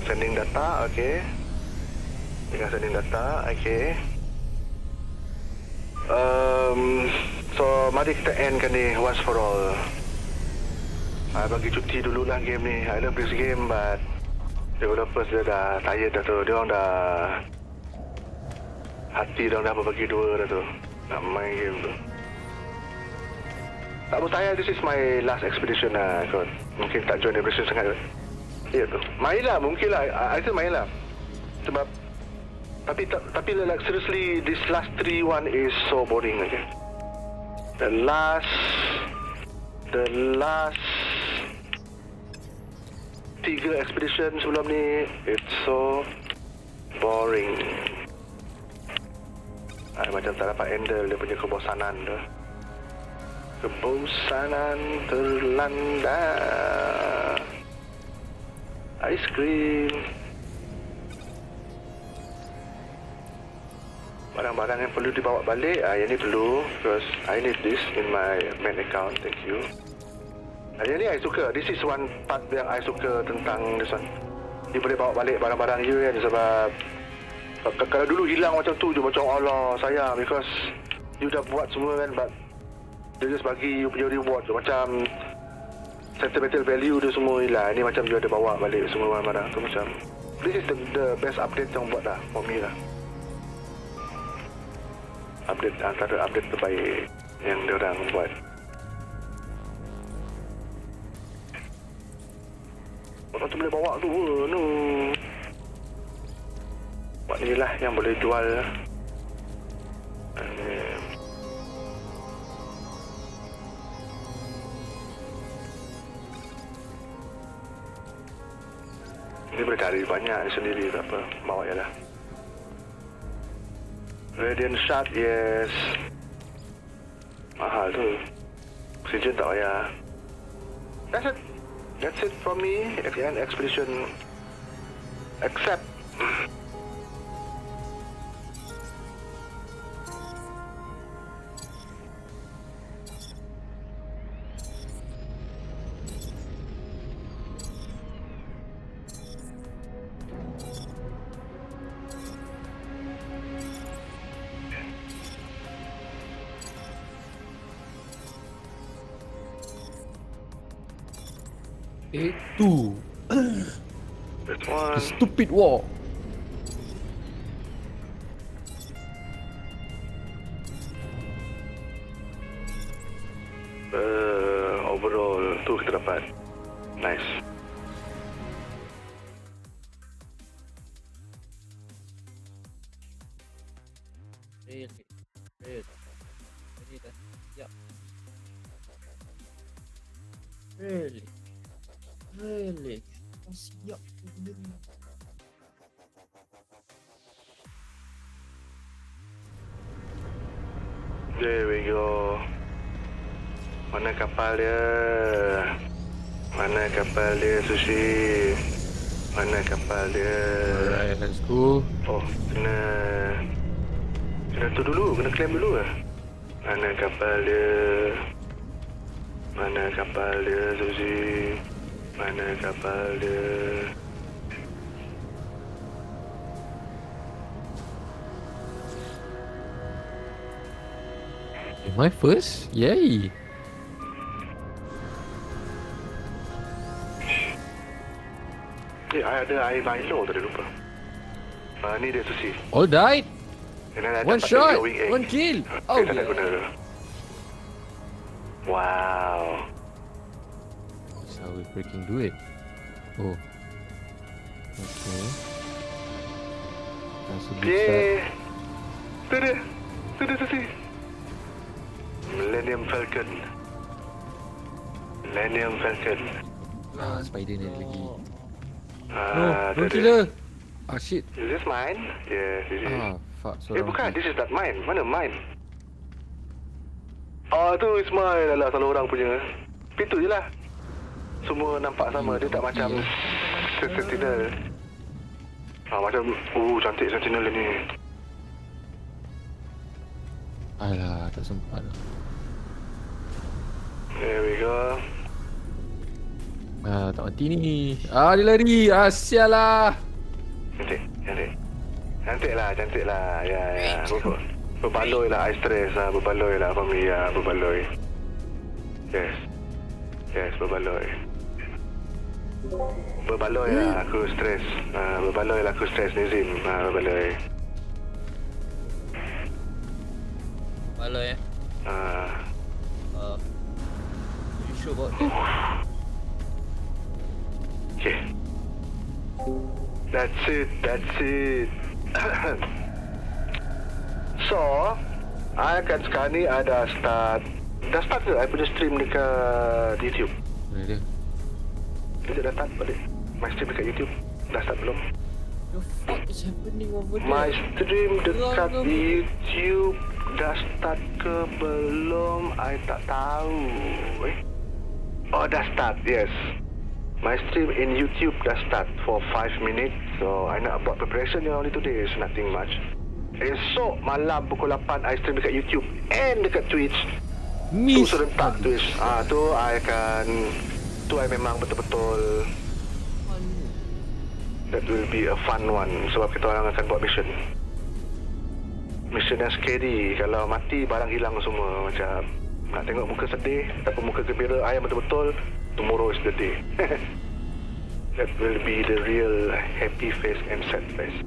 Sending data, okay. Tengah sending data, okay. So mari kita endkan ni once for all. Bagi cuti dululah game ni. I love this game but developers dia dah tired dah tu. Dia orang dah hati dia orang dah berbagi dua dah tu. Nak main game tu. Tak mustahil, this is my last expedition lah kot. Mungkin tak join expedition sangat kot. Ya tu. Mainlah, mungkin lah. I still main lah. Sebab tapi like seriously, this last 3-1 is so boring okay. The last 3 expedition sebelum ni, it's so boring. Macam tak dapat handle dia punya kebosanan tu. Kebosanan terlanda. Ice cream. Barang-barang yang perlu dibawa balik, yang ni perlu because I need this in my main account. Thank you. Yang ni I suka. This is one part yang I suka tentang this one. You boleh bawa balik barang-barang you kan, sebab kalau dulu hilang macam tu je, macam Allah sayang because you dah buat semua kan, but dia just bagi you punya reward tu, macam sentimental value dia semua hilang. Ni macam you ada bawa balik semua barang tu, macam this is the best update yang buat dah for me lah. Update antara update terbaik yang diorang buat. Orang tu boleh bawa tu no. Buat ni lah yang boleh jual. Ini boleh cari banyak sendiri, tak apa, bawa je lah. Radiant Shard, yes. Mahal tu. Oxygen tak payah. That's it from me. Again, expedition. Accept. Itu This one. the stupid war. Overall tu kita dapat. Nice. Really? Oh, siap benda ni. There we go. Mana kapal dia? Mana kapal dia, Sushi? Mana kapal dia? Alright, let's go. Oh, kena tu dulu, kena claim dulu lah. Mana kapal dia? Mana kapal dia, Sushi? Mana kapal dia? Am I first? Yay! Ada air Milo tadi lupa. Ni dia Sushi. All died. One shot, one kill. Oh, tak nak guna. Wow. That's how we freaking do it. Oh. Okay. That's a good start. Yeay. Tu dia Sushi. Millennium Falcon. Spider ni ada lagi. No, Don't kill her. Ah, shit. Is this mine? Yes, it is. Fuck. Sorry. Bukan. This is not mine. Mana mine? Tu is mine. Alah, salah orang punya. Pintu je lah. Semua nampak sama. Dia tak macam Sentinel. Macam cantik Sentinel ni. Alah, tak sempat lah. There we go. Tak mati ni. Dia lari. Sialah. Cantik lah. Ya. Berbaloi lah, I stress lah. Berbaloi lah, family lah. Berbaloi. Yes, berbaloi. Berbaloi lah, aku stres. Berbaloi lah, aku stres, Nizim. Berbaloi. Baloi you sure about that? Okay. That's it. So, I akan sekarang ni ada start. Dah start ke? I punya stream dekat YouTube. Mana dia? Dia dah start balik. My stream dekat YouTube. Dah start belum? The fuck is happening over there? My stream dekat YouTube dah start ke belum? I tak tahu. Oh, dah start, yes. My stream in YouTube dah start for 5 minutes. So, I nak buat preparation yang only today is nothing much. Esok malam pukul 8 I stream dekat YouTube and dekat Twitch. Tu serentak Twitch. Tu I akan... Tu I memang betul-betul... That will be a fun one. Sebab kita orang akan buat mission. Mission yang scary. Kalau mati, barang hilang semua. Macam nak tengok muka sedih ataupun muka gembira, I yang betul-betul tomorrow is the day. That will be the real happy face and sad face.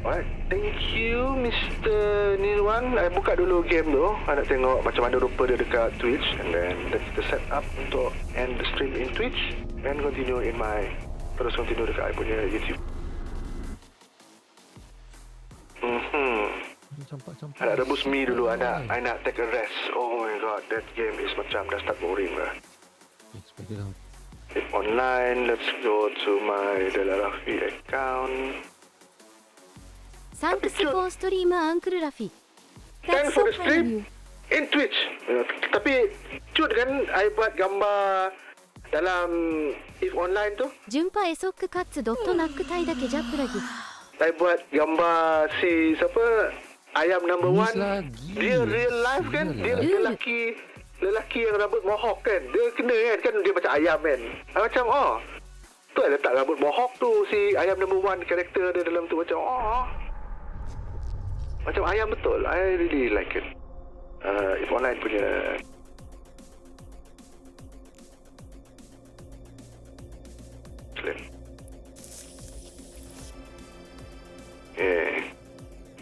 Alright, thank you Mr. Nirwan. I buka dulu game tu. I nak tengok macam mana rupa dia dekat Twitch. And then that's the setup untuk end the stream in Twitch. And continue in my... Terus continue dekat I punya YouTube. Campak. I nak rebus mie dulu. I nak take a rest. Oh my god, that game is macam dah start boring lah. If online, let's go to my Delarafi account. Thanks for stream, Uncle Rafi. Thanks for the stream in Twitch. Tapi cut kan, I buat gambar dalam if online tu. Jumpa esok katsu dotto nakku tai dake japu lagi. I buat gambar si siapa? Ayam number 1. Dia real life kan? Dia lelaki yang rambut mohawk kan? Dia kena kan? Dia macam ayam kan? Macam tu I letak rambut mohawk tu. Si ayam number 1 karakter dia dalam tu macam macam ayam betul. I really like it. If online punya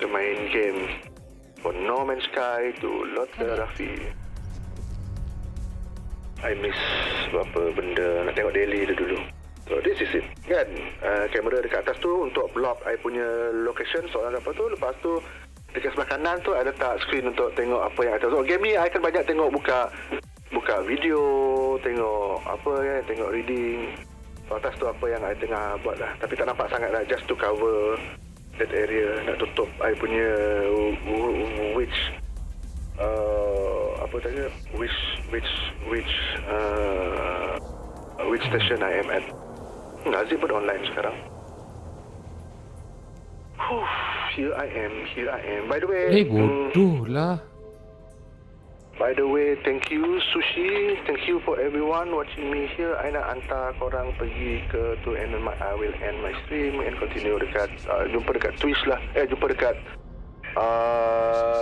the main game for No Man's Sky to Lot Rafi. I miss beberapa benda. Nak tengok daily tu dulu. So this is it kan. Kamera dekat atas tu untuk block I punya location soalan apa tu. Lepas tu dekat sebelah kanan tu I letak screen untuk tengok apa yang ada. So game ni I akan banyak tengok buka video, tengok apa kan, tengok reading. So atas tu apa yang I tengah buat lah. Tapi tak nampak sangat lah, just to cover that area. Nak tutup I punya which apa tanya, which station I am at. Hazim pun online sekarang. Here I am. By the way, bodoh lah. By the way, thank you Sushi. Thank you for everyone watching me here. I nak hantar korang pergi ke tu, and I will end my stream and continue dekat jumpa dekat Twitch lah. Jumpa dekat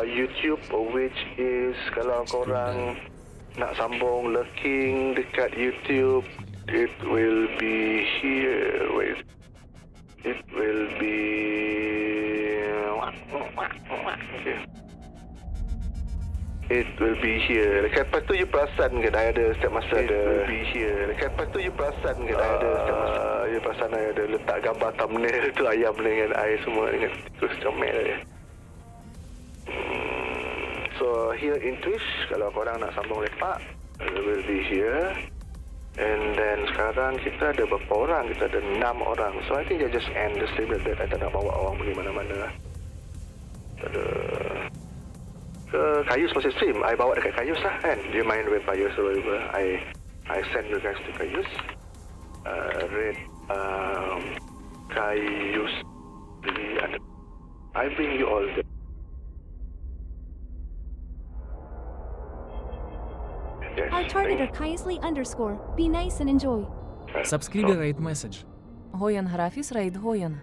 YouTube, which is kalau korang nak sambung lurking dekat YouTube, it will be here. Wait. It will be okay. It will be here. Lepas tu you perasan ke I ada setiap masa ada. It will be here. Lepas tu you perasan ke I ada setiap masa. You perasan I ada letak gambar thumbnail tu ayam dengan I semua dengan tikus comel dia. So here in Twitch, kalau korang nak sambung lepak, it will be here. And then sekarang kita ada berapa orang? Kita ada 6 orang. So I think I just end the stream like that. I tak nak bawa orang pergi mana-mana. Ada ke Kayus masih stream. I bawa dekat Kayus lah kan. Dia main Vampire Survivor. I send you guys to Kayus. Red Kayus. Jadi ada, I bring you all there. I'll charge Subscriber Kaisley _ Be nice and enjoy. Subscriber rate message. Hoyan Rafis raid Hoyan.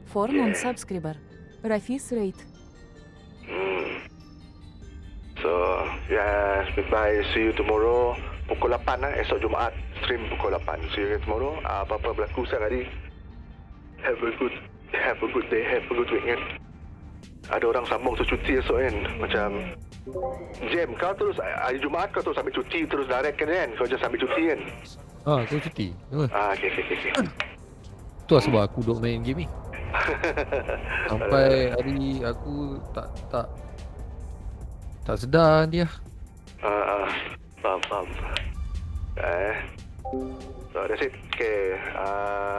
For non-subscriber. Rafis raid. So, yeah, goodbye. See you tomorrow. Pukul 8 lah. Esok Jumaat. Stream pukul 8. See you tomorrow. Apa-apa berlaku siang hari. Have a good day. Have a good weekend. Ada orang sambung cuti esok kan. Macam Jam, kau terus hari Jumaat kau terus ambil cuti terus direct kan? Kau just ambil cuti kan? Aku cuti. Okay. Tu lah sebab aku duduk main game ni. Sampai hari aku tak sedar dia. Faham. So that's it. Okay.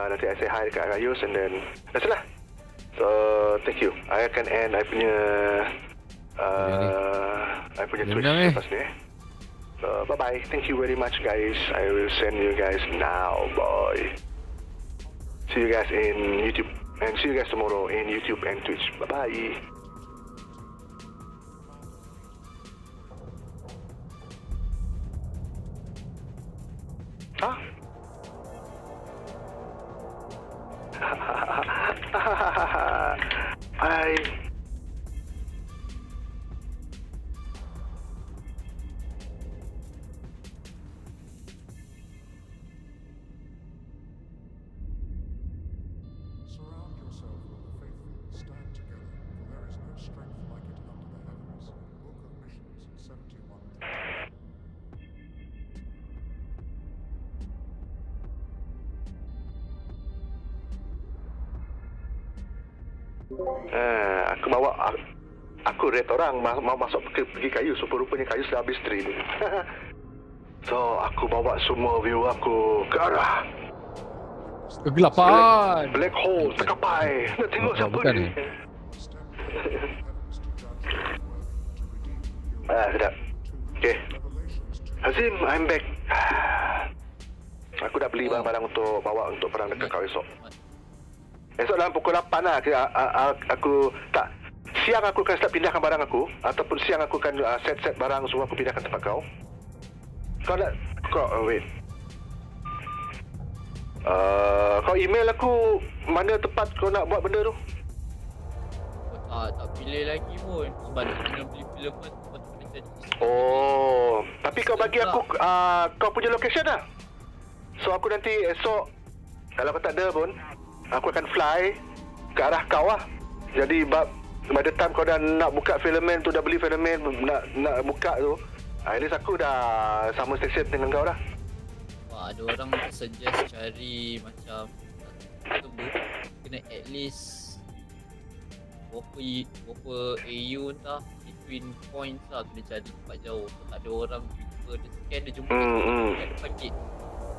Nanti I say hi dekat Ayus and then that's it lah. So thank you. I akan end I punya Twitch lepas ni. So bye bye. Thank you very much guys. I will send you guys now, boy. See you guys in YouTube and see you guys tomorrow in YouTube and Twitch. Bye bye. Bye. Surround yourself with the faithful, stand together, for there is no strength like it under the heavens. Book of Missions 71. Aku bawa aku rate orang mau masuk pergi kayu, rupa-rupanya kayu sudah habis stream. So aku bawa semua view aku ke arah Kegelapan. black hole terkapai. Nak tengok siapa bukan ni. Sedap. Okay, Hazim, I'm back. Aku dah beli barang-barang untuk bawa untuk perang dekat kau esok. Esok dalam pukul 8 lah. Aku tak. Siang aku akan start pindahkan barang aku. Ataupun siang aku akan set barang semua aku pindahkan tempat kau. Kau nak... wait. Kau email aku mana tempat kau nak buat benda tu? Tak pilih lagi pun. Sebab nak kena beli filem pun tempat kena jadi. Oh, tapi kau bagi aku kau punya location lah. So aku nanti esok kalau kau tak ada pun aku akan fly ke arah kau lah. Jadi by the time kau dah nak buka filmen tu, dah beli filmen nak buka tu, at least aku dah sama station dengan kau dah. Wah, ada orang suggest cari macam kena at least berapa AU entah between points lah, kena cari tempat jauh. So, tak ada orang jumpa, dia scan, dia jumpa kat depan gate.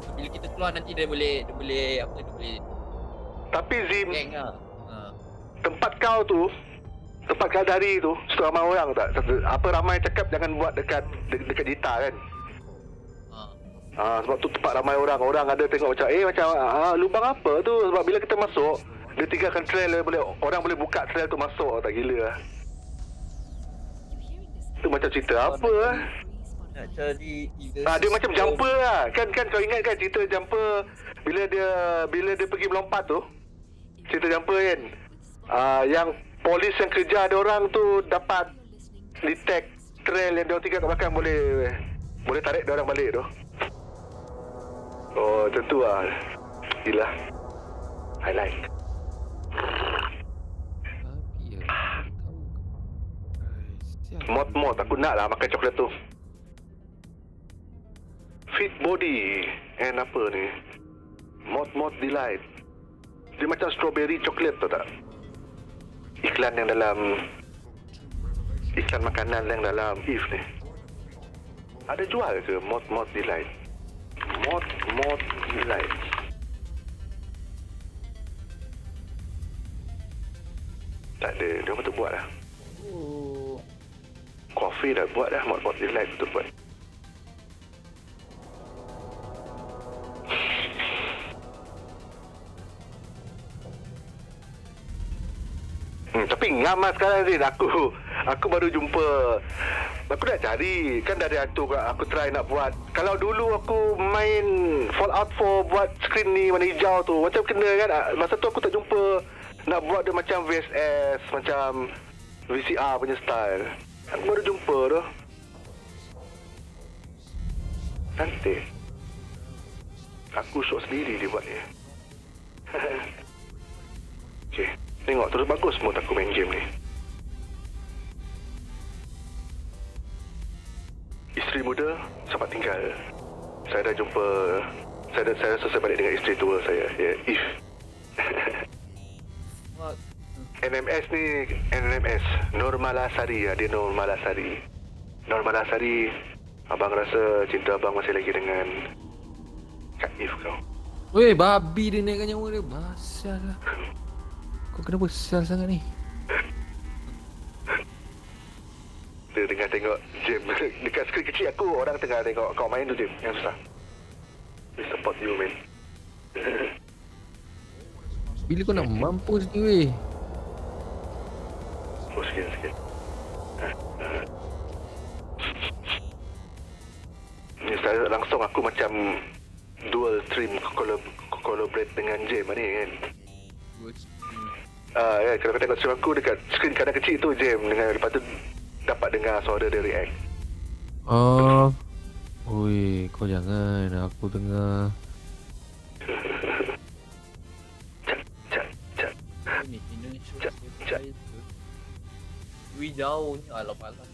So, bila kita keluar nanti dia boleh Tapi Zim, gang lah. tempat kau dari tu suka ramai orang tak? Apa ramai cakap jangan buat dekat Dita kan? Sebab tu tempat ramai orang ada tengok macam lubang apa tu? Sebab bila kita masuk dia tinggalkan trail, orang boleh buka trail tu masuk. Tak gila lah. Tu macam cerita apa lah? Nak cari dia macam jumper lah. Kan kau ingat kan cerita jumper bila dia pergi melompat tu? Cerita jumper kan? Yang polis yang kejar ada orang tu dapat detect trail yang dia tinggal kat belakang, boleh tarik dia orang balik tu. Oh, tentu lah. Gila. I like. Mod aku nak lah makan coklat tu. Fit body and apa ni? Mod delight. Dia macam strawberry coklat tu tak? Iklan makanan yang dalam If ni. Ada jual ke mod delight? Mod delight. Tak ada, dia betul buat lah. Coffee dah buat dah, mod delight betul buat. Tapi ngam lah sekarang Zin. Aku baru jumpa Aku nak cari. Kan dari tu aku try nak buat. Kalau dulu aku main Fallout 4 buat screen ni warna hijau tu, macam kena kan. Masa tu aku tak jumpa nak buat dia macam VSS, macam VCR punya style. Aku baru jumpa tu. Cantik. Aku shock sendiri dia buat ni. Okay. Tengok terus bagus mood aku main game ni. Isteri muda sempat tinggal. Saya dah jumpa. Saya selesai balik dengan isteri tua saya. If. Fuck. NMS ni NMS Nurmalasari. Dia Nurmalasari. Nurmalasari. Abang rasa cinta abang masih lagi dengan Kak If kau. Weh, babi dia naikkan nyawa dia. Basal lah. Kau kenapa besar sangat ni? Dia tengah tengok game dekat skrin kecil aku, orang tengah tengok kau main tu game. Yang susah. We support you, man. Bila kau nak mampus ni weh? Oh, sikit. Ni saya langsung aku macam dual stream collaborate dengan Jam ni kan. Ya, kalau kau tengok stream aku dekat skrin kanan kecil tu Jam dengan lepas tu dapat dengar suara dia react. Oi, kau jangan. Aku dengar. Cak. Ni Indonesia saya tu. Wih jauh ni alam-alam.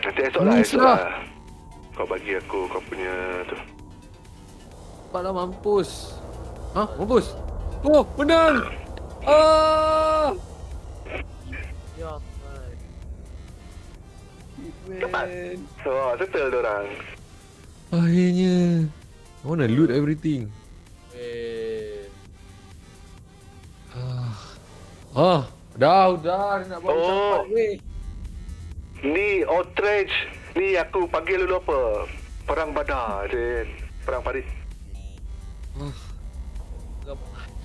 Nanti esok lah. Kau bagi aku kau punya tu. Cepatlah mampus. Ha? Mampus? Oh, menang! Ya, man. Cepat. Oh, settle diorang. Akhirnya. I wanna loot everything. Dah nak buat tempat weh. Ni outrage. Ni aku panggil dulu apa? Perang Badar je. Perang Farid.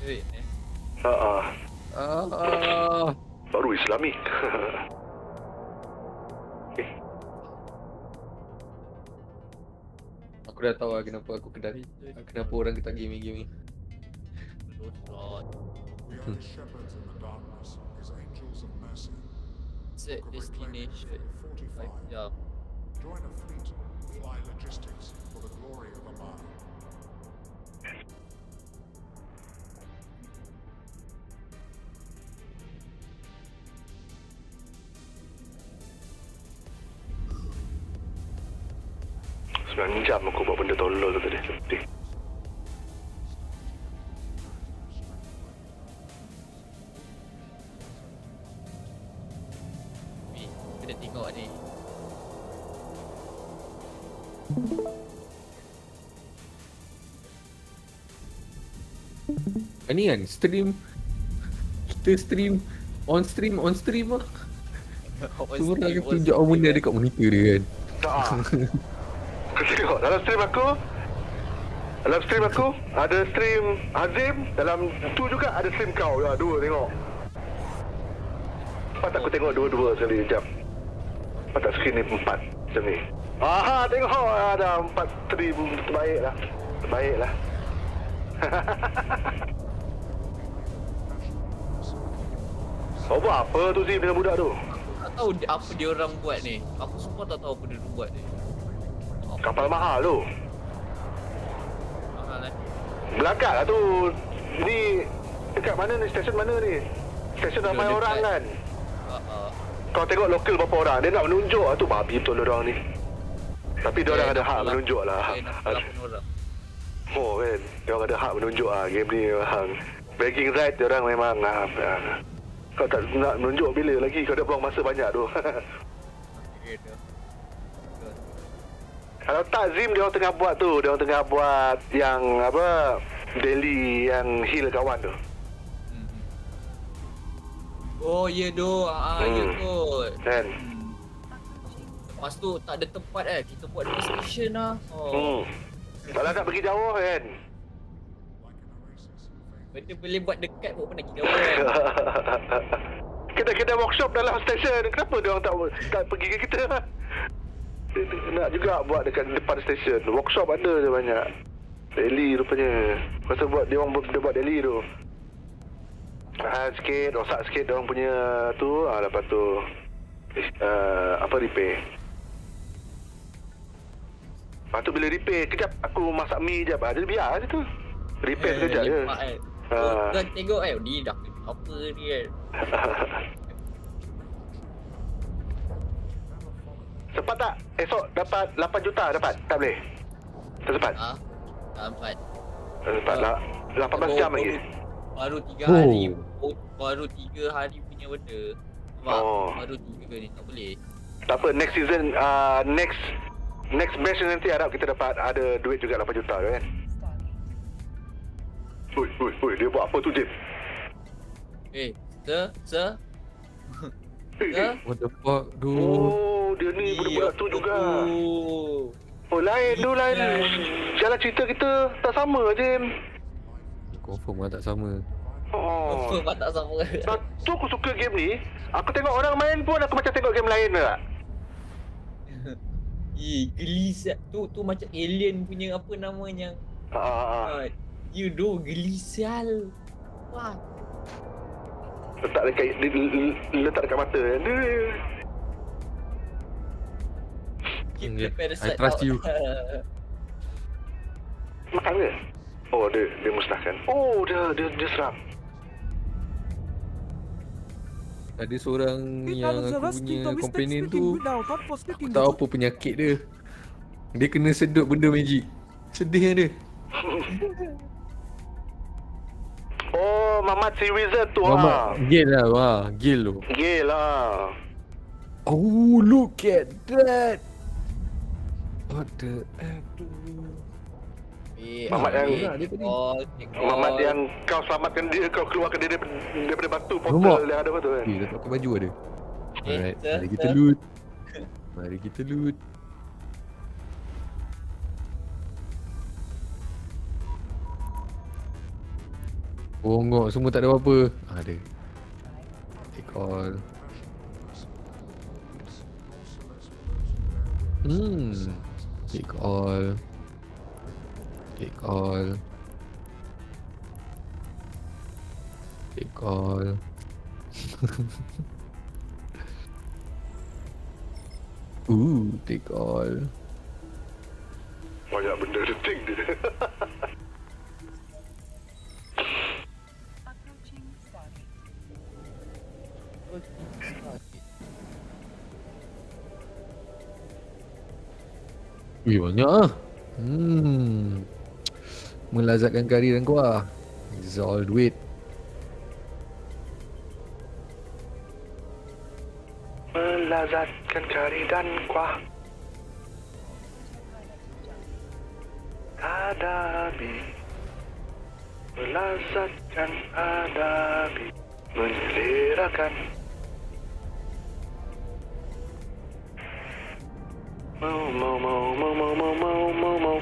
Wait, Baru Islamik. Aku dah tahu lah kenapa aku kenapa orang kita gaming. We are his shepherds in the darkness, his angels of mercy. set destination. Like, yeah. Join a fleet, fly logistics for the glory of Aman. Sembilan jam aku buat benda tolol tu tadi. Sedih. Kita tengok ni. Ni kan stream. Kita stream on stream lah. Semua orang akan tunjuk orang benda dekat monitor dia kan. Tak. Kau tengok dalam stream aku ada stream Hazim, dalam tu juga ada stream kau. Ya, dua tengok. Lepas aku tengok dua-dua sekali jap. Lepas tak screen ni 4 macam ni. Aha, tengok ada 4 stream terbaik lah. Kau buat apa tu Zim dengan budak tu? Tak tahu apa dia orang buat ni. Aku semua tak tahu apa dia orang buat ni. Kapal mahal tu. Mahal lah. Belagak lah tu. Ni dekat mana ni? Stesen mana ni? Stesen ramai Dekat. orang kan? Uh, Kau tengok lokal berapa orang. Dia nak menunjuk lah tu. Babi betul orang ni. Tapi dia orang ada hak menunjuk lah. Nak 8 orang. Oh kan. Dia orang ada hak menunjuk lah. Game ni memang bragging right. Dia orang memang kau tak nak menunjuk bila lagi. Kau dah buang masa banyak tu. Gitu. Kalau tak Zim dia orang tengah buat tu. Dia orang tengah buat yang apa, daily yang heal kawan tu. Oh ya doh. Ya kot. Kan? Lepas tu tak ada tempat kita buat dekat station lah. Oh. Kalau nak pergi jauh kan. Benda boleh buat dekat pun nak pergi jauh kan. kedai-kedai workshop dalam stesen. Kenapa dia orang tak pergi ke kita? Nak juga buat dekat depan stesen. Workshop ada je banyak. Daily rupanya. Masa dia buat daily tu. Sikit, rosak sikit dia orang punya tu. Lepas tu repair. Lepas tu bila repair, kejap aku masak mi je. Jadi biar je tu. Repair sekejap je. Kan tengok ni dah apa ni kan. Sempat tak? Esok dapat 8 juta dapat? Tak boleh? Tak sempat? Tak sempat. Tak sempat lah. 18 jam lagi. Baru 3 hari. Baru 3 hari punya benda. Baru 3 ni tak boleh. Tak apa, next season, next batch nanti harap kita dapat ada duit juga 8 juta kan? Ui, dia buat apa tu, Jim? Sir? What the fuck, dude? Oh, dia ni budak-budak tu juga. Oh, lain. Jalan cerita kita tak sama, Jim. Confirm lah tak sama. Oh. Confirm tak sama. Tu aku suka game ni. Aku tengok orang main pun aku macam tengok game lain tak? Gelisah. Tu macam alien punya apa namanya. You do gelisah. Wah. Letak dekat mata kan. Keep the parasite I trust out. you. Makan ke? Oh, dia musnahkan. Oh, dia serap. Ada seorang yang aku punya companion tu, aku tahu apa penyakit dia. Dia kena sedut benda magic. Sedih dia. Oh, Mamat si wizard tu Gil lah, Gil tu. Gil lah. Oh, look at that. What the F tu? Mamat yang Mamat yang kau selamatkan dia, kau keluarkan dia daripada batu portal yang ada tu kan. Dia tak pakai baju ada. Alright, mari kita loot. Bongok semua tak ada apa-apa. Ada. Take all. Take all. Take all. Take all. Take all. Banyak benda detik dia. Banyak ah. Melazatkan kari dan kuah. This is all duit. Melazatkan kari dan kuah. Adabi. Melazatkan adabi. Menyelerakan. Mau.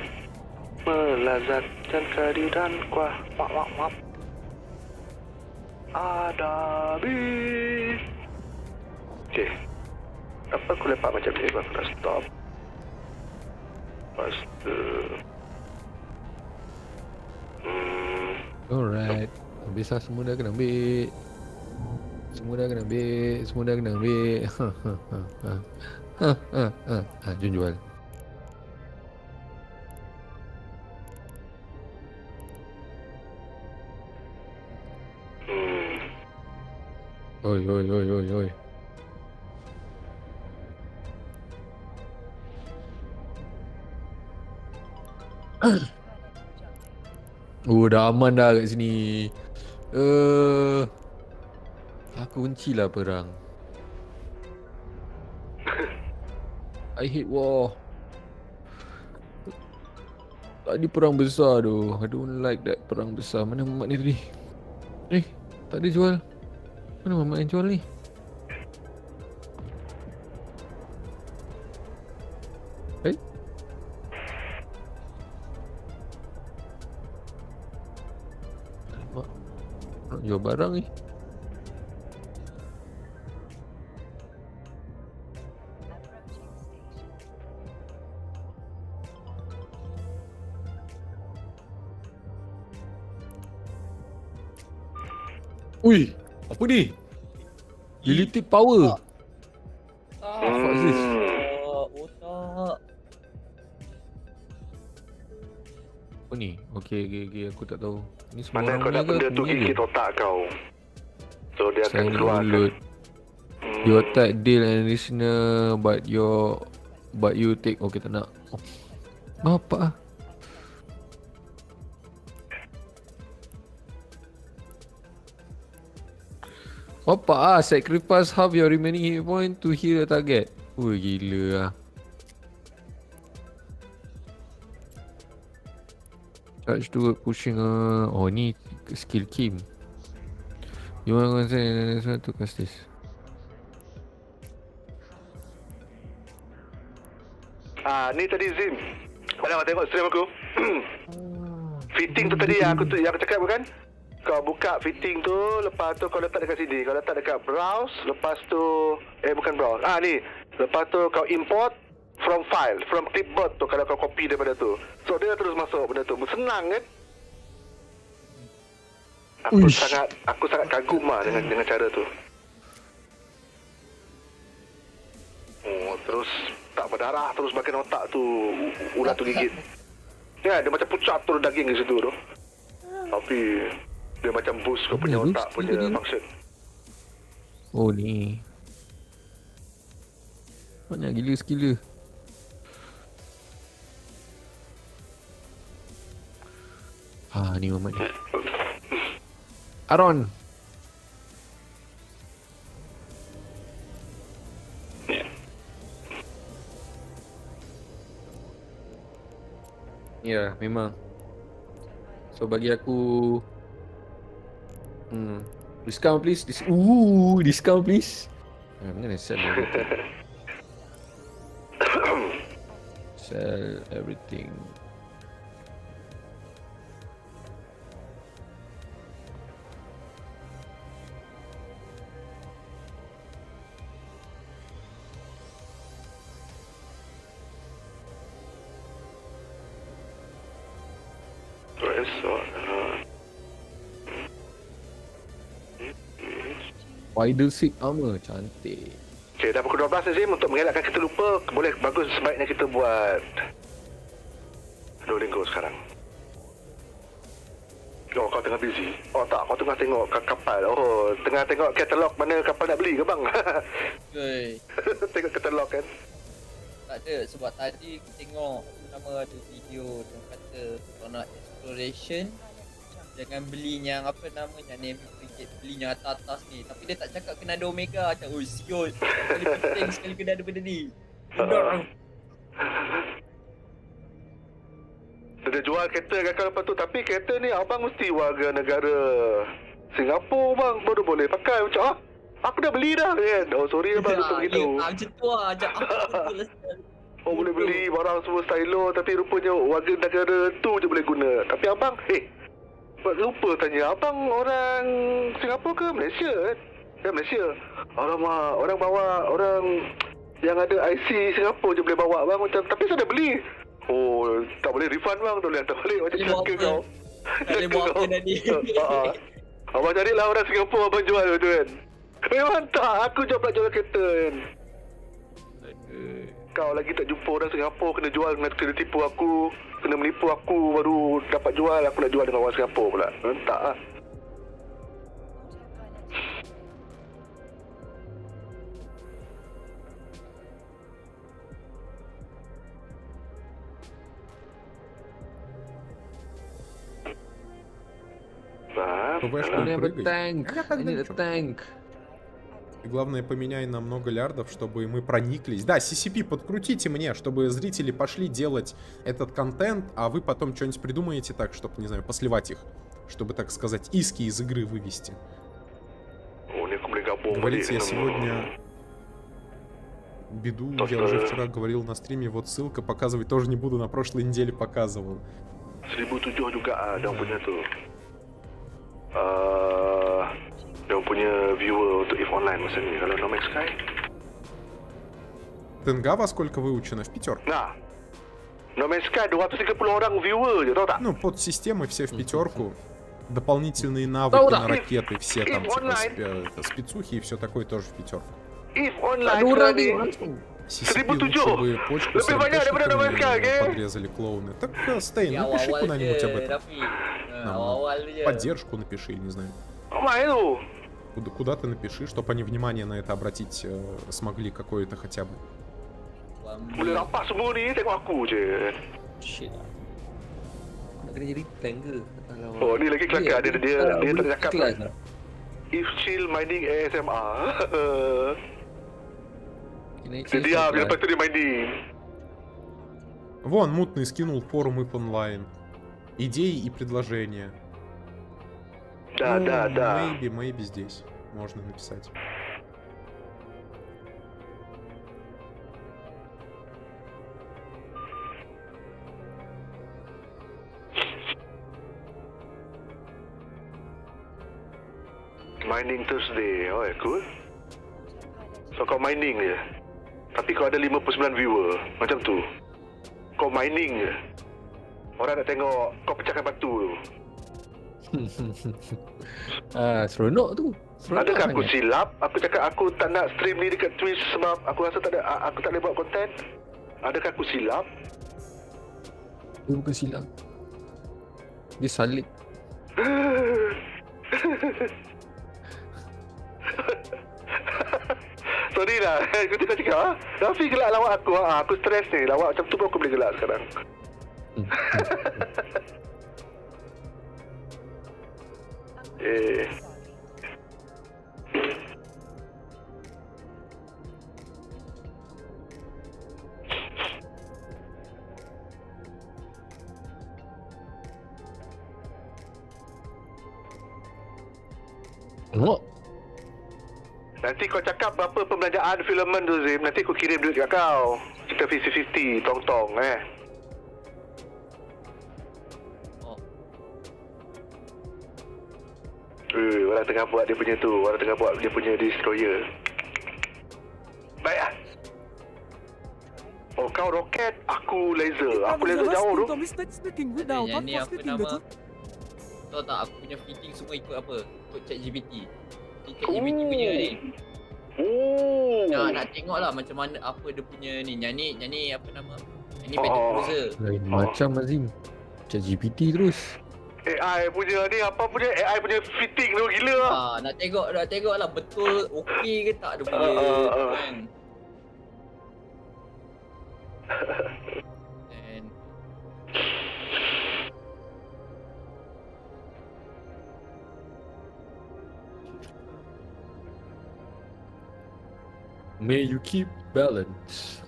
Melazatkan kari dan kuah. Wap. Adabi. Okay. Apa aku lepak macam ni? Aku dah stop. Lepas tu. Alright. Habis lah, semua dah kena ambil. Jom jual. Oi. Dah aman dah kat sini. Aku benci lah perang. I hate war. Tadi perang besar tu. I don't like that perang besar. Mana mamat ni tadi? Tak ada jual. Mana mamat yang jual ni? Nak jual barang ni. Ui, apa ni? Limited power. What's this? Otak. Apa ni? Okay, aku tak tahu. Ni semua Mana orang kau punya nak ke benda aku tu punya gigit je? otak kau. So dia akan Sign keluarkan. download. Your attack deal and listener but you take. Okay, tak nak. Bapak ah. Bapak ah, sacrifice half your remaining hit point to heal a target. Ui, gila lah. Charge toward pushing oh ni skill Kim. You want to cast this. Ni tadi Zim. Mana tengok stream aku? Fitting tu tadi yang aku cakap bukan? Kau buka fitting tu, lepas tu kau letak dekat sini. Kau letak dekat browse, lepas tu bukan browse. Ni. Lepas tu kau import from file, from clipboard tu kalau kau copy daripada tu. So dia terus masuk benda tu. Senang kan? Aku sangat kagum lah dengan cara tu. Oh, terus tak berdarah, terus bagian otak tu ular tu gigit. Ya, dia macam pucat tu daging di situ tu. Tapi dia macam boost kau punya otak punya function. Oh ni. Banyak gila skill dia. Ni Muhammad ni. Aron. Ya, memang. So bagi aku discount please. Discount please. I'm gonna sell everything. Sell everything. Wider Seek Armor, cantik. Okay, dah pukul 12 Azim. Untuk mengelakkan kita lupa, boleh bagus sebaiknya kita buat Duolingo sekarang. Oh, kau tengah busy. Oh tak, kau tengah tengok kapal. Oh, tengah tengok katalog mana kapal nak beli ke bang? Tengok katalog kan. Tak ada, sebab tadi aku tengok nama ada video yang kata kalau nak exploration jangan beli yang apa namanya name frigate, beli yang atas ni. Tapi dia tak cakap kena ada omega. Macam siot, sekali penting sekali kena ada benda ni. Dia jual kereta kakak lepas tu. Tapi kereta ni abang mesti warga negara Singapura bang, baru boleh pakai. Macam aku dah beli dah kan. Oh sorry abang, betul begitu. Macam tu lah, macam betul lah. Oh boleh beli barang semua stylo. Tapi rupanya warga negara tu je boleh guna. Tapi abang, lupa tanya, abang orang Singapura ke Malaysia kan? Ya Malaysia. Alamak, orang bawa orang yang ada IC Singapura je boleh bawa bang. Macam, tapi saya dah beli. Oh, tak boleh refund bang, tak boleh hantar balik. Macam cakap kau. Tak boleh buat apa tadi. Abang carilah orang Singapura abang jual tu kan. Memang tak, aku je pula jual kereta kan. Kau lagi tak jumpa orang Singapura kena jual, kena tipu aku, kena menipu aku baru dapat jual. Aku nak jual dengan orang Singapura pula. Tak lah. ПВшку I прыгай. need a tank. И главное, поменяй на много лярдов, чтобы мы прониклись. Да, CCP подкрутите мне, чтобы зрители пошли делать этот контент, а вы потом что-нибудь придумаете так, чтобы, не знаю, посливать их. Чтобы, так сказать, иски из игры вывести. Говорите, я сегодня беду, я уже вчера говорил на стриме, вот ссылка, показывать тоже не буду, на прошлой неделе показывал. 1007 juga dia punya tu. Dia punya viewer untuk EVE Online masa ni. Kalau No Man's Sky Тенга во сколько выучено? В пятерку. Nah, No Man's Sky 230 orang viewer je, tahu tak? Ну, под системой все в пятерку. дополнительные навыки на ракеты, все там, типа, спецухи и все такое тоже в пятерку. If Tak online ada orang ni. sekali. CCP лучше 1007. бы почку с Lebih banyak daripada РПшниками войска, окей? подрезали клоуны. Так, Стейн, Yang напиши awal-awal куда-нибудь об je, этом. Rafi. Нам Awal-awal je. поддержку напиши, не знаю. Ramai tu. Куда ты напиши, чтобы они внимание на это обратить смогли какое-то хотя бы. Boleh rampas semua ni, tengok aku je. Shit lah. Nak kena jadi tank ke? Alah, Oh, ni lagi kelakar. Dia tak cakap kelas kan. If chill mining ASMR. Dia diam, lepas tu dia mining. Вон, мутный скинул форум IP онлайн. Идеи и предложения. Да. Maybe здесь можно написать. Mining Thursday. Oh, cool. So kau mining je. Tapi kau ada 59 viewer. Macam tu. Kau mining je. Orang nak tengok kau pecahkan batu tu. Seronok tu. Seronok Adakah aku sangat. silap? Aku cakap aku tak nak stream ni dekat Twitch sebab aku rasa aku tak boleh buat konten. Adakah aku silap? Dia bukan silap. Dia salib. Sorry lah. Aku tengok cakap Rafi gelak lawak aku. Aku stres ni. Lawak macam tu pun aku boleh gelak sekarang. Tengok. Nanti kau cakap berapa pembelanjaan filmen tu Zim. Nanti aku kirim duit kat kau. Kita 50-50. Tong-tong orang tengah buat dia punya tu. Orang tengah buat dia punya destroyer. Baik lah. Oh, kau roket, aku laser. Aku laser jauh tu. Yang ni apa nama? Tahu tak aku punya fitting semua ikut apa? Ikut ChatGPT. ChatGPT punya ni. Oh. Nak tengok lah macam mana apa dia punya ni. Yang ni apa nama? Yang ni battle cruiser. Lain macam Hazim. ChatGPT terus. AI punya ni, apa punya AI punya fitting tu gila lah. Nak tengok lah betul okey ke tak dia punya kan. And May you keep balance.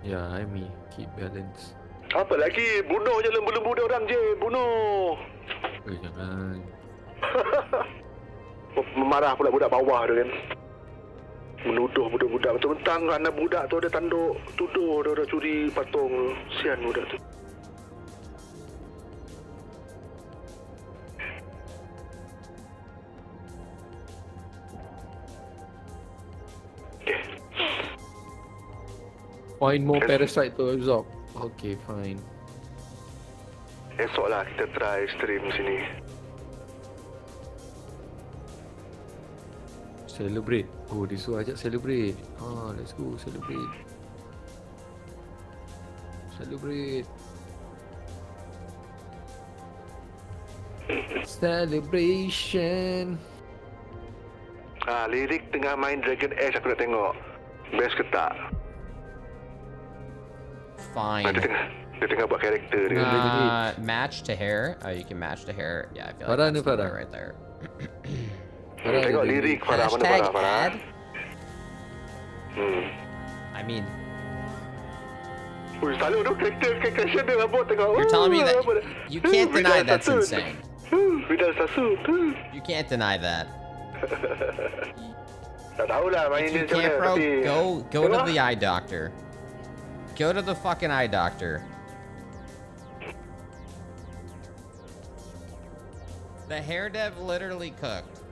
Ya, I may keep balance. Apa lagi? Bunuh je lembu-lembu dia orang je. Bunuh. Jangan. Marah pula budak bawah tu kan. Menuduh budak-budak. Mentang-mentang anak budak tu ada tanduk. Tuduh dia dah curi patung tu. Sian budak tu. Find more parasite to absorb. Okay, fine. Esok lah kita try stream sini. Celebrate. Oh, dia suruh ajak celebrate. Let's go celebrate. Celebrate. Celebration. Lirik tengah main Dragon Age aku nak tengok. Best ke tak? Fine. Dia tengah buat karakter dia. Match to hair. Oh, you can match to hair. Yeah, I feel like Farah that's ni the Farah. one right there. Tengok lirik Farah. Mana Hashtag Farah? ad. I mean, Selalu tu karakter dia rambut tengok. you're telling me that you can't deny that's insane. Bidal sasu. You can't deny that. Tak tahulah main If you dia macam can't, mana. bro, Tapi go to the eye doctor. Go to the fucking eye doctor. The hair dev literally cooked.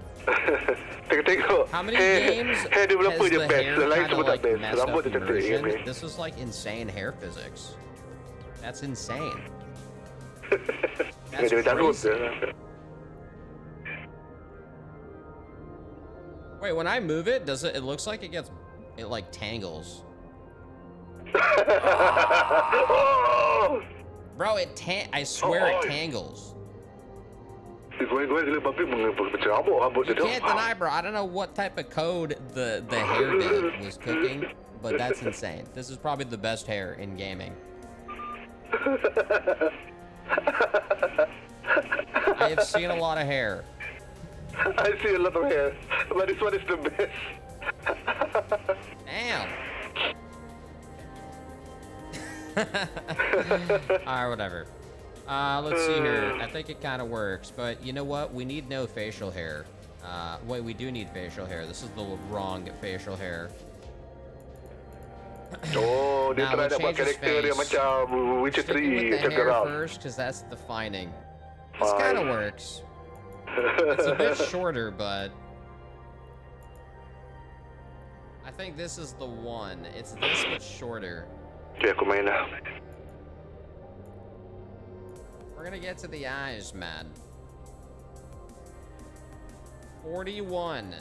Tengok. How many games Hair has developer dia the best. hair Lain kind semua of tak like best. messed Rambut up dia cantik game ni. immersion? This is like insane hair physics. That's insane. That's Dia carut crazy. je. Wait, when I move it, does it? It looks like it like tangles. Bro, I swear it tangles. You can't deny, bro. I don't know what type of code the hair dev was cooking, but that's insane. This is probably the best hair in gaming. I have seen a lot of hair. I see a lot of hair, but this one is the best. Damn. Alright, whatever. Let's see here. I think it kind of works, but you know what? We need no facial hair. Wait, we do need facial hair. This is the wrong facial hair. Oh, dia Now, try we'll nak buat change his karakter dia face. macam Witcher Sticking 3 with the macam hair geram. first, because that's defining. This kind of works. It's a bit shorter, but I think this is the one. It's this but shorter. Okay, aku main lah. We're gonna get to the eyes, man. 41.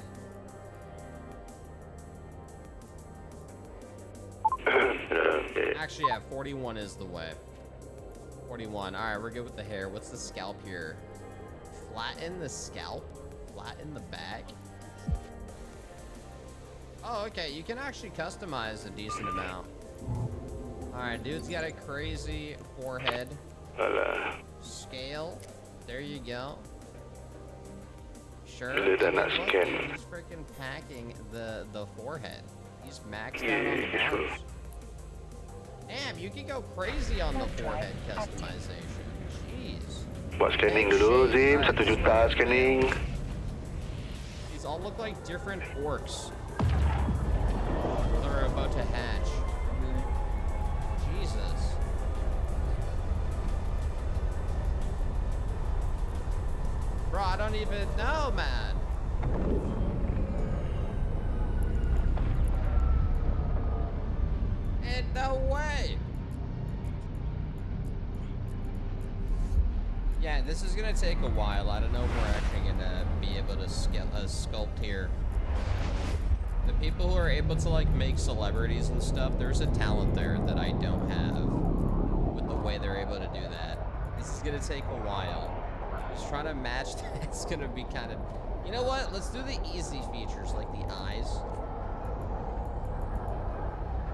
Actually, yeah, 41 is the way. 41. All right, we're good with the hair. What's the scalp here? Flatten the scalp? Flatten the back? Oh, okay. You can actually customize a decent amount. All right, dude's got a crazy forehead. Scale. There you go. Sure. Dia dah nak Look, scan. he's freaking packing the forehead. He's maxed out on the bars. Damn, you can go crazy on the forehead customization. Jeez. Buat scanning dulu, Zim. 1 juta scanning. These all look like different orcs that are about to hatch. Jesus. Bro, I don't even know, man. And no way. Yeah, this is gonna take a while. I don't know if we're actually gonna be able to sculpt here. The people who are able to like make celebrities and stuff, there's a talent there that I don't have with the way they're able to do that. This is gonna take a while. Just trying to match that. It's gonna be kind of, you know what? Let's do the easy features like the eyes.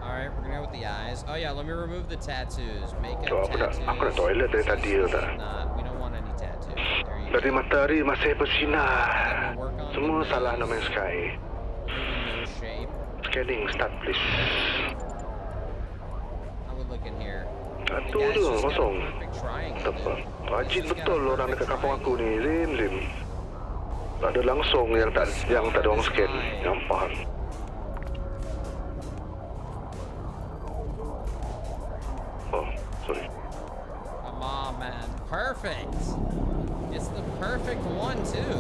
All right, we're gonna go with the eyes. Oh yeah, let me remove the tattoos. Makeup, Oh, tattoos. aku nak toilet dari tadi dah. Nah, we don't want any tattoos. There you Dari go. matahari masih bersinar. Then we'll work on Semua the salah nose. No Man's Sky. Nose shape. Scanning, start please. How we looking here? The Aduh guy's tu, just got a kosong. perfect triangle, Apa? dude. Rajin He's got a betul orang perfect dekat kampung aku triangle. ni, Zim. Tak ada langsung yang tak ada orang scan. Yang faham. Oh, sorry. Come on, man. Perfect. It's the perfect one, too.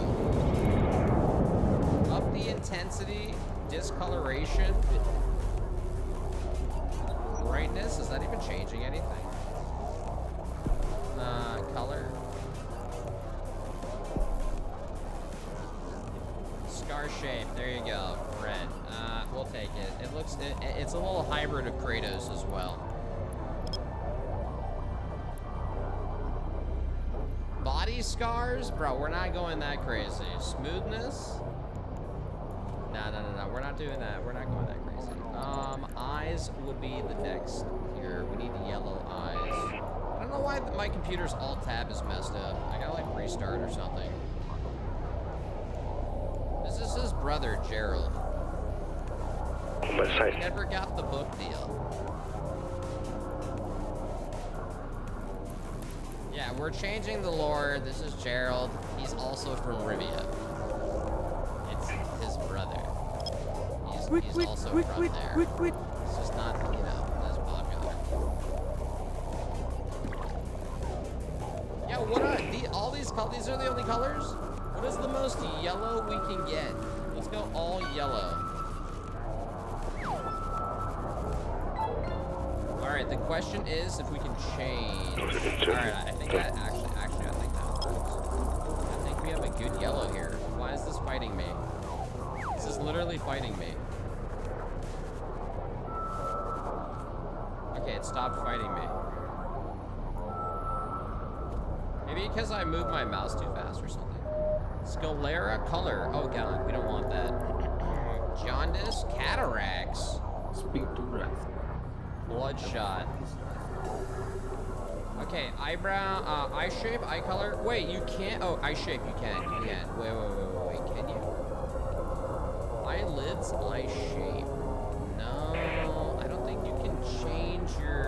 Up the intensity, discoloration. Brightness, is that even changing anything? Color. Scar shape, there you go. Red. We'll take it. It looks, it's a little hybrid of Kratos as well. Body scars? Bro, we're not going that crazy. Smoothness? No. We're not doing that. We're not going that crazy. Eyes would be the next here. We need yellow eyes. I don't know why my computer's alt tab is messed up. I gotta like restart or something. This is his brother, Gerald. But He side. never got the book deal. Yeah, we're changing the lore. This is Gerald. He's also from Rivia. It's his brother. He's also from there. It's just not, you know, as popular. Yeah, what are all these colors? These are the only colors? What is the most yellow we can get? Let's go all yellow. Alright, the question is if we can change. Alright, I think that actually I think that works. I think we have a good yellow here. Why is this fighting me? This is literally fighting me. Okay, it stopped fighting me. Maybe because I moved my mouse too fast or something. Sclera color. Oh god, we don't want that. Jaundice, cataracts. Speak to breath. Bloodshot. Okay, eyebrow, eye shape, eye color. Wait, you can't. Oh, eye shape, you can. You can. Wait. Can you? Eyelids, eye shape. No, I don't think you can change your.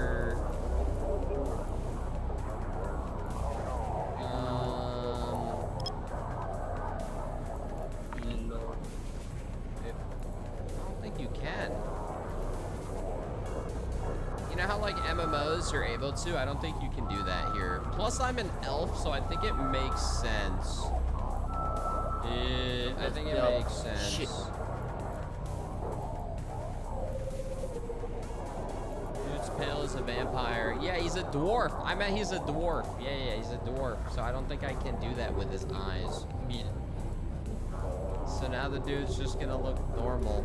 MMOs you're able to. I don't think you can do that here. Plus I'm an elf, so I think it makes sense. I think it makes sense. Shit. Dude's pale as a vampire. Yeah, he's a dwarf. I meant he's a dwarf. Yeah, he's a dwarf. So I don't think I can do that with his eyes. So now the dude's just gonna look normal.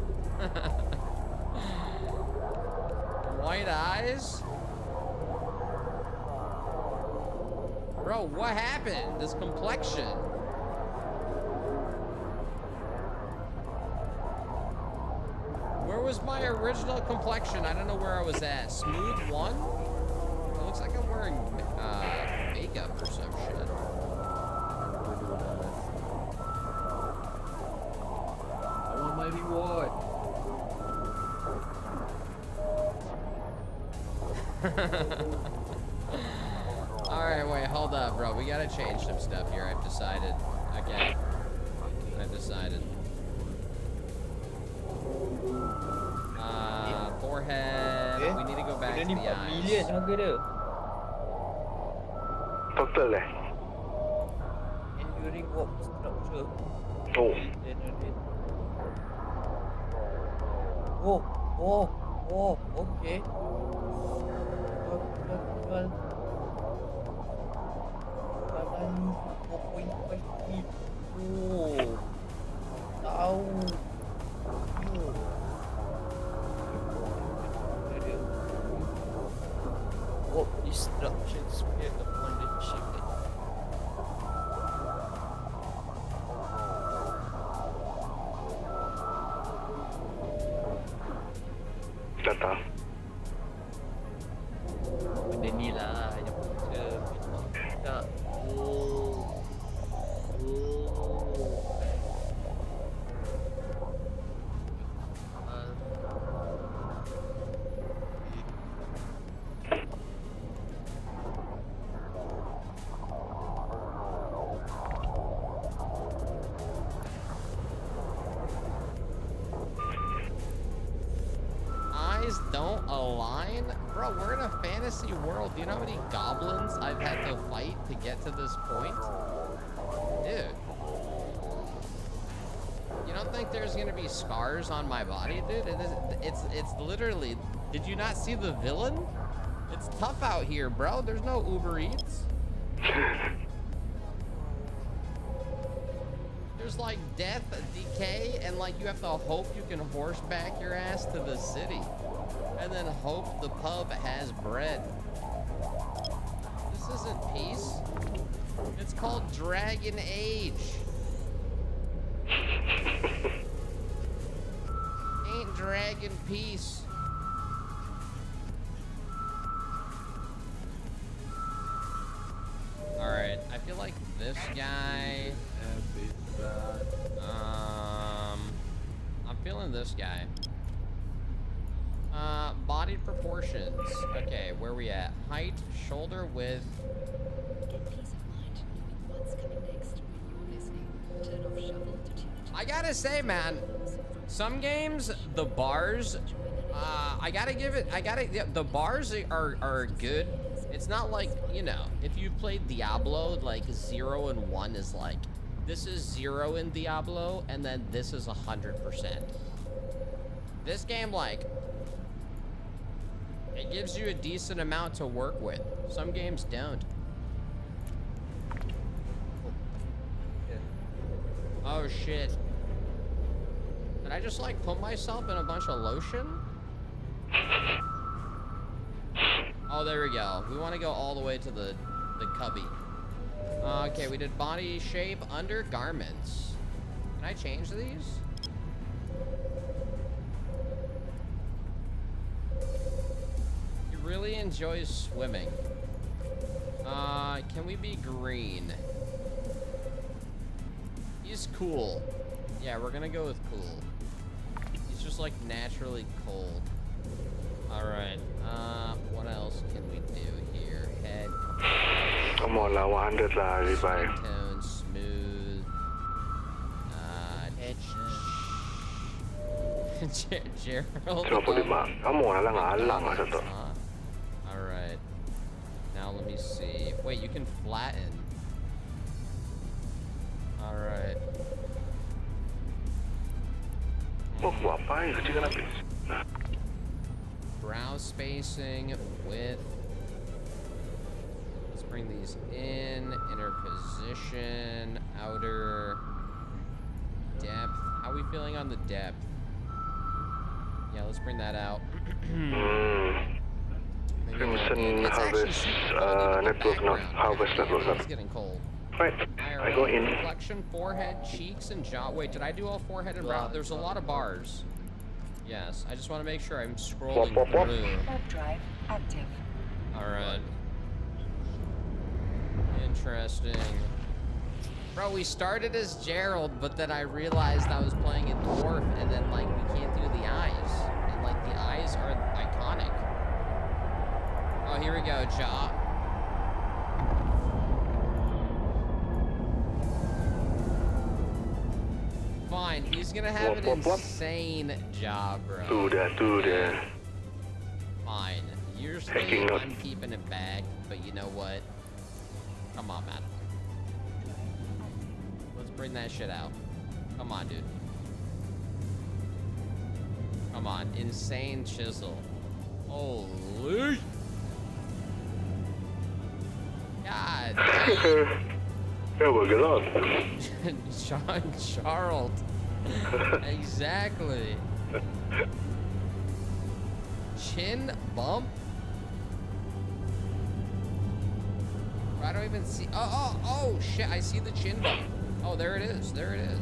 White eyes? Bro, what happened? This complexion. Where was my original complexion? I don't know where I was at. Smooth one? It looks like I'm wearing makeup or some shit. I want my reward. Alright, wait, hold up, bro. We gotta change some stuff here. I've decided. Okay. I've decided. Forehead. We need to go back to the eyes. Million harga dia. Total Enduring warp structure. Oh, okay. Jual. Bahan 4.5 feet. Oh. Tahu. Warp destruction spear upon the chicken. Datang. Benda ni lah yang kita Eyes don't align? Bro, we're in a fantasy world. Do you know how many goblins I've had to fight to get to this point? Dude. You don't think there's gonna be scars on my body, dude? It's literally, did you not see the villain? It's tough out here, bro. There's no Uber Eats. There's like death, decay, and like you have to hope you can horseback your ass to the city. And then hope the pub has bread. This isn't peace. It's called Dragon Age. Ain't Dragon Peace. Alright, I feel like this guy... I'm feeling this guy. Body proportions. Okay, where we at? Height, shoulder width. I gotta say, man, some games, the bars, the bars are good. It's not like, you know, if you played Diablo, like 0 and 1 is like, this is 0 in Diablo, and then this is 100%. This game, like, it gives you a decent amount to work with. Some games don't. Oh shit. Did I just like put myself in a bunch of lotion? Oh, there we go. We want to go all the way to the cubby. Okay, we did body shape, undergarments. Can I change these? He really enjoys swimming. Can we be green? He's cool. Yeah, we're gonna go with cool. He's just like naturally cold. Alright, what else can we do here? Head. Come on lah, 100 lah, Levi. Skin tone, smooth. Gerald. 95. Kamu lah ngalang lah satu. Alright. Now let me see. Wait, you can flatten. Alright. Oh, buat apa ni? Kecil kan habis. Brow spacing, width. Let's bring these in. Inner position, outer depth. How are we feeling on the depth? Yeah, let's bring that out. Crimson Harvest Network, not Harvest Network. It's getting cold. Right, I go in. Reflection, forehead, cheeks, and jaw. Wait, did I do all forehead and brow? There's a lot of bars. Yes, I just want to make sure I'm scrolling through. Warp drive active. Alright. Interesting. Bro, we started as Gerald, but then I realized I was playing a dwarf, and then, like, we can't do the eyes. And, like, the eyes are iconic. Oh, here we go, jaw. Fine, he's gonna have an insane job, bro. Tu dia. Fine. You're Hacking saying note. I'm keeping it back, but you know what? Come on, man. Let's bring that shit out. Come on, dude. Come on. Insane chisel. Holy. God. Yeah, we're good on. John Charles. Exactly. Chin bump? I don't even see. Oh, shit. I see the chin bump. Oh, there it is. There it is.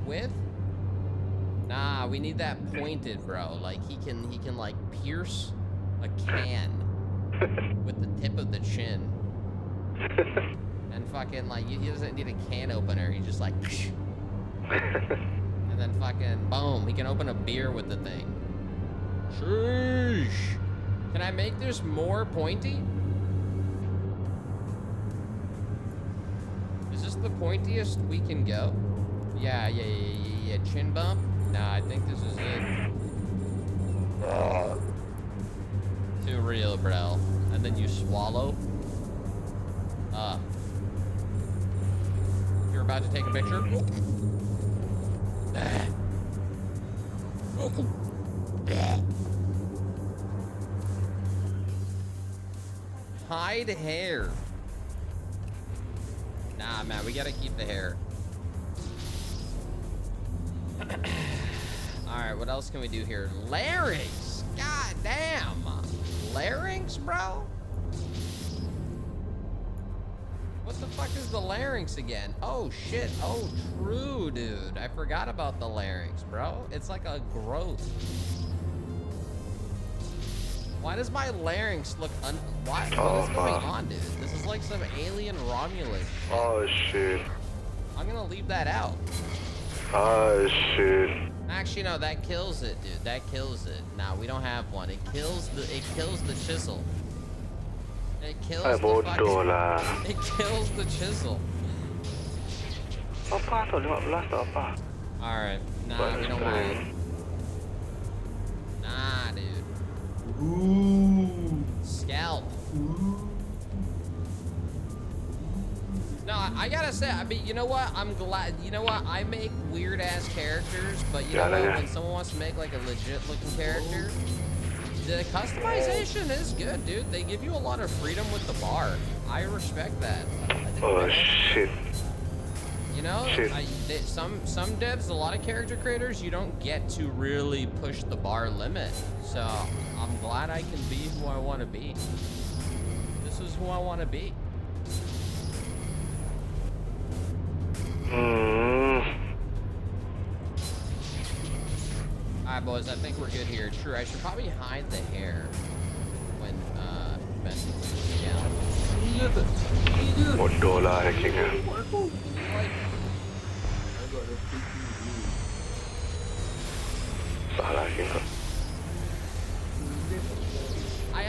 Width? Nah, we need that pointed, bro. Like, he can like, pierce a can with the tip of the chin. And fucking, like, he doesn't need a can opener. He just, like, and then fucking, boom. He can open a beer with the thing. Sheesh. Can I make this more pointy? Is this the pointiest we can go? Yeah. Chin bump? Nah, I think this is it. Too real, bro. And then you swallow. You're about to take a picture? Hide hair. Nah, man, we gotta keep the hair. Alright, what else can we do here? Larynx! God damn! Larynx, bro? What the fuck is the larynx again? Oh, shit. Oh, true, dude. I forgot about the larynx, bro. It's like a growth. Why does my larynx look what is going on, dude? This is like some alien Romulus shit. Oh, shit. I'm gonna leave that out. Oh, shit. Actually, no, that kills it, dude. That kills it. Nah, we don't have one. It kills the chisel. It kills the fucking... It kills the chisel. Apa tu? 15 tu apa? Alright. Nah, we don't want it. Nah, dude. Ooh. Scalp. No, I gotta say, I mean, you know what? I'm glad. You know what? I make weird ass characters, but you know what? When someone wants to make like a legit looking character, the customization is good, dude. They give you a lot of freedom with the bar. I respect that. Oh, shit. You know, Shit. some devs, a lot of character creators, you don't get to really push the bar limit. So I'm glad I can be who I want to be. This is who I want to be. Alright, boys, I think we're good here. True, I should probably hide the hair when messing with the Bodoh lah hackingnya. Salah hacking kau. I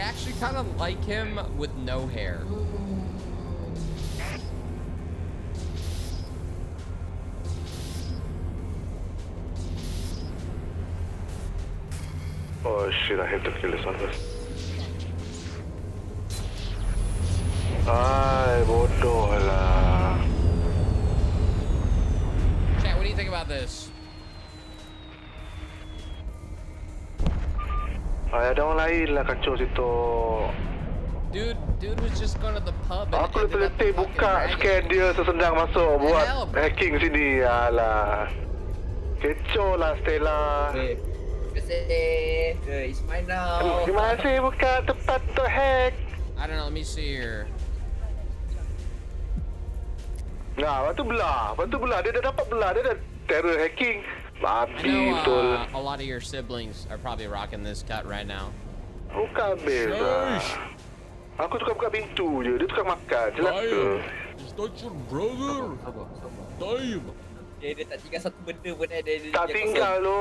actually kind of like him with no hair. Oh shit, I have to kill this one first. Ay, bodoh lah. Chat, what do you think about this? Ay, ada orang lain lah kacau situ. Dude was just going to the pub and Aku letih buka scan dia sesendang masuk buat hacking sini. Alah. Kecoh lah Stella. It's mine now. Masih buka tempat untuk hack. I don't know, let me see here. Nah, lepas tu belah. Dia dah dapat belah. Dia dah terror hacking. I Babi know betul. a lot of your siblings are probably rocking this cut right now. Buka habis lah. Aku tukar buka pintu je. Dia tukar makan. Celaka. Is that your brother? Damn. Dia tak tinggal satu benda pun ada. Tak tinggal tu.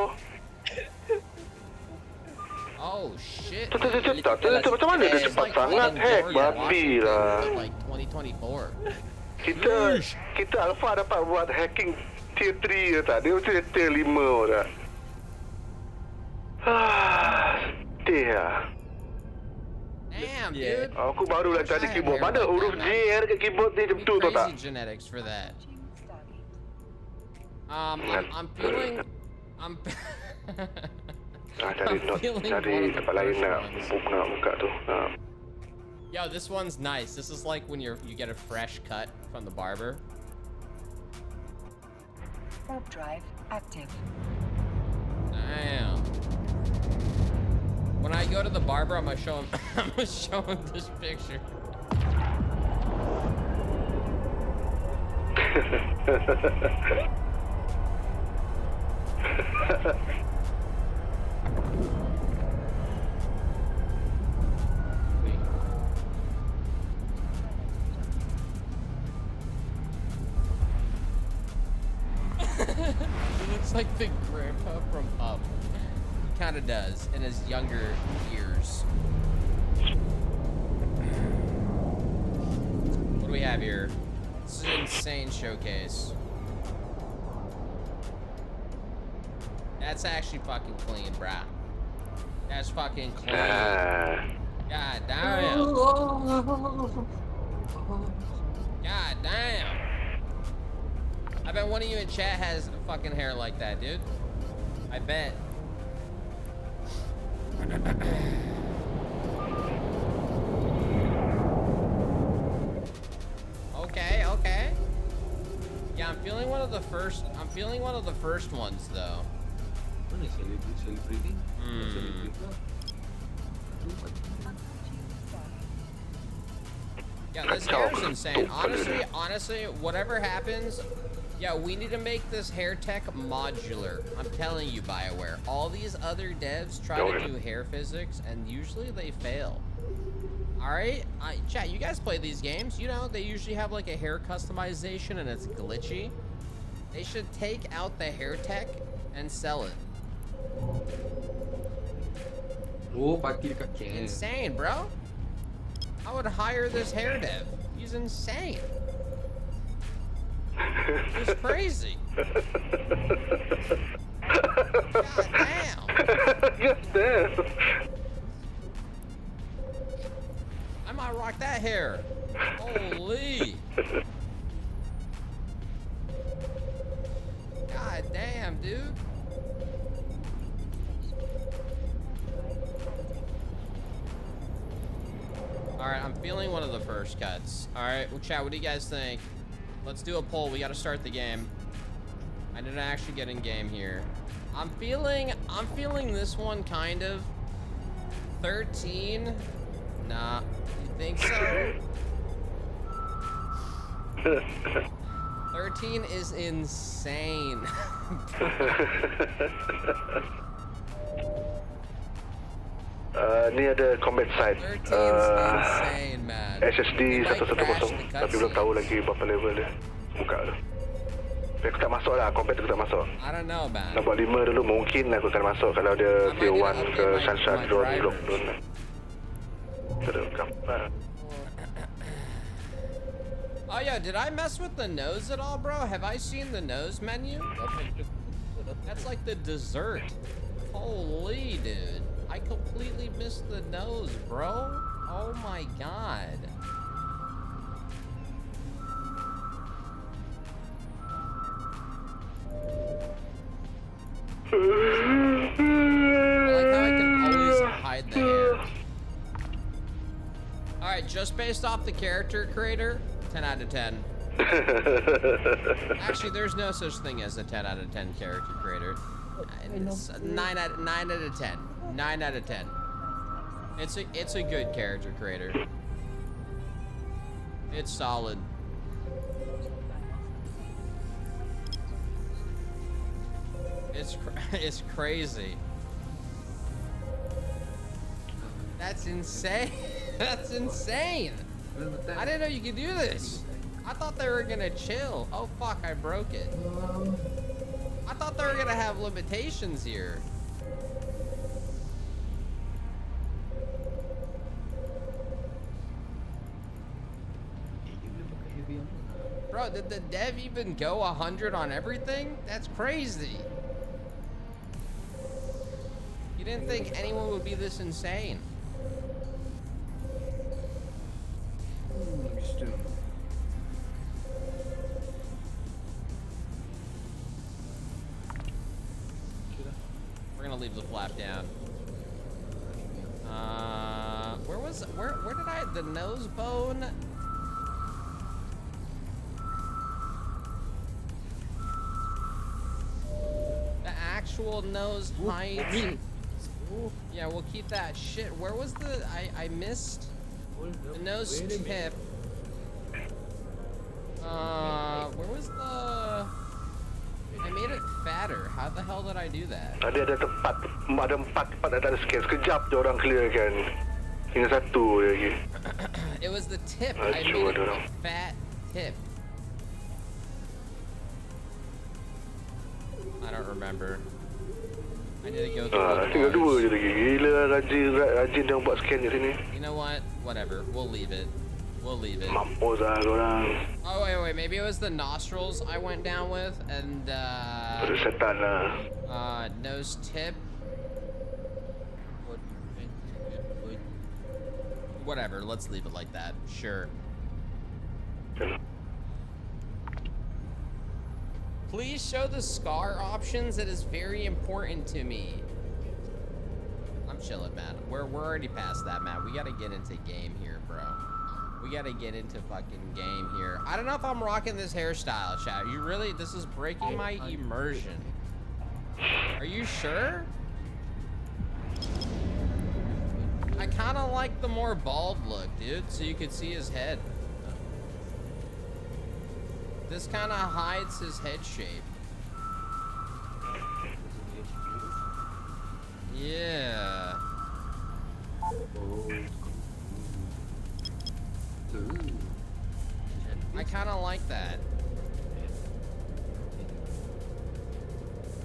Oh shit. Macam mana dia cepat sangat hack? Babi lah. Like 2024. Kita Alpha dapat buat hacking tier 3 je tak? Dia mesti tier 5 dah. Sedih lah. Damn, dude. Aku baru lah cari keyboard. Mana huruf J dekat keyboard ni macam tu tau tak? Crazy genetics for that. I'm feeling. Cari tempat lain nak buka tu. Yo, this one's nice. This is like when you get a fresh cut from the barber. Warp drive active. Damn. When I go to the barber, I'm gonna show him. I'm gonna show him this picture. He looks like the grandpa from Up. He kind of does in his younger years. What do we have here? This is an insane showcase. That's actually fucking clean, brah. That's fucking clean. God damn. God damn. I bet one of you in chat has fucking hair like that, dude. I bet. Okay. Yeah, I'm feeling one of the first ones though. Yeah, this hair is insane. Honestly, whatever happens, yeah, we need to make this hair tech modular. I'm telling you, BioWare. All these other devs try to do hair physics, and usually they fail. Alright? Chat, you guys play these games. You know, they usually have like a hair customization, and it's glitchy. They should take out the hair tech and sell it. Oh, party dekat camp. Insane, bro. I would hire this hair dev. He's insane. He's crazy. God damn. God damn. I might rock that hair. Holy. God damn, dude. Alright, I'm feeling one of the first cuts. All right, well, chat, what do you guys think? Let's do a poll. We got to start the game. I didn't actually get in game here. I'm feeling this one kind of. 13? Nah. You think so? 13 is insane. Ni ada combat side. 13 is insane, man. SSD They might 110 crash the tapi belum tahu cutscenes. lagi berapa level dia. Buka tu. Tapi aku tak masuk lah, combat tu aku tak masuk. I don't know, man. Nak buat 5 dulu mungkin aku akan masuk kalau dia I might tier need to 1 ke upgrade my sunshine drone, driver. block drone lah. Terus kapal. Oh yeah, did I mess with the nose at all, bro? Have I seen the nose menu? That's like the dessert. Holy dude. I completely missed the nose, bro. Oh my god. I like how I can always hide the hair. Alright, just based off the character creator, 10 out of 10. Actually, there's no such thing as a 10 out of 10 character creator. It's 9 out of 10. 9 out of 10. It's a good character creator. It's solid. It's crazy. That's insane. That's insane. I didn't know you could do this. I thought they were gonna chill. Oh fuck, I broke it. I thought they were gonna have limitations here. Bro, did the dev even go 100 on everything? That's crazy. You didn't think anyone would be this insane. We're gonna leave the flap down. Where did I, the nose bone? The actual nose height. Yeah, we'll keep that shit. Where was the, I missed the nose tip. Where was the, I made it fatter. How the hell did I do that? Ada empat ada scan. Sekejap je orang clear kan. Tinggal satu je lagi. It was the tip. I made it a fat tip. I don't remember. I need to go through Tinggal the dua bars. je lagi. Gila rajin yang buat scan di sini. You know what? Whatever. We'll leave it. We'll leave it. Mampus lah korang. Oh, wait. Maybe it was the nostrils I went down with, and, Pada setan lah. nose tip. Whatever, let's leave it like that. Sure. Please show the scar options. It is very important to me. I'm chilling, man. We're already past that, man. We gotta get into game here, bro. We gotta get into fucking game here. I don't know if I'm rocking this hairstyle, chat. You really, this is breaking my immersion. Are you sure? I kind of like the more bald look, dude, so you could see his head. This kind of hides his head shape. Yeah. I kind of like that.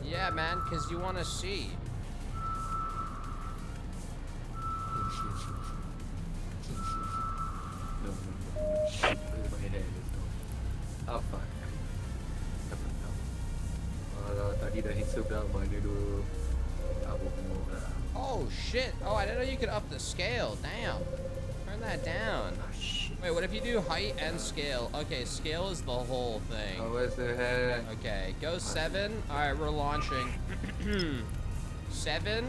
Yeah, man, because you want to see. Apa? Kalau tadi dah hisap dah mana dulu. Apa semua dah. Oh shit! Oh, I didn't know you could up the scale. Damn. Turn that down. Wait, what if you do height and scale? Okay, scale is the whole thing. Oh, where's the head? Okay, go 7. All right, we're launching. 7.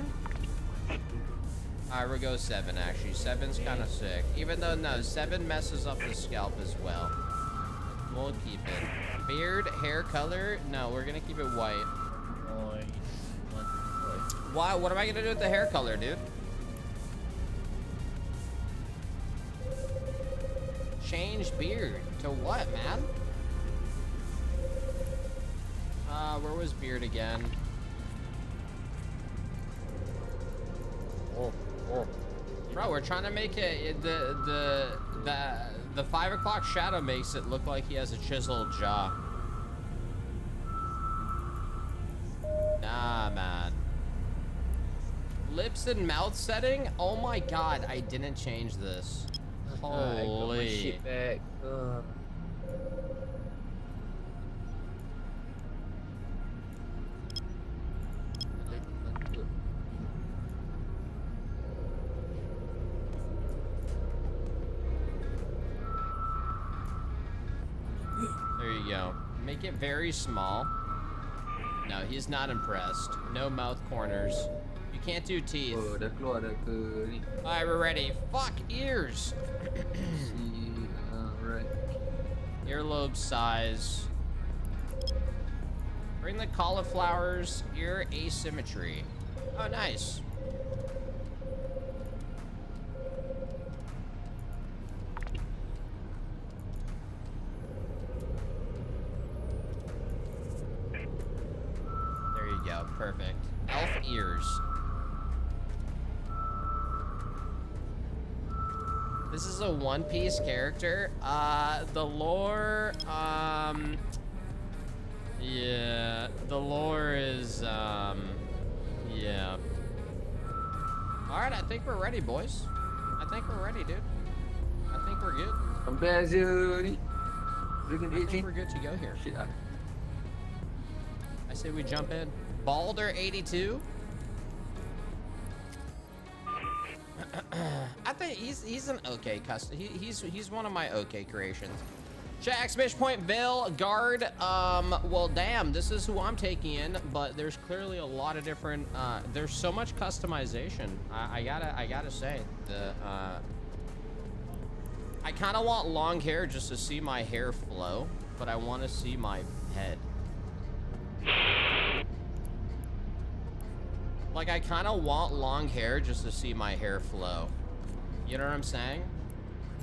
Alright, we'll go 7 actually. 7's kind of sick. Even though, no, 7 messes up the scalp as well. We'll keep it. Beard, hair color? No, we're gonna keep it white. Why? What am I gonna do with the hair color, dude? Change beard. To what, man? Where was beard again? Bro, we're trying to make it the 5 o'clock shadow makes it look like he has a chiseled jaw. Nah, man. Lips and mouth setting? Oh my god, I didn't change this. Holy shit back. There you go. Make it very small. No, he's not impressed. No mouth corners. You can't do teeth. Oh, dah keluar dah ke ni. Alright, we're ready. Fuck ears. Right. Earlobe size. Bring the cauliflower's ear asymmetry. Oh, nice. There you go. Perfect. Elf ears. This is a One Piece character. The lore, yeah, the lore is, yeah. All right, I think we're ready, boys. I think we're ready, dude. I think we're good. Sampai je ni. I think we're good to go here. Shit ah. I say we jump in. Balder 82. I think he's an okay custom. He's one of my okay creations. Jax, Midpoint, Bill, Guard. Well, damn, this is who I'm taking in, but there's clearly a lot of different. There's so much customization. I gotta say I kind of want long hair just to see my hair flow, but I want to see my head. Like, I kind of want long hair just to see my hair flow. You know what I'm saying?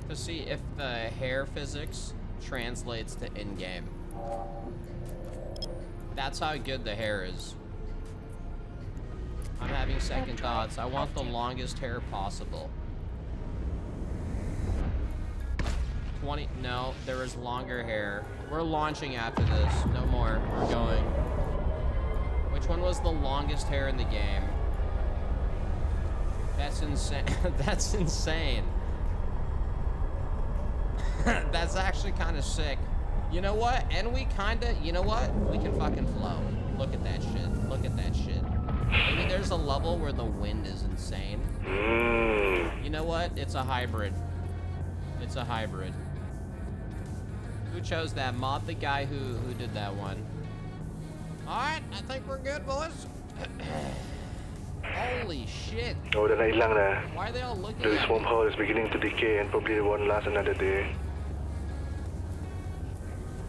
To see if the hair physics translates to in-game. That's how good the hair is. I'm having second thoughts. I want the longest hair possible. 20, no, there is longer hair. We're launching after this. No more, we're going. Which one was the longest hair in the game? That's insane. That's insane. That's actually kind of sick. You know what? And we kind of, you know what? We can fucking flow. Look at that shit. Look at that shit. Maybe there's a level where the wind is insane. You know what? It's a hybrid. It's a hybrid. Who chose that? Mod the guy who did that one. Alright, I think we're good, boys. Holy shit. Oh, dah nak hilang dah. Why are they all looking The at swarm me? hole is beginning to decay and probably won't last another day.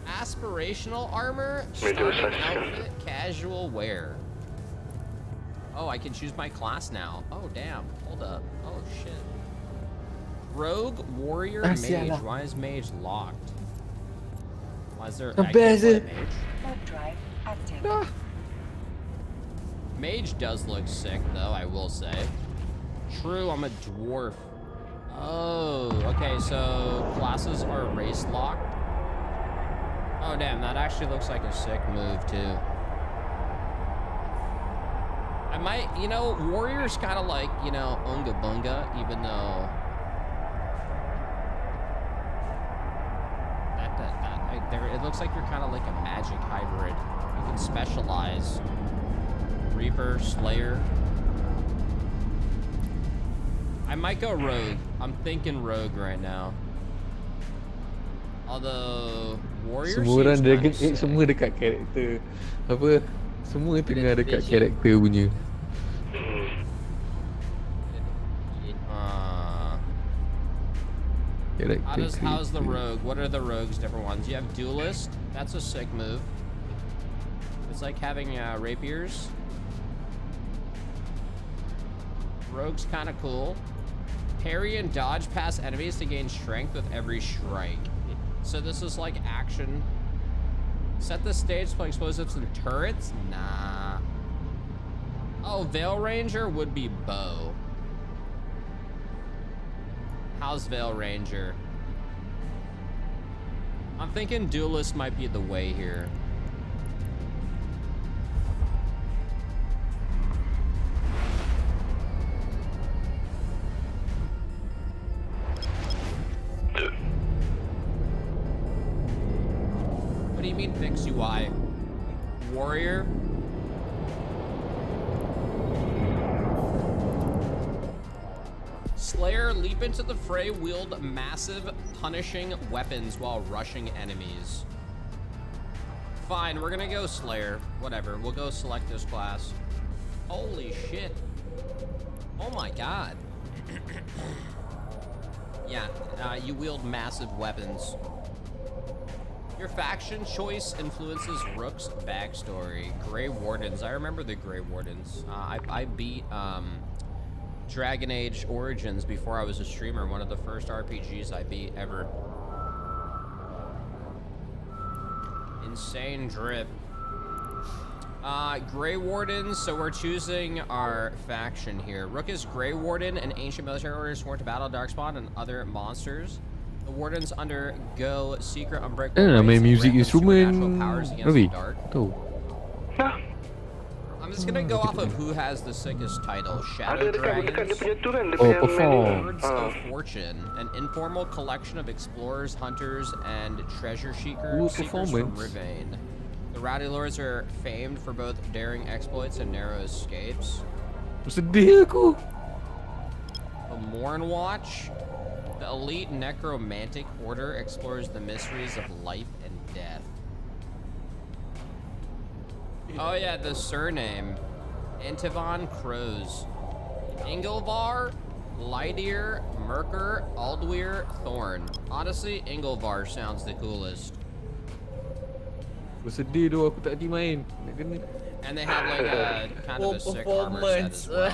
Aspirational armor, Medyo starting size ka. outfit, casual wear. Oh, I can choose my class now. Oh, damn. Hold up. Oh, shit. Rogue, warrior, mage. Why is mage locked? Why is there... I can't play mage. Warp drive active. Mage does look sick, though, I will say. True, I'm a dwarf. Oh, okay, so classes are race locked. Oh, damn, that actually looks like a sick move, too. I might, you know, warrior's kind of like, you know, Unga Bunga, even though... it looks like you're kind of like a magic hybrid. You can specialize. Reaper, Slayer. I might go Rogue. I'm thinking Rogue right now. Although Warrior Semua orang seems Dragon kinda Age semua sick. dekat karakter. Apa? Semua tengah dekat karakter punya. How's the rogue? What are the rogues different ones? You have duelist. That's a sick move. It's like having rapiers. Rogue's kind of cool. Parry and dodge past enemies to gain strength with every strike. So this is like action. Set the stage for explosives and turrets? Nah. Oh, Veil Ranger would be bow. How's Veil Ranger? I'm thinking duelist might be the way here. What do you mean fix UI? Warrior? Slayer, leap into the fray, wield massive punishing weapons while rushing enemies. Fine, we're gonna go Slayer. Whatever, we'll go select this class. Holy shit. Oh my god. Yeah, you wield massive weapons. Your faction choice influences Rook's backstory. Grey Wardens, I remember the Grey Wardens. I beat, Dragon Age Origins before I was a streamer, one of the first RPGs I beat ever. Insane drip. Grey Wardens, so we're choosing our faction here. Rook is Grey Warden, an ancient military order sworn to battle Darkspawn and other monsters. The Wardens undergo secret unbreakable main music supernatural powers against the Ravi dark. tahu. I'm just gonna go off of who has the sickest title. Shadow Ada dekat dia Dragons. punya tu kan, dia Oh, punya perform. menu. Lords of Fortune, an informal collection of explorers, hunters, and treasure Ooh, seekers from performance. Rivane. The Rowdy Lords are famed for both daring exploits and narrow escapes. Sedih aku. The Morn Watch, the elite necromantic order, explores the mysteries of life and death. Oh yeah, the surname. Antivon Crows. Ingolvar, Lightier, Merker, Aldweir, Thorn. Honestly, Ingolvar sounds the coolest. Bersedih tu aku tak hati main. Nak kena. And they have like a kind of a sick armor set as well.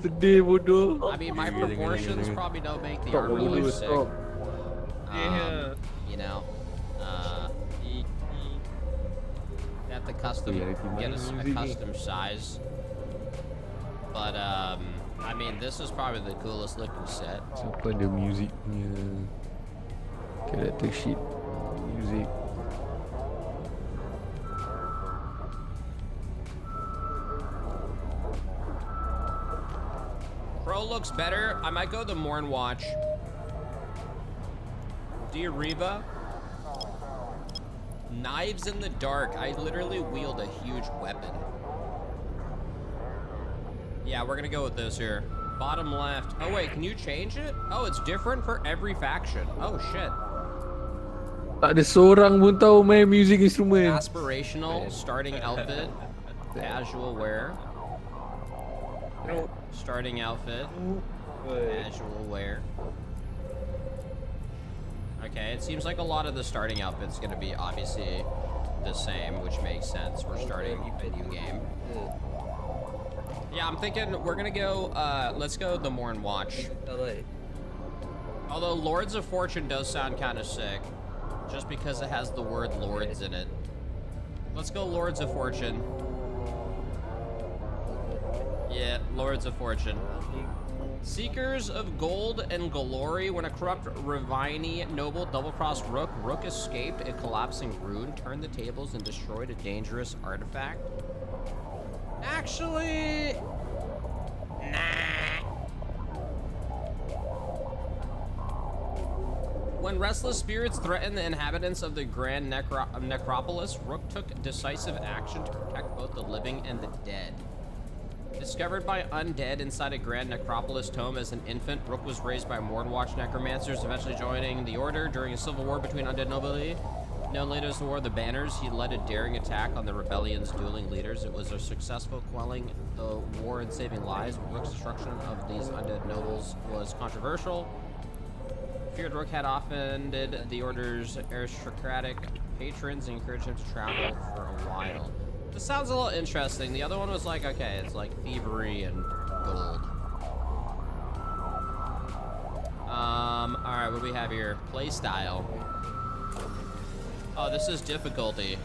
Sedih bodoh. I mean, my proportions probably don't make the Stop armor dulu, look sick. stop. You know, at the custom, get a custom size. But I mean, this is probably the coolest looking set. Siapa ada musiknya? Character sheet. Music. Pro looks better. I might go the Morn Watch. Dear Reva. Knives in the dark. I literally wield a huge weapon. Yeah, we're gonna go with this here. Bottom left. Oh wait, can you change it? Oh, it's different for every faction. Oh shit. Tak ada seorang pun tahu main music instrument. Aspirational, starting outfit, casual wear. Starting outfit, casual wear. Okay, it seems like a lot of the starting outfit's gonna be obviously the same, which makes sense. We're starting a new game. Yeah, I'm thinking we're gonna go, let's go the Morn Watch. Although Lords of Fortune does sound kind of sick, just because it has the word Lords in it. Let's go Lords of Fortune. Yeah, Lords of Fortune. Seekers of Gold and Glory. When a corrupt Rivine noble double-crossed Rook, Rook escaped a collapsing rune, turned the tables, and destroyed a dangerous artifact. Actually, nah. When restless spirits threatened the inhabitants of the Grand Necropolis, Rook took decisive action to protect both the living and the dead. Discovered by undead inside a Grand Necropolis tomb as an infant, Rook was raised by Mornwatch necromancers, eventually joining the Order during a civil war between undead nobility. Known later as the War of the Banners, he led a daring attack on the rebellion's dueling leaders. It was a successful quelling the war and saving lives. Rook's destruction of these undead nobles was controversial. Feared Rook had offended the Order's aristocratic patrons and encouraged him to travel for a while. This sounds a little interesting. The other one was like, okay, it's like thievery and gold. Alright, what do we have here? Playstyle. Oh, this is difficulty.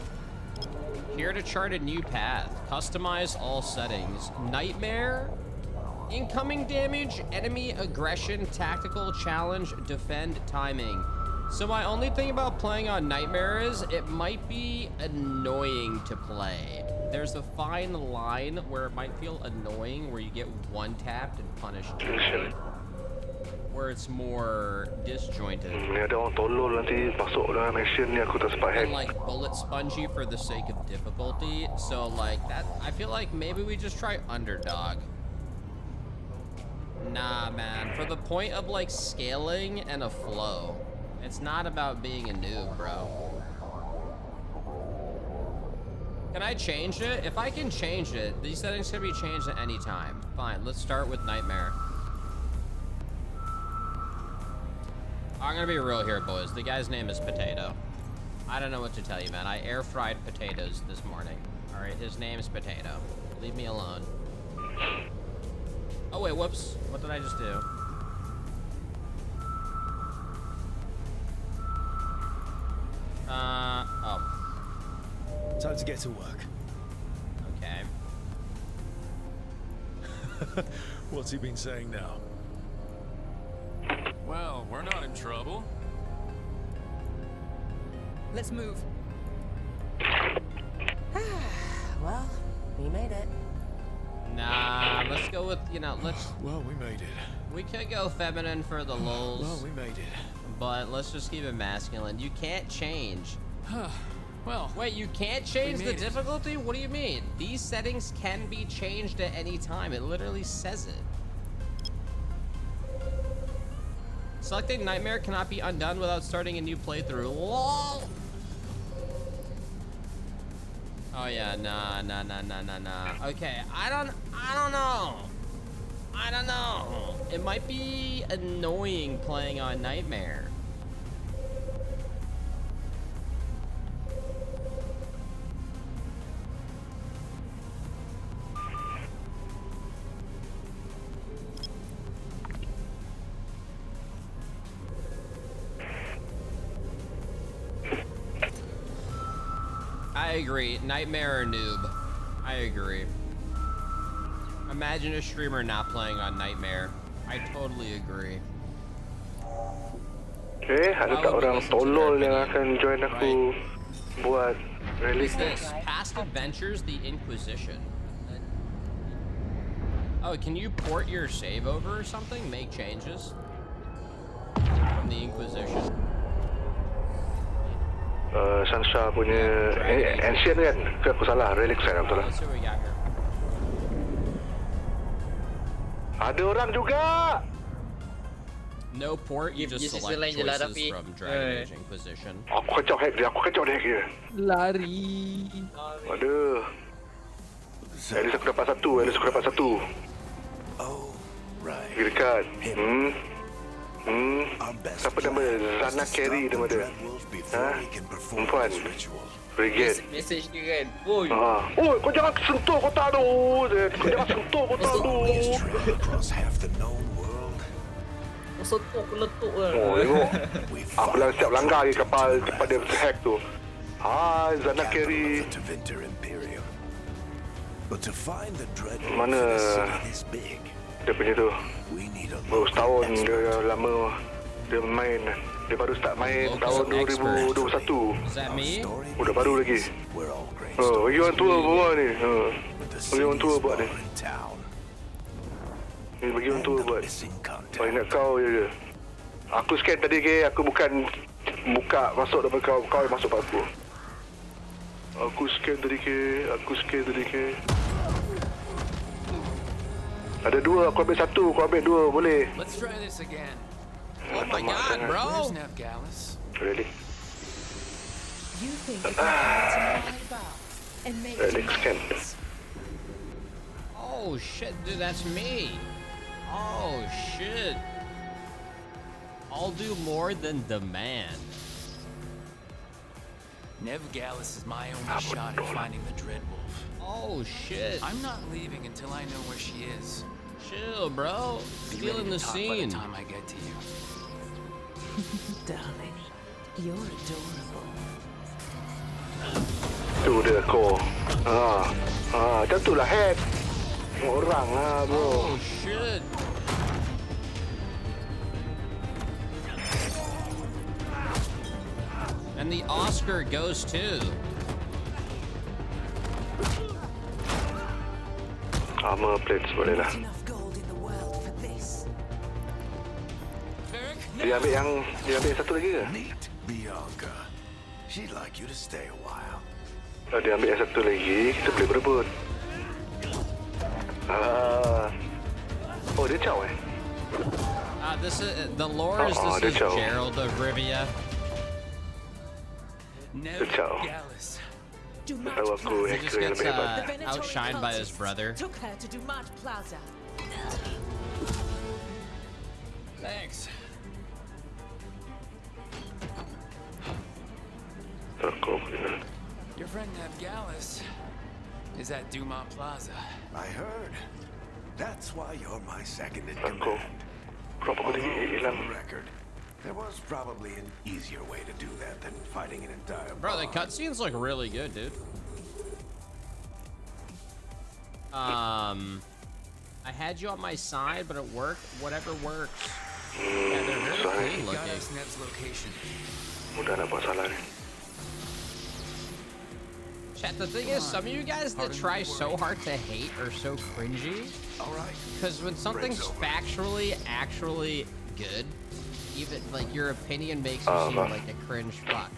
Here to chart a new path. Customize all settings. Nightmare. Incoming damage, enemy aggression, tactical challenge, defend, timing. So my only thing about playing on Nightmare is it might be annoying to play. There's a fine line where it might feel annoying where you get one tapped and punished. Where it's more disjointed. Ada orang tolol nanti masuk dalam action ni aku tak sempat hack. And like bullet spongy for the sake of difficulty. So like that, I feel like maybe we just try underdog. Nah, man. For the point of like scaling and a flow. It's not about being a noob, bro. Can I change it? If I can change it, these settings can be changed at any time. Fine, let's start with Nightmare. I'm gonna be real here, boys. The guy's name is Potato. I don't know what to tell you, man. I air fried potatoes this morning. All right, his name is Potato. Leave me alone. Oh wait, whoops. What did I just do? Oh. Time to get to work. Okay. What's he been saying now? Well, we're not in trouble. Let's move. Well, we made it. Nah, let's go with, you know, let's... Well, we made it. We could go feminine for the lulz. Well, we made it. But let's just keep it masculine. You can't change. Well, wait, you can't change the made it. difficulty? What do you mean? These settings can be changed at any time. It literally says it. Selecting Nightmare cannot be undone without starting a new playthrough. LOL! Oh yeah, nah. Okay, I don't know. I don't know. It might be annoying playing on Nightmare. I agree. Nightmare or noob. I agree. Imagine a streamer not playing on Nightmare. I totally agree. Okay, ada tak orang tolol yang akan join aku buat release What's this? Past Adventures, the Inquisition. Oh, can you port your save over or something? Make changes? From the Inquisition. Sansa punya ancient kan? Ke aku salah? Relic side betul lah. Let's see what we got here. Ada orang juga. No port, you just select choices from Dragon Age Inquisition. Aku kacau hack dia, Lari. Aduh. At least aku dapat satu, Oh, right. Pergi dekat. Siapa nama dia? Zana Carey nama dia. Ha? Perempuan. Brigade. Message dia kan. Oi. Oi, kau jangan sentuh kotak tu. Kau jangan sentuh kotak tu. Kau sentuh aku letup lah. Oh, tengok. Aku lang siap langgar lagi kapal tempat dia hack tu. Hai, Zana Carey. Mana dia punya tu? Baru setahun dia lama dia main. Dia baru start main tahun 2021. Is that me? Udah baru lagi. Bagi orang tua buat ni. Bagi orang tua buat ni. Ni bagi orang tua buat. Kau ingat kau je. Aku scan tadi ke, aku bukan buka masuk dalam kau yang masuk pada aku. Aku scan tadi ke. Ada dua, aku ambil satu, kau ambil dua, boleh. let's try this again. Oh my god, bro! Where's Navgalis? Really? You think you can come to my bar and make Relic scan. Oh shit, dude, that's me. Oh shit. I'll do more than demand. Nev Gallus is my only shot at finding the Dreadwolf. Oh shit. I'm not leaving until I know where she is. Chill, bro. Be Stealing ready the to talk by scene. the time I get to you. Darling, you're adorable. Tu dia ko. Macam tu lah head. Orang lah bro. Oh shit. And the Oscar goes to Armor plates boleh lah. Enough gold in the world for this. Dia ambil satu lagi ke? Meet Bianca. She'd like you to stay a while. Dia ambil yang satu lagi, kita boleh berebut. Oh, dia caw eh? this is the lore is this is Ciao. Gerald of Rivia. Nev Ciao. Gallus. Tahu aku He hacker just yang gets lebih hebat. outshined by his brother. Took her to Dumont Plaza. Thanks. Your friend Nev Gallus is at Dumont Plaza. I heard. That's why you're my second in command. Kenapa kau tinggi For hilang? the record, there was probably an easier way to do that than fighting an entire Bro, the bar. cutscenes look really good, dude. I had you on my side, but it worked. Whatever works. Yeah, they're very clean Got looking. us Nev's location. Mudah nak buat salah ni. Chat, the thing is, some of you guys that try so hard to hate are so cringy. Alright. Because when something's factually actually good, even like your opinion makes you seem like a cringe fuck.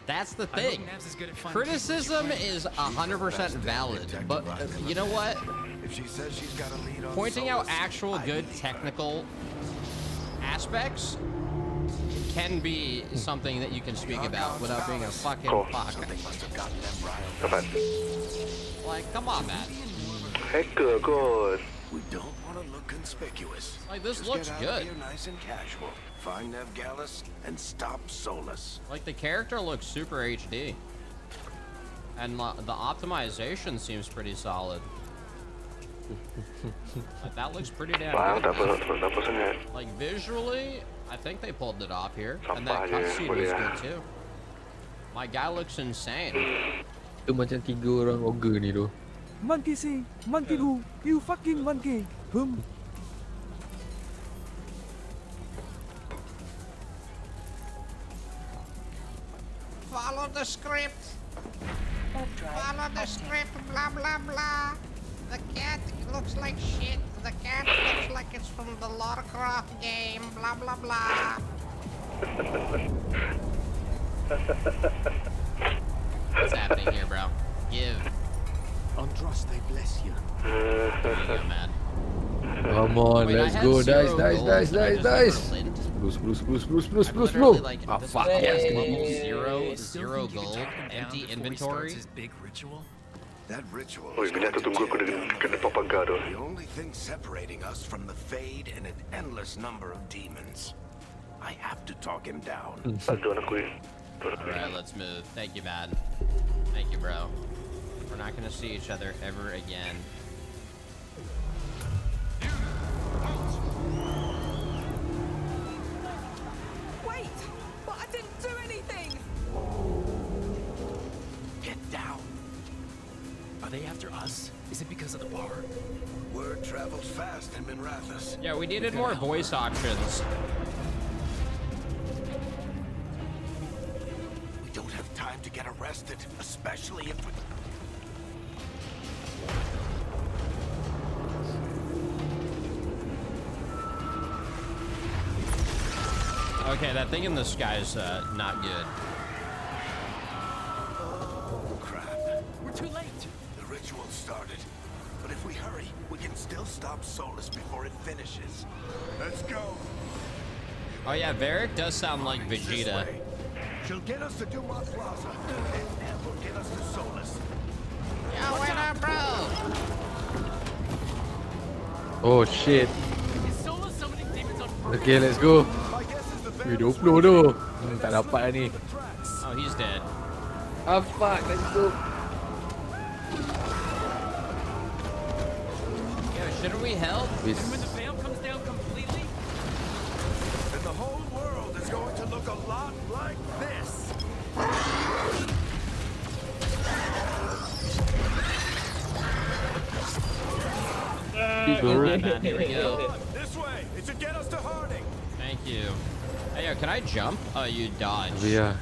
That's the I hope thing. Nev's as good at finding Criticism people as is 100% valid, but you know what? If she says she's got a lead on Pointing out Solus, actual I good believe her. technical aspects can be something that you can speak about without being a fucking fuck. Something must have gotten them riled up. Dapat. Like, come on, man. Hacker kot. We don't want to look conspicuous. Like, this Just looks get out good. of here nice and casual. Find Nev Gallus and stop Solus. Like, the character looks super HD. And the optimization seems pretty solid. Like, that looks pretty damn Faham good. tak apa, tak apa sangat. Like, visually, I think they pulled it off here. And Sampah that je, cutscene boleh was lah. good too. My guy looks insane. Itu macam 3 orang ogre ni tu. Monkey see, monkey do, you fucking monkey. Follow the script. Follow the script. Blah blah blah. The cat looks like shit. The cat looks like it's from the Lara Croft game. Blah blah blah. What's happening here, bro? Give. Andraste bless you. Yeah, man. Come on, Wait, I let's had go. zero Dice. gold. Did I just have Nice. Plus. I'm literally like, Ah, this fuck is yes. level Still zero think you can gold, talk him down empty before he inventory. starts his big ritual? That ritual Oi, is bila going tu to tunggu aku tear down kena the top pagar tu. The only thing separating us from the Fade and an endless number of demons. I have to talk him down. Bantuan aku ni. Alright, let's move. Thank you, man. Thank you, bro. We're not gonna see each other ever again. Wait! But I didn't do anything! Get down. Are they after us? Is it because of the bar? Word travels fast in Minrathus. Yeah, we needed more voice options. We don't have time to get arrested, especially if we... Okay, that thing in the sky is not good. Oh, crap. We're too late. The ritual started. But if we hurry, we can still stop Solus before it finishes. Let's go. Oh yeah, Varric does sound like This Vegeta. way. She'll get us to Dumont Plaza, and Nev will get us to Solus. Yo, what up, bro? Oh shit. Is Solo summoning demons on purpose? Okay, let's go. My guess Weh 20 tu. Tak dapat lah ni. Oh, he's dead. Ah fuck, dah tutup. Yo, shouldn't we help? Wis. When the veil comes down completely? And the whole world is going to look a lot like this. Okay, man, here we go. This way. It should get us to Harding. Thank you. Hey, yo, can I jump? Oh, you dodge. Yeah.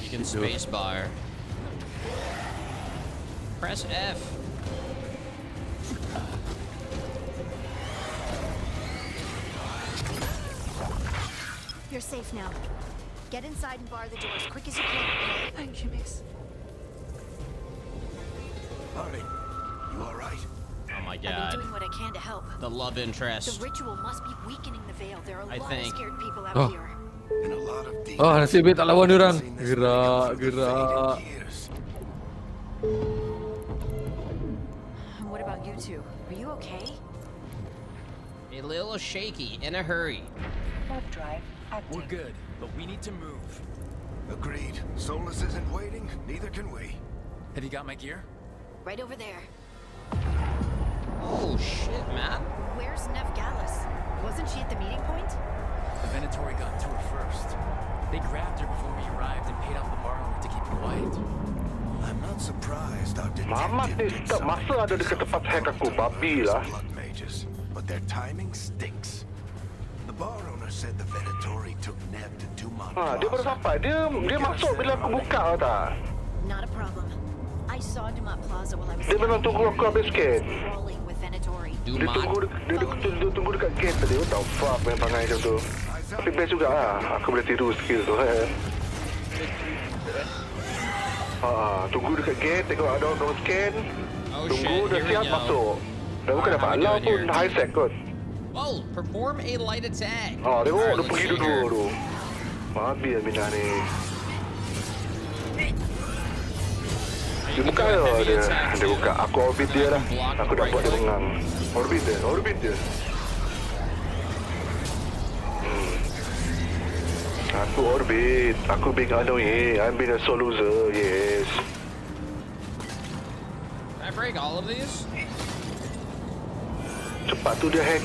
You can space bar. Press F. You're safe now. Get inside and bar the door as quick as you can, okay? Thank you, miss. Harding, you all right? Oh my I've god. been doing what I can to help. The love The interest. ritual must be weakening the veil. There are a I lot think. of scared people out Oh. here. And a lot of demons. Oh, nasib baik tak lawan diorang. Seen this Gerak, thing come gerak. fade in years. What about you two? Are you okay? A little shaky, in a hurry. Warp drive active. We're good, but we need to move. Agreed. Solus isn't waiting, neither can we. Have you got my gear? Right over there. Oh shit, man. Where's Nev Gallus? Wasn't she at the meeting point? The Venatori got to her first. They grabbed her before we arrived and paid off the bar owner to keep her quiet. I'm not surprised our Mamat ni detective did setiap something masa ada dekat tempat hack aku, babi lah. blood mages, but their timing stinks. The bar owner said the Venatori took Neb to Dumont Ha, dia baru Plaza. sampai. Dia masuk bila aku buka tak. Not a problem. I saw Dumont Plaza while I was Dia memang tunggu aku habis gate. crawling with Venatori. Dia tunggu dekat gate tadi. What the fuck main pangai macam tu. Tapi best juga lah. Aku boleh tiru skill tu. Tunggu dekat gate, tengok ada orang scan. Oh Tunggu shit, dah here we siap go. masuk. Dah bukan Alright, dapat how we alau doing pun here? high sec kot. Oh, perform a light attack. Tengok Alright, dia let's pergi see dulu here. tu. Babi lah Mina ni. Dia buka do a je heavy dia. attack Dia too. buka. Aku orbit dia lah. Block Aku right dapat dia click. mengang. Orbit dia. Aku orbit. Aku being annoying. I'm being a sole loser. Yes. Can I break all of these? Cepat tu dia hack.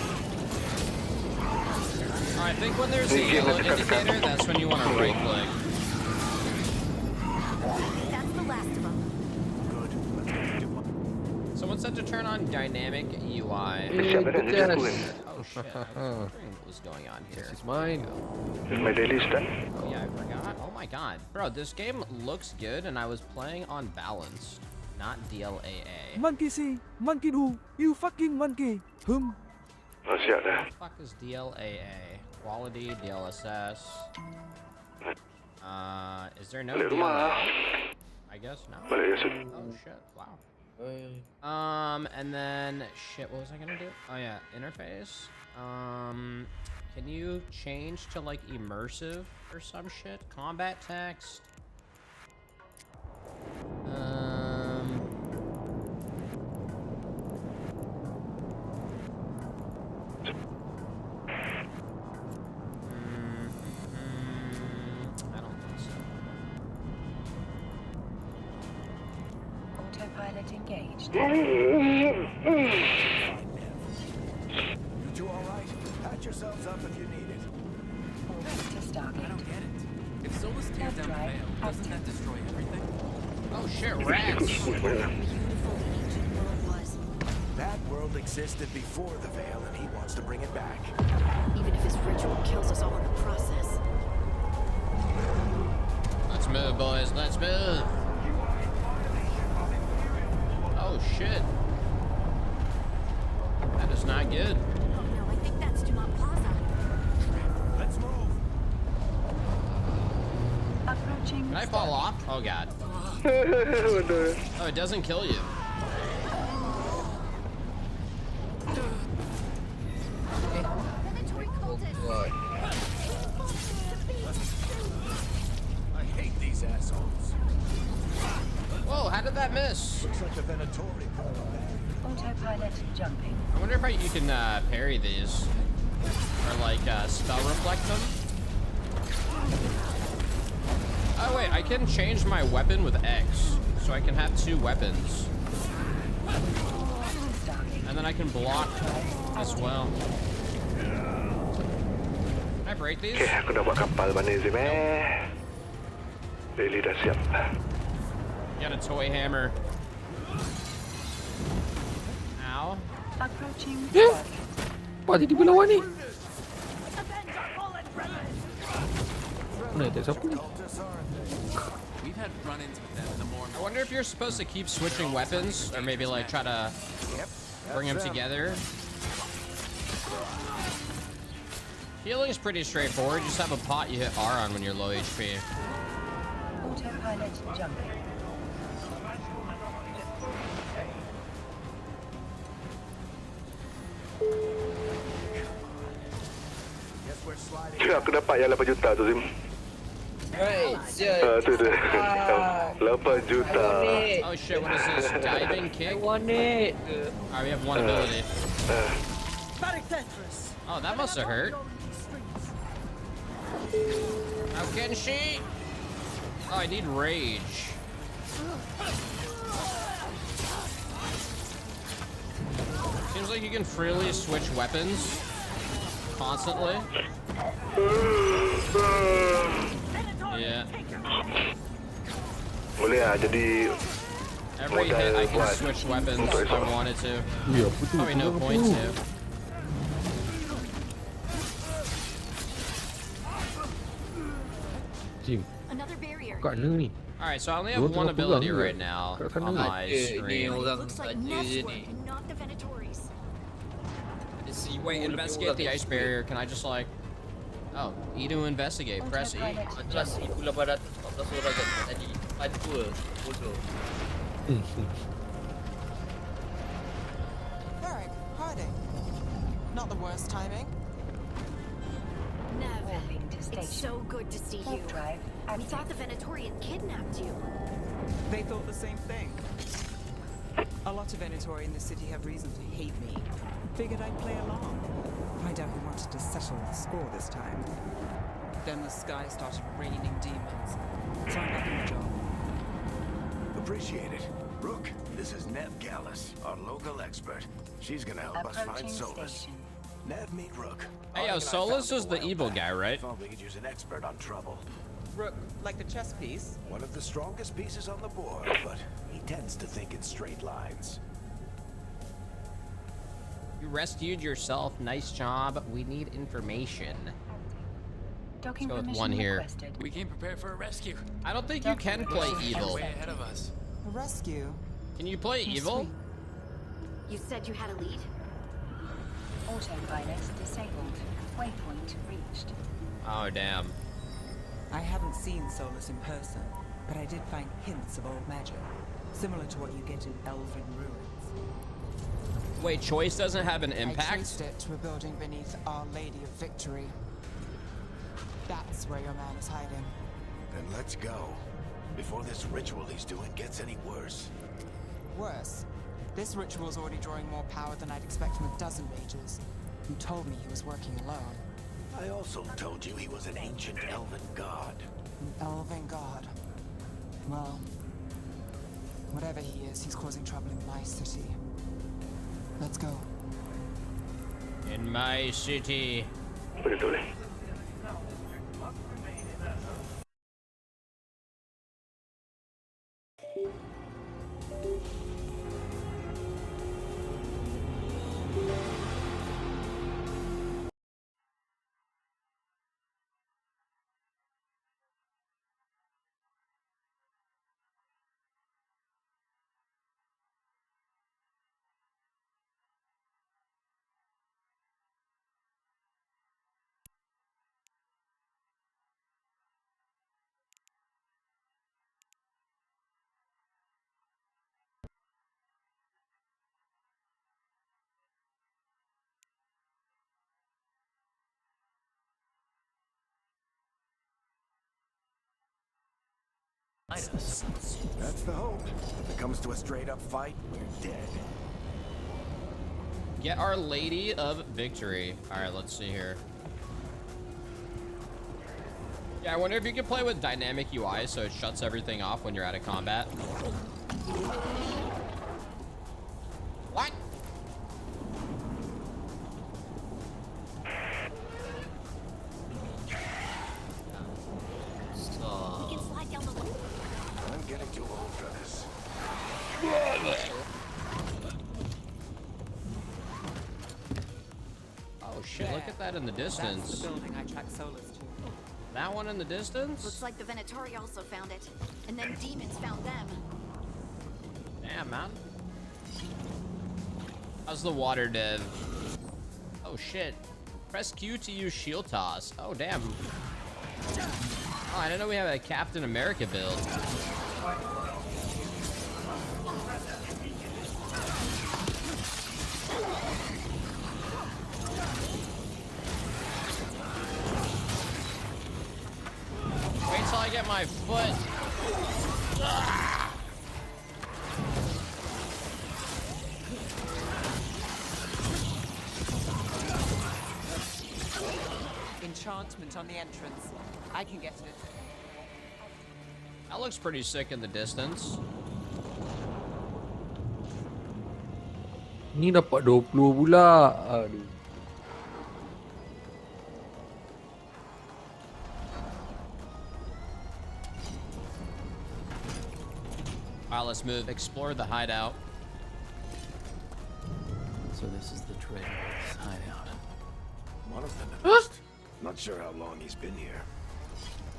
I think when there's a Ini game yellow nak tekan-tekan. indicator, that's when you want to right click. That's the last of them. Someone said to turn on dynamic UI. Siap dah. Dia aku kan. Oh shit, I was wondering what was going on here. This is mine. This is my daily stand. Oh yeah, I forgot. Oh my god. Bro, this game looks good and I was playing on balanced, not DLAA. Monkey see, monkey do, you fucking monkey. Oh, siap dah. What the fuck is DLAA? Quality, DLSS. Is there no Balik rumah. DLAA? I guess no. Balik ya, Oh shit, wow. And then shit, what was I gonna do? Oh yeah, interface. Can you change to like immersive or some shit? Combat text. I don't think so. Autopilot engaged. You two all right? Patch yourselves up if you need it. Rest is I starting. don't get it. If Solus tears down the Drive veil, doesn't that destroy everything? Oh shit, rats! Beautiful ancient world was. That world existed before the veil, and he wants to bring it back. Even if his ritual kills us all in the process. Let's move, boys. Let's move. Oh shit. That is not good. Oh no, I think that's Dumont Plaza. Let's move. Approaching. Can I fall off? Oh god. Oh, it doesn't kill you. I hate these assholes. Whoa, how did that miss? Looks like the Venatori pulled them back. Autopilot jumping. I wonder if you can parry these. Or like spell reflect them. Oh wait, I can change my weapon with X, so I can have 2 weapons. And then I can block as well. Can I break these? Okay, aku dah buat kapal mana Zim Really dah siap. Got a toy hammer. Ow. Approaching. Apa tiba-tiba lawan ni? Mana tak siapa ni? We've had run-ins with them in the morning. I wonder if you're supposed to keep switching weapons, or maybe like try to bring them together. Healing is pretty straightforward. You just have a pot you hit R on when you're low HP. Autopilot jumping. Aku dapat yang 8 juta tu Zim. Right, siap. Tu dia. 8 juta. Oh shit, what is this? Diving kick? I want it. Alright, we have 1 ability. Oh, that must have hurt. How can she? Oh, I need rage. Seems like you can freely switch weapons constantly. Yeah. Boleh lah jadi Every hit I can switch weapons if I wanted to. Probably no point to. Jim. Another barrier. Kat mana ni? Alright, so I only have 1 ability right now on my screen. Looks like Nestwork and not the Venatories. Wait, investigate the ice barrier. Can I just like... Oh, E to investigate. Press E. Jelas 1,814 orang kat tadi. Ada 2. Bodoh. Varric, hiding. Not the worst timing. Nev, it's so good to see you. We thought the Venatorian kidnapped you. They thought the same thing. A lot of Venatori in the city have reason to hate me. Figured I'd play along. Find out who wanted to settle the score this time. Then the sky started raining demons. So I'm back in the job. Appreciate it. Rook, this is Nev Gallus, our local expert. She's gonna help us find Solus. Nev, meet Rook. Hey, yo, Solus is the evil guy, right? Thought we could use an expert on trouble. Rook, like the chess piece? One of the strongest pieces on the board, but he tends to think in straight lines. You rescued yourself. Nice job. We need information. Let's go with 1 here. We came prepared for a rescue. I don't think you can play evil. Way ahead of us. A rescue? Can you play evil? You said you had a lead? Autopilot disabled. Waypoint reached. Oh, damn. I haven't seen Solus in person, but I did find hints of old magic, similar to what you get in Elven ruins. Wait, choice doesn't have an I impact? traced it to a building beneath Our Lady of Victory. That's where your man is hiding. Then let's go. Before this ritual he's doing gets any worse. Worse, this ritual's already drawing more power than I'd expect from a dozen mages. You told me he was working alone. I also told you he was an ancient elven god. An elven god. Well, whatever he is, he's causing trouble in my city. Let's go. In my city. Betul. That's the hope. If it comes to a straight-up fight, we're dead. Get Our Lady of Victory. Alright, let's see here. Yeah, I wonder if you can play with dynamic UI so it shuts everything off when you're out of combat. What? We can slide down the loop. I'm getting too old for this. Oh shit, look at that in the distance. That's the building I tracked Solus to. That one in the distance? Looks like the Venatori also found it. And then demons found them. Damn, man. How's the water dev? Oh shit. Press Q to use shield toss. Oh damn. Oh, I didn't know we have a Captain America build. Wait till I get my foot. Ah! Enchantment on the entrance. I can get it. That looks pretty sick in the distance. Ni dapat 20 pula. Aduh. Alright, let's move. Explore the hideout. So this is the Dreadwolf's hideout. One of them at least. Not sure how long he's been here.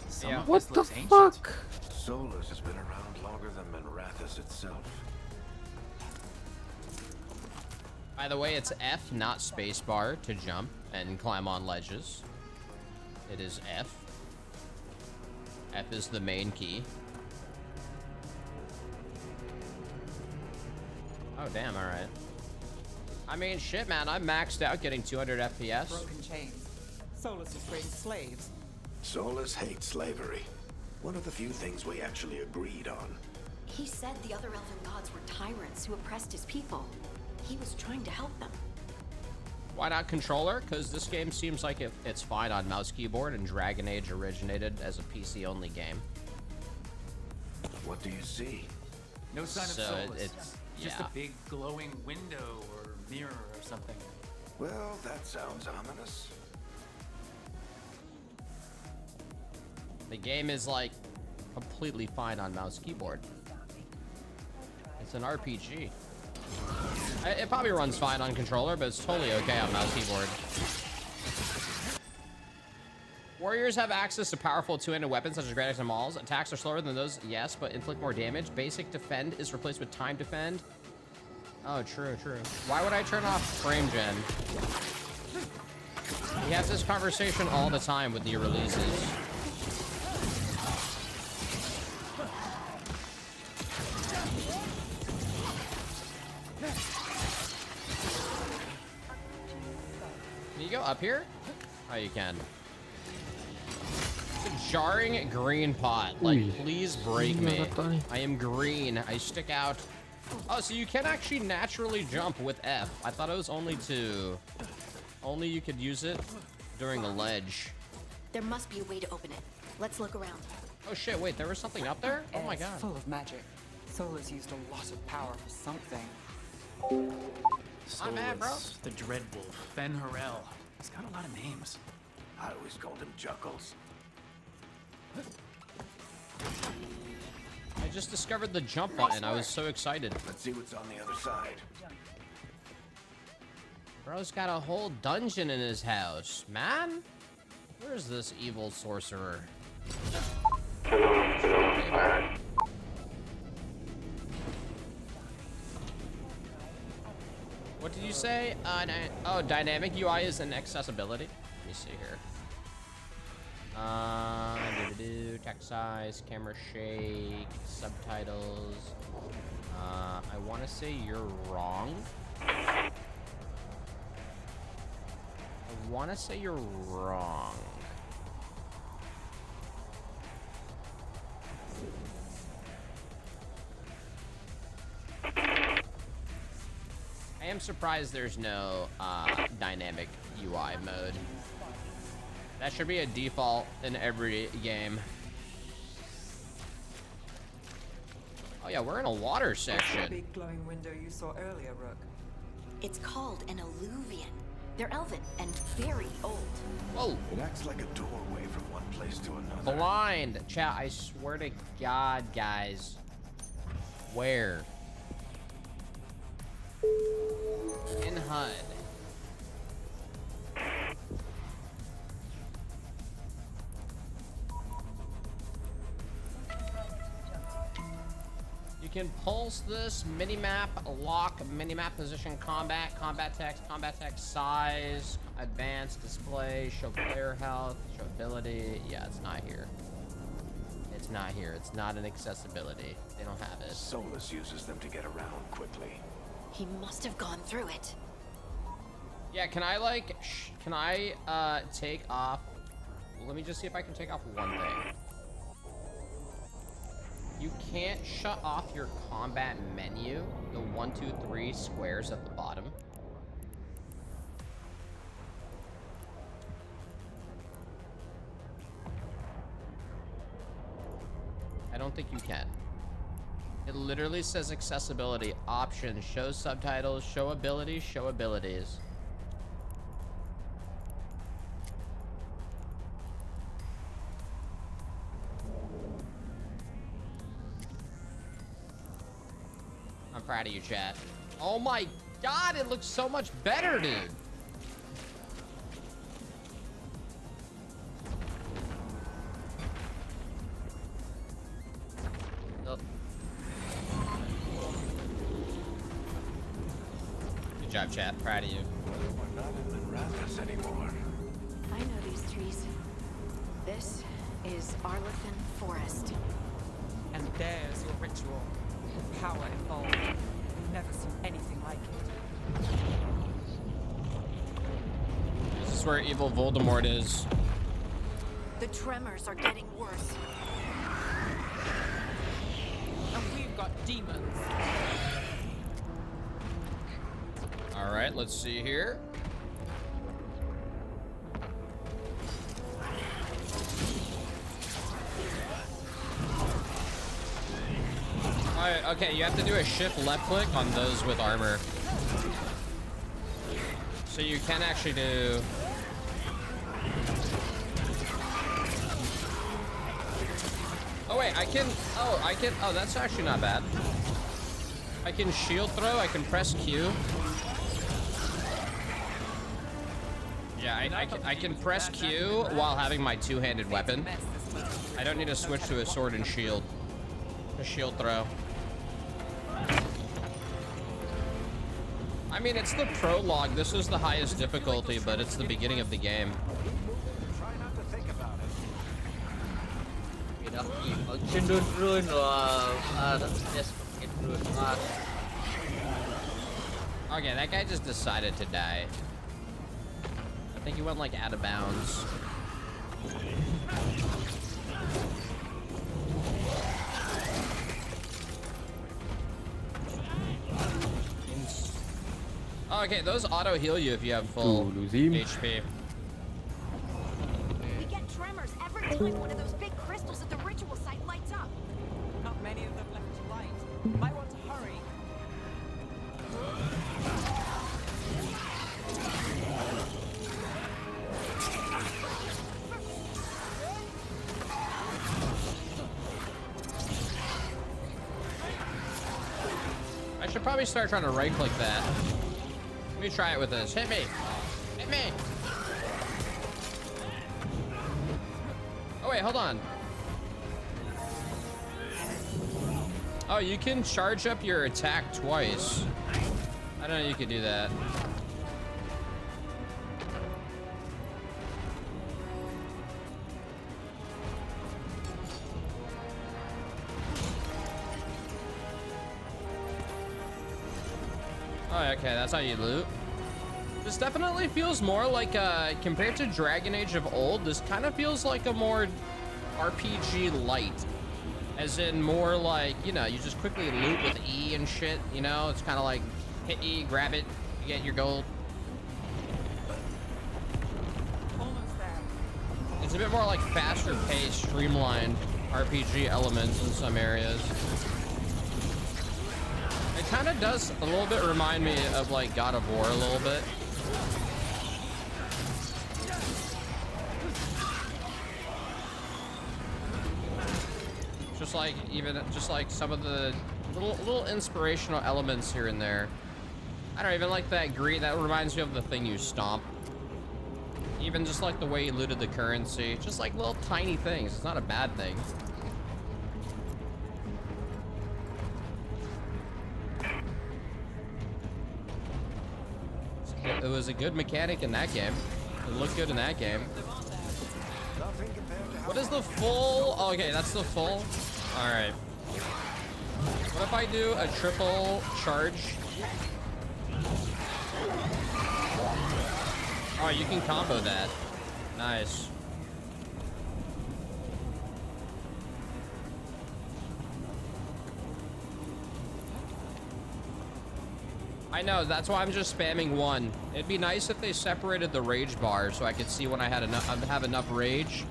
Some of What this the looks ancient. fuck? Solus has been around longer than Manrathus itself. By the way, it's F, not spacebar, to jump and climb on ledges. It is F. F is the main key. Oh, damn, alright. I mean, shit, man, I'm maxed out getting 200 FPS. Broken chains. Solus is freeing slaves. Solus hates slavery. One of the few things we actually agreed on. He said the other elven gods were tyrants who oppressed his people. He was trying to help them. Why not controller? Because this game seems like it's fine on mouse keyboard, and Dragon Age originated as a PC-only game. What do you see? No sign of So Solus. it's Just yeah. a big glowing window or mirror or something. Well, that sounds ominous. The game is like completely fine on mouse keyboard. It's an RPG. It probably runs fine on controller, but it's totally okay on mouse keyboard. Warriors have access to powerful two-handed weapons such as great axe and mauls. Attacks are slower than those, yes, but inflict more damage. Basic defend is replaced with time defend. Oh, true, true. Why would I turn off frame gen? He has this conversation all the time with new releases. Can you go up here? Oh, you can. It's a jarring green pot. Like, please break me. I am green. I stick out. Oh, so you can actually naturally jump with F. I thought it was only you could use it during a ledge. There must be a way to open it. Let's look around. Oh shit, wait, there was something up there? Oh my Air's god. full of magic. Solus used a lot of power for something. I'm mad, bro. Solus, the Dreadwolf, Ben Harrell. He's got a lot of names. I always called him Juggles. I just discovered the jump button. I was so excited. Let's see what's on the other side. Bro's got a whole dungeon in his house, man. Where's this evil sorcerer? What did you say? Oh, dynamic UI is in accessibility. Let me see here. Text size, camera shake, subtitles. I want to say you're wrong. I want to say you're wrong. I am surprised there's no dynamic UI mode. That should be a default in every game. Oh yeah, we're in a water What's that section. big glowing window you saw earlier, Rook? It's called an alluvian. They're elven and very old. Whoa. It acts like a doorway from one place to another. Blind. Chat, I swear to God, guys. Where? In HUD. You can pulse this minimap, lock, minimap position, combat text, size, advanced display, show player health, show ability. Yeah, it's not here. It's not here. It's not an accessibility. They don't have it. Solus uses them to get around quickly. He must have gone through it. Yeah, can I like, take off, let me just see if I can take off one thing. You can't shut off your combat menu, the 1, 2, 3 squares at the bottom. I don't think you can. It literally says accessibility, options, show subtitles, show abilities, show abilities. I'm proud of you, chat. Oh my God, it looks so much better, dude. Oh. Good job, chat. Proud of you. We're not in the rapids anymore. I know these trees. This is Arlethan Forest. And there's your ritual. The power involved. I've never seen anything like it. This is where evil Voldemort is. The tremors are getting worse. And we've got demons. All right, let's see here. Alright, okay, you have to do a shift left click on those with armor. So you can actually do... Oh wait, oh, that's actually not bad. I can shield throw, I can press Q. Yeah, I can press Q while having my two-handed weapon. I don't need to switch to a sword and shield. A shield throw. I mean, it's the prologue. This is the highest difficulty, but it's the beginning of the game. Try not to think about it. Function drone yes, drone. Okay, that guy just decided to die. I think he went like out of bounds. Oh, okay, those auto heal you if you have full HP. We get tremors every time one of those big crystals at the ritual site lights up. Not many of them left to light. Might want to hurry. I should probably start trying to right click that. Let me try it with this. Hit me! Hit me! Oh wait, hold on. Oh, you can charge up your attack twice. I don't know you could do that. Oh, okay, that's how you loot. This definitely feels more like, compared to Dragon Age of old, this kind of feels like a more RPG light. As in more like, you know, you just quickly loot with E and shit, you know? It's kind of like hit E, grab it, you get your gold. Almost there. It's a bit more like faster paced, streamlined RPG elements in some areas. It kind of does a little bit remind me of like God of War a little bit. Just like some of the little inspirational elements here and there. I don't even like that green. That reminds me of the thing you stomp. Even just like the way you looted the currency. Just like little tiny things. It's not a bad thing. It was a good mechanic in that game. It looked good in that game. What is the full? Oh, okay, that's the full. All right. What if I do a triple charge? Oh, you can combo that. Nice. I know, that's why I'm just spamming one. It'd be nice if they separated the rage bar so I could see when I had enough, have enough rage.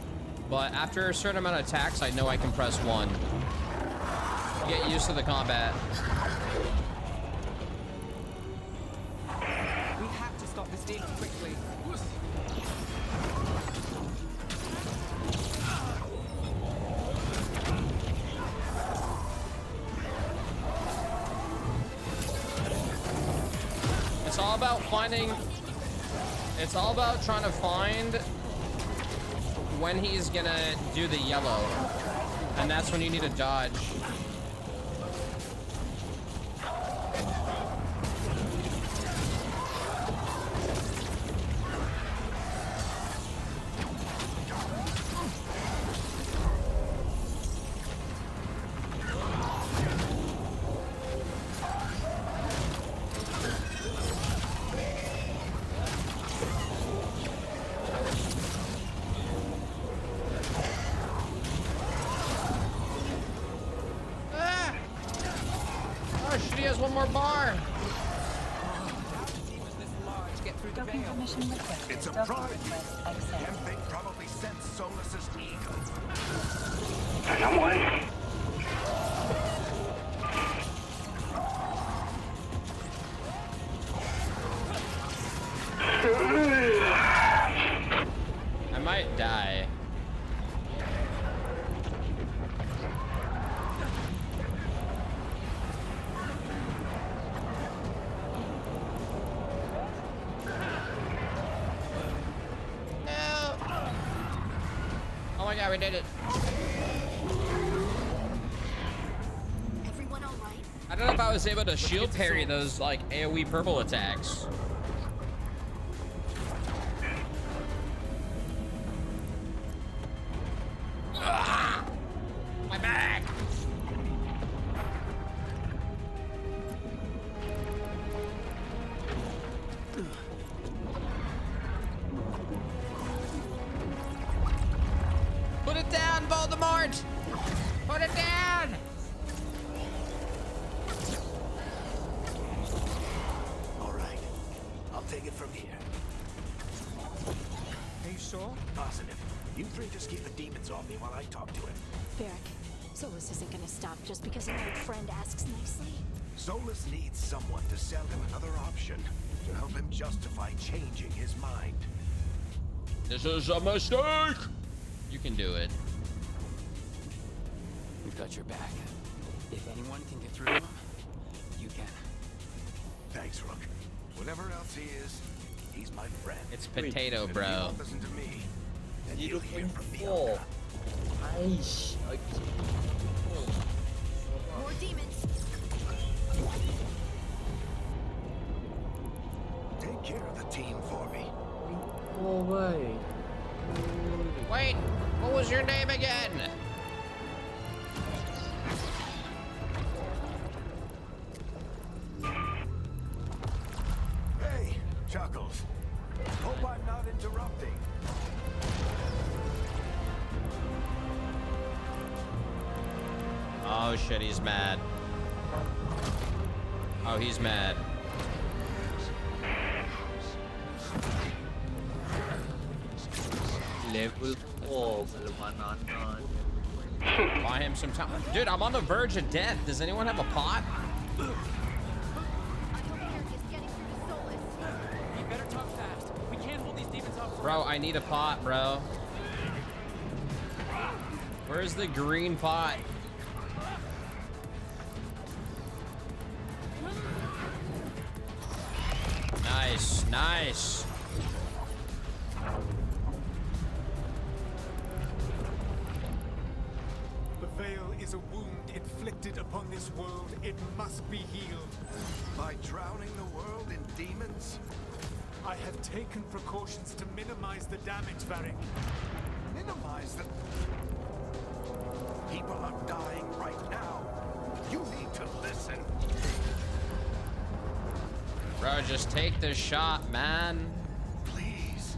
But after a certain amount of attacks, I know I can press one. Get used to the combat. We have to stop this demon quickly. It's all about finding... It's all about trying to find when he's gonna do the yellow. And that's when you need to dodge. It's a pride. Yappy probably sensed Solus's ego. I might die. We did it. Everyone all right? I don't know if I was able to shield parry those like AoE purple attacks. My back. Put it down, Voldemort! Put it down! All right, I'll take it from here. Are you sure? Positive. You three just keep the demons off me while I talk to him. Varric, Solus isn't gonna stop just because an old friend asks nicely. Solus needs someone to sell him another option to help him justify changing his mind. This is a mistake! You can do it. We've got your back. If anyone can get through to him, you can. Thanks, Rook. Whatever else he is, he's my friend. It's potato, And if bro. he won't listen to me, then you'll hear from me. 0.4. Aish. More demons. Take care of the team for me. No way. Wait, what was your name again? Hey, Chuckles. Hope I'm not interrupting. Oh shit, he's mad. Oh, he's mad. Level Oh, mana. Buy him some time. Dude, I'm on the verge of death. Does anyone have a pot? You better talk fast. We can't hold these demons off. Bro, I need a pot, bro. Where's the green pot? Nice, nice. The veil is a wound inflicted upon this world. It must be healed. By drowning the world in demons? I have taken precautions to minimize the damage, Varric. Minimize the... People are dying right now. You need to listen. Bro, just take the shot, man. Please.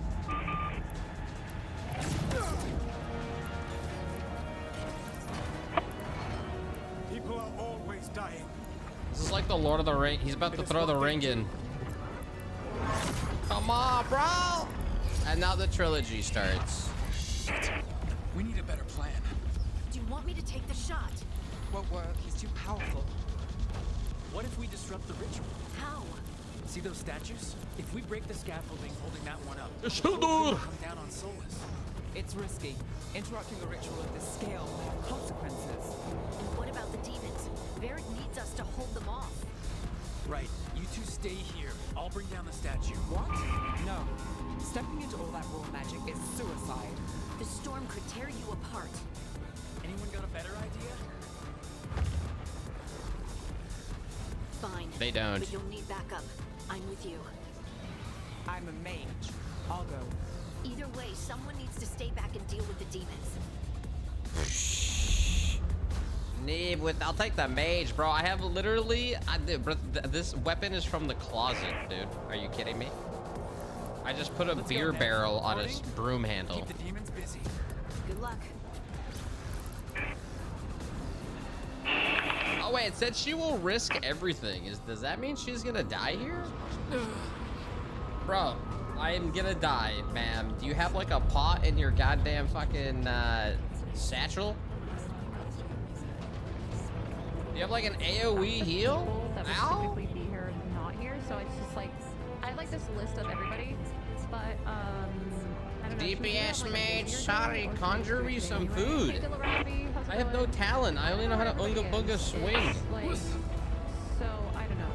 People are always dying. This is like the Lord of the Ring. He's about to throw the ring in. Come on, bro! And now the trilogy starts. Shit. We need a better plan. Do you want me to take the shot? Won't work. He's too powerful. What if we disrupt the ritual? How? See those statues? If we break the scaffolding holding that one up, It's we'll come down on Solus. It's risky. Interrupting the ritual at this scale will have consequences. And what about the demons? Varric needs us to hold them off. Right. You two stay here. I'll bring down the statue. What? No. Stepping into all that raw magic is suicide. The storm could tear you apart. Anyone got a better idea? Fine. They don't. But you'll need backup. I'm with you. I'm a mage. I'll go. Either way, someone needs to stay back and deal with the demons. I'll take the mage, bro. I have literally, this weapon is from the closet, dude. Are you kidding me? I just put a beer barrel on a broom handle. Keep the demons busy. Good luck. Oh wait, it said she will risk everything. Does that mean she's gonna die here? Bro, I am gonna die, ma'am. Do you have like a pot in your goddamn fucking satchel? Do you have like an AoE heal? That would Ow? typically be here and not here, so it's just like I have like this list of everybody, but I don't know. DPS mage, sorry, conjure me some food. I have no talent. I only know how to unga bunga swing. Like, so I don't know.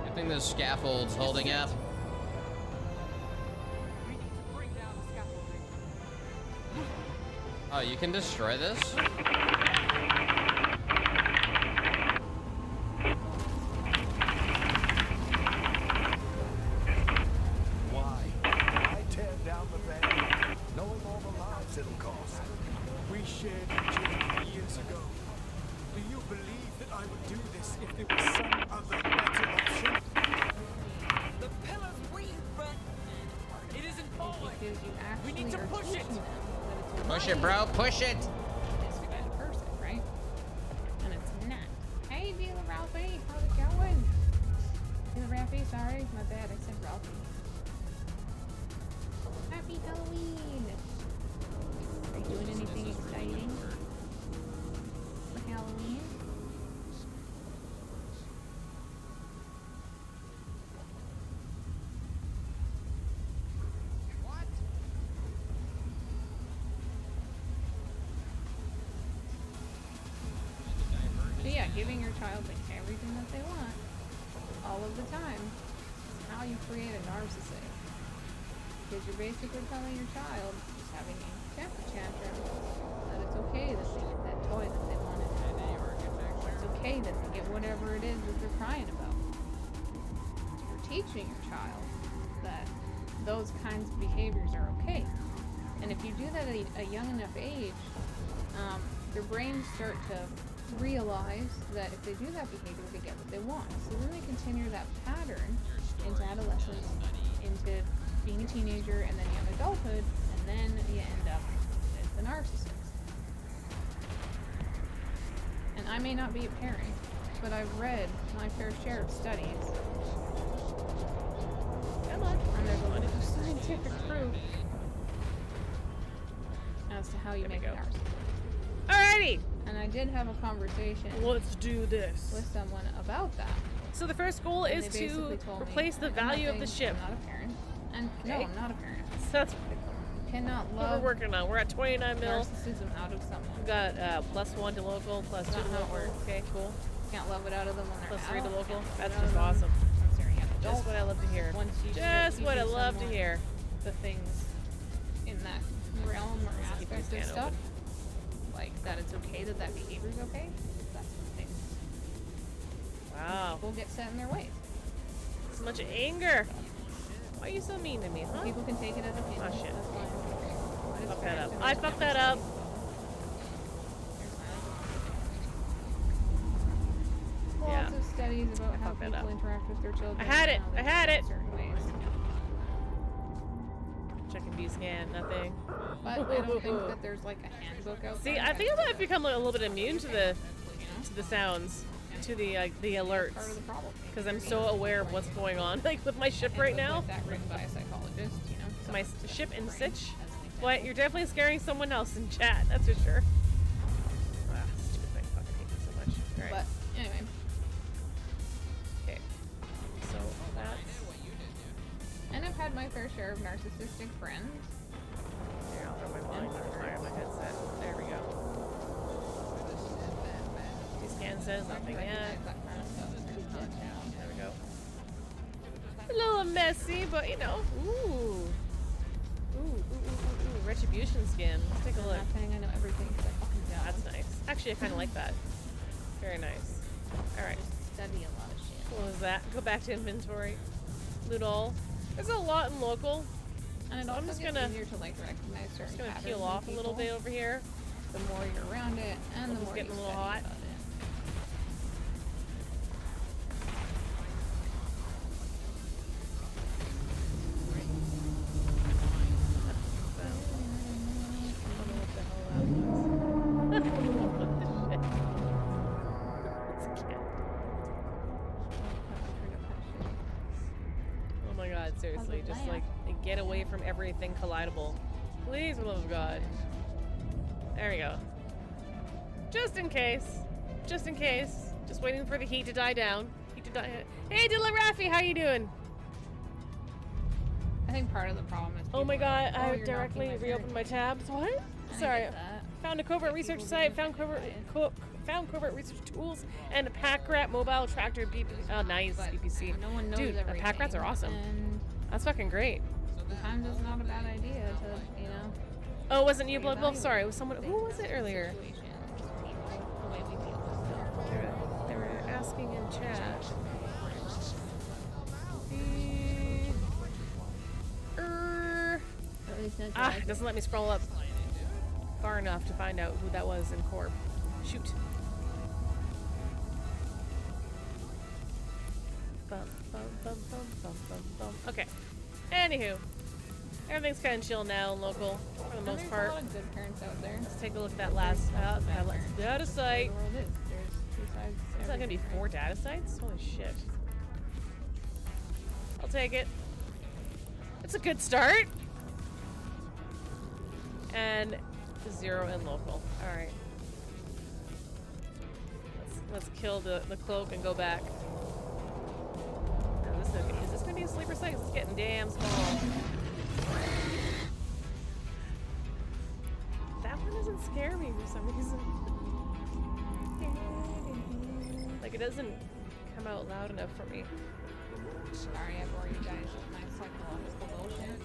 I think the scaffold's holding up. Oh, you can destroy this? Why? I tear down the veil, knowing all the lives it'll cost. We shared a journey years ago. Do you believe that I would do this if there was some other better option? The pillar's weak, but it isn't falling. We need to push it. Push it, bro. Push it. This guy in person, right? And it's not. Hey, Dealer Ralphie, how's it going? Dealer Ralphie, sorry, my bad. I said Ralphie. Happy Halloween. Are you doing anything exciting for Halloween? So yeah, giving your child like everything that they want, all of the time, is how you create a narcissist. Because you're basically telling your child, who's having a temper tantrum, that it's okay that they get that toy that they wanted. It's okay that they get whatever it is that they're crying about. You're teaching your child that those kinds of behaviors are okay. And if you do that at a young enough age, their brains start to realize that if they do that behavior, they get what they want. So then they continue that pattern into adolescence, into being a teenager, and then young adulthood, and then you end up as the narcissist. And I may not be a parent, but I've read my fair share of studies. Good luck. And there's a lot of science scientific proof as to how you make an arson. Alrighty. And I did have a conversation. Let's do this. With someone about that. So the first goal And is they to basically told me, replace the I'm value not of the saying ship. I'm not a parent. And no, Okay. I'm not a parent. So that's You cannot what love we're working on. We're at 29 mil. narcissism out of someone. We've got +1 to local, +2 That's to not how it local. works. Okay, cool. Can't love it out of them when they're +3 to adult, local. can't love That's it out of just them awesome. when they're young adults. Just what I love to hear. Once you Just what I teaching love to someone hear. the things in that realm or Keep aspect your of scan stuff, open. like that it's okay that that behavior is okay. That's the thing. Wow. People get set in their ways. So much anger. Why are you so mean to me, huh? People can take it as opinion. Oh shit. That's fine. Fuck that up. I fucked that up. Lots of studies about how Fuck that people up. interact with their children. I had it. and how they I had behave it. in certain ways. Checking view scan, nothing. But I don't think that there's like a handbook out See, there. I think I might have become a little bit immune to the sounds, to the alerts, Part of the problem. because I'm so aware of what's going on, like with my ship right now. That written by a psychologist, you know. My ship in Sitch. But you're definitely scaring someone else in chat, that's for sure. Ah, stupid thing. Fucking hate this so much. Alright. But anyway. Okay. So that's. And I've had my fair share of narcissistic friends. Here, I'll throw my volume down. Sorry, my headset. There we go. Scan says nothing yet. That kind of stuff. There we go. A little messy, but you know. Ooh. Ooh. Retribution skin. Let's take a look. I'm not saying I know everything because I fucking don't. That's nice. Actually, I kind of like that. Very nice. Alright. Study a lot of shit. What was that? Go back to inventory. Loot all. There's a lot in local. And it So also I'm just gets gonna easier to like recognize certain just gonna patterns peel in off a little people. bit over here. The more you're around it, and the It's more getting you a little study hot. about it. Oh my god, seriously, just like get away from everything collidable. Please, for the love of God. There we go. Just in case. Just in case. Just waiting for the heat to die down. Heat to die. Hey, Dilla Raffi, how you doing? I think part of the problem is. Oh my people are god, like, I oh, you're directly knocking my reopened my tabs. What? And I Sorry. get that. Found a covert research site, found covert research tools, and a pack rat mobile tractor BP. Oh, nice, BPC. No one knows Dude, everything. pack rats are awesome. And That's fucking great. sometimes it's not a bad idea to, you know. Oh, it wasn't you, Blood Wolf? Sorry, it was someone. Who was it earlier? They were asking in chat. It doesn't let me scroll up far enough to find out who that was in Corp. Shoot. Bum, bum, bum, bum, bum, bum, bum. Okay. Anywho, everything's kind of chill now and local for the most There's part. a lot of good parents out there. Let's take a look at that last data site. The world is. There's two sides. to Is that gonna be everything, 4 data sites? Holy shit. I'll take it. It's a good start. And 0 in local. Alright. Let's kill the cloak and go back. Now, is this gonna be a sleeper site? 'Cause it's getting damn small. That one doesn't scare me for some reason. Like, it doesn't come out loud enough for me. Sorry, I bore you guys with my psychological bullshit.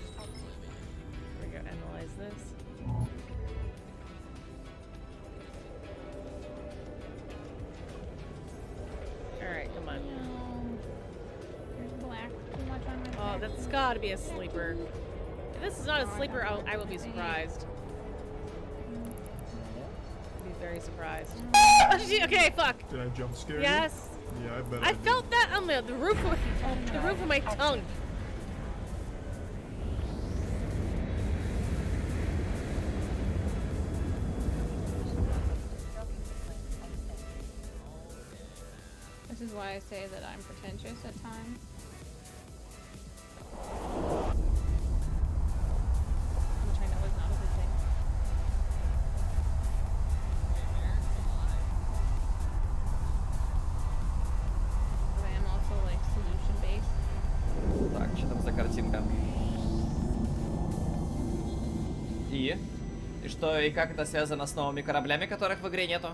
Here we go, analyze this. Alright, come on. No. There's black too much on my Oh, back. that's gotta be a sleeper. If this is not a sleeper, I will be surprised. I'll be very surprised. Oh, okay, fuck. Did I jump scare you? Yes. Yeah, I bet I felt that on the roof of my tongue. This is why I say that I'm pretentious at times. что и как это связано с новыми кораблями, которых в игре нету?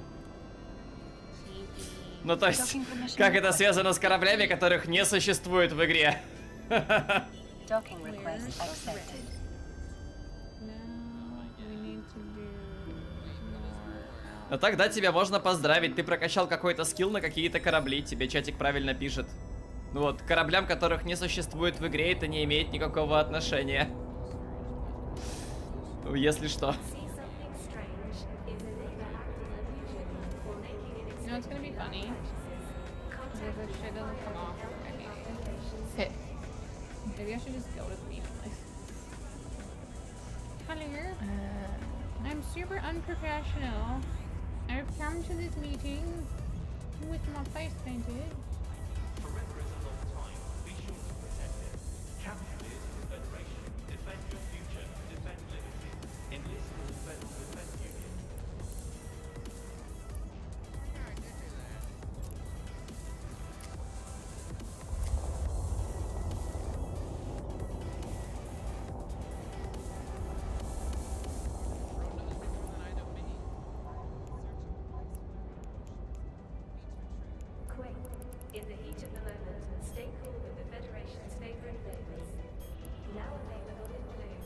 Ну то есть, как это связано с кораблями, которых не существует в игре? Docking request accepted. Ну тогда тебя можно поздравить, ты прокачал какой-то скилл на какие-то корабли, тебе чатик правильно пишет. Ну вот, к кораблям, которых не существует в игре, это не имеет никакого отношения. Если что. You know, it's gonna be funny. If this shit doesn't come off, okay. Maybe I should just go to the meeting. Hello. I'm super unprofessional. I've come to this meeting with my face painted. In the heat of the moment, stay cool with the Federation's favorite flavors. Now available in blue.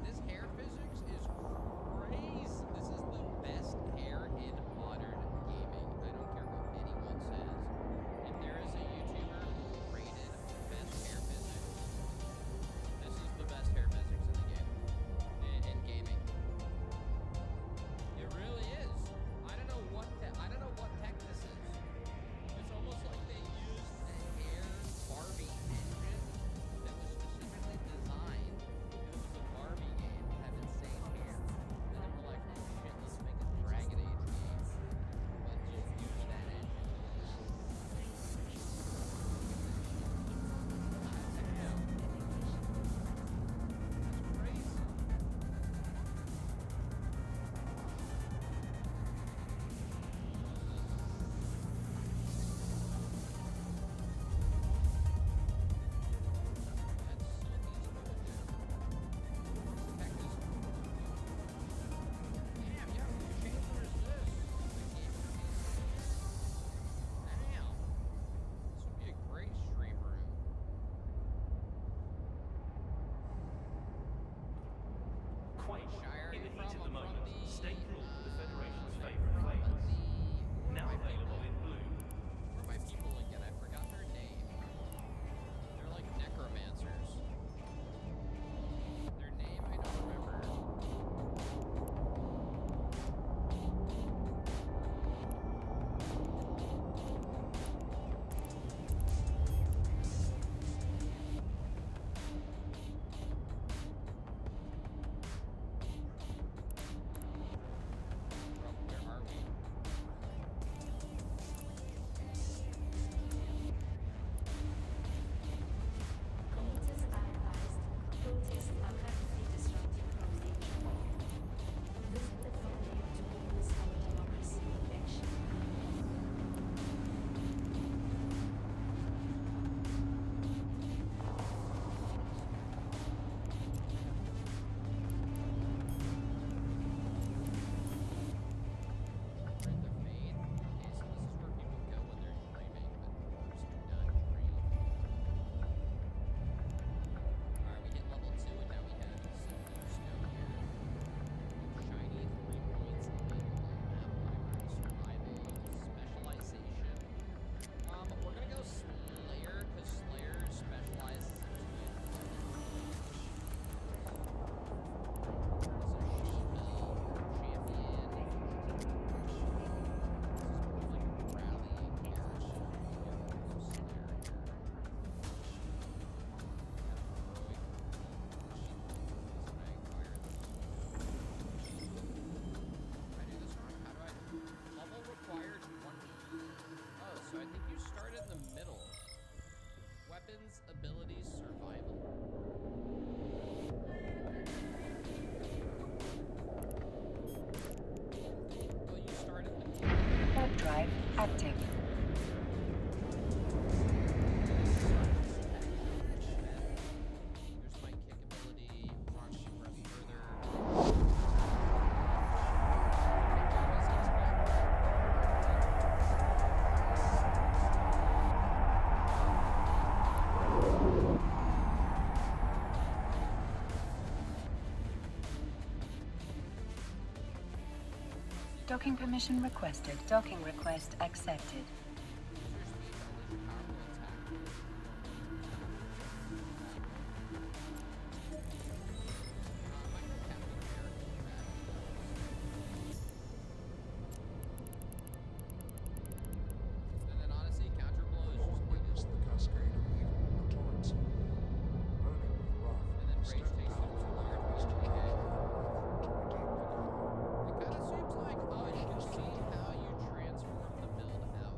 This hair physics is crazy. This is the Shire, In you the heat from? of the I'm moment, from stay cool with the Federation's I'm favorite from flavors. the... Now available in blue. Where are my people again? I forgot their name. They're like necromancers. Their name, I don't remember. Where are we? Commuters are advised, protests are currently disrupting rotation. Visit the podium to witness our democracy in action. Right, the fade. Okay, so this is where people go when they're dreaming, but dreamers do not dream. Alright, we hit level 2 and now we have some new snow here. Shiny 3 points available. Map library, survival, specialization. We're gonna go Slayer, because Slayer specializes in twin weapons. There's a shield champion. This is more like a rallying garrison. Slayer here. I do this wrong? How do I... Level required 20. Oh, so I think you start in the middle. Weapons, abilities, survival. Oh, you start in the middle. Warp drive active. Here's my kick ability. Launch breath further. Docking permission requested. Docking request accepted. And then honestly, counter blow is just Witness the cascade of evil, the torrents, burning with wrath. and then rage Step takes down them from to the weird heavens to okay. redeem the car. It kind of seems like, oh, you can see how you transform the build out.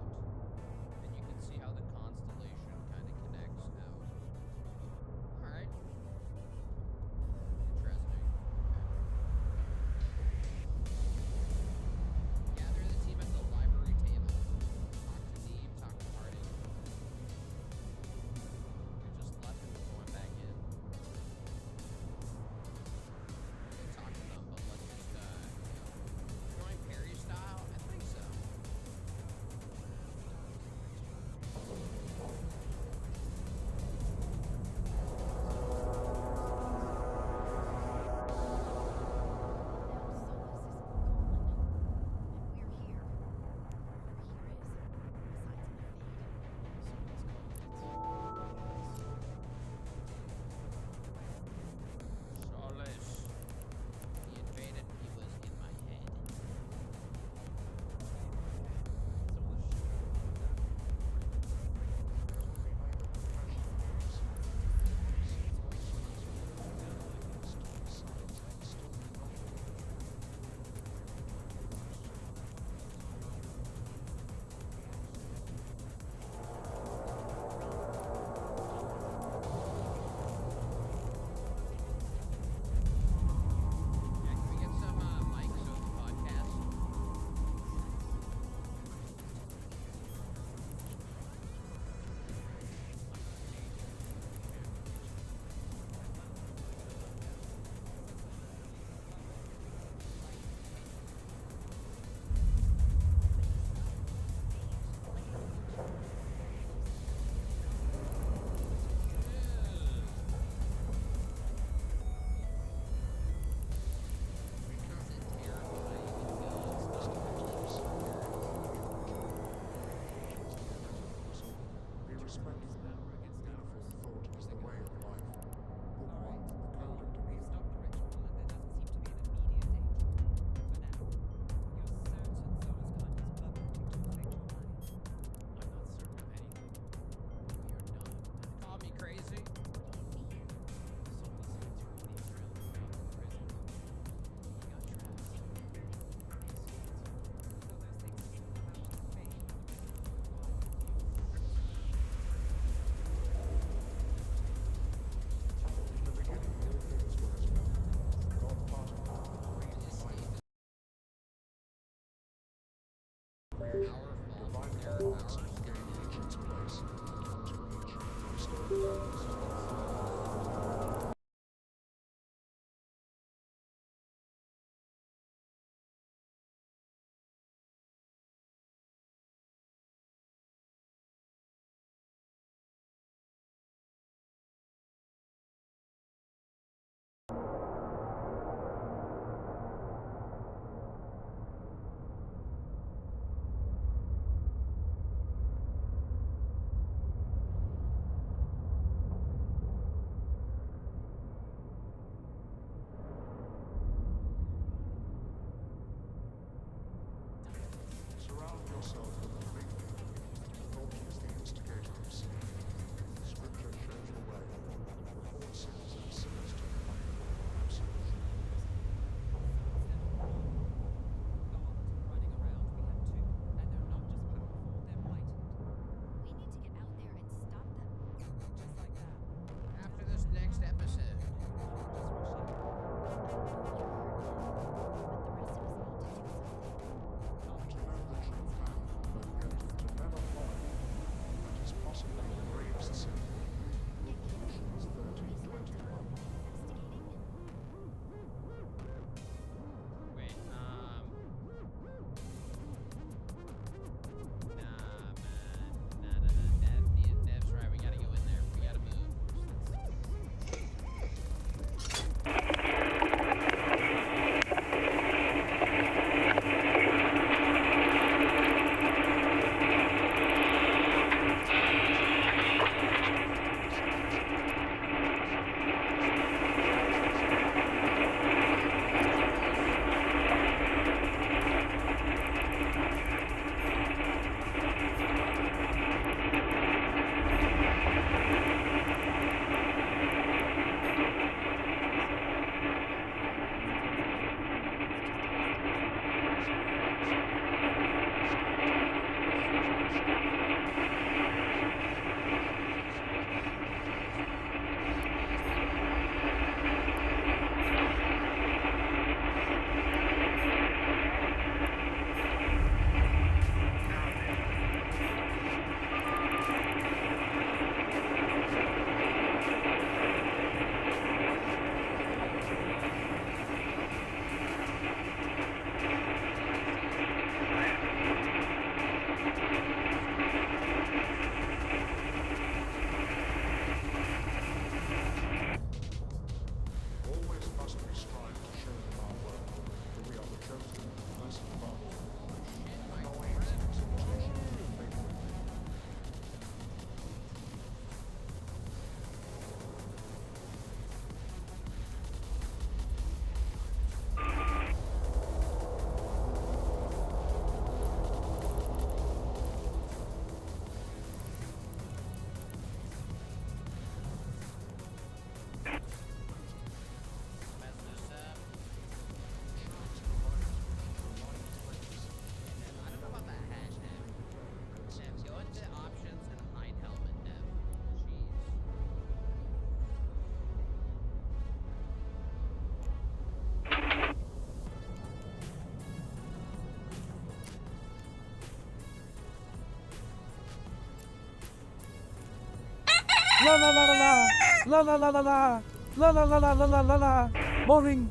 La la la la la. La la la la la. La la la la la la la la. Boring.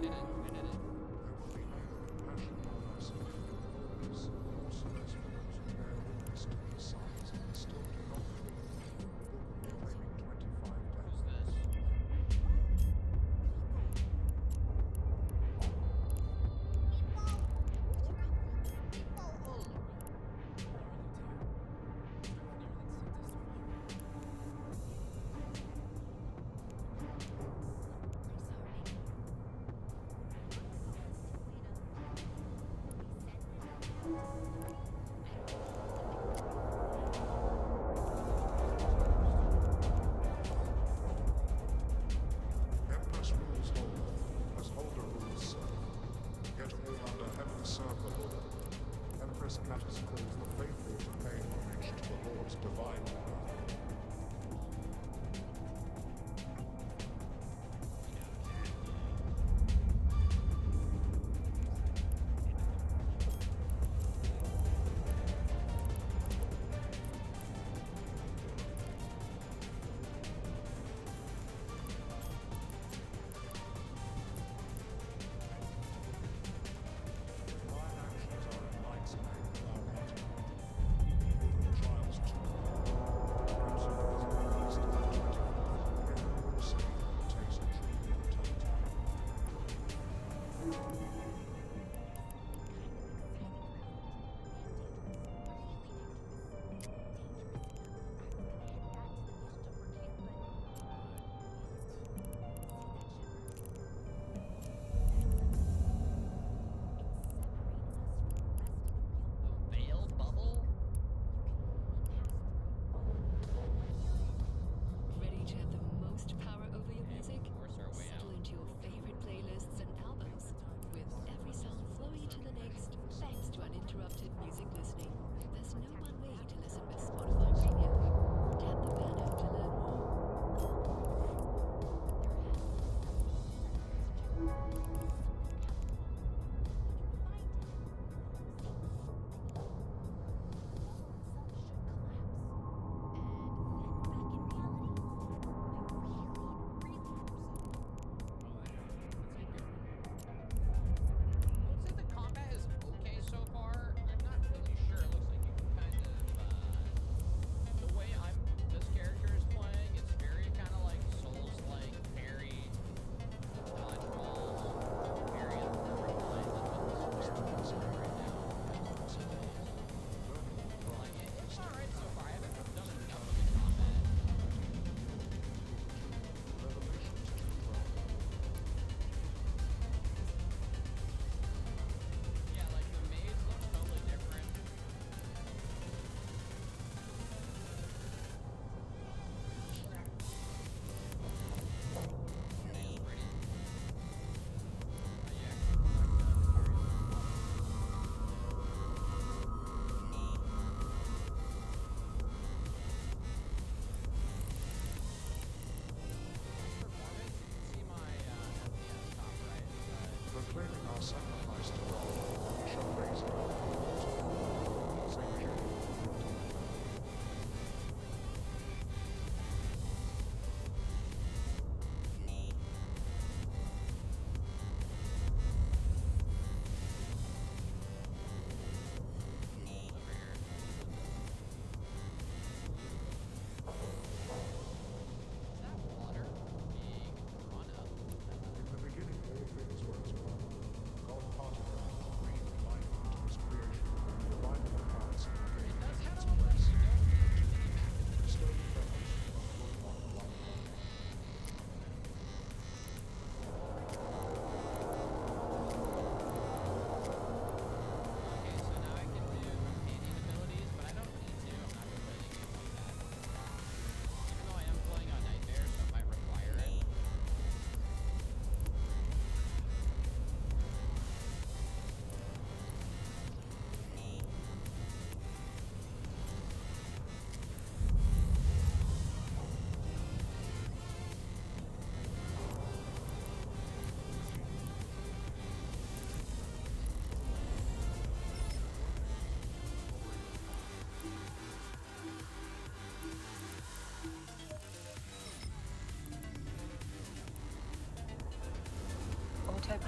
did it. I did it.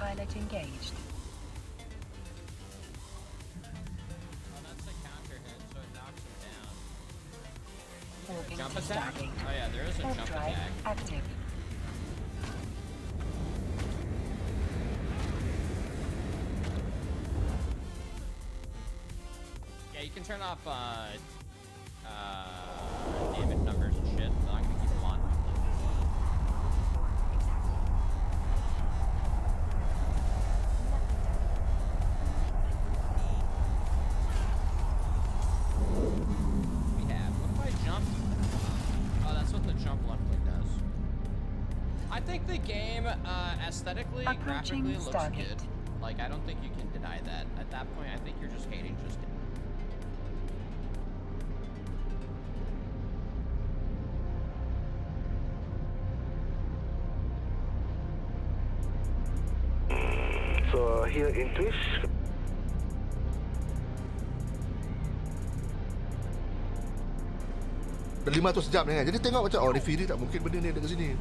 Autopilot engaged. Oh, that's a counter hit, so it knocks him down. Organ Jump to attack? Stargate. Oh yeah, there is a Warp jump drive attack. active. Yeah, you can turn off damage numbers and shit. So I'm gonna keep them on. We have. What if I jump? Oh, that's what the jump left click does. I think the game aesthetically, Approaching graphically looks Stargate. good. Like, I don't think you can deny that. At that point, I think you're just hating just. So here in Twitch, Dah 500 jam ni kan. Jadi tengok macam, oh ni Fury tak mungkin benda ni ada kat sini.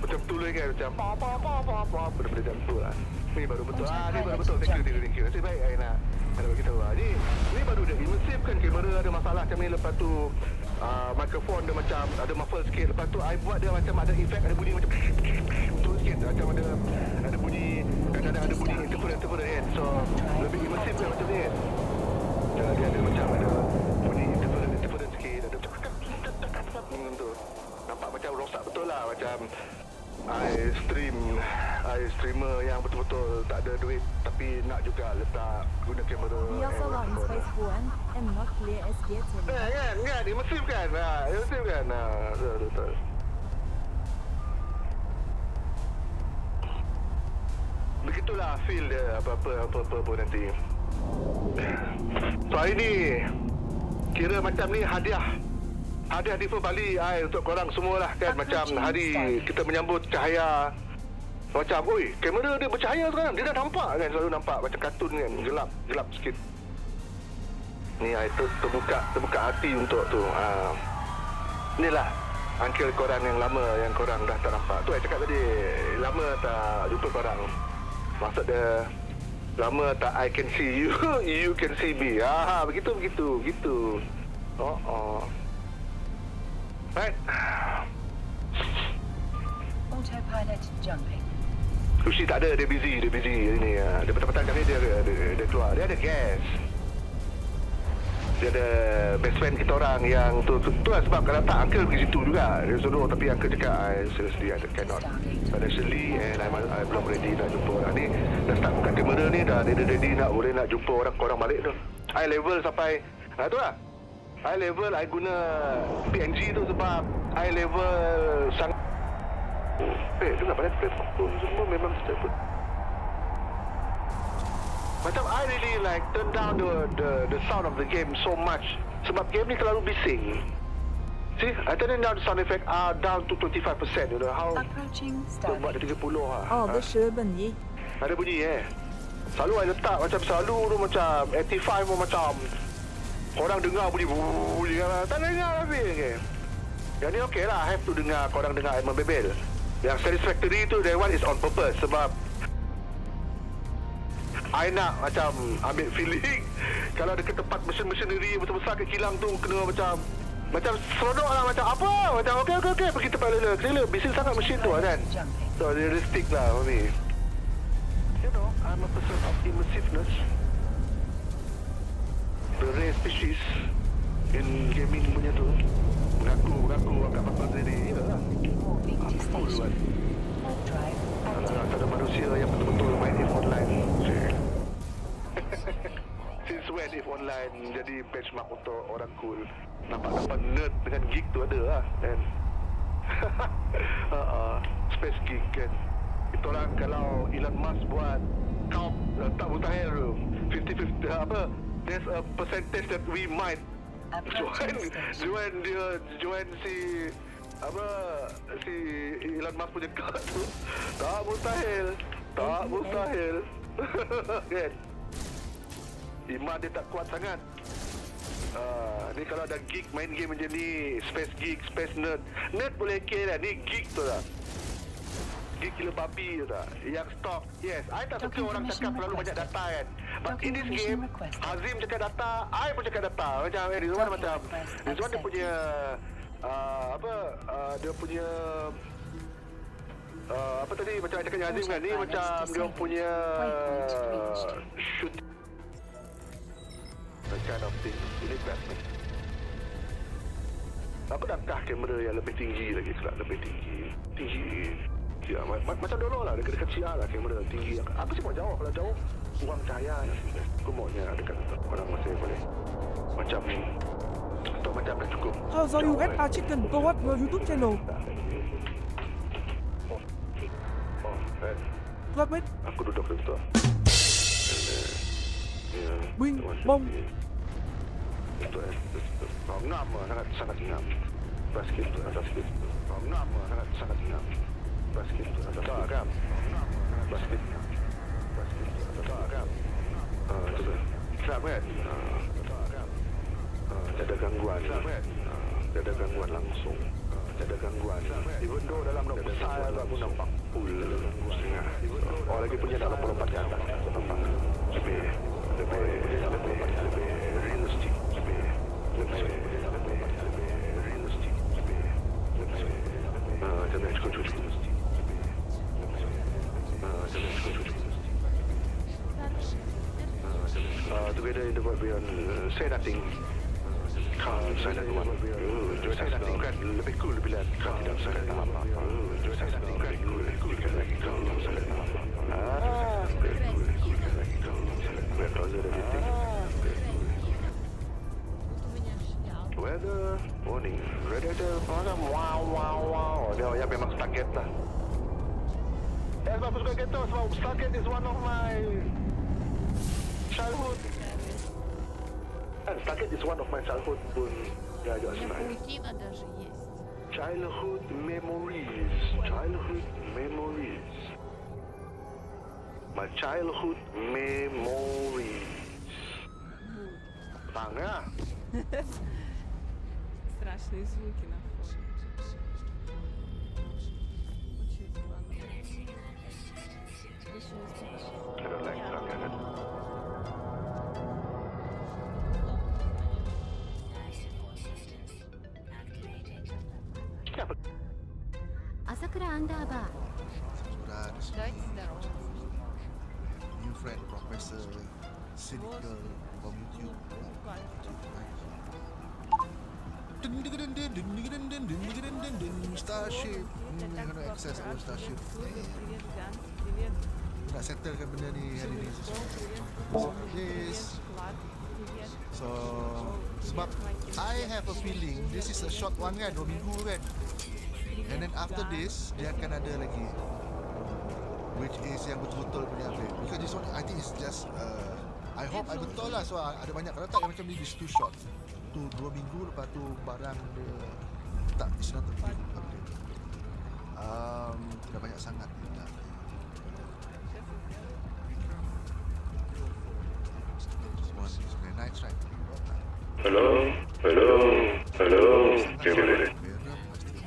macam tu lagi kan, macam benda-benda macam tu lah. Ni baru betul. Ni baru betul. Thank you. Nasib baik Aina ada bagi tahu. Ni baru dia immersive kan, kamera ada masalah macam ni, lepas tu mikrofon dia macam ada muffle sikit, lepas tu I buat dia macam ada efek, ada bunyi macam betul sikit, macam ada bunyi, kadang-kadang ada bunyi interference kan. So lebih immersive kan macam ni kan. Dia ada macam ada bunyi interference sikit, ada macam tu. Nampak macam rosak betul lah, macam streamer yang betul-betul tak ada duit tapi nak juga letak guna kamera. Kan, immersive kan. Immersive kan. Betul. Begitulah feel dia apa-apa pun nanti. So hari ni kira macam ni hadiah Diva Bali untuk korang semua lah kan. Macam hari kita menyambut cahaya, macam oi kamera dia bercahaya sekarang, dia dah nampak kan, selalu nampak macam kartun kan, gelap sikit. Ni terbuka hati untuk tu. Inilah uncle korang yang lama yang korang dah tak nampak. Tu saya cakap tadi, lama tak jumpa korang. Maksud dia lama tak I can see you, you can see me. Begitu. Oh. Right. Autopilot jumping. Lucy tak ada, dia busy ni. Dia petang-petang kali dia keluar. Dia ada gas. Dia ada best friend kita orang yang tu lah sebab kalau tak uncle pergi situ juga. Dia suruh tapi uncle cakap seriously I cannot financially and I belum ready nak jumpa orang ni. Dah start buka kamera ni, dah ready boleh nak jumpa orang balik tu. I level sampai tu lah. I level I guna PNG tu sebab I level sang tu nak pada platform tu semua memang stable. Macam I really like turn down the sound of the game so much sebab game ni terlalu bising. See, I turn down the sound effect down to 25%. You know how? Approaching Tu buat dia 30 lah. Ada bunyi Selalu I letak macam selalu tu macam 85 pun macam korang dengar bunyi kan. Tak dengar habis okay. Yang ni okey lah, I have to dengar korang dengar I membebel. Yang satisfactory tu that one is on purpose sebab I nak macam ambil feeling kalau dekat tempat mesin-mesineri besar-besar kat kilang tu kena macam seronok lah, macam apa, macam okey pergi tempat lele bising sangat mesin tu kan. So realistic lah for me. You know, I'm a person of immersiveness. The rare species in gaming punya tu mengaku agak apa sendiri. Yalah, aku duluan. Tak ada manusia yang betul-betul main EVE Online. Since when EVE Online jadi benchmark untuk orang cool? Nampak nerd dengan geek tu ada lah kan. Space geek kan. Itu orang kalau Elon Musk buat count tak mustahil tu 50-50 apa, there's a percentage that we might join si Elon Musk punya card tu. Tak mustahil kan. Iman dia tak kuat sangat. Ni kalau ada geek main game macam ni, space geek, space nerd boleh kira lah. Ni geek tu lah. Geek gila babi tu tak. Yang stok. Yes, I tak suka orang cakap terlalu banyak data kan. But in this game, Hazim cakap data, I pun cakap data. Macam Rizwan macam Rizwan dia punya dia punya apa tadi macam I cakap dengan Hazim kan ni macam dia punya shoot that kind of thing. Ini best ni. Apa dakah kamera yang lebih tinggi lagi kelak, lebih tinggi. Ya, macam dulu lah dekat siar lah kamera tinggi. Aku sih mau jauh, kalau jauh kurang cahaya. Aku maunya dekat orang masih boleh macam atau macam dah cukup. How are you at Chicken? Go watch your YouTube channel. Club mate. Aku duduk situ. Bing, bong. Itu ngam sangat ngam. Basket tu atas basket. Ngam sangat ngam. Basket tu atas agam. Basket atas agam. Itu club kan. Ada gangguan. Ada gangguan langsung. Ada gangguan. Even though dalam nak besar aku nampak full setengah. Oh lagi punya tak lompat ke atas. Nampak lebih realistic. Lebih realistic. Jangan cukup. Together in the world beyond say nothing. Can't say nothing. Say nothing kan lebih cool bila kau tidak say apa-apa. Say nothing kan lebih cool lagi kau tidak say apa-apa. Weather warning. Radiator macam wow. Dia yang memang target lah. Sebab aku suka kereta sebab Stargate is one of my childhood. Stargate is one of my childhood pun dia agak senang. Childhood memories. My childhood memories. Tanga. Страшные звуки на фоне. I don't like Stargate. Asakura Underbar. New friend, Professor Cynical from YouTube. Starship. You're gonna access our Starship. Nak settlekan benda ni hari ni. Yes. So sebab I have a feeling this is a short one kan, 2 minggu kan. And then after this dia akan ada lagi, which is yang betul-betul punya update. Because this one I think is just I hope I betul lah. So ada banyak, kalau tak yang macam ni is too short. Tu 2 minggu lepas tu barang dia tak, it's not a big update. Dah banyak sangat ni. Nice, right? Hello.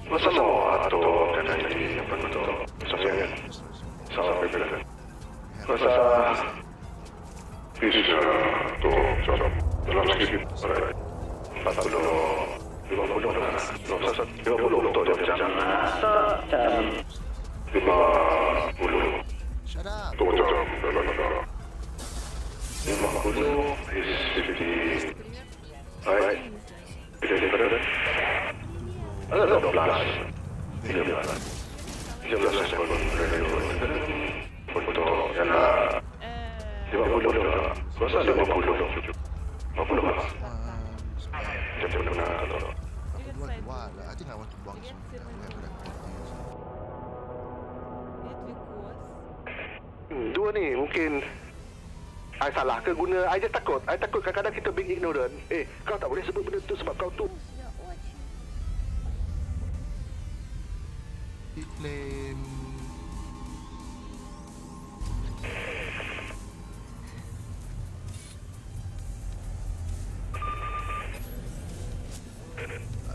Masa mau atau kena jadi apa tu? Saya salah berbeda. Masa bisa tu macam dalam sikit. 40, 50 untuk dia jam 50. Shut up. Tu macam dalam 50 is 50. Alright. Jadi berapa? Ada 12. 13 sekon. Untuk yang 50 dah. Masa 50. 50 lah. Jadi mana tu? I think I want to buang semua. Dua ni mungkin I salah ke guna. I just takut. I takut kadang-kadang kita being ignorant. Kau tak boleh sebut benda tu sebab kau tu. Flame.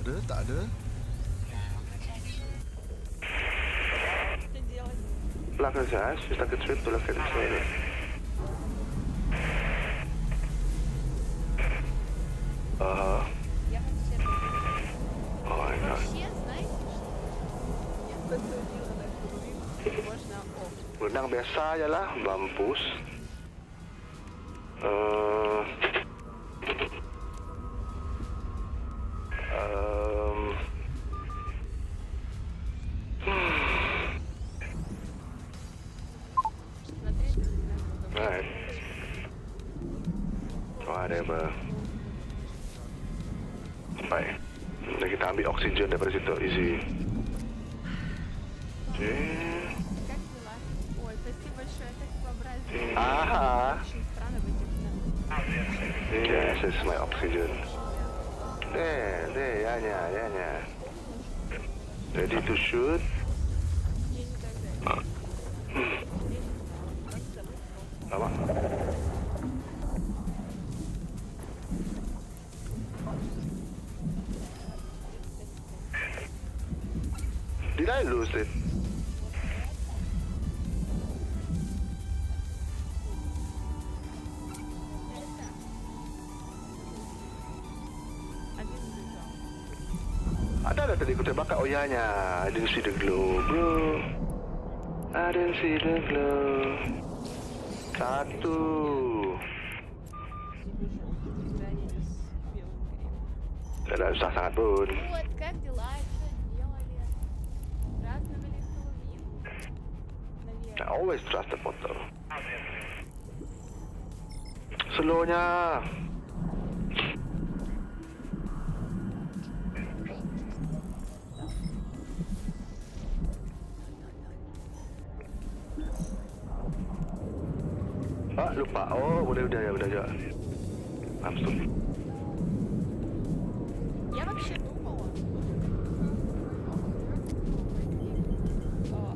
Ada? Tak ada? l'Arkansas. Just like a trip to l'Arkansas. Oh my god. Berenang biasa je lah, mampus. Right. Whatever. Baik. Dan kita ambil oksigen daripada situ. Easy. Okay. Aha. Yes, this is my oxygen. There, yeah. Ready to shoot. Lama. Did I lose it? Ada tadi aku terbakar oyanya. I didn't see the glow, bro. I didn't see the glow. Satu. Tidak susah sangat pun. I always trust the photo. Slownya. Lupa. Oh, boleh udah ya. I'm stupid. Я вообще думала.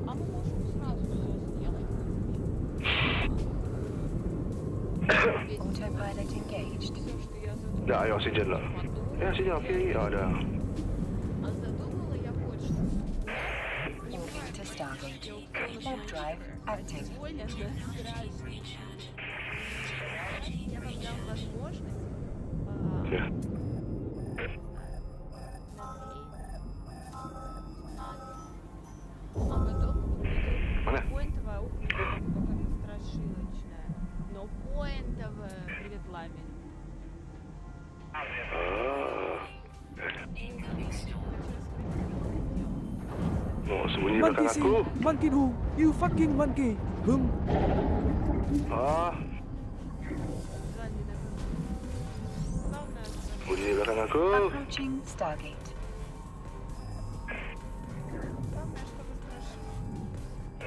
А мы можем сразу все сделать. Autopilot engaged. Dah, ayo oksigen lah. Ya, oksigen okey. Ya, dah. А задумала я вот что. Walking to Stargate. Warp drive active. Я вам дам возможность Ya. а потом Mana? поинтовая только страшилочная. Но поинтовая привет ламин. Oh, sembunyi belakang aku. Monkey do. You fucking monkey. Sembunyi belakang aku. Approaching Stargate.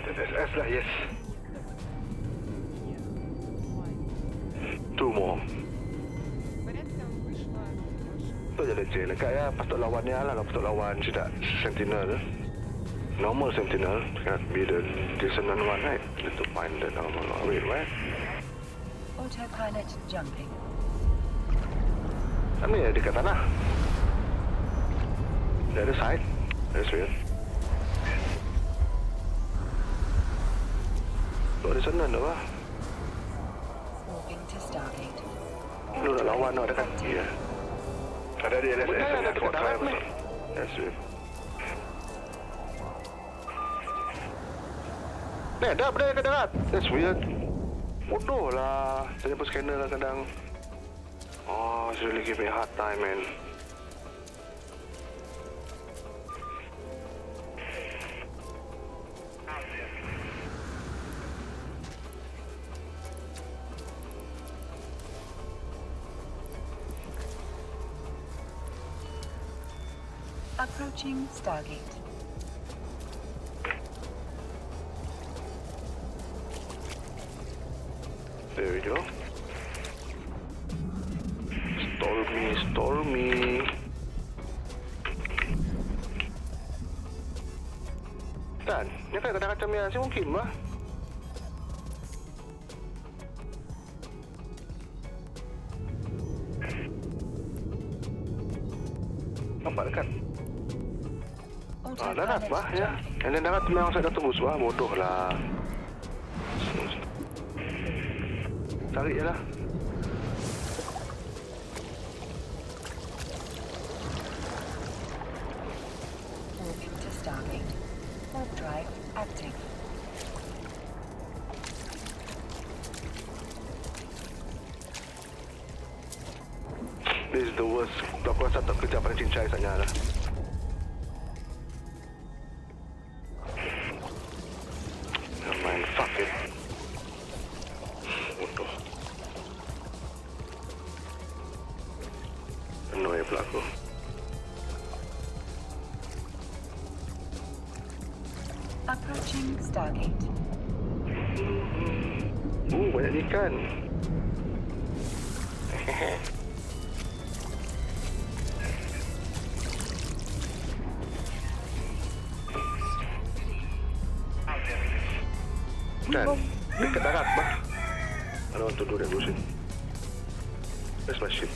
SSS lah, yes. 2 more. Tu je leceh dekat ya. Patut lawan ni lah. Patut lawan tidak Sentinel. Normal Sentinel. Cannot be the dissonant one, right? Need to find the normal one. Wait, what? Autopilot jumping. Sana ya, dekat tanah. The other side. That's weird. Tu ada sana dah lah. Walking to Stargate. Lu nak lawan tu ada kan? Ya. Ada dia, ada dekat tanah betul. That's weird. Dah berdaya ke darat. That's weird. Bodoh lah. Saya pun scanner lah kadang. Oh, it's really give me a hard time, man. Approaching Stargate. There we go. Stormy. Dan, ni kan kadang-kadang yang si mungkin lah. Nampak dekat? Darat bah ya. Yang darat memang saya dah tembus bah. Bodoh lah. Tarik je lah. Moving to Stargate. Warp drive active. This is the worst. Aku rasa tak kerja pada cincai saja lah. Never mind, fuck it. Bodoh. Annoy pula aku. Approaching Stargate. Banyak ikan. Kan, dekat darat bah. I don't want to do that bullshit. That's my shit.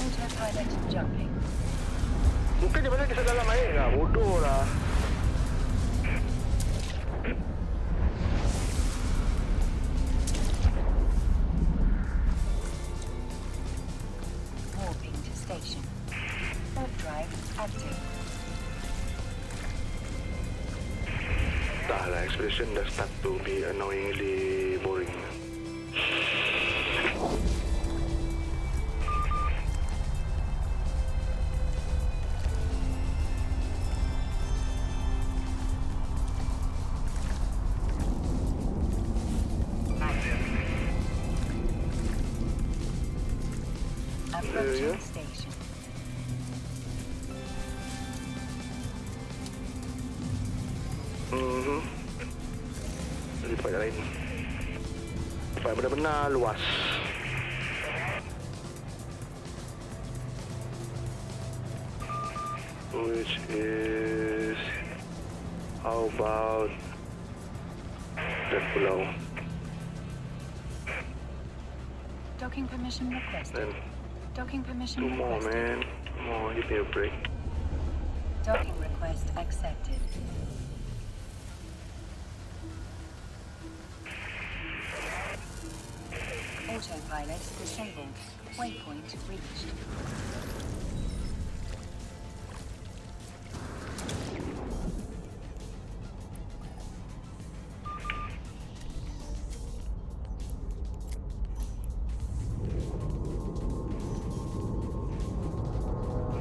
Autopilot jumping. Bukan dia mana kisah dalam air lah. Bodoh lah. Warping to station. Warp drive active. Dah lah, expedition dah start to be annoyingly boring. Approaching station. Jadi tempat lain. Tempat benar-benar luas. Which is... How about... that pulau. Docking permission requested. Then Docking permission two more, requested. man. Two more, give me a break. Docking request accepted. Autopilot disabled. Waypoint reached.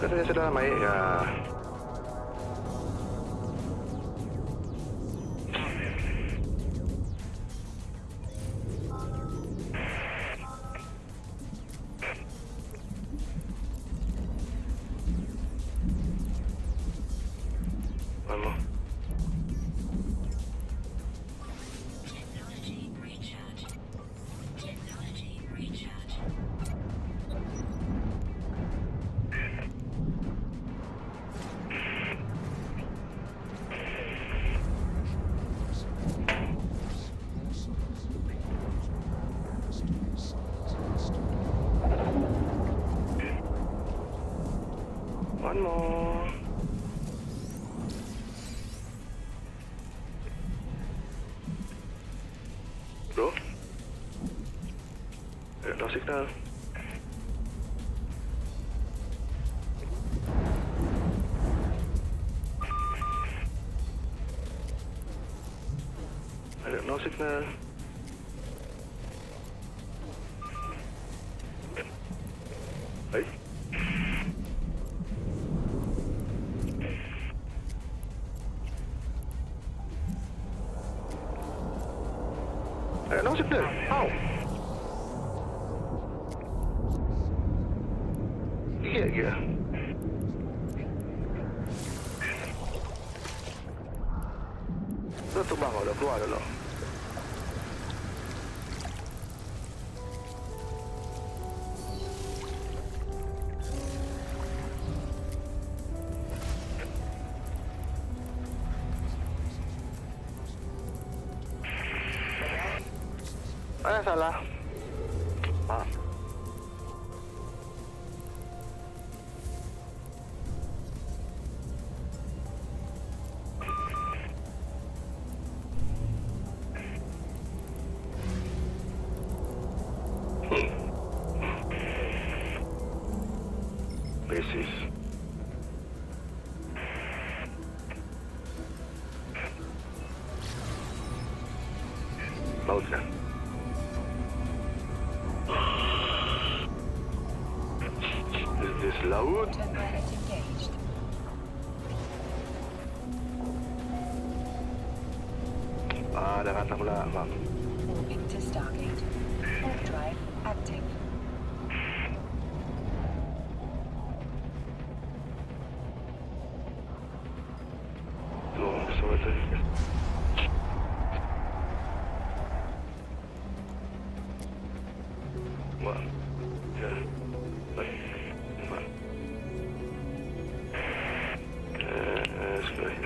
Katanya saya dalam air ya. One more. One more. Bro? No signal. I got no signal. Hey. I got no signal. How? Yeah. Dah terbang dah keluar dah lah. Salah. laut kan? Is this laut? Autopilot engaged. Dah kata pula, Mak. Moving to Stargate. Warp drive active. Tuh, semua tu. Mak. Ya. Mak. Sorry.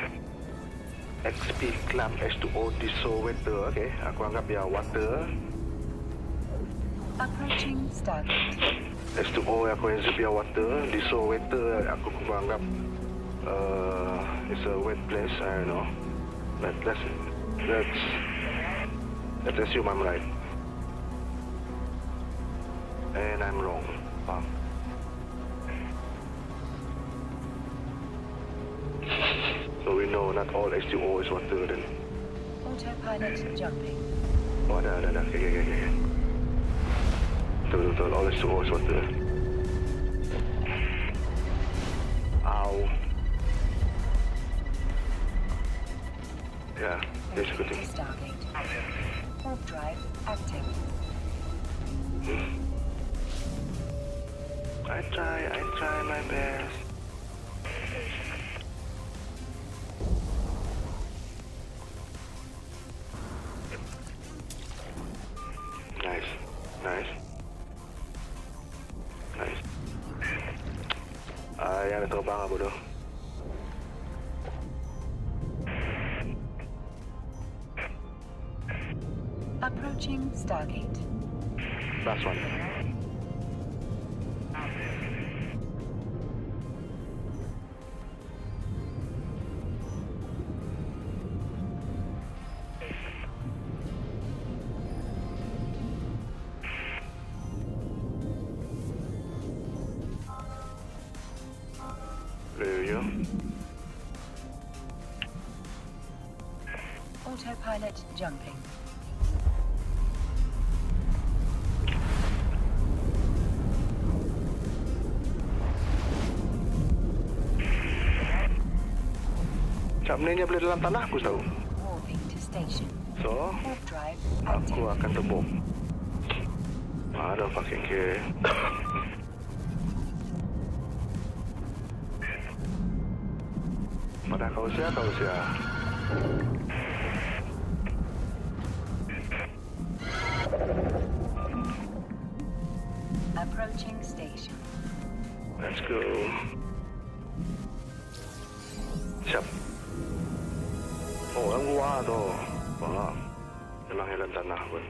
XP clamp H2O dissolve water, okay. Aku anggap dia water. Approaching Stargate. H2O yang aku insert dia water, dissolve water aku anggap it's a wet place, I don't know. But let's assume I'm right. And I'm wrong. So we know not all H2O is water then. Autopilot jumping. Oh, ada. Okay. Betul. All H2O is water. Ow. Yeah, that's a good thing. Stargate. Warp drive active. I try my best. Nice. Yang ada terbang apa tu? Approaching Stargate. Last one. There you go. Autopilot jumping. Macam ni dia boleh dalam tanah aku tahu. Warping to station. So, Warp drive aku akan tebuk. I don't fucking care. Pada kau sia. Approaching station. Let's go. Siap. Oh, orang luar tu. Wah, memang dalam tanah pun.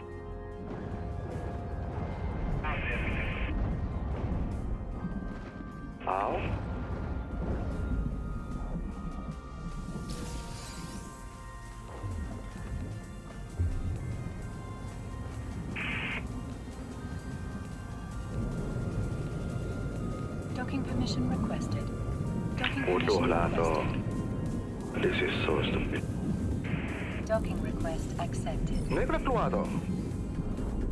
Ow. Docking permission requested. Docking Bodoh permission lah tu. requested. This is so stupid. Docking request accepted. Ni kena keluar tu.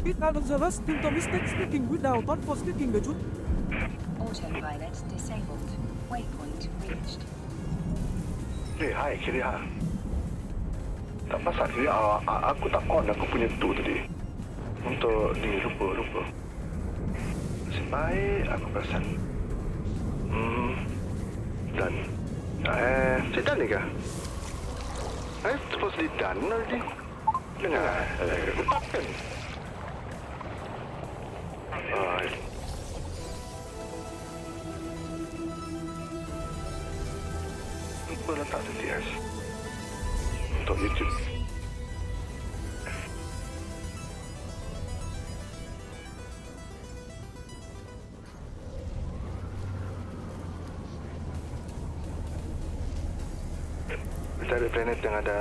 It dangerous to mistake speaking without thought for speaking the truth. Autopilot disabled. Waypoint reached. Hai, kiri ha. Tak pasal kiri, aku tak on aku punya tu tadi. Untuk ni, lupa. Nasib baik aku perasan. Done. Saya done ni kah? Supposed to be done already. Dengar, lepas kan? Lupa letak TTS untuk YouTube. Cari planet yang ada.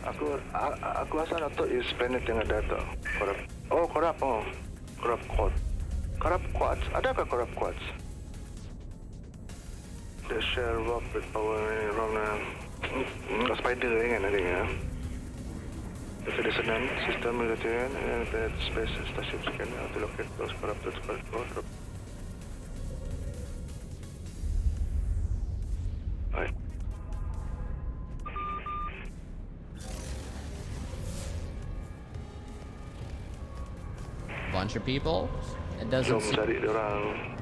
Aku rasa Nato is planet yang ada tu. Korap quartz. Korap quartz. Adakah korap quartz? The shell rock with power from spider kan ada ya. There's a dissonant system militarian and the space starship scanner to locate those corrupted spell. Right. Bunch of people? It doesn't Jom cari diorang.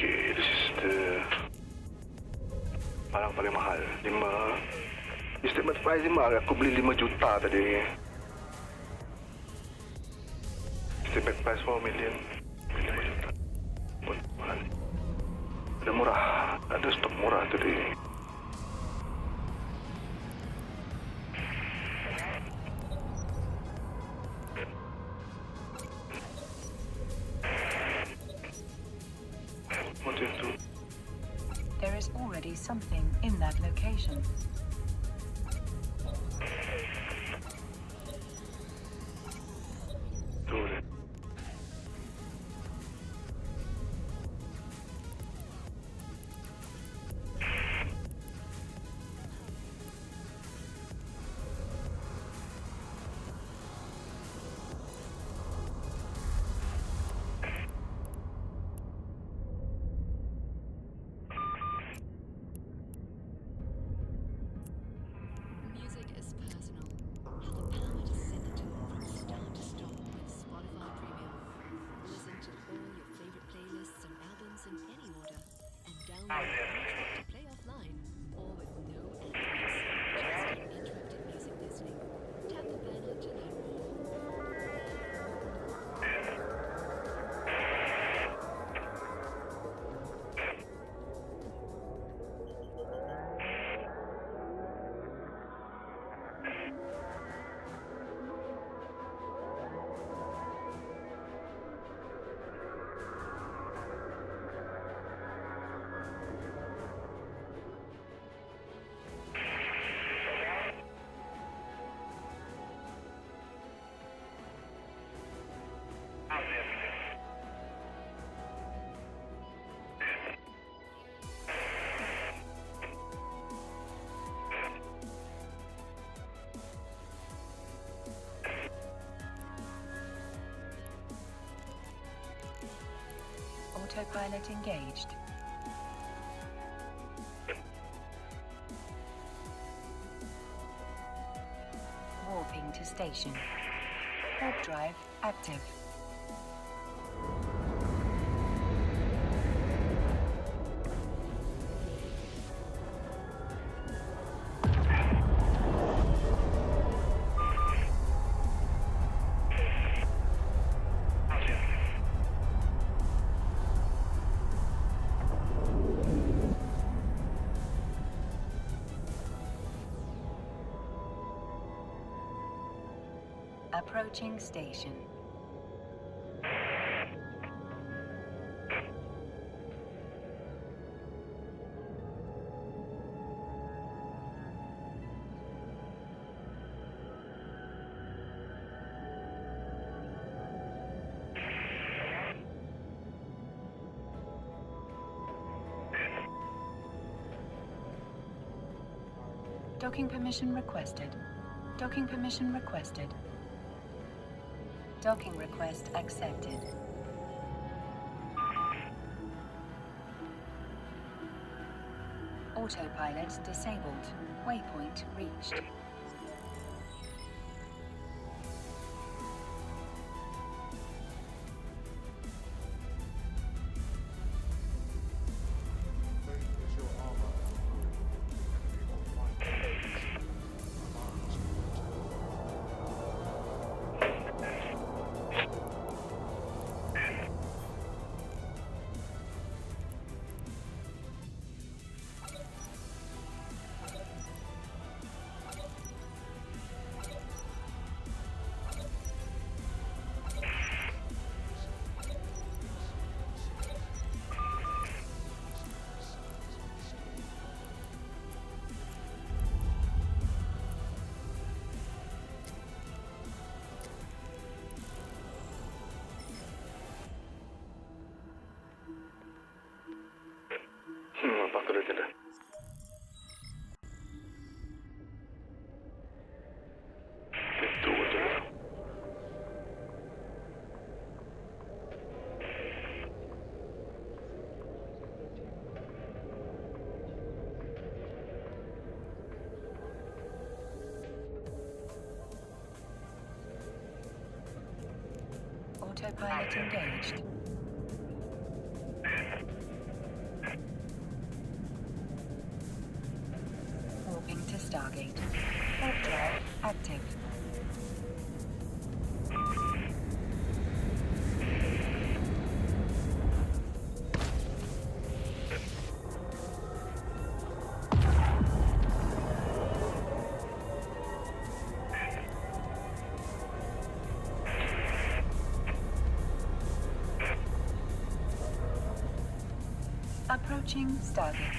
Okay, this is the barang paling mahal. 5 Estimate price 5. Aku beli 5 juta tadi. Estimate price 4 million. 5 juta. Pun mahal. Ada murah. Ada stok murah tadi. There is already something in that location. Music is personal. Have the power to set the tone from start to stop with Spotify Premium. Listen to all your favorite playlists and albums in any order, and download music to play offline or with no ads. Just uninterrupted music listening. Tap the banner to learn more. Autopilot engaged. Warping to station. Warp drive active. Approaching station. Docking permission requested. Docking permission requested. Docking request accepted. Autopilot disabled. Waypoint reached. pakulated. Itu je. Autopilot engaged. Warping to Stargate. Warp drive active. Approaching Stargate.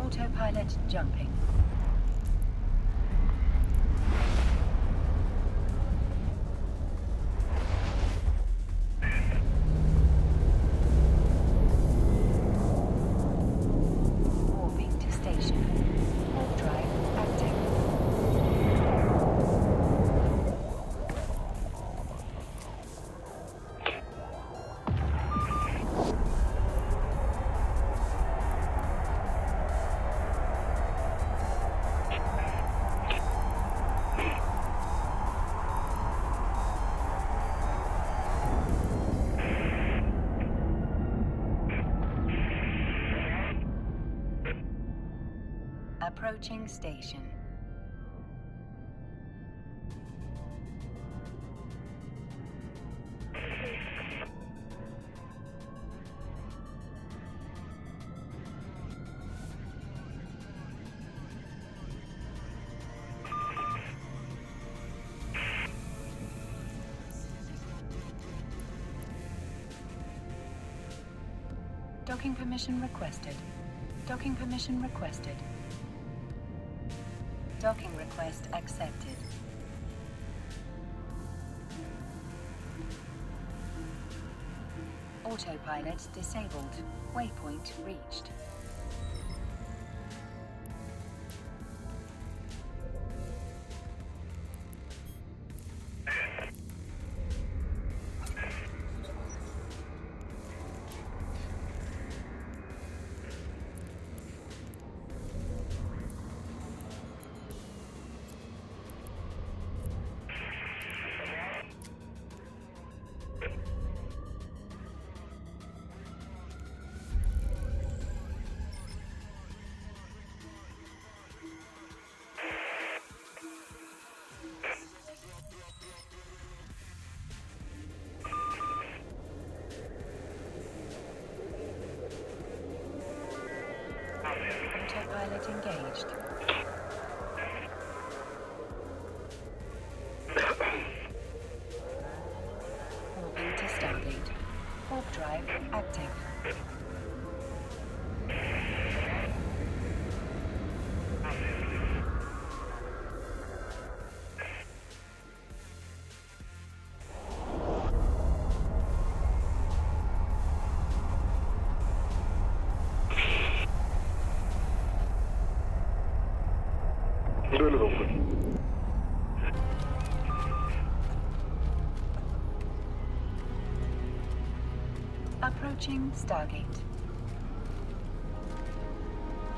Autopilot jumping. Warping to station. Warp drive active. Approaching station. Docking permission requested. Docking permission requested. Docking request accepted. Autopilot disabled. Waypoint reached. Autopilot engaged. Warping to Stargate. Warp drive active. Approaching Stargate.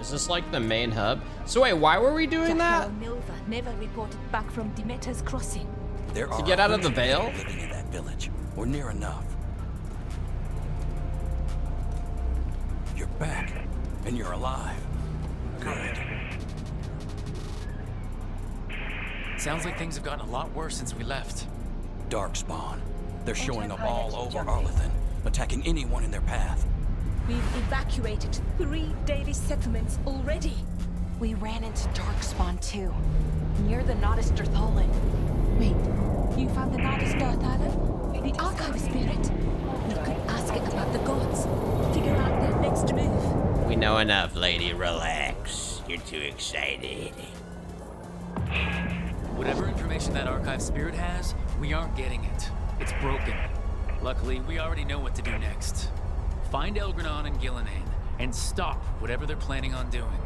Is this like the main hub? So wait, why were we doing that? Milva never reported back from Demeter's crossing. There are To get out of the Veil? living in that village, or near enough. You're back, and you're alive. Good. Sounds like things have gotten a lot worse since we left. Darkspawn. They're showing up all over Arlethan, attacking anyone in their path. We've evacuated 3 daily settlements already. We ran into Darkspawn too, near the Nodus Dirthalin. Wait, you found the Nodus Dirthalin? The Archive Spirit? We could ask it about the gods. Figure out their next move. We know enough, lady. Relax. You're too excited. Whatever information that archive spirit has, we aren't getting it. It's broken. Luckily, we already know what to do next. Find Elgranon and Gillinane, and stop whatever they're planning on doing.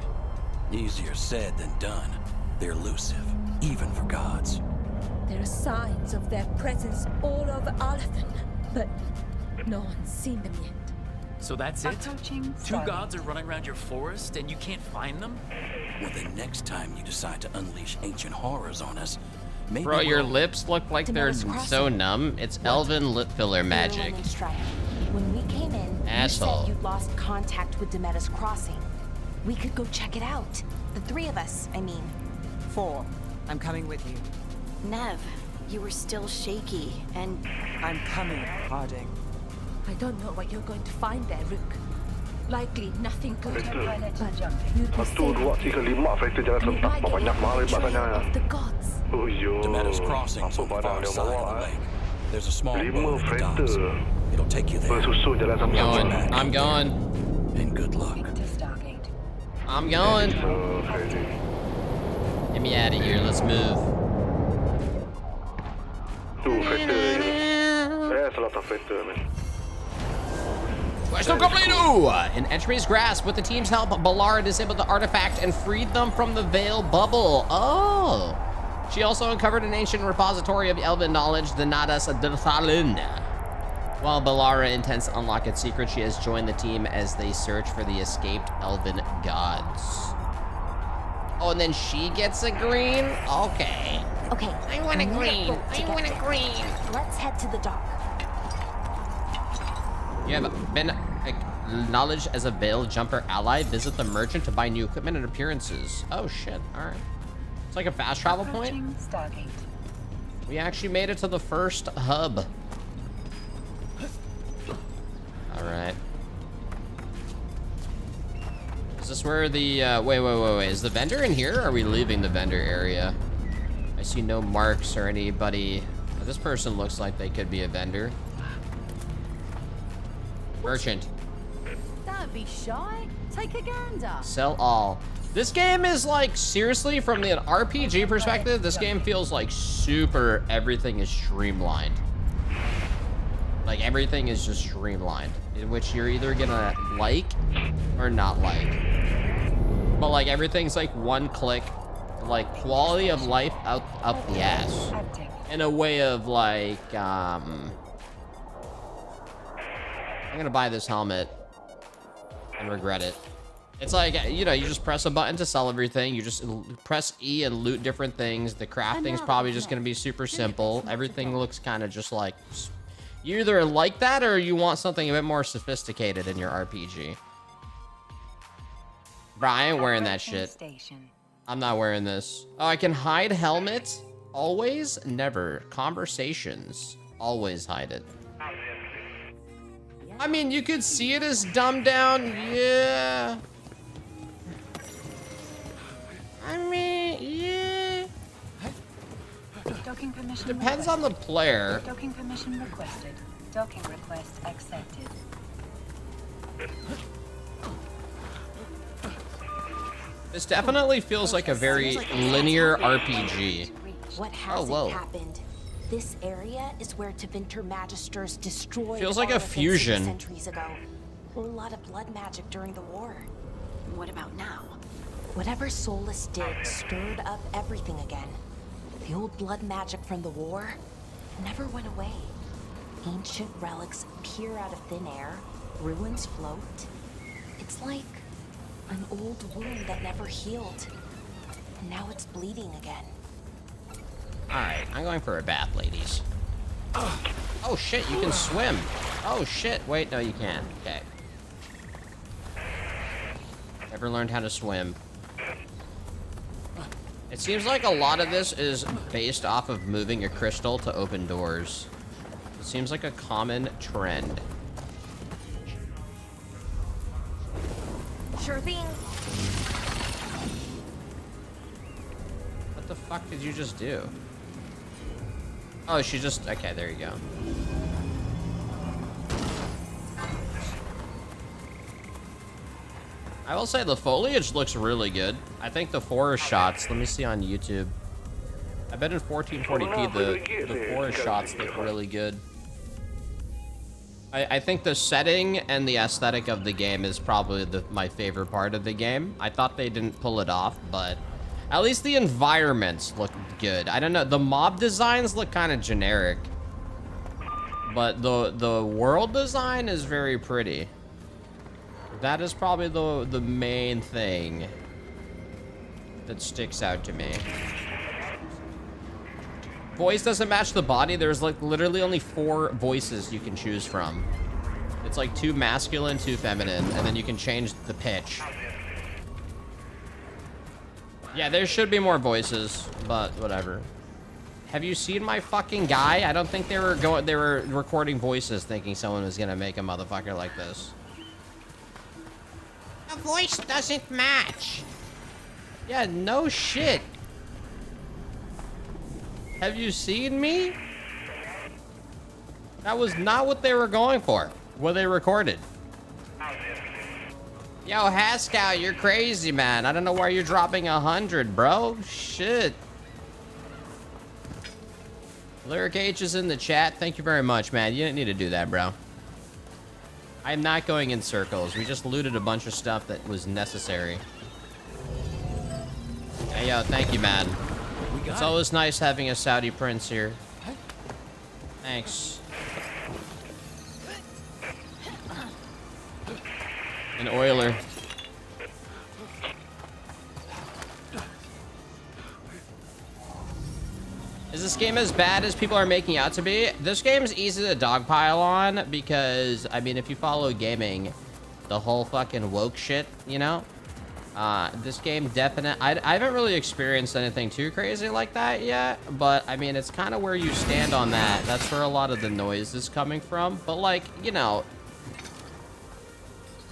Easier said than done. They're elusive, even for gods. There are signs of their presence all over Arlathan, but no one's seen them yet. So that's it? Approaching 2 gods are running around your forest, and you can't find them? Well, the next time you decide to unleash ancient horrors on us, maybe Bro, your we'll- lips look like they're so numb. It's elven lip filler magic. When we came in, Asshole. you said you'd lost contact with Demeter's Crossing. We could go check it out. The 3 of us, I mean. 4. I'm coming with you. Nev, you were still shaky, and... I'm coming, Harding. I don't know what you're going to find there, Rook. Likely nothing good. Fighter. 1, 2, 3, 4, 5 fighter jalan serentak. Banyak mahal hebat sana. Oh yo. Demeter's Crossing's on the far side of the lake. There's a small boat at the docks. It'll take you there. Bersusun jalan sama-sama. I'm going. And good luck. I'm going. So crazy. Get me out of here. Let's move. Fighter. There's a lot of fighter, man. Question completo! In Entropy's grasp, with the team's help, Balara disabled the artifact and freed them from the Veil Bubble. Oh! She also uncovered an ancient repository of elven knowledge, the Nodus Dirthalin. While Balara intends to unlock its secret, she has joined the team as they search for the escaped elven gods. Oh, and then she gets a green? Okay. Okay. I want a green. I want a green. Let's head to the dock. You have been acknowledged as a Veil Jumper ally. Visit the merchant to buy new equipment and appearances. Oh shit, alright. It's like a fast travel point. Stargate. We actually made it to the first hub. Alright. Is this where the, wait. Is the vendor in here, or are we leaving the vendor area? I see no marks or anybody. Oh, this person looks like they could be a vendor. Merchant. Don't be shy. Take a gander. Sell all. This game is like, seriously, from the RPG perspective, this game feels like super, everything is streamlined. Like, everything is just streamlined, in which you're either gonna like or not like. But like, everything's like one click, like quality of life up the ass. In a way of like, I'm gonna buy this helmet and regret it. It's like, you know, you just press a button to sell everything. You just press E and loot different things. The crafting's probably just gonna be super simple. Everything looks kind of just like, you either like that or you want something a bit more sophisticated in your RPG. Bro, I ain't wearing that shit. I'm not wearing this. Oh, I can hide helmet? Always? Never. Conversations. Always hide it. I mean, you could see it as dumbed down. Yeah. I mean, yeah. Docking permission Depends on the player. Docking permission requested. Docking request accepted. This definitely feels like a very linear RPG. What hasn't happened? This area is where Tevinter Magisters destroyed. Feels like a fusion. Centuries ago. Whole lot of blood magic during the war. What about now? Whatever Solus did stirred up everything again. The old blood magic from the war never went away. Ancient relics appear out of thin air. Ruins float. It's like an old wound that never healed. And now it's bleeding again. Alright, I'm going for a bath, ladies. Oh shit, you can swim. Oh shit, wait, no you can't. Okay. Never learned how to swim. It seems like a lot of this is based off of moving a crystal to open doors. It seems like a common trend. Sure thing. What the fuck did you just do? Oh, she just... Okay, there you go. I will say the foliage looks really good. I think the forest shots... Let me see on YouTube. I bet in 1440p the forest shots look really good. I think the setting and the aesthetic of the game is probably my favorite part of the game. I thought they didn't pull it off, but at least the environments look good. I don't know, the mob designs look kind of generic, but the world design is very pretty. That is probably the main thing that sticks out to me. Voice doesn't match the body. There's like literally only 4 voices you can choose from. It's like 2 masculine, 2 feminine, and then you can change the pitch. Yeah, there should be more voices, but whatever. Have you seen my fucking guy? I don't think they were recording voices thinking someone was gonna make a motherfucker like this. The voice doesn't match. Yeah, no shit. Have you seen me? That was not what they were going for. What they recorded. Yo, Haskell, you're crazy, man. I don't know why you're dropping 100, bro. Shit. Lyric H is in the chat. Thank you very much, man. You didn't need to do that, bro. I'm not going in circles. We just looted a bunch of stuff that was necessary. Hey, yo, thank you, man. It's always nice having a Saudi prince here. Thanks. An oiler. Is this game as bad as people are making out to be? This game's easy to dogpile on because, I mean, if you follow gaming, the whole fucking woke shit, you know? This game definitely... I haven't really experienced anything too crazy like that yet, but, I mean, it's kind of where you stand on that. That's where a lot of the noise is coming from. But, like, you know,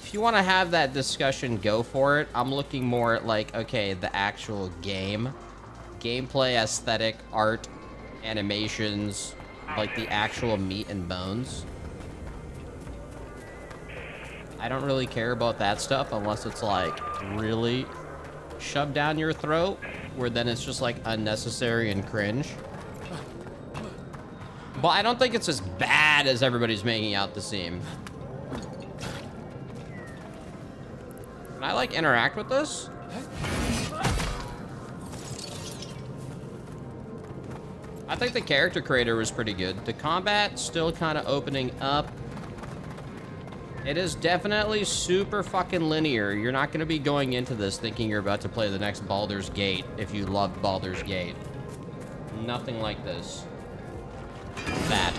if you want to have that discussion, go for it. I'm looking more at, like, okay, the actual game. Gameplay, aesthetic, art, animations, like the actual meat and bones. I don't really care about that stuff unless it's like really shoved down your throat, where then it's just like unnecessary and cringe. But I don't think it's as bad as everybody's making out to seem. Can I like interact with this? I think the character creator was pretty good. The combat still kind of opening up. It is definitely super fucking linear. You're not going to be going into this thinking you're about to play the next Baldur's Gate if you love Baldur's Gate. Nothing like this. That.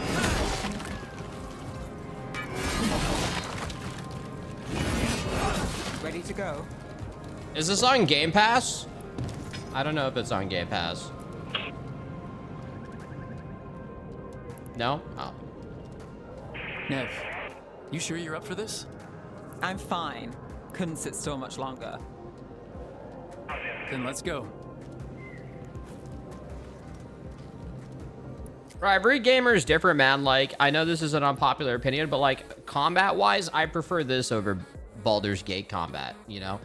Ready to go? Is this on Game Pass? I don't know if it's on Game Pass. No? Oh. Nev, you sure you're up for this? I'm fine. Couldn't sit still much longer. Then let's go. Right, every gamer is different, man. Like, I know this is an unpopular opinion, but like, combat-wise, I prefer this over Baldur's Gate combat, you know?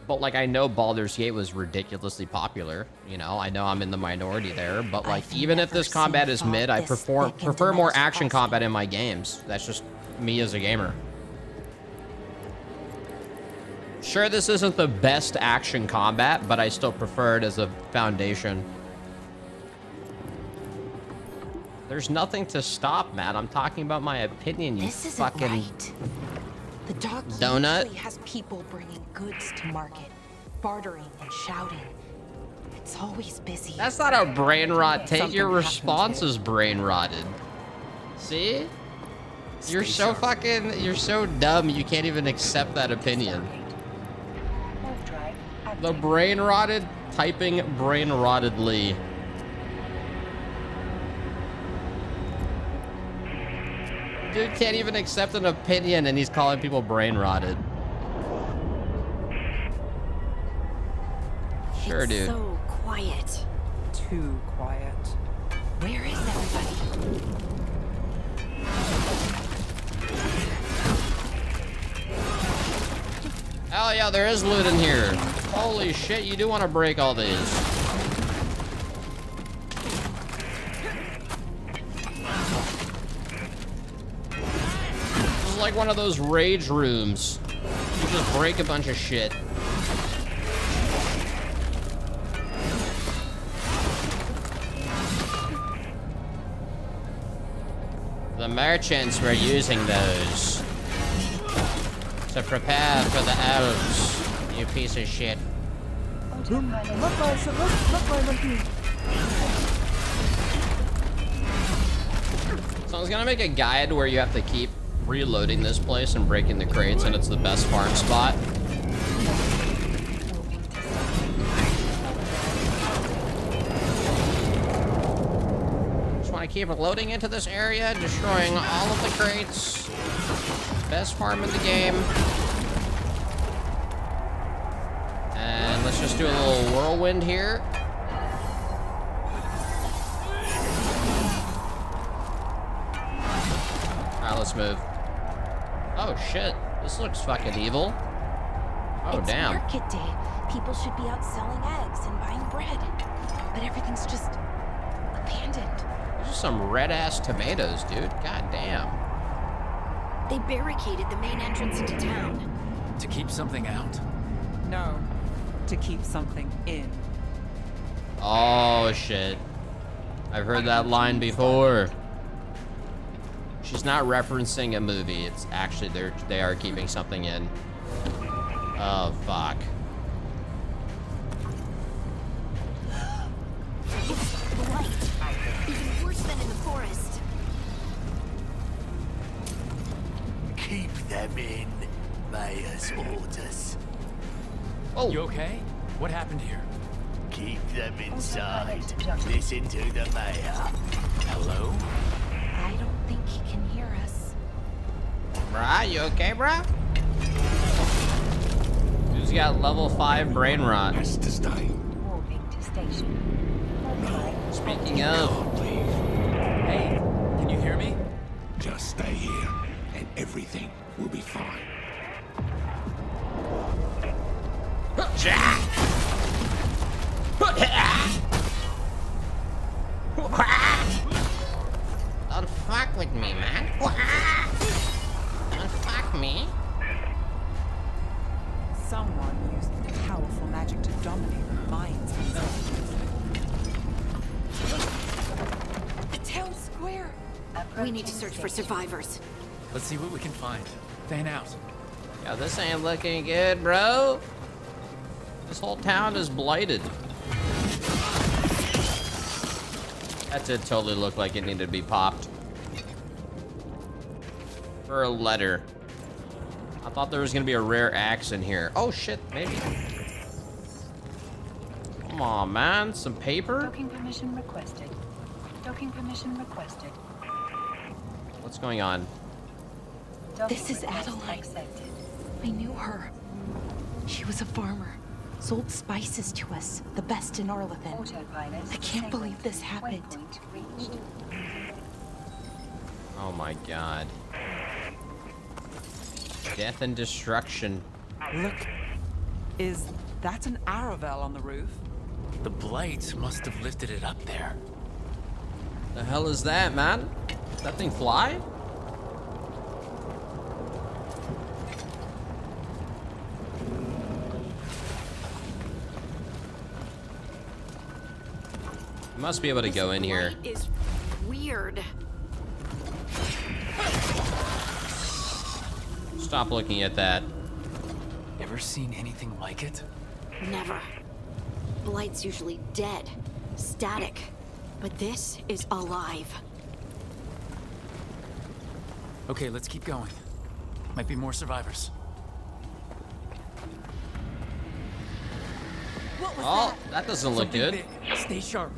But like, I know Baldur's Gate was ridiculously popular, you know? I know I'm in the minority there, but like, even if this combat is mid, I prefer more action combat in my games. That's just me as a gamer. Sure, this isn't the best action combat, but I still prefer it as a foundation. There's nothing to stop, man. I'm talking about my opinion, you fucking right. The dock donut. usually has people bringing goods to market, bartering and shouting. It's always busy. That's not a brain rot. Take your responses brain rotted. See? You're so fucking, you're so dumb you can't even accept that opinion. The brain rotted, typing brain rottedly. Dude can't even accept an opinion and he's calling people brain rotted. Sure, dude. So quiet. Too quiet. Where is everybody? Hell yeah, there is loot in here. Holy shit, you do want to break all these. This is like one of those rage rooms. You just break a bunch of shit. The merchants were using those to prepare for the elves, you piece of shit. So I was gonna make a guide where you have to keep reloading this place and breaking the crates, and it's the best farm spot. Just want to keep loading into this area, destroying all of the crates. Best farm in the game. And let's just do a little whirlwind here. Alright, let's move. Oh shit, this looks fucking evil. Oh it's damn. Market day. People should be out selling eggs and buying bread. But everything's just abandoned. These are some red ass tomatoes, dude. God damn. They barricaded the main entrance into town. To keep something out? No, to keep something in. Oh shit. I've heard that line before. She's not referencing a movie. It's actually they are keeping something in. Oh fuck. It's blight. Even worse than in the forest. Keep them in. Mayor's orders. Oh, you okay? What happened here? Keep them inside. Listen to the mayor. Hello? I don't think he can hear us. Bruh, you okay, bruh? Who's got level 5 brain rot? Has to stay. Warping to station. Speaking of. Hey, can you hear me? Just stay here, and everything will be fine. Don't fuck with me, man. Don't fuck me. Someone used powerful magic to dominate the minds of The town square. We need to search for survivors. Let's see what we can find. Fan out. Yo, this ain't looking good, bro. This whole town is blighted. That did totally look like it needed to be popped. For a letter. I thought there was gonna be a rare axe in here. Oh shit, maybe. Come on, man. Some paper? Docking permission requested. Docking permission requested. What's going on? This is Adeline. I knew her. She was a farmer. Sold spices to us, the best in Arlathan. I can't believe this happened. Oh my god. Death and destruction. Look, is that an Aravel on the roof? The blight must have lifted it up there. The hell is that, man? Does that thing fly? You must be able to go in here. Is weird. Stop looking at that. Ever seen anything like it? Never. Blight's usually dead, static, but this is alive. Okay, let's keep going. Might be more survivors. What was Oh, that doesn't look Something good. big. Stay sharp.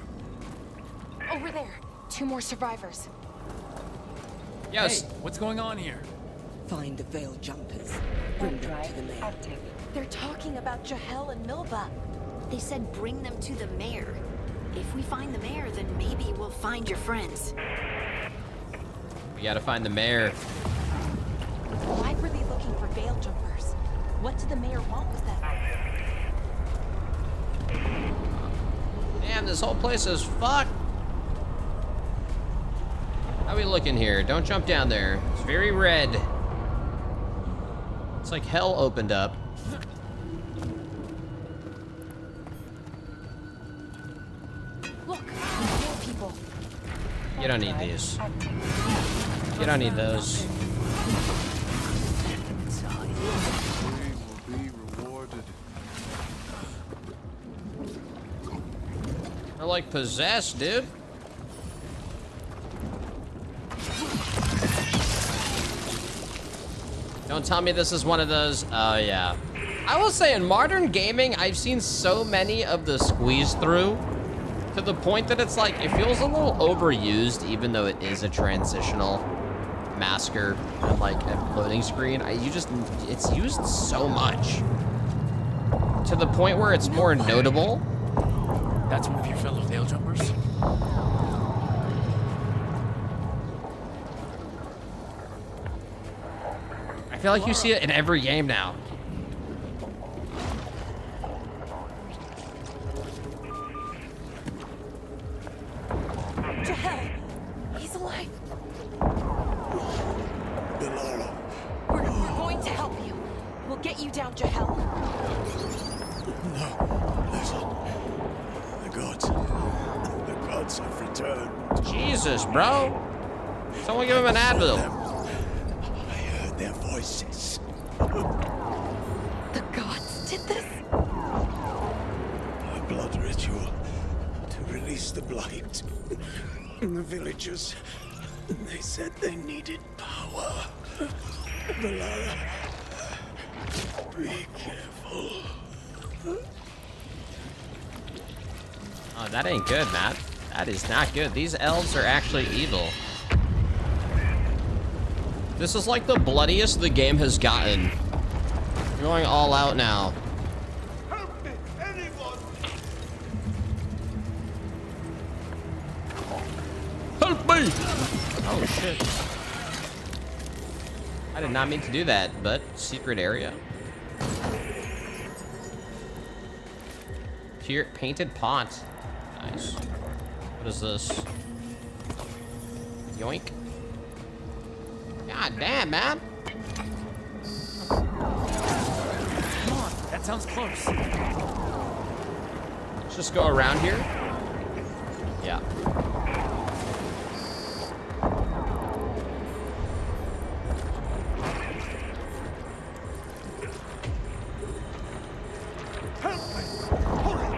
Over there. 2 more survivors. Yes. Hey, what's going on here? Find the veiled jumpers. Bring them to the mayor. They're talking about Jahel and Milba. They said bring them to the mayor. If we find the mayor, then maybe we'll find your friends. We gotta find the mayor. Why were they looking for veil jumpers? What did the mayor want with them? Damn, this whole place is fucked. How we looking here? Don't jump down there. It's very red. It's like hell opened up. Look, more people. You don't need these. You don't need those. We will be rewarded. They're like possessed, dude. Don't tell me this is one of those. Oh, yeah. I will say in modern gaming, I've seen so many of the squeeze through to the point that it's like, it feels a little overused, even though it is a transitional masker and like a loading screen. It's used so much to the point where it's more notable. That's one of your fellow veil jumpers? I feel like you see it in every game now. To hell! He's alive! Delilah. We're going to help you. We'll get you down, Jahel. No, listen. The gods have returned. Jesus, bro. Someone give him an Abbysal. I heard their voices. The gods did this? A blood ritual to release the blight. The villagers, they said they needed power. Delilah, be careful. Oh, that ain't good, Matt. That is not good. These elves are actually evil. This is like the bloodiest the game has gotten. We're going all out now. Help me, anyone! Help me! Oh, shit. I did not mean to do that, but secret area. Here, painted pot. Nice. What is this? Yoink. God damn, man. Come on, that sounds close. Let's just go around here. Yeah.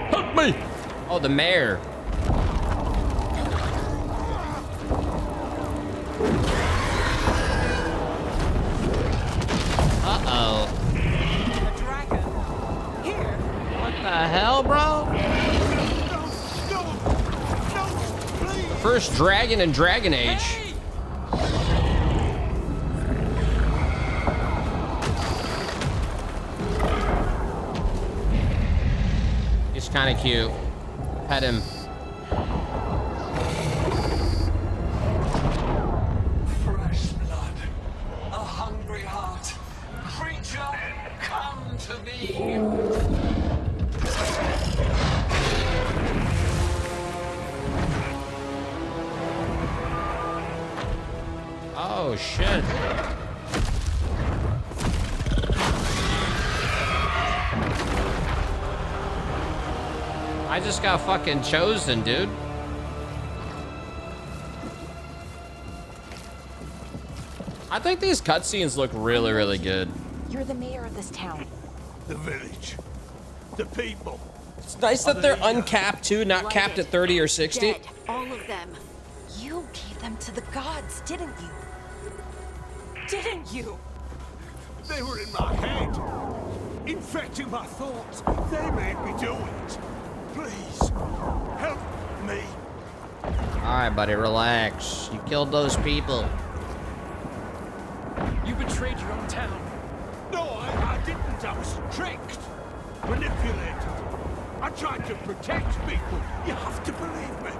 Help me! Oh, the mayor. Uh-oh. The dragon. Here. What the hell, bro? The first dragon in Dragon Age. He's kind of cute. Pet him. Fresh blood, a hungry heart. Creature, come to me. Oh, shit. I just got fucking chosen, dude. I think these cutscenes look really, really good. You're the mayor of this town. The village, the people. It's nice that they're uncapped too, not capped at 30 or 60. Dead, all of them. You gave them to the gods, didn't you? Didn't you? They were in my head, infecting my thoughts. They made me do it. Please, help me. Alright, buddy, relax. You killed those people. You betrayed your own town. No, I didn't. I was tricked, manipulated. I tried to protect people. You have to believe me.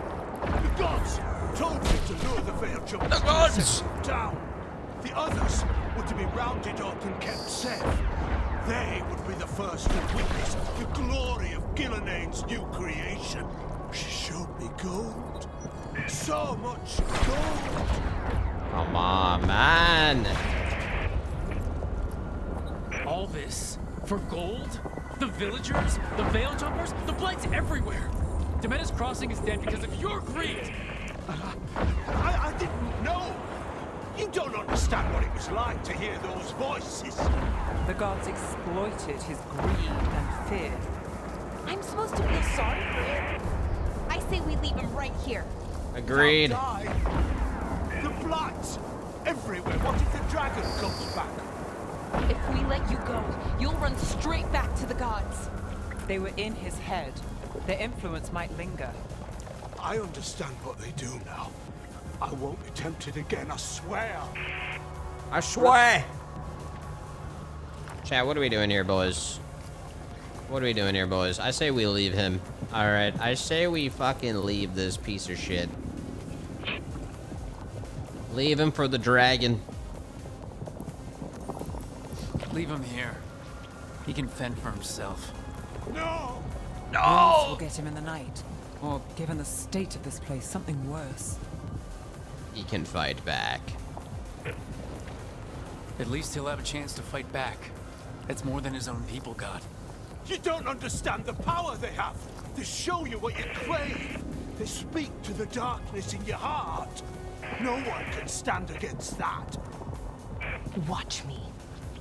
The gods told me to lure the veiled jumpers The gods! and set them down. The others were to be rounded up and kept safe. They would be the first to witness the glory of Gillinane's new creation. She showed me gold. So much gold. Come on, man. All this for gold? The villagers? The veil jumpers? The blight's everywhere! Demena's Crossing is dead because of your greed! I didn't know. You don't understand what it was like to hear those voices. The gods exploited his greed and fear. I'm supposed to feel sorry for you? I say we leave him right here. Agreed. Don't die. The blights everywhere. What if the dragon comes back? If we let you go, you'll run straight back to the gods. They were in his head. Their influence might linger. I understand what they do now. I won't be tempted again, I swear. I swear. Chat, what are we doing here, boys? What are we doing here, boys? I say we leave him. Alright, I say we fucking leave this piece of shit. Leave him for the dragon. Leave him here. He can fend for himself. No! Wolves will get him in the night. Or, given the state of this place, something worse. He can fight back. At least he'll have a chance to fight back. That's more than his own people got. You don't understand the power they have. They show you what you crave. They speak to the darkness in your heart. No one can stand against that. Watch me.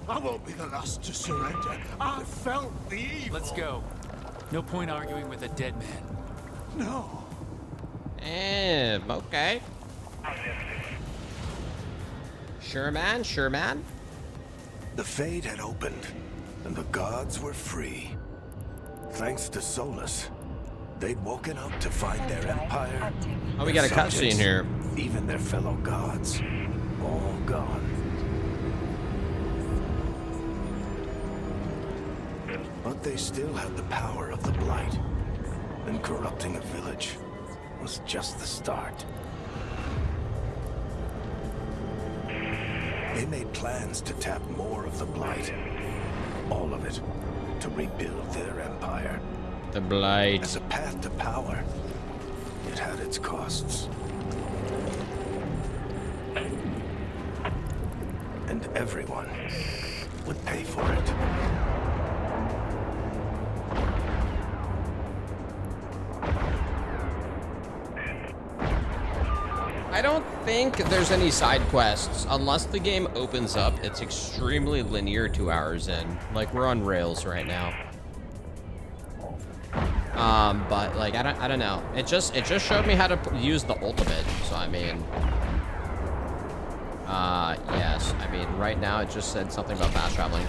I won't be the last to surrender. I felt the evil. Let's go. No point arguing with a dead man. No. Okay. Sure, man. Sure, man. The Fade had opened, and the gods were free. Thanks to Solus, they'd woken up to find their empire. Oh, we got a their cutscene subjects, here. Even their fellow gods, all gone. But they still had the power of the Blight, and corrupting a village was just the start. They made plans to tap more of the Blight, all of it, to rebuild their empire. The Blight. As a path to power, it had its costs. And everyone would pay for it. I don't think there's any side quests. Unless the game opens up, it's extremely linear 2 hours in. Like, we're on rails right now. But like, I don't know. It just showed me how to use the ultimate. So I mean, yes. I mean, right now it just said something about fast traveling.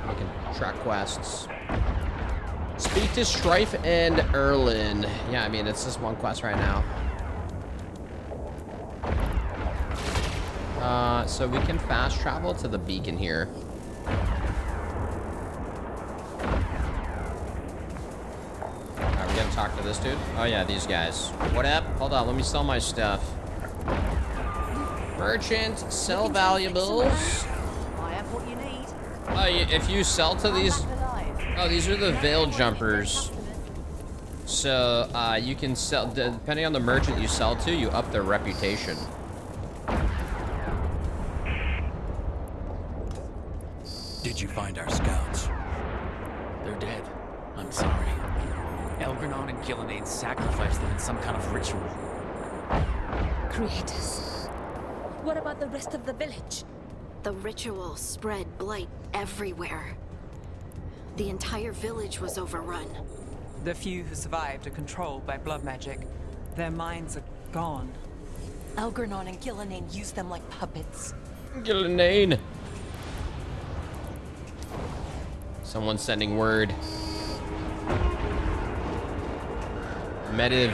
We can track quests. Speak to Strife and Erlin. Yeah, I mean, it's just one quest right now. So we can fast travel to the beacon here. Alright, we gotta talk to this dude. Oh yeah, these guys. What up? Hold on, let me sell my stuff. Merchant, sell valuables. I have what you need. Oh, if you sell to these... Oh, these are the veil jumpers. So, you can sell... Depending on the merchant you sell to, you up their reputation. Did you find our scouts? They're dead. I'm sorry. Elgranon and Gillinane sacrificed them in some kind of ritual. Hiatus. What about the rest of the village? The ritual spread blight everywhere. The entire village was overrun. The few who survived are controlled by blood magic. Their minds are gone. Elgranon and Gillinane used them like puppets. Gillinane. Someone's sending word. Mediv.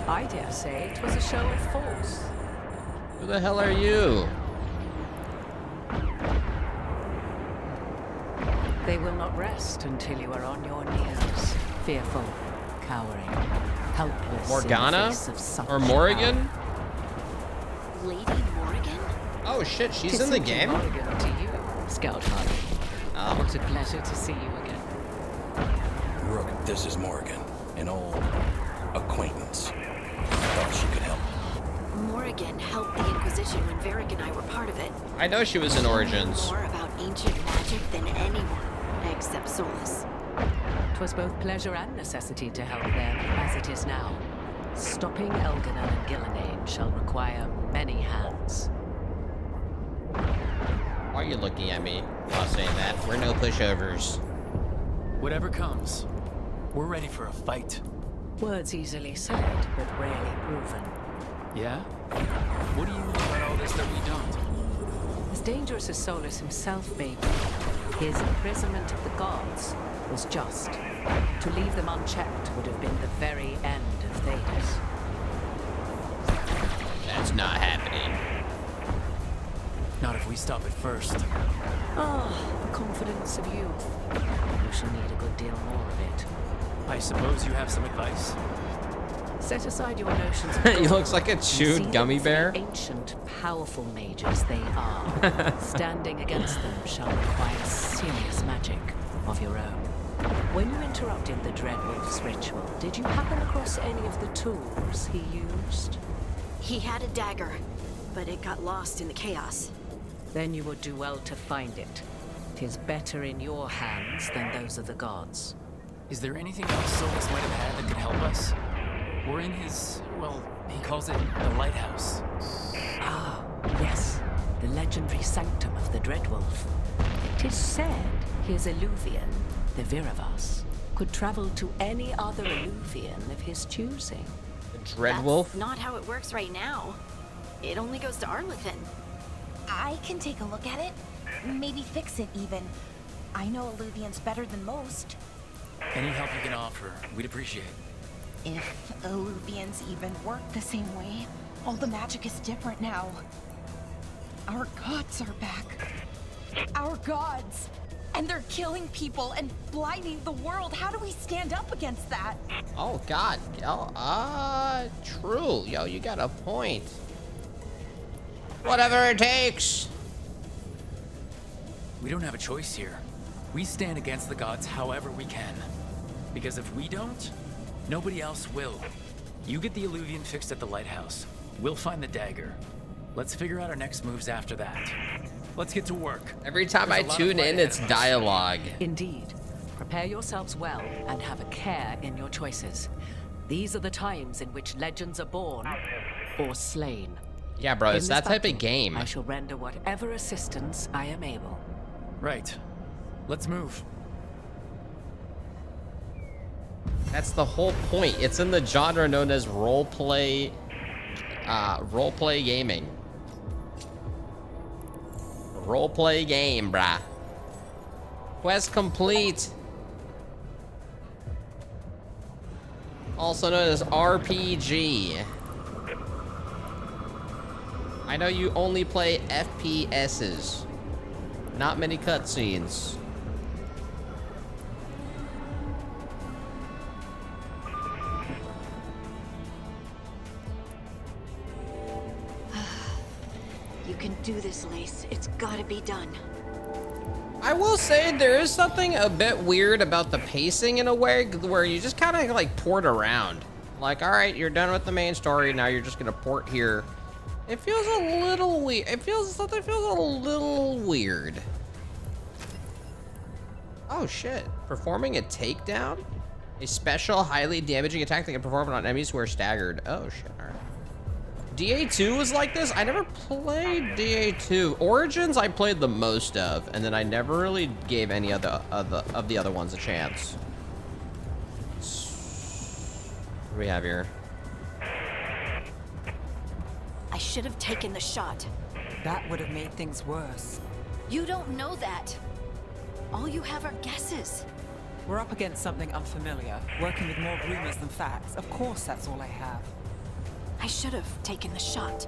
I dare say it was a show of force. Who the hell are you? They will not rest until you are on your knees, fearful, cowering, helpless. Morgana? In the face of such Or Morrigan? power. Lady Morrigan? Oh shit, she's in the game? Morrigan to you, Scout Hunter. Oh. What a pleasure to see you again. Rook, this is Morrigan, an old acquaintance. Thought she could help. Morrigan helped the Inquisition when Varric and I were part of it. I know she was in Origins. More about ancient magic than anyone, except Solus. 'Twas both pleasure and necessity to help them, as it is now. Stopping Elganon and Gillenane shall require many hands. Why are you looking at me while saying that? We're no pushovers. Whatever comes, we're ready for a fight. Words easily said, but rarely proven. Yeah? What do you know about all this that we don't? As dangerous as Solus himself may be, his imprisonment of the gods was just. To leave them unchecked would have been the very end of Thedas. That's not happening. Not if we stop it first. The confidence of youth. You shall need a good deal more of it. I suppose you have some advice? Set aside your notions of He God looks like a and chewed see them gummy for the bear. Ancient, powerful mages they are. Standing against them shall require serious magic of your own. When you interrupted the Dreadwolf's ritual, did you happen across any of the tools he used? He had a dagger, but it got lost in the chaos. Then you would do well to find it. 'Tis better in your hands than those of the gods. Is there anything else Solus might have had that could help us? We're in his, well, he calls it the lighthouse. Ah, yes. The legendary sanctum of the Dreadwolf. 'Tis said his Illuvian, the Viravas, could travel to any other Illuvian of his choosing. The Dreadwolf? That's not how it works right now. It only goes to Arlethan. I can take a look at it. Maybe fix it, even. I know Illuvians better than most. Any help you can offer, we'd appreciate. If Illuvians even work the same way, all the magic is different now. Our gods are back. Our gods! And they're killing people and blinding the world. How do we stand up against that? Oh god. Oh, true. Yo, you got a point. Whatever it takes. We don't have a choice here. We stand against the gods however we can. Because if we don't, nobody else will. You get the Illuvian fixed at the lighthouse. We'll find the dagger. Let's figure out our next moves after that. Let's get to work. Every time I tune in, it's dialogue. Indeed. Prepare yourselves well and have a care in your choices. These are the times in which legends are born or slain. Yeah, bro, it's In that this type of battle, game. I shall render whatever assistance I am able. Right. Let's move. That's the whole point. It's in the genre known as roleplay gaming. Roleplay game, brah. Quest complete. Also known as RPG. I know you only play FPSs. Not many cutscenes. You can do this, Lace. It's gotta be done. I will say there is something a bit weird about the pacing in a way where you just kind of like port around. Like, all right, you're done with the main story. Now you're just gonna port here. It feels a little weird. Something feels a little weird. Oh shit! Performing a takedown, a special highly damaging attack that can perform on enemies who are staggered. Oh shit! All right. DA2 was like this. I never played DA2. Origins I played the most of, and then I never really gave any of the other ones a chance. What do we have here? I should have taken the shot. That would have made things worse. You don't know that. All you have are guesses. We're up against something unfamiliar, working with more rumors than facts. Of course, that's all I have. I should have taken the shot.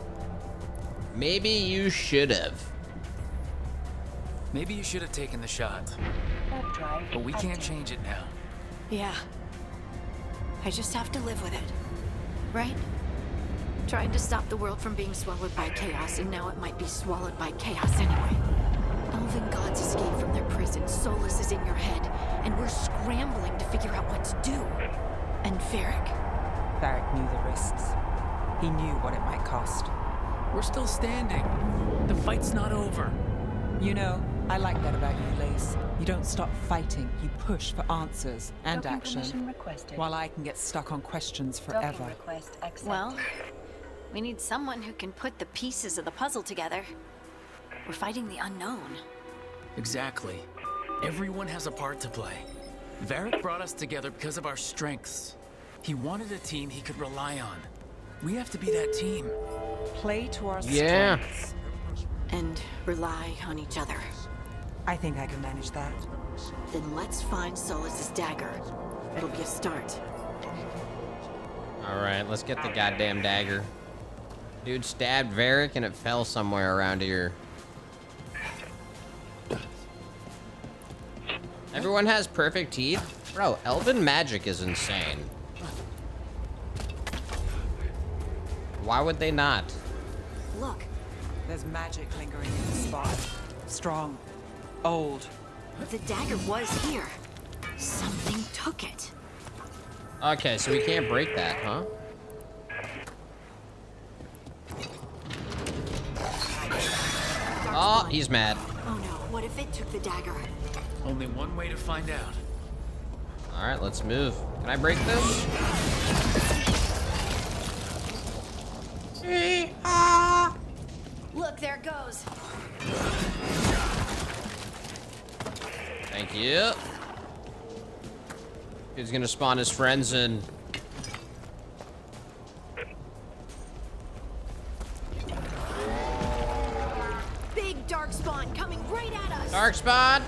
Maybe you should have. Maybe you should have taken the shot. But we can't change it now. Yeah. I just have to live with it. Right? Trying to stop the world from being swallowed by chaos, and now it might be swallowed by chaos anyway. Elven gods escaped from their prison, Solus is in your head, and we're scrambling to figure out what to do. And Varric? Varric knew the risks. He knew what it might cost. We're still standing. The fight's not over. You know, I like that about you, Lace. You don't stop fighting, you push for answers and action. While I can get stuck on questions forever. Well, we need someone who can put the pieces of the puzzle together. We're fighting the unknown. Exactly. Everyone has a part to play. Varric brought us together because of our strengths. He wanted a team he could rely on. We have to be that team. Play to our Yeah. strengths. And rely on each other. I think I can manage that. Then let's find Solus's dagger. It'll be a start. Alright, let's get the goddamn dagger. Dude stabbed Varric and it fell somewhere around here. Everyone has perfect teeth? Bro, elven magic is insane. Why would they not? Look. There's magic lingering in the spot. Strong. Old. The dagger was here. Something took it. Okay, so we can't break that, huh? Oh, he's mad. Oh no, what if it took the dagger? Only one way to find out. Alright, let's move. Can I break this? Look, there it goes. Thank you. He's gonna spawn his friends in. Big dark spawn coming right at us. Dark spawn.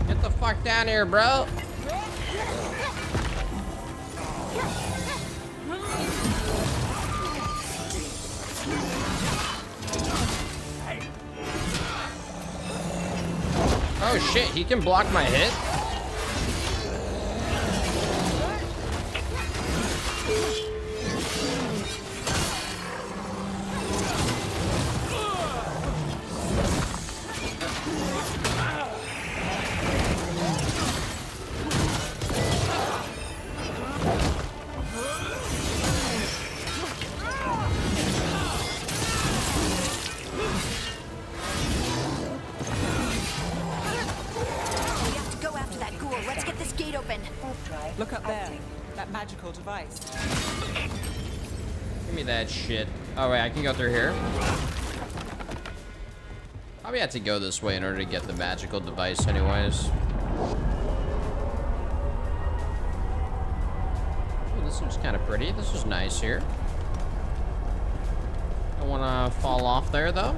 Get the fuck down here, bro. Oh shit, he can block my hit? Look up there. That magical device. Give me that shit. Oh wait, I can go through here. Probably have to go this way in order to get the magical device anyways. Ooh, this looks kind of pretty. This is nice here. Don't want to fall off there though.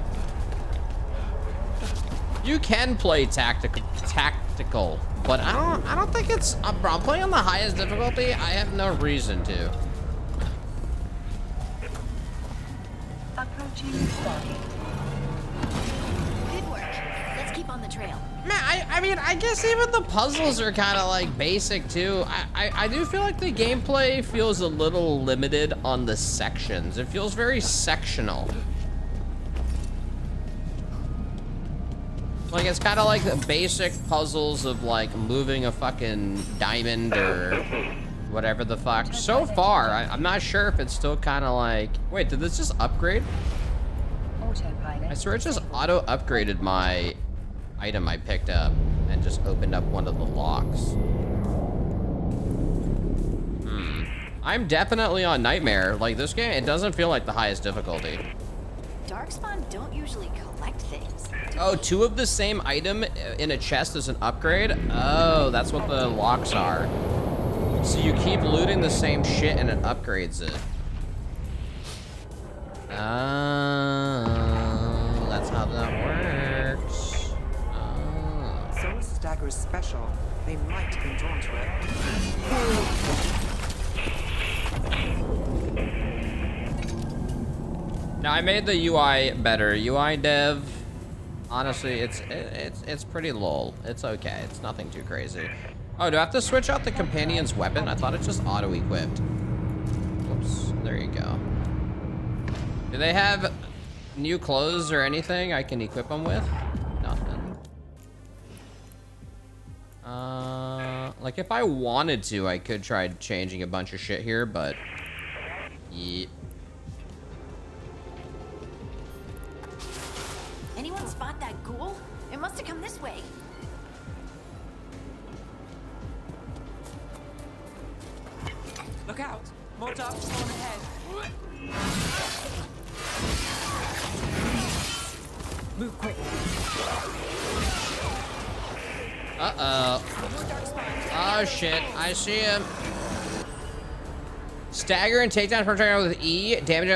You can play tactical, but I don't think it's. I'm playing on the highest difficulty. I have no reason to. Approaching spotting. Good work. Let's keep on the trail. Man, I mean, I guess even the puzzles are kind of like basic too. I do feel like the gameplay feels a little limited on the sections. It feels very sectional. Like, it's kind of like the basic puzzles of, like, moving a fucking diamond or whatever the fuck. So far, I'm not sure if it's still kind of like... Wait, did this just upgrade? I swear it just auto-upgraded my item I picked up and just opened up one of the locks. I'm definitely on Nightmare. Like, this game, it doesn't feel like the highest difficulty. Darkspawn don't usually collect things. Oh, 2 of the same item in a chest is an upgrade? Oh, that's what the locks are. So you keep looting the same shit and it upgrades it. Oh, that's how that works. Oh. Soul's dagger is special. They might have been drawn to it. Now, I made the UI better. UI dev, Honestly, it's pretty lol. It's okay. It's nothing too crazy. Oh, do I have to switch out the companion's weapon? I thought it just auto-equipped. Oops. There you go. Do they have new clothes or anything I can equip them with? Nothing. Like if I wanted to, I could try changing a bunch of shit here, but yeah. Anyone spot that ghoul? It must have come this way. Look out! More dark spawn ahead. Move quick. Uh-oh. Oh, shit. I see him. Stagger and takedown projectile with E. Damage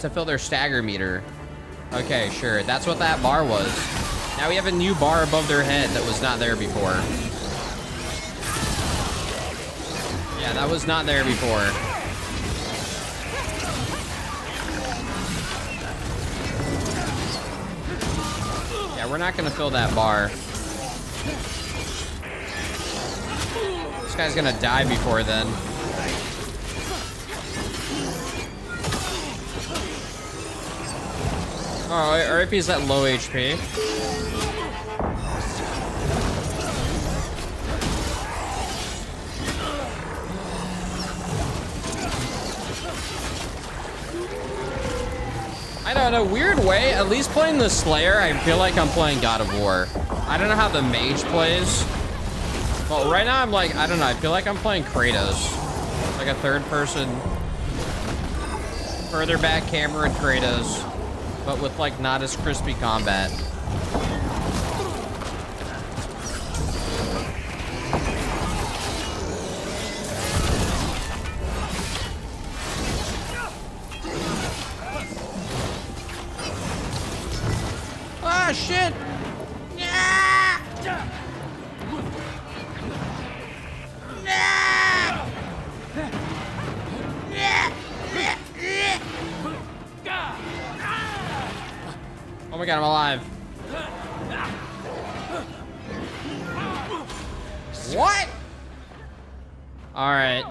to fill their stagger meter. Okay, sure. That's what that bar was. Now we have a new bar above their head that was not there before. Yeah, that was not there before. Yeah, we're not gonna fill that bar. This guy's gonna die before then. Oh, RIP's at low HP. I know, in a weird way, at least playing the Slayer, I feel like I'm playing God of War. I don't know how the mage plays. Well, right now I'm like, I don't know, I feel like I'm playing Kratos. Like a third person, further back camera and Kratos, but with like not as crispy combat. Ah, shit! Oh my god, I'm alive. What? Alright.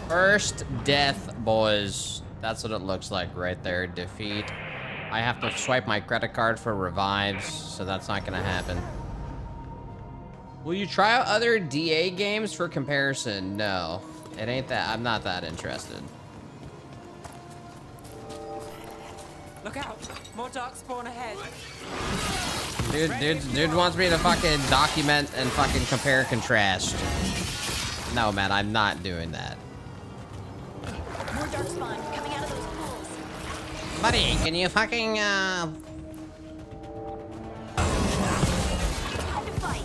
First death, boys. That's what it looks like right there. Defeat. I have to swipe my credit card for revives, so that's not gonna happen. Will you try out other DA games for comparison? No. It ain't that. I'm not that interested. Look out! More dark spawn ahead. Dude wants me to fucking document and fucking compare and contrast. No, man, I'm not doing that. More dark spawn coming out of those pools. Buddy, can you fucking, Time to fight.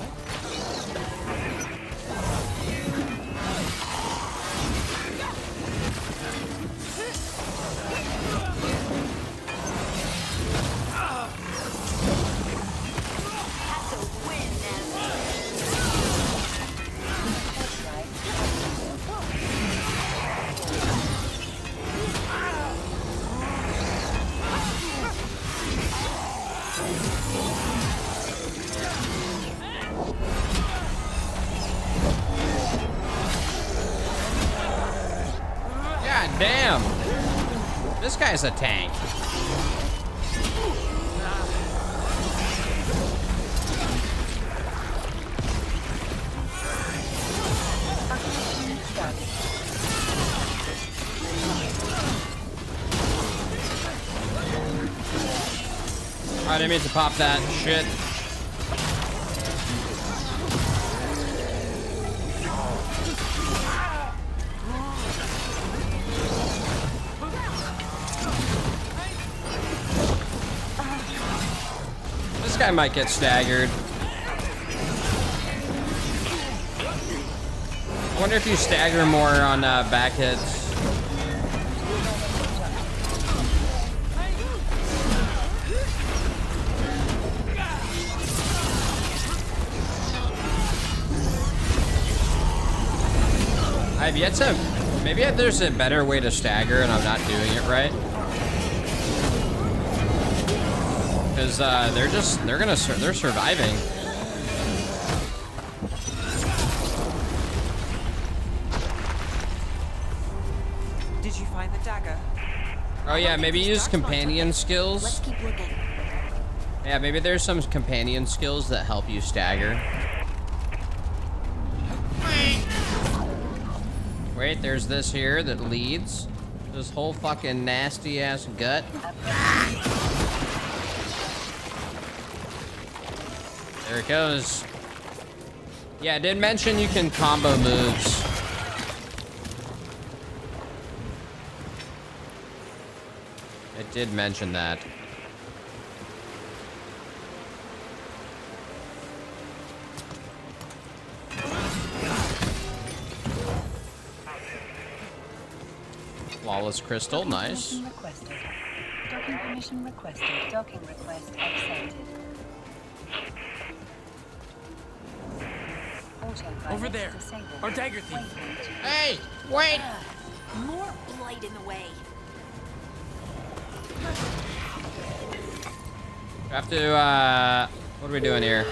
That's a win, God damn. This guy's a tank. I didn't mean to pop that shit. This guy might get staggered. I wonder if you stagger more on back hits. I've yet to, maybe there's a better way to stagger and I'm not doing it right. Because they're surviving. Did you find the dagger? Oh yeah, maybe use companion skills. Let's keep looking. Yeah, maybe there's some companion skills that help you stagger. Wait, there's this here that leads. This whole fucking nasty ass gut. There it goes. Yeah, I did mention you can combo moves. It did mention that. Flawless crystal, nice. Docking requested. Docking permission requested. Docking request accepted. Autopilot Over there. disabled. Our dagger thief. Hey, wait! More blight in the way. We have to, what are we doing here?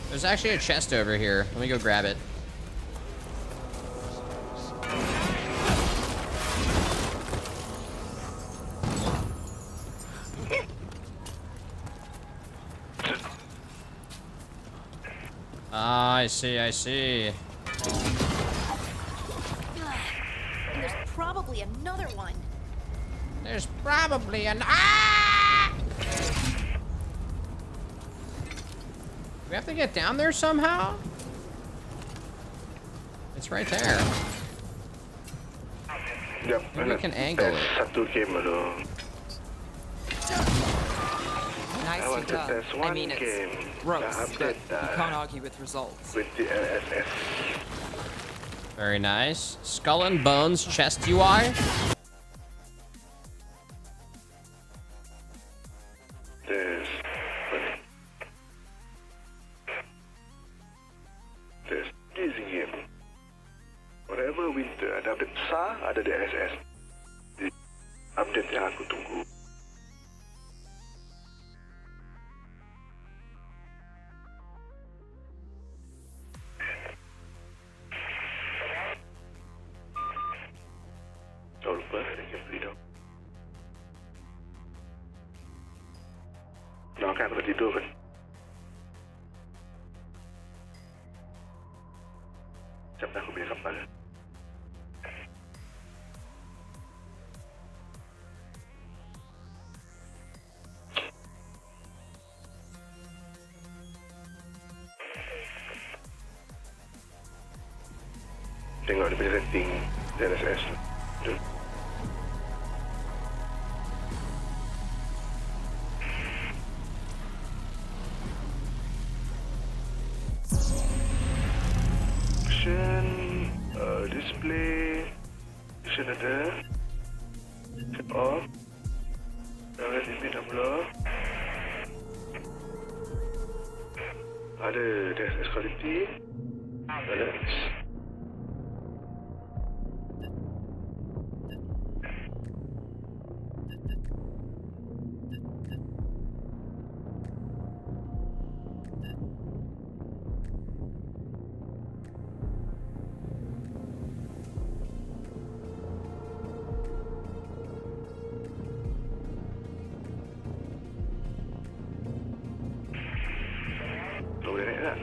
There's actually a chest over here. Let me go grab it. Ah, I see, I see. And there's probably another one. There's probably an ah! We have to get down there somehow? It's right there. Yep. Maybe we can angle it. Satu game dulu. I Nicely want to done. test I one mean, it's game. gross, The but update, you can't argue with results. with the LSS. Very nice. Skull and Bones chest UI. This. This easy game. Whatever winter ada update besar, ada di LSS. Di update yang aku tunggu. Jangan lupa ada gameplay dong. Nah, kan aku tidur kan. Siapa aku beli kapal? Tengok dia punya setting DLSS tu. Action, display, action ada, set off, jangan limit pula. Ada DLSS quality, balance. Boleh naik tak?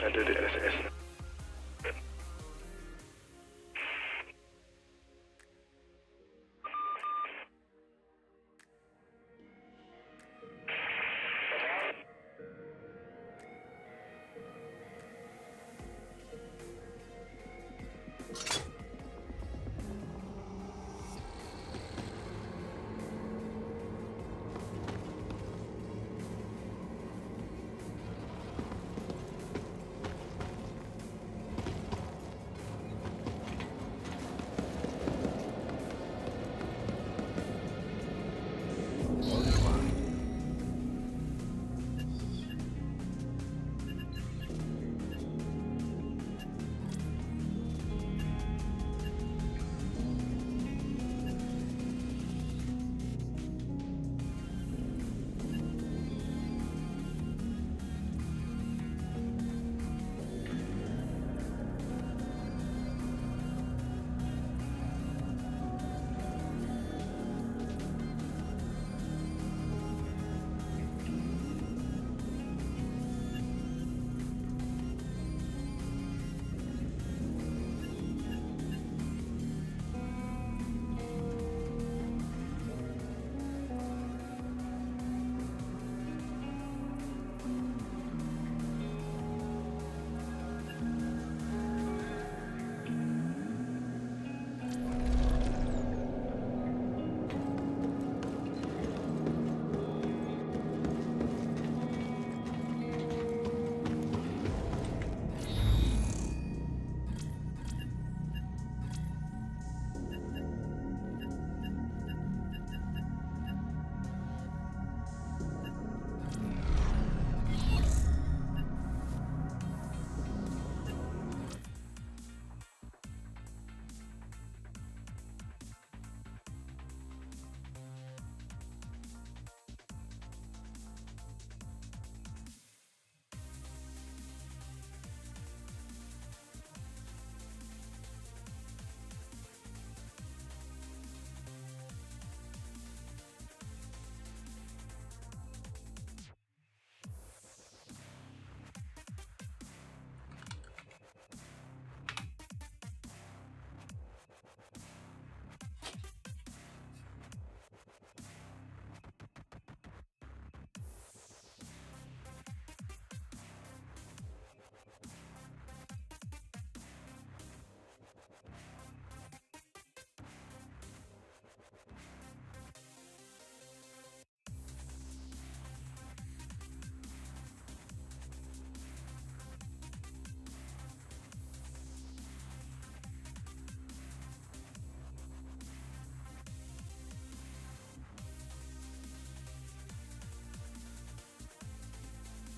Ada di LSS.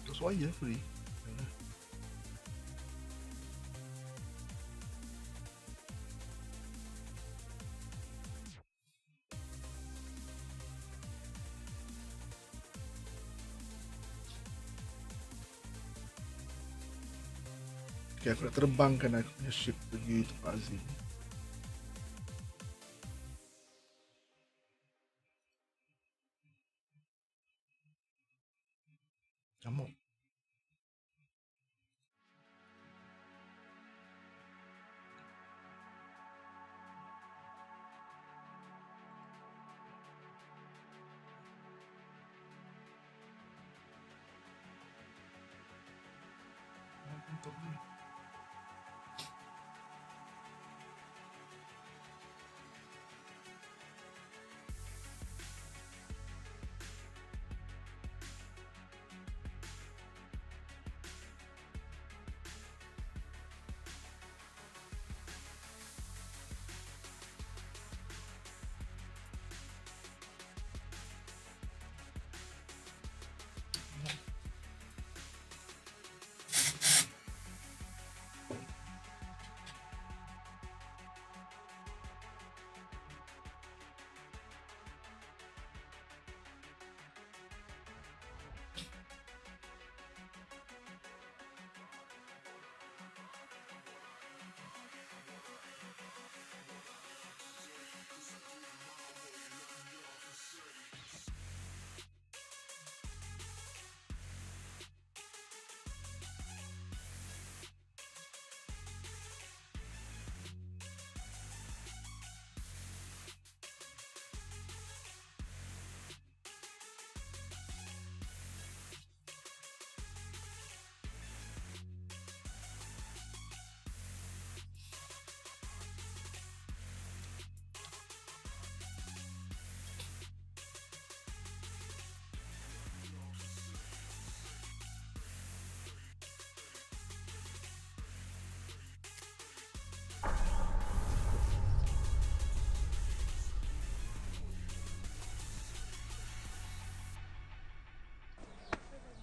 Terus why ya free? Okay, aku nak terbangkan aku punya ship pergi tempat Hazim. Camuk.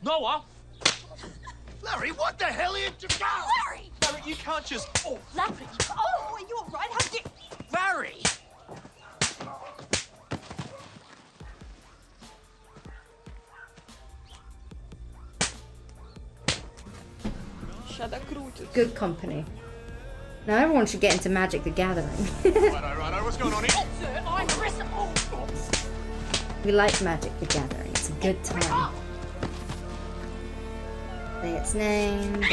Noah! Larry, what the hell are you doing? Larry! Larry, you can't just... Oh, Larry! Oh, are you alright? How did... Larry! Good company. Now everyone should get into Magic the Gathering. Righto, what's going on here? We like Magic the Gathering. It's a good time. Say its name,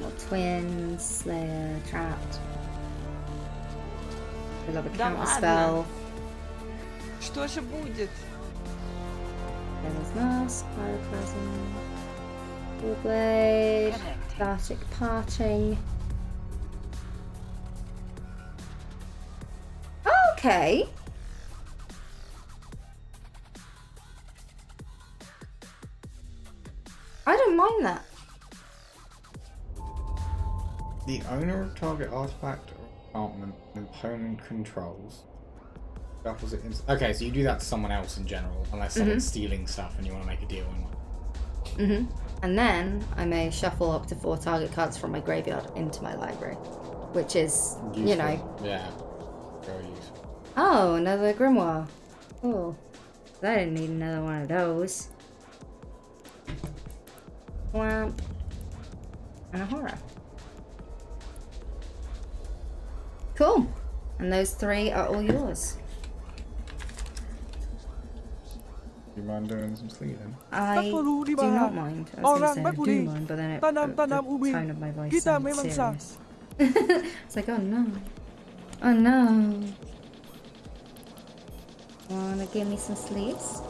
or twins, Slayer, Trapped. We love a counter spell. Что же будет? Devil's Mask, Pyroplasm, Warblade, Static Parting. Okay. I don't mind that. The owner of target artifact or enchantment an opponent controls shuffles it in. Okay, so you do that to someone else in general, unless someone's stealing stuff and you want to make a deal and And then I may shuffle up to 4 target cards from my graveyard into my library, which is, useful. you know. Yeah, very useful. Oh, another grimoire. Cool. I didn't need another one of those. Lamp. And a horror. Cool. And those 3 are all yours. Do you mind doing some sleeping? I do not mind. I was going to say I do mind, but then the tone of my voice sounded serious. It's like, oh no. Oh no. Wanna give me some sleeves?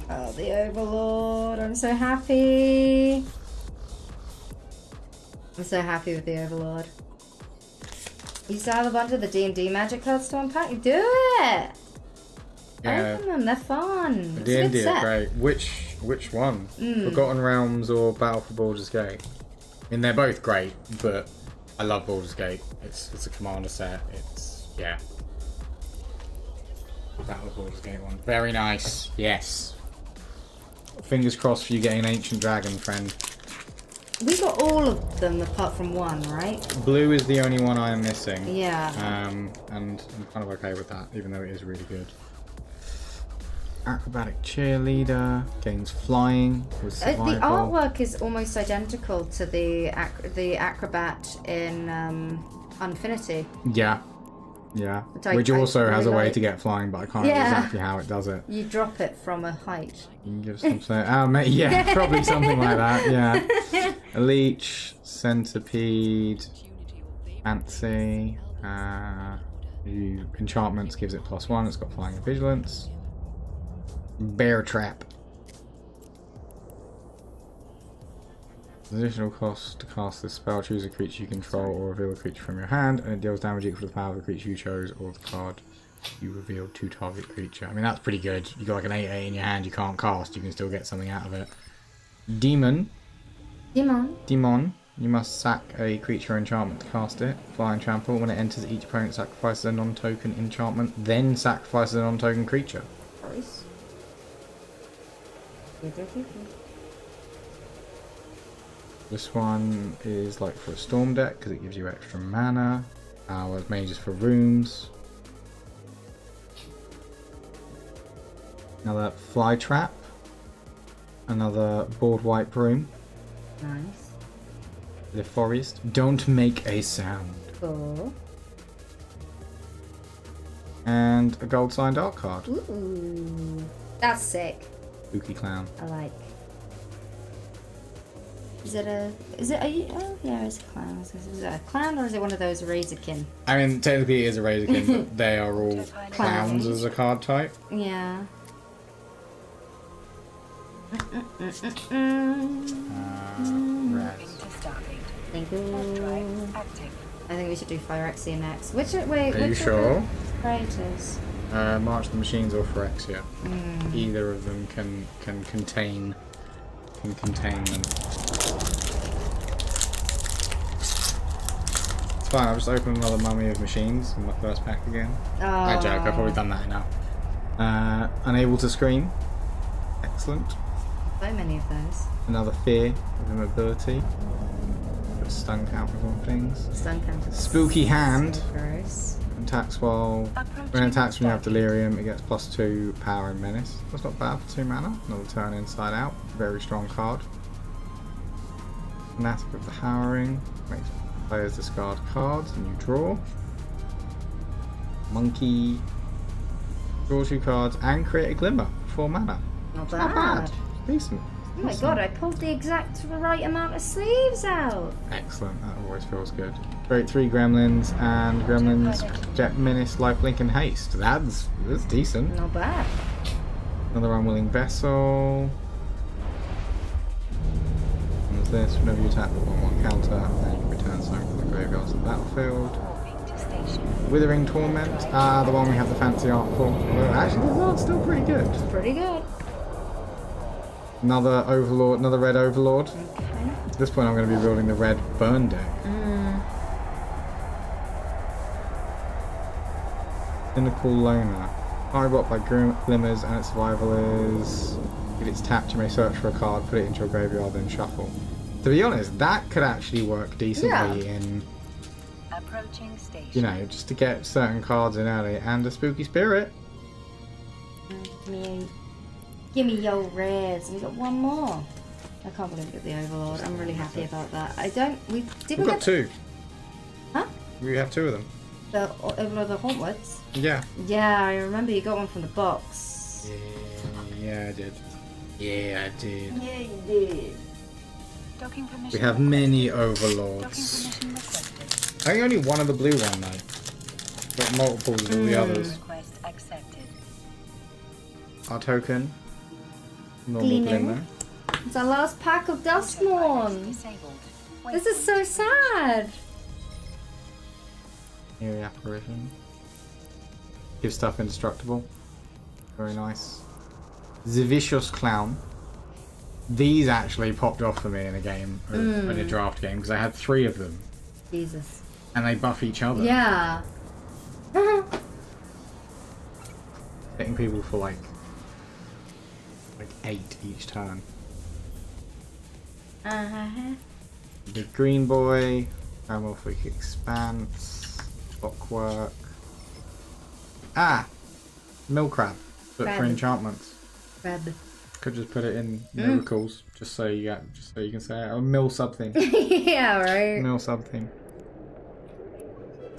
Oh, the Overlord. I'm so happy. I'm so happy with the Overlord. You still have a bunch of the D&D magic cards to unpack? You do it! Yeah. Open them, they're fun. The It's a good D&D set. are great. Which one? Mm. Forgotten Realms or Battle for Baldur's Gate? I mean, they're both great, but I love Baldur's Gate. It's a commander set. It's, yeah. Battle of Baldur's Gate one. Very nice. Yes. Fingers crossed for you getting an Ancient Dragon, friend. We got all of them apart from one, right? Blue is the only one I am missing. Yeah. And I'm kind of okay with that, even though it is really good. Acrobatic cheerleader gains flying with survival. The artwork is almost identical to the acrobat in Unfinity. Yeah. Yeah. Which Which I also has a really way like. to get flying, but I can't remember exactly how it does it. You drop it from a height. You can give something. Yeah, probably something like that. Yeah. A leech, centipede, fancy. Enchantments gives it +1. It's got flying and vigilance. Bear trap. Additional cost to cast this spell. Choose a creature you control or reveal a creature from your hand, and it deals damage equal to the power of the creature you chose or the card you revealed to target creature. I mean, that's pretty good. You got like an 8/8 in your hand, you can't cast, you can still get something out of it. Demon. Demon. You must sack a creature or enchantment to cast it. Fly and trample. When it enters, each opponent sacrifices a non-token enchantment, then sacrifices a non-token creature. Nice. This one is like for a storm deck because it gives you extra mana. It's mainly just for rooms. Another fly trap. Another board wipe room. Nice. The forest. Don't make a sound. Cool. And a gold signed art card. Ooh. That's sick. Spooky clown. I like. Oh yeah, it's a clown. Is it a clown or is it one of those razorkin? I mean, technically it is a razorkin, but they are all clowns as a card type. Yeah. Thank you. I think we should do Phyrexia next. Which Are you sure? Creators. March the Machines or Phyrexia. Mm. Either of them can contain them. It's fine, I'll just open another Mummy of Machines in my first pack again. Oh. I joke, I've probably done that enough. Unable to scream. Excellent. So many of those. Another fear of immobility. Put stun count with all things. Stun count. Spooky hand. So gross. Attacks while when it attacks when you have delirium, it gets +2 power and menace. That's not bad for 2 mana. Another turn inside out. Very strong card. Fanatic of the Harrowing. Makes players discard cards and you draw. Monkey. Draw 2 cards and create a glimmer. 4 mana. Not Not bad. bad. Decent. Oh my god, I pulled the exact right amount of sleeves out. Excellent, that always feels good. Create 3 gremlins, and gremlins get menace, lifelink, and haste. That's decent. Not bad. Another unwilling vessel. And there's this, whenever you attack with 1/1 counter, then you can return something from the graveyard to the battlefield. Withering Torment, the one we have the fancy art for. Well, actually, the art's still pretty good. It's pretty good. Another Overlord, another red Overlord. Okay. At this point I'm going to be building the red burn deck. Cynical Loner. Firebot by Glimmers and its survival is... If it's tapped you may search for a card, put it into your graveyard, then shuffle. To be honest, that could actually work decently in... Approaching station. You know, just to get certain cards in early. And a Spooky Spirit. Give me your rares. We got one more. I can't believe we got the Overlord. I'm really happy about that. I don't. We've got 2. Huh? We have 2 of them. The Overlord, the Hauntwoods. Yeah. Yeah, I remember you got one from the box. Yeah, I did. Yeah, I did. Yeah, you did. Docking permission. We have many Overlords. I think only one of the blue one though. But multiples of all the others. Request accepted. Our token. Normal Gleaner. Glimmer. It's our last pack of Duskmourn. This is so sad. Eerie Apparition. Give stuff indestructible. Very nice. The Vicious Clown. These actually popped off for me in a game, in a draft game, because I had 3 of them. Jesus. And they buff each other. Yeah. Hitting people for like 8 each turn. The Green Boy, Metamorphic Expanse, Clockwork. Mill Crab, but for Crab. enchantments. Crab. Could just put it in Miracles, just so you can say it. Or mill something. Yeah, right. Mill something.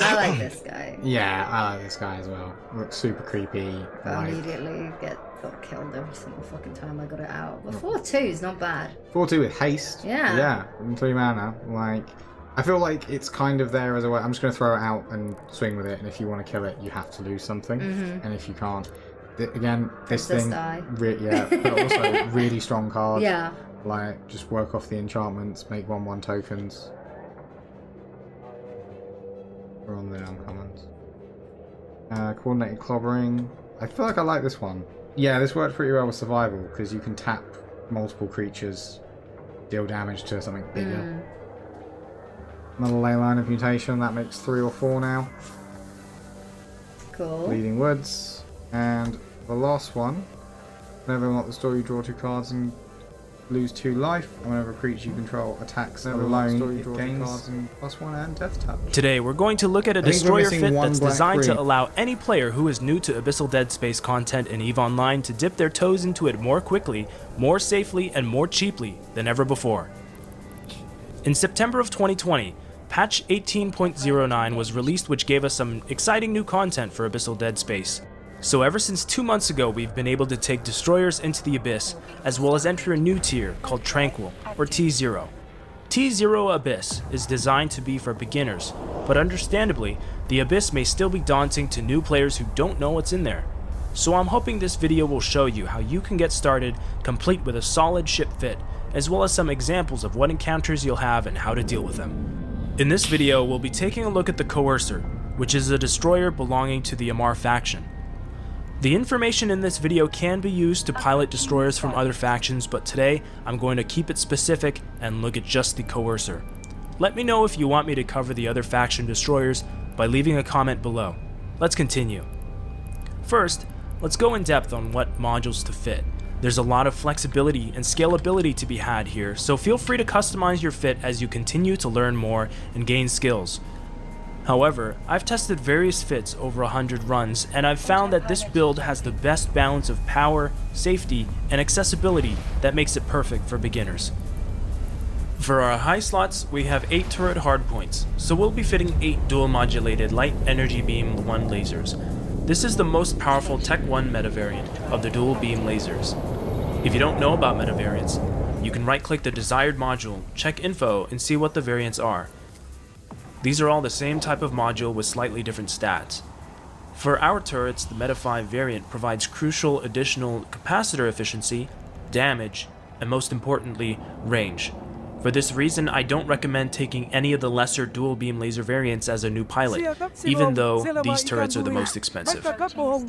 I like this guy. Yeah, I like this guy as well. Looks super creepy. I immediately got killed every single fucking time I got it out. But 4/2 is not bad. 4/2 with haste. Yeah. Yeah, and 3 mana. Like, I feel like it's kind of there as a way. I'm just going to throw it out and swing with it, and if you want to kill it, you have to lose something. And if you can't, again, this Just thing, die. but also really strong card. Yeah. Like, just work off the enchantments, make 1/1 tokens. We're on the uncommons. Coordinated Clobbering. I feel like I like this one. Yeah, this worked pretty well with survival, because you can tap multiple creatures, deal damage to something bigger. Another Leyline of Mutation, that makes 3 or 4 now. Cool. Bleeding Woods. And the last one, whenever you unlock the store, you draw 2 cards and lose 2 life. And whenever a creature you control attacks alone, it gains +1 and death touch. Today, we're going to look at a I think we're destroyer missing fit one that's black designed to green. allow any player who is new to Abyssal Dead Space content in EVE Online to dip their toes into it more quickly, more safely, and more cheaply than ever before. In September of 2020, patch 18.09 was released, which gave us some exciting new content for Abyssal Dead Space. So ever since 2 months ago, we've been able to take destroyers into the Abyss, as well as enter a new tier called Tranquil, or T0. T0 Abyss is designed to be for beginners, but understandably, the Abyss may still be daunting to new players who don't know what's in there. So I'm hoping this video will show you how you can get started complete with a solid ship fit, as well as some examples of what encounters you'll have and how to deal with them. In this video, we'll be taking a look at the Coercer, which is a destroyer belonging to the Amarr faction. The information in this video can be used to pilot destroyers from other factions, but today I'm going to keep it specific and look at just the Coercer. Let me know if you want me to cover the other faction destroyers by leaving a comment below. Let's continue. First, let's go in depth on what modules to fit. There's a lot of flexibility and scalability to be had here, so feel free to customize your fit as you continue to learn more and gain skills. However, I've tested various fits over 100 runs, and I've found that this build has the best balance of power, safety, and accessibility that makes it perfect for beginners. For our high slots, we have 8 turret hardpoints, so we'll be fitting 8 dual modulated light energy beam 1 lasers. This is the most powerful Tech 1 meta variant of the dual beam lasers. If you don't know about meta variants, you can right-click the desired module, check info, and see what the variants are. These are all the same type of module with slightly different stats. For our turrets, the Meta 5 variant provides crucial additional capacitor efficiency, damage, and most importantly, range. For this reason, I don't recommend taking any of the lesser dual beam laser variants as a new pilot, even though these turrets are the most expensive.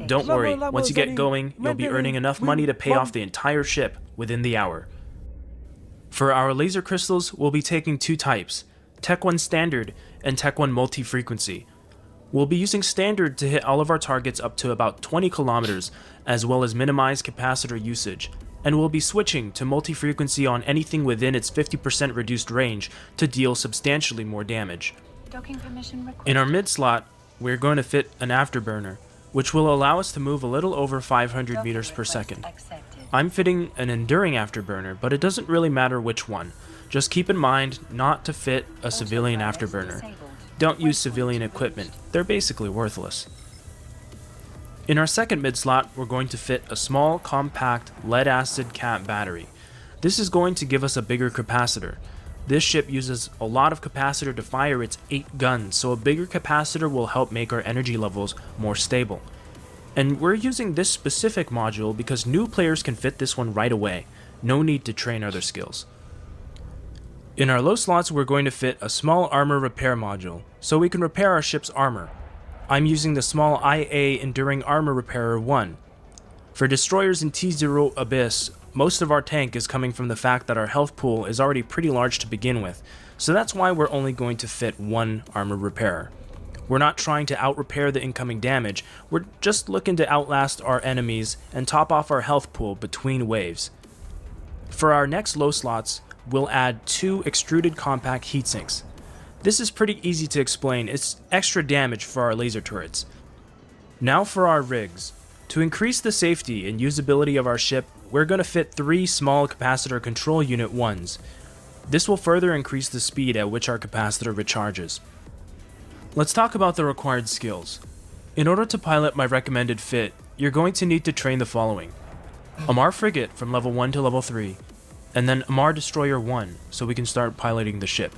Don't worry, once you get going, you'll be earning enough money to pay off the entire ship within the hour. For our laser crystals, we'll be taking 2 types, Tech 1 Standard and Tech 1 Multi-Frequency. We'll be using Standard to hit all of our targets up to about 20 kilometers, as well as minimize capacitor usage, and we'll be switching to multi-frequency on anything within its 50% reduced range to deal substantially more damage. In our mid slot, we're going to fit an afterburner, which will allow us to move a little over 500 meters per second. I'm fitting an enduring afterburner, but it doesn't really matter which one. Just keep in mind not to fit a civilian afterburner. Don't use civilian equipment, they're basically worthless. In our second mid slot, we're going to fit a small, compact, lead-acid cap battery. This is going to give us a bigger capacitor. This ship uses a lot of capacitor to fire its 8 guns, so a bigger capacitor will help make our energy levels more stable. And we're using this specific module because new players can fit this one right away. No need to train other skills. In our low slots, we're going to fit a small armor repair module, so we can repair our ship's armor. I'm using the small IA Enduring Armor Repairer 1. For destroyers in T0 Abyss, most of our tank is coming from the fact that our health pool is already pretty large to begin with, so that's why we're only going to fit 1 armor repairer. We're not trying to out-repair the incoming damage, we're just looking to outlast our enemies and top off our health pool between waves. For our next low slots, we'll add 2 extruded compact heatsinks. This is pretty easy to explain, it's extra damage for our laser turrets. Now for our rigs. To increase the safety and usability of our ship, we're going to fit 3 small capacitor control unit 1s. This will further increase the speed at which our capacitor recharges. Let's talk about the required skills. In order to pilot my recommended fit, you're going to need to train the following. Amarr Frigate from level 1 to level 3, and then Amarr Destroyer 1 so we can start piloting the ship.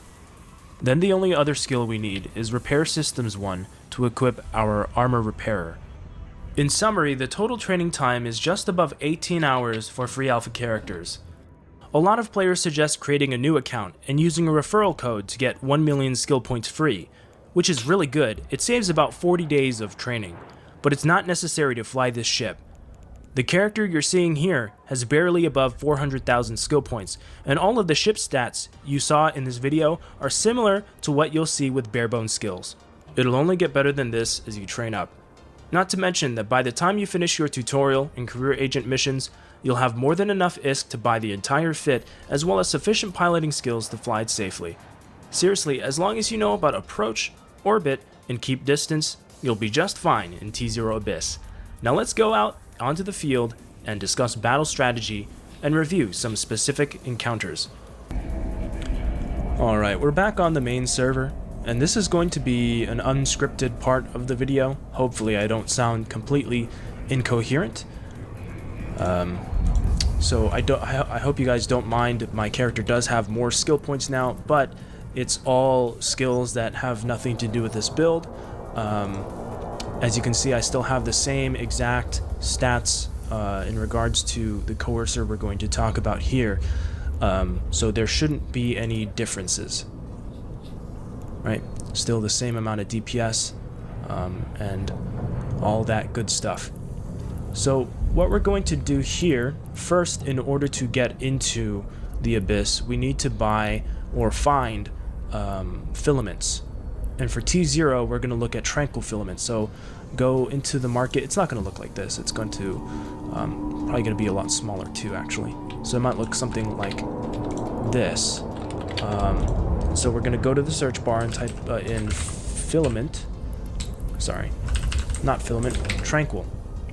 Then the only other skill we need is Repair Systems 1 to equip our Armor Repairer. In summary, the total training time is just above 18 hours for free alpha characters. A lot of players suggest creating a new account and using a referral code to get 1 million skill points free, which is really good. It saves about 40 days of training, but it's not necessary to fly this ship. The character you're seeing here has barely above 400,000 skill points, and all of the ship stats you saw in this video are similar to what you'll see with barebone skills. It'll only get better than this as you train up. Not to mention that by the time you finish your tutorial and career agent missions, you'll have more than enough ISK to buy the entire fit, as well as sufficient piloting skills to fly it safely. Seriously, as long as you know about approach, orbit, and keep distance, you'll be just fine in T0 Abyss. Now let's go out onto the field and discuss battle strategy and review some specific encounters. Alright, we're back on the main server, and this is going to be an unscripted part of the video. Hopefully I don't sound completely incoherent. So I hope you guys don't mind. My character does have more skill points now, but it's all skills that have nothing to do with this build. As you can see, I still have the same exact stats in regards to the coercer we're going to talk about here. So there shouldn't be any differences. Right? Still the same amount of DPS and all that good stuff. So what we're going to do here, first, in order to get into the Abyss, we need to buy or find filaments. And for T0, we're going to look at tranquil filaments. So go into the market. It's not going to look like this. It's going to probably going to be a lot smaller too, actually. So it might look something like this. So we're going to go to the search bar and type in filament. Sorry, not filament, tranquil.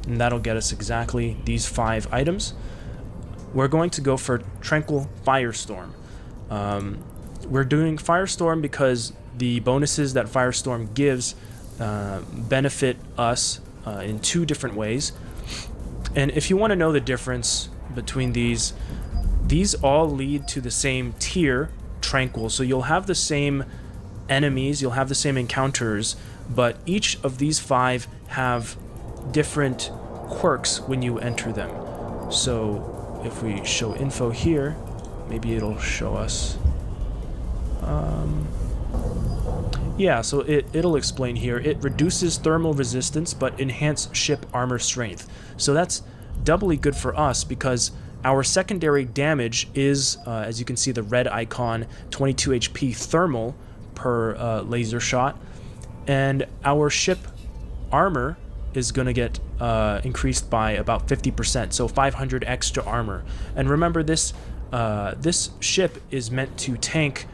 And that'll get us exactly these 5 items. We're going to go for tranquil firestorm. We're doing firestorm because the bonuses that firestorm gives benefit us in 2 different ways. And if you want to know the difference between these all lead to the same tier, tranquil. So you'll have the same enemies, you'll have the same encounters, but each of these 5 have different quirks when you enter them. So if we show info here, maybe it'll show us. Yeah, so it'll explain here. It reduces thermal resistance but enhances ship armor strength. So that's doubly good for us because our secondary damage is, as you can see, the red icon, 22 HP thermal per laser shot, and our ship armor is going to get increased by about 50%, so 500 extra armor. And remember, this ship is meant to tank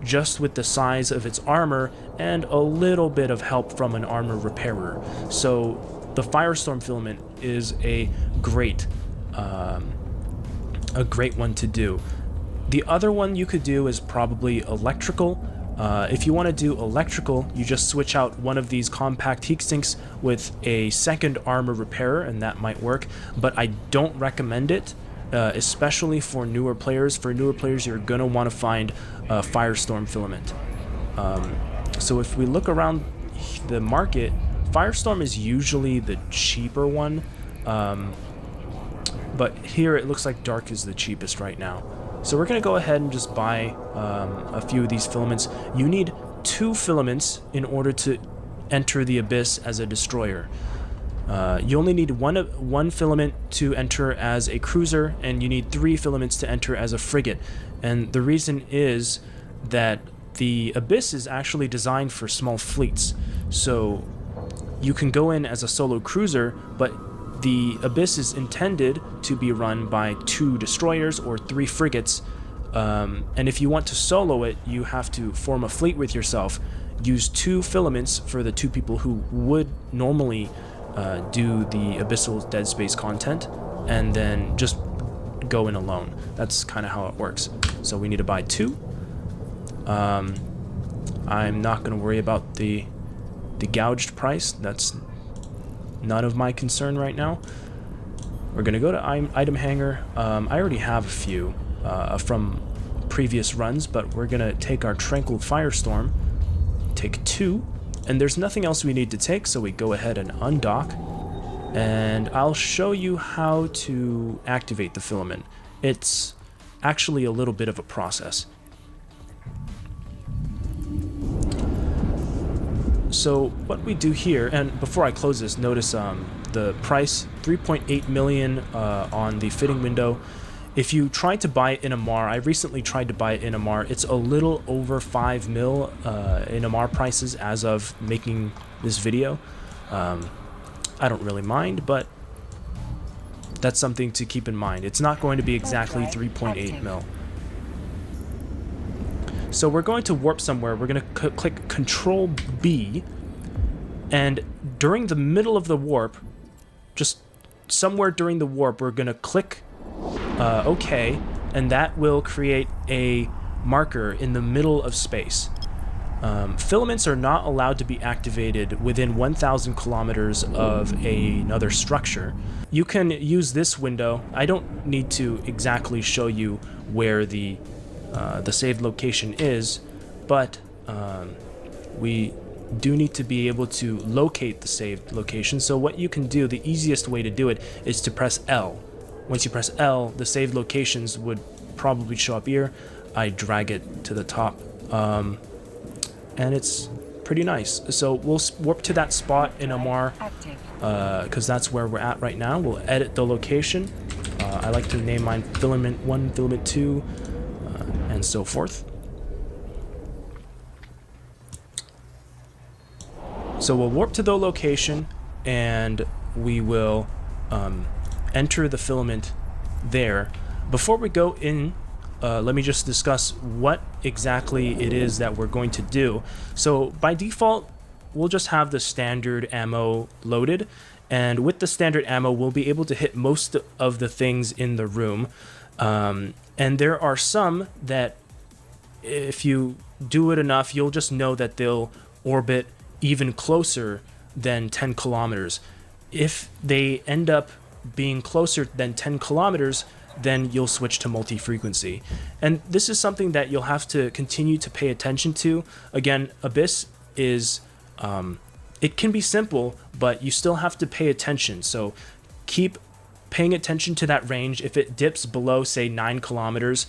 just with the size of its armor and a little bit of help from an armor repairer. So the firestorm filament is a great one to do. The other one you could do is probably electrical. If you want to do electrical, you just switch out one of these compact heat sinks with a second armor repairer, and that might work, but I don't recommend it, especially for newer players. For newer players, you're going to want to find firestorm filament. So if we look around the market, firestorm is usually the cheaper one, but here it looks like dark is the cheapest right now. So we're going to go ahead and just buy a few of these filaments. You need 2 filaments in order to enter the Abyss as a destroyer. You only need one filament to enter as a cruiser, and you need 3 filaments to enter as a frigate. And the reason is that the Abyss is actually designed for small fleets. So you can go in as a solo cruiser, but the Abyss is intended to be run by 2 destroyers or 3 frigates, and if you want to solo it, you have to form a fleet with yourself, use 2 filaments for the 2 people who would normally do the Abyssal Dead Space content, and then just go in alone. That's kind of how it works. So we need to buy 2. I'm not going to worry about the gouged price. That's none of my concern right now. We're going to go to item hanger. I already have a few from previous runs, but we're going to take our Tranquil Firestorm, take 2, and there's nothing else we need to take, so we go ahead and undock, and I'll show you how to activate the filament. It's actually a little bit of a process. So what we do here, and before I close this, notice the price, 3.8 million on the fitting window. If you try to buy it in Amar, I recently tried to buy it in Amar, it's a little over 5 mil in Amar prices as of making this video. I don't really mind, but that's something to keep in mind. It's not going to be exactly 3.8 mil. So we're going to warp somewhere. We're going to click Control B, and during the middle of the warp, just somewhere during the warp, we're going to click OK, and that will create a marker in the middle of space. Filaments are not allowed to be activated within 1,000 kilometers of another structure. You can use this window. I don't need to exactly show you where the saved location is, but we do need to be able to locate the saved location. So what you can do, the easiest way to do it is to press L. Once you press L, the saved locations would probably show up here. I drag it to the top, and it's pretty nice. So we'll warp to that spot in Amar, because that's where we're at right now. We'll edit the location. I like to name mine Filament 1, Filament 2, and so forth. So we'll warp to the location, and we will enter the filament there. Before we go in, let me just discuss what exactly it is that we're going to do. So by default, we'll just have the standard ammo loaded, and with the standard ammo, we'll be able to hit most of the things in the room. And there are some that, if you do it enough, you'll just know that they'll orbit even closer than 10 kilometers. If they end up being closer than 10 kilometers, then you'll switch to multi-frequency. And this is something that you'll have to continue to pay attention to. Again, Abyss is, it can be simple, but you still have to pay attention. So keep paying attention to that range. If it dips below, say, 9 kilometers,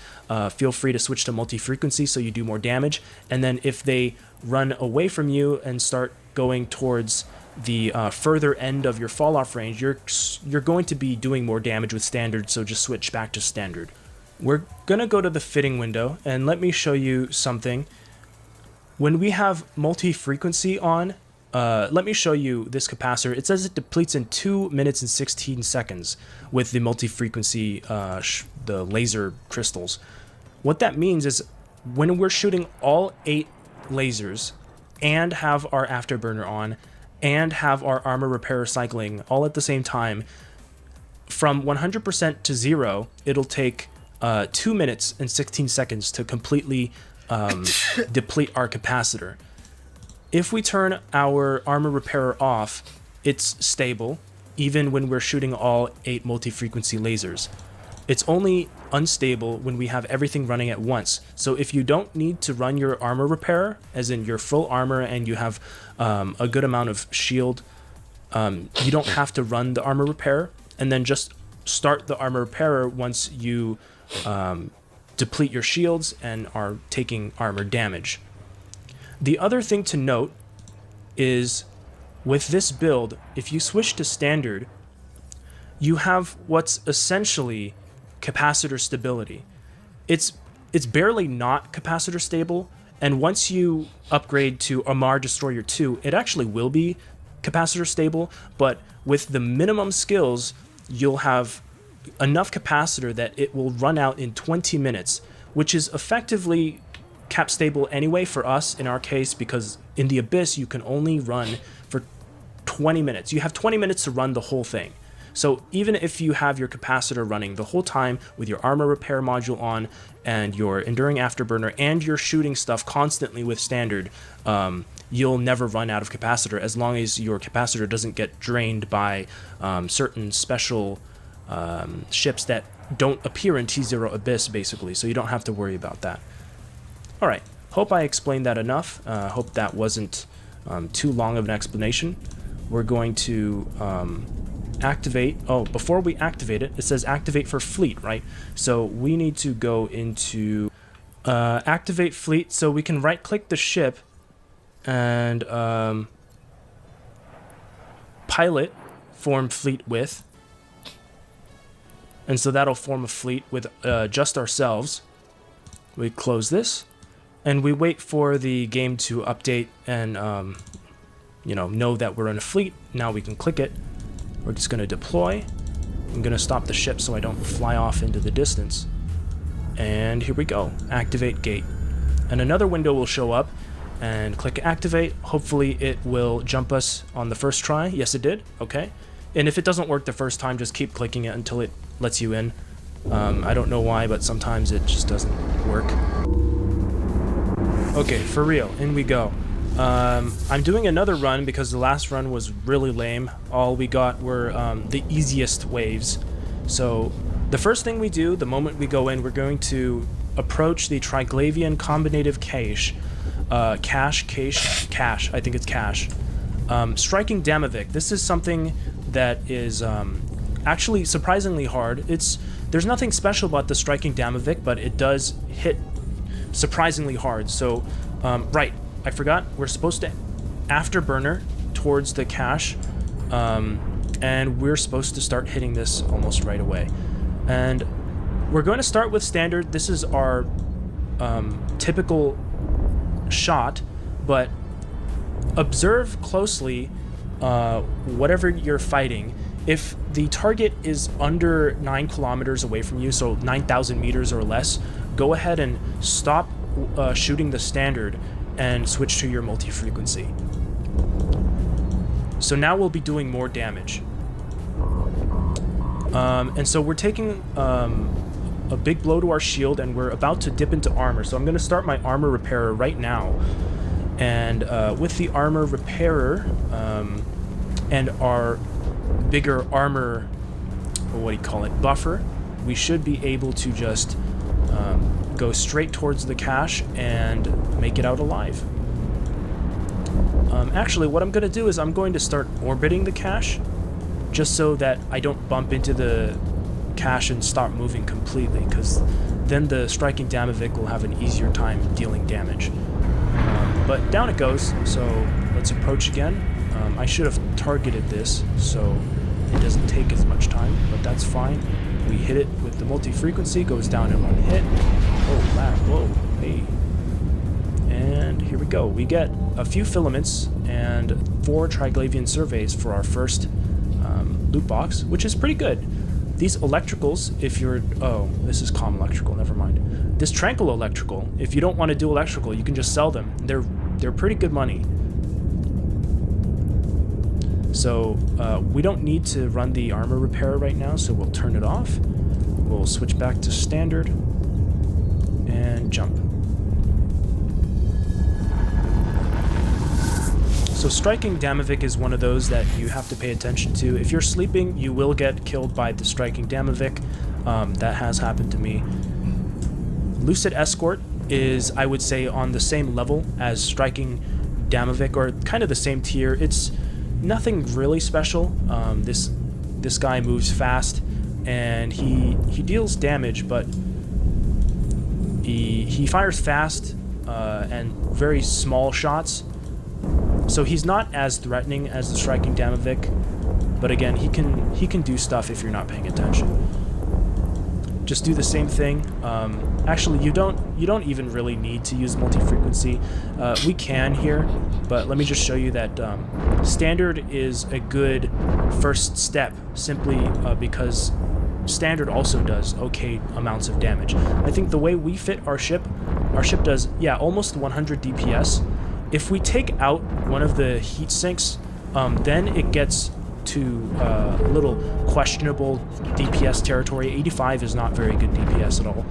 feel free to switch to multi-frequency so you do more damage. And then if they run away from you and start going towards the further end of your fall-off range, you're going to be doing more damage with standard, so just switch back to standard. We're going to go to the fitting window, and let me show you something. When we have multi-frequency on, let me show you this capacitor. It says it depletes in 2 minutes and 16 seconds with the multi-frequency, the laser crystals. What that means is when we're shooting all 8 lasers and have our afterburner on and have our armor repair cycling all at the same time, from 100% to 0, it'll take 2 minutes and 16 seconds to completely deplete our capacitor. If we turn our armor repairer off, it's stable, even when we're shooting all 8 multi-frequency lasers. It's only unstable when we have everything running at once. So if you don't need to run your armor repairer, as in your full armor and you have a good amount of shield, you don't have to run the armor repairer, and then just start the armor repairer once you deplete your shields and are taking armor damage. The other thing to note is with this build, if you switch to standard, you have what's essentially capacitor stability. It's barely not capacitor stable, and once you upgrade to Amar Destroyer 2, it actually will be capacitor stable, but with the minimum skills, you'll have enough capacitor that it will run out in 20 minutes, which is effectively cap stable anyway for us in our case, because in the Abyss you can only run for 20 minutes. You have 20 minutes to run the whole thing. So even if you have your capacitor running the whole time with your armor repair module on and your enduring afterburner and you're shooting stuff constantly with standard, you'll never run out of capacitor as long as your capacitor doesn't get drained by certain special ships that don't appear in T0 Abyss, basically, so you don't have to worry about that. Alright, hope I explained that enough. Hope that wasn't too long of an explanation. We're going to activate. Oh, before we activate it, it says activate for fleet, right? So we need to go into activate fleet, so we can right click the ship and pilot form fleet with, and so that'll form a fleet with just ourselves. We close this and we wait for the game to update and know that we're in a fleet. Now we can click it. We're just going to deploy. I'm going to stop the ship so I don't fly off into the distance. And here we go. Activate gate. And another window will show up, and click activate. Hopefully it will jump us on the first try. Yes, it did. Okay. And if it doesn't work the first time, just keep clicking it until it lets you in. I don't know why, but sometimes it just doesn't work. Okay, for real. In we go. I'm doing another run because the last run was really lame. All we got were the easiest waves. So the first thing we do, the moment we go in, we're going to approach the Triglavian Combinative Cache. Cache, I think it's cache. Striking Damavik. This is something that is actually surprisingly hard. There's nothing special about the Striking Damavik, but it does hit surprisingly hard. So, right. I forgot, we're supposed to afterburner towards the cache, and we're supposed to start hitting this almost right away. And we're going to start with standard. This is our typical shot, but observe closely whatever you're fighting, if the target is under 9 kilometers away from you, so 9,000 meters or less, go ahead and stop shooting the standard and switch to your multi-frequency. So now we'll be doing more damage. And so we're taking a big blow to our shield, and we're about to dip into armor. So I'm going to start my armor repairer right now. And with the armor repairer and our bigger armor, or what do you call it, buffer, we should be able to just go straight towards the cache and make it out alive. Actually, what I'm going to do is I'm going to start orbiting the cache, just so that I don't bump into the cache and start moving completely, because then the striking Damavik will have an easier time dealing damage. But down it goes, so let's approach again. I should have targeted this so it doesn't take as much time, but that's fine. We hit it with the multi-frequency, goes down in one hit. Oh, wow, whoa, hey. And here we go. We get a few filaments and 4 Triglavian surveys for our first loot box, which is pretty good. These electricals, if you're... Oh, this is calm electrical, never mind. This tranquil electrical, if you don't want to do electrical, you can just sell them. They're pretty good money. So we don't need to run the armor repair right now, so we'll turn it off. We'll switch back to standard and jump. So striking Damavik is one of those that you have to pay attention to. If you're sleeping, you will get killed by the striking Damavik. That has happened to me. Lucid Escort is, I would say, on the same level as striking Damavik, or kind of the same tier. It's nothing really special. This guy moves fast, and he deals damage, but he fires fast and very small shots. So he's not as threatening as the striking Damavik, but again, he can do stuff if you're not paying attention. Just do the same thing. Actually, you don't even really need to use multi-frequency. We can here, but let me just show you that standard is a good first step, simply because standard also does okay amounts of damage. I think the way we fit our ship does, yeah, almost 100 DPS. If we take out one of the heat sinks, then it gets to a little questionable DPS territory. 85 is not very good DPS at all.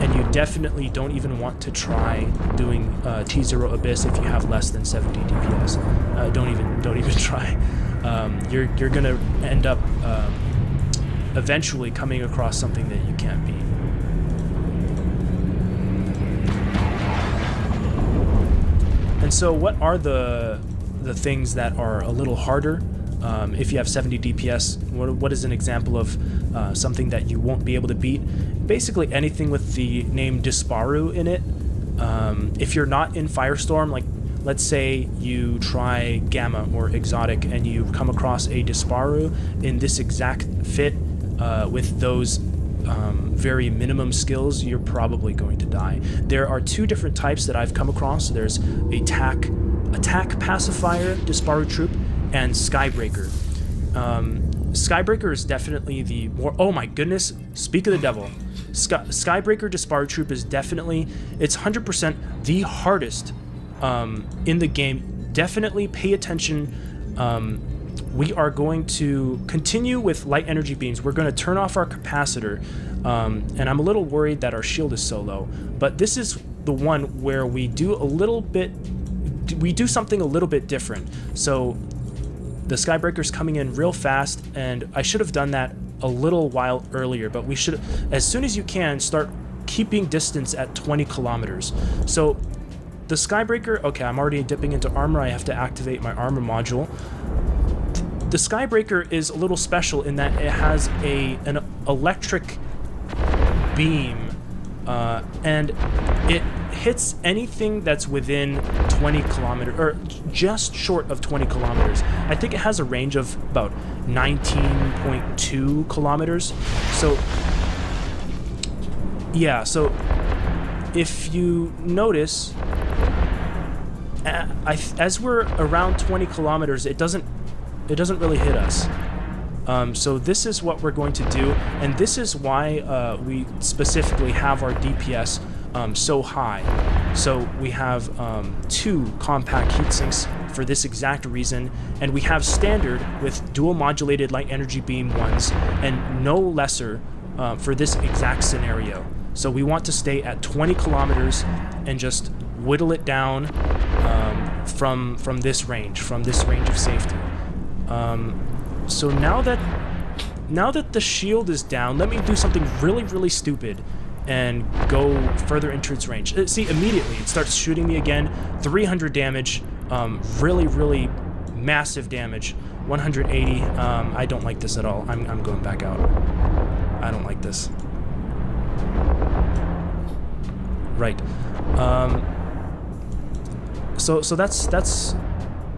And you definitely don't even want to try doing T0 Abyss if you have less than 70 DPS. Don't even try. You're gonna end up eventually coming across something that you can't beat. And so what are the things that are a little harder? If you have 70 DPS, what is an example of something that you won't be able to beat? Basically anything with the name Disparu in it. If you're not in Firestorm, like let's say you try Gamma or Exotic and you come across a Disparu in this exact fit with those very minimum skills, you're probably going to die. There are 2 different types that I've come across. There's attack pacifier Disparu troop and Skybreaker. Skybreaker is definitely the more... Oh my goodness, speak of the devil. Skybreaker Disparu troop is definitely... It's 100% the hardest in the game. Definitely pay attention. We are going to continue with light energy beams. We're going to turn off our capacitor. And I'm a little worried that our shield is so low. But this is the one where we do something a little bit different. So the Skybreaker's coming in real fast, and I should have done that a little while earlier, but we should, as soon as you can, start keeping distance at 20 kilometers. So the Skybreaker, okay, I'm already dipping into armor. I have to activate my armor module. The Skybreaker is a little special in that it has an electric beam, and it hits anything that's within 20 kilometers, or just short of 20 kilometers. I think it has a range of about 19.2 kilometers. So, yeah, so if you notice, as we're around 20 kilometers, it doesn't really hit us. So this is what we're going to do, and this is why we specifically have our DPS so high. So we have 2 compact heatsinks for this exact reason, and we have standard with dual modulated light energy beam ones, and no lesser for this exact scenario. So we want to stay at 20 kilometers and just whittle it down from this range of safety. So now that the shield is down, let me do something really stupid and go further into its range. See, immediately it starts shooting me again. 300 damage, really massive damage. 180. I don't like this at all. I'm going back out. I don't like this. Right. So that's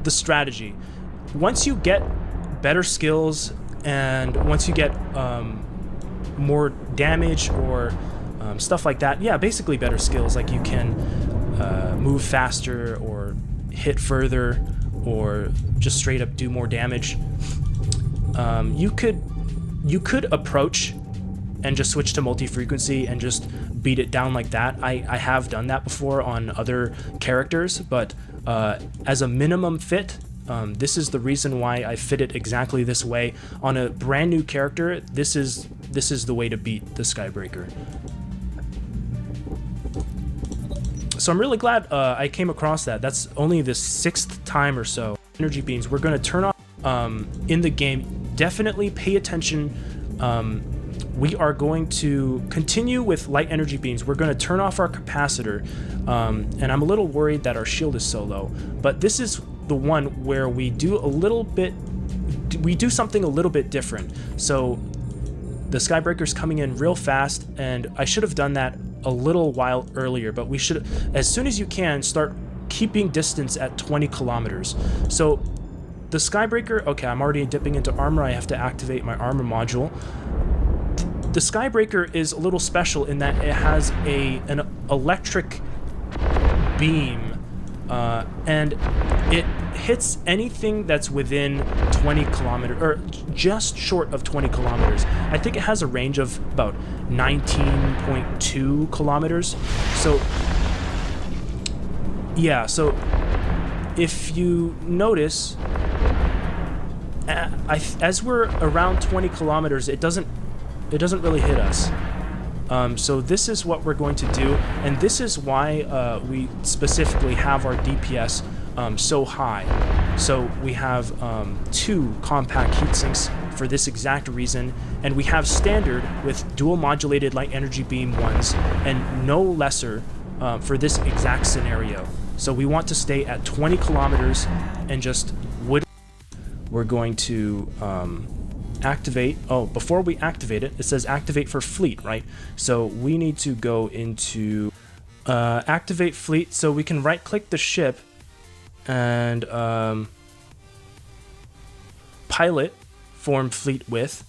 the strategy. Once you get better skills and once you get more damage or stuff like that, yeah, basically better skills, like you can move faster or hit further or just straight up do more damage. You could approach and just switch to multi-frequency and just beat it down like that. I have done that before on other characters, but as a minimum fit, this is the reason why I fit it exactly this way. On a brand new character, this is the way to beat the Skybreaker. So I'm really glad I came across that. That's only the 6th time or so. Energy beams, we're going to turn off in the game. Definitely pay attention. We are going to continue with light energy beams. We're going to turn off our capacitor, and I'm a little worried that our shield is so low. But this is the one where we do something a little bit different. So the Skybreaker's coming in real fast, and I should have done that a little while earlier, but we should, as soon as you can, start keeping distance at 20 kilometers. So the Skybreaker, okay, I'm already dipping into armor. I have to activate my armor module. The Skybreaker is a little special in that it has an electric beam, and it hits anything that's within 20 kilometers, or just short of 20 kilometers. I think it has a range of about 19.2 kilometers. So, yeah, so if you notice, as we're around 20 kilometers, it doesn't really hit us. So this is what we're going to do, and this is why we specifically have our DPS so high. So we have 2 compact heatsinks for this exact reason, and we have standard with dual modulated light energy beam ones, and no lesser for this exact scenario. So we want to stay at 20 kilometers and just whittle. We're going to activate. Oh, before we activate it, it says activate for fleet, right? So we need to go into activate fleet, so we can right click the ship and pilot form fleet with,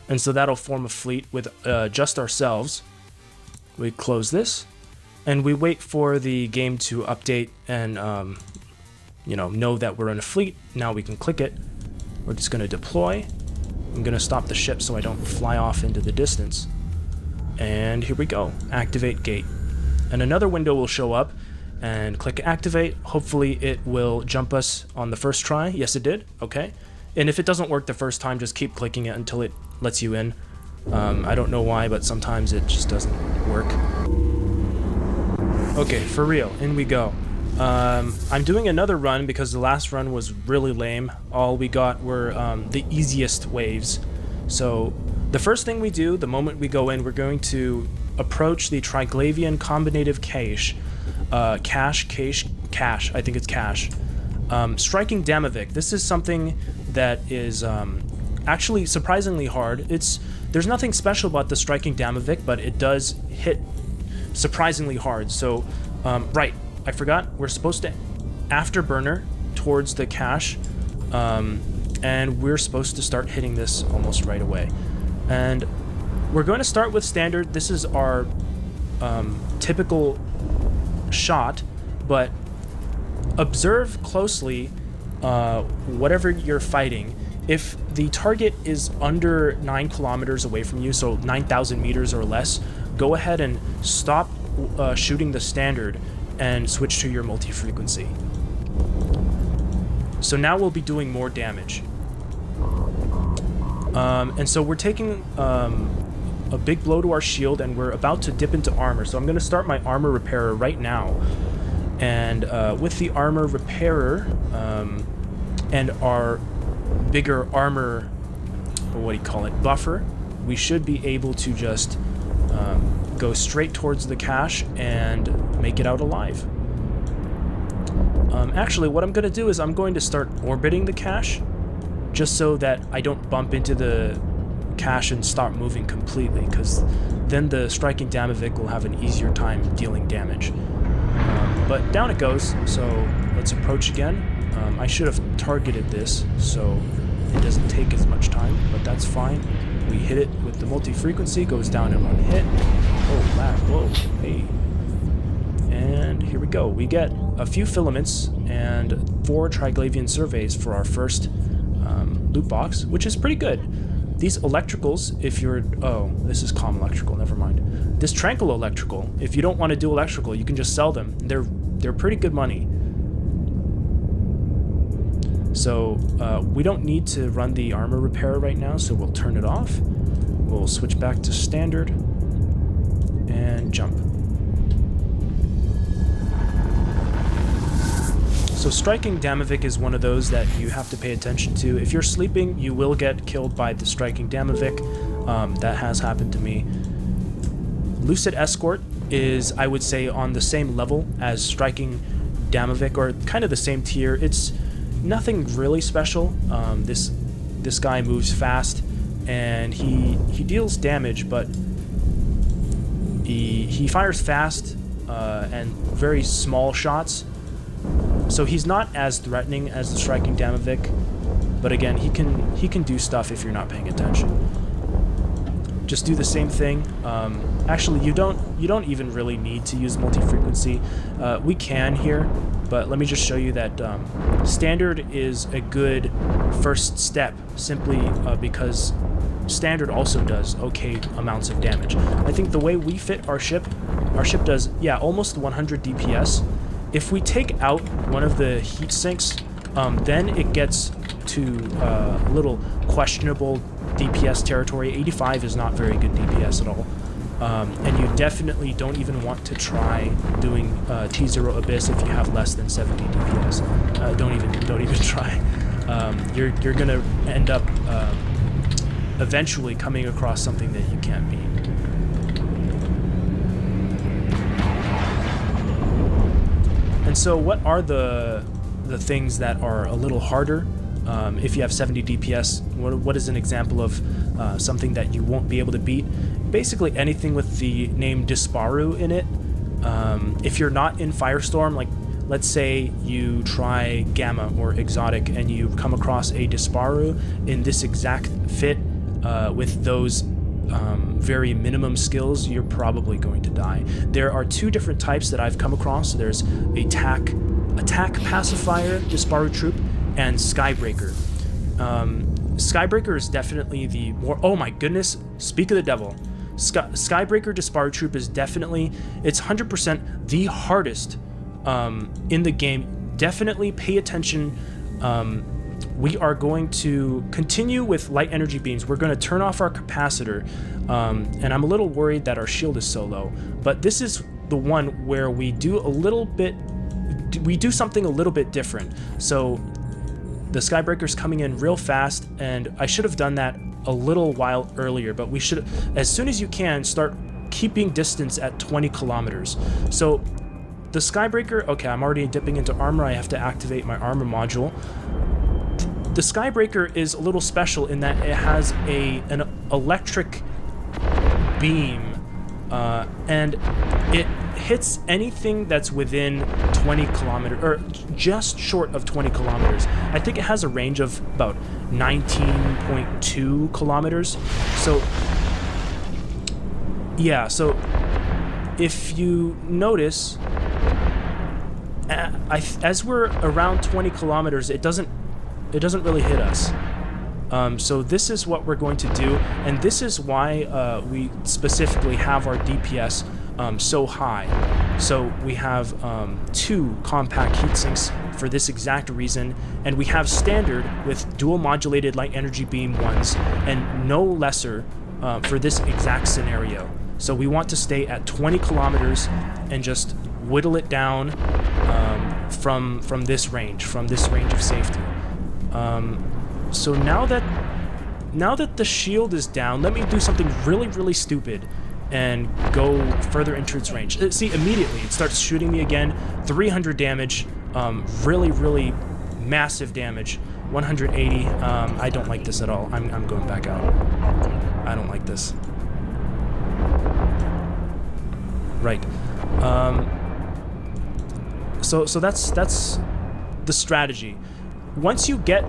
and so that'll form a fleet with just ourselves. We close this and we wait for the game to update and know that we're in a fleet. Now we can click it. We're just going to deploy. I'm going to stop the ship so I don't fly off into the distance. And here we go. Activate gate. And another window will show up, and click activate. Hopefully it will jump us on the first try. Yes, it did. Okay. And if it doesn't work the first time, just keep clicking it until it lets you in. I don't know why, but sometimes it just doesn't work. Okay, for real. In we go. I'm doing another run because the last run was really lame. All we got were the easiest waves. So the first thing we do, the moment we go in, we're going to approach the Triglavian Combinative Cache. Cache, I think it's Cache. Striking Damavik. This is something that is actually surprisingly hard. There's nothing special about the Striking Damavik, but it does hit surprisingly hard. So, right. I forgot, we're supposed to afterburner towards the cache, and we're supposed to start hitting this almost right away. And we're going to start with standard. This is our typical shot, but observe closely whatever you're fighting. If the target is under 9 kilometers away from you, so 9,000 meters or less, go ahead and stop shooting the standard and switch to your multi-frequency. So now we'll be doing more damage. And so we're taking a big blow to our shield, and we're about to dip into armor. So I'm going to start my armor repairer right now. And with the armor repairer and our bigger armor, or what do you call it, buffer, we should be able to just go straight towards the cache and make it out alive. Actually, what I'm going to do is I'm going to start orbiting the cache, just so that I don't bump into the cache and start moving completely, because then the striking Damavik will have an easier time dealing damage. But down it goes, so let's approach again. I should have targeted this so it doesn't take as much time, but that's fine. We hit it with the multi-frequency, goes down in one hit. Oh, lag, whoa, hey. And here we go. We get a few filaments and 4 Triglavian surveys for our first loot box, which is pretty good. These electricals, if you're... Oh, this is calm electrical, never mind. This tranquil electrical, if you don't want to do electrical, you can just sell them. They're pretty good money. So we don't need to run the armor repair right now, so we'll turn it off. We'll switch back to standard and jump. So striking Damavik is one of those that you have to pay attention to. If you're sleeping, you will get killed by the striking Damavik. That has happened to me. Lucid Escort is, I would say, on the same level as striking Damavik, or kind of the same tier. It's nothing really special. This guy moves fast, and he deals damage, but he fires fast and very small shots. So he's not as threatening as the striking Damavik, but again, he can do stuff if you're not paying attention. Just do the same thing. Actually, you don't even really need to use multi-frequency. We can here, but let me just show you that standard is a good first step, simply because standard also does okay amounts of damage. I think the way we fit our ship does, yeah, almost 100 DPS. If we take out one of the heat sinks, then it gets to a little questionable DPS territory. 85 is not very good DPS at all. And you definitely don't even want to try doing T0 Abyss if you have less than 70 DPS. Don't even try. You're gonna end up eventually coming across something that you can't beat. And so what are the things that are a little harder if you have 70 DPS? What is an example of something that you won't be able to beat? Basically anything with the name Disparu in it. If you're not in Firestorm, like let's say you try Gamma or Exotic and you come across a Disparu in this exact fit with those very minimum skills, you're probably going to die. There are 2 different types that I've come across. There's attack pacifier, Disparu troop, and Skybreaker. Skybreaker is definitely the more... Oh my goodness, speak of the devil. Skybreaker Disparu troop is definitely... It's 100% the hardest in the game. Definitely pay attention. We are going to continue with light energy beams. We're going to turn off our capacitor, and I'm a little worried that our shield is so low. But this is the one where we do something a little bit different. So the Skybreaker's coming in real fast, and I should have done that a little while earlier, but we should, as soon as you can, start keeping distance at 20 kilometers. So the Skybreaker, okay, I'm already dipping into armor. I have to activate my armor module. The Skybreaker is a little special in that it has an electric beam, and it hits anything that's within 20 kilometers, or just short of 20 kilometers. I think it has a range of about 19.2 kilometers. So, yeah, so if you notice, as we're around 20 kilometers, it doesn't really hit us. So this is what we're going to do, and this is why we specifically have our DPS so high. So we have 2 compact heatsinks for this exact reason, and we have standard with dual modulated light energy beam ones, and no lesser for this exact scenario. So we want to stay at 20 kilometers and just whittle it down from this range of safety. So now that the shield is down, let me do something really, really stupid and go further into its range. See, immediately it starts shooting me again. 300 damage, really, really massive damage. 180. I don't like this at all. I'm going back out. I don't like this. Right. So that's the strategy. Once you get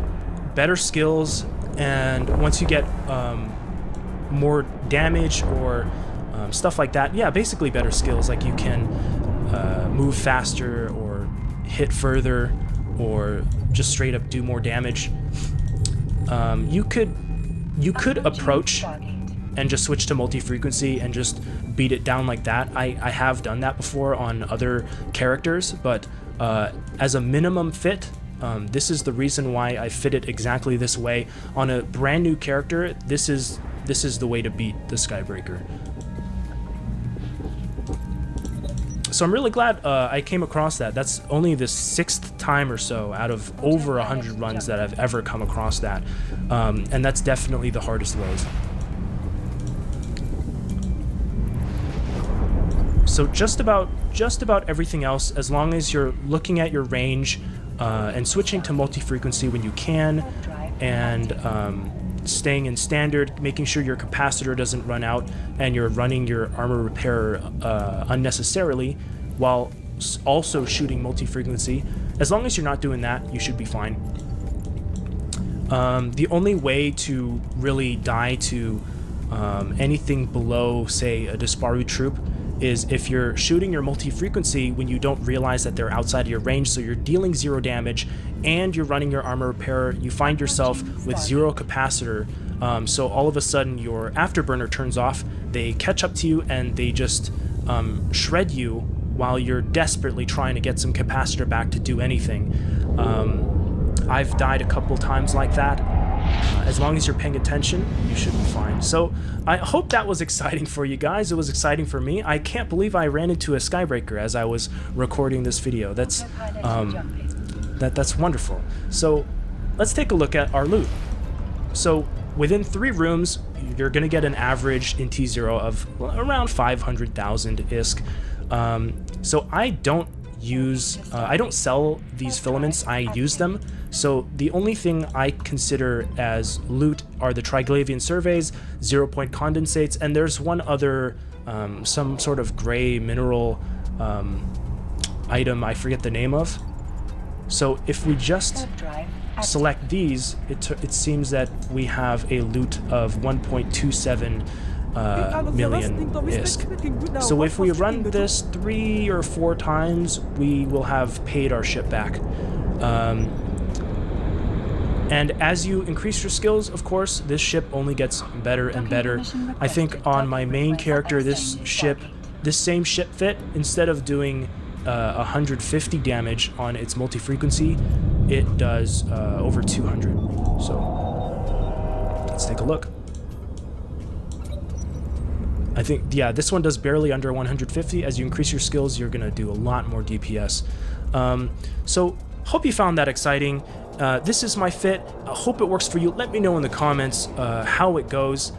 better skills and once you get more damage or stuff like that, yeah, basically better skills, like you can move faster or hit further or just straight up do more damage. You could approach and just switch to multi-frequency and just beat it down like that. I have done that before on other characters, but as a minimum fit, this is the reason why I fit it exactly this way. On a brand new character, this is the way to beat the Skybreaker. So I'm really glad I came across that. That's only the 6th time or so out of over 100 runs that I've ever come across that. And that's definitely the hardest lows. So just about everything else, as long as you're looking at your range and switching to multi-frequency when you can, and staying in standard, making sure your capacitor doesn't run out, and you're running your armor repair unnecessarily, while also shooting multi-frequency. As long as you're not doing that, you should be fine. The only way to really die to anything below, say, a Disparu troop is if you're shooting your multi-frequency when you don't realize that they're outside of your range, so you're dealing 0 damage and you're running your armor repair, you find yourself with 0 capacitor, so all of a sudden your afterburner turns off, they catch up to you and they just shred you while you're desperately trying to get some capacitor back to do anything. I've died a couple times like that. As long as you're paying attention, you should be fine. So I hope that was exciting for you guys. It was exciting for me. I can't believe I ran into a Skybreaker as I was recording this video. That's wonderful. So let's take a look at our loot. So within 3 rooms, you're going to get an average in T0 of around 500,000 ISK. So I don't sell these filaments, I use them. So the only thing I consider as loot are the Triglavian surveys, 0-point condensates, and there's one other, some sort of gray mineral item I forget the name of. So if we just select these, it seems that we have a loot of 1.27 million ISK. So if we run this 3 or 4 times, we will have paid our ship back. And as you increase your skills, of course, this ship only gets better and better. I think on my main character, this same ship fit, instead of doing 150 damage on its multi-frequency, it does over 200. So let's take a look. I think, yeah, this one does barely under 150. As you increase your skills, you're gonna do a lot more DPS. So hope you found that exciting. This is my fit. I hope it works for you. Let me know in the comments how it goes.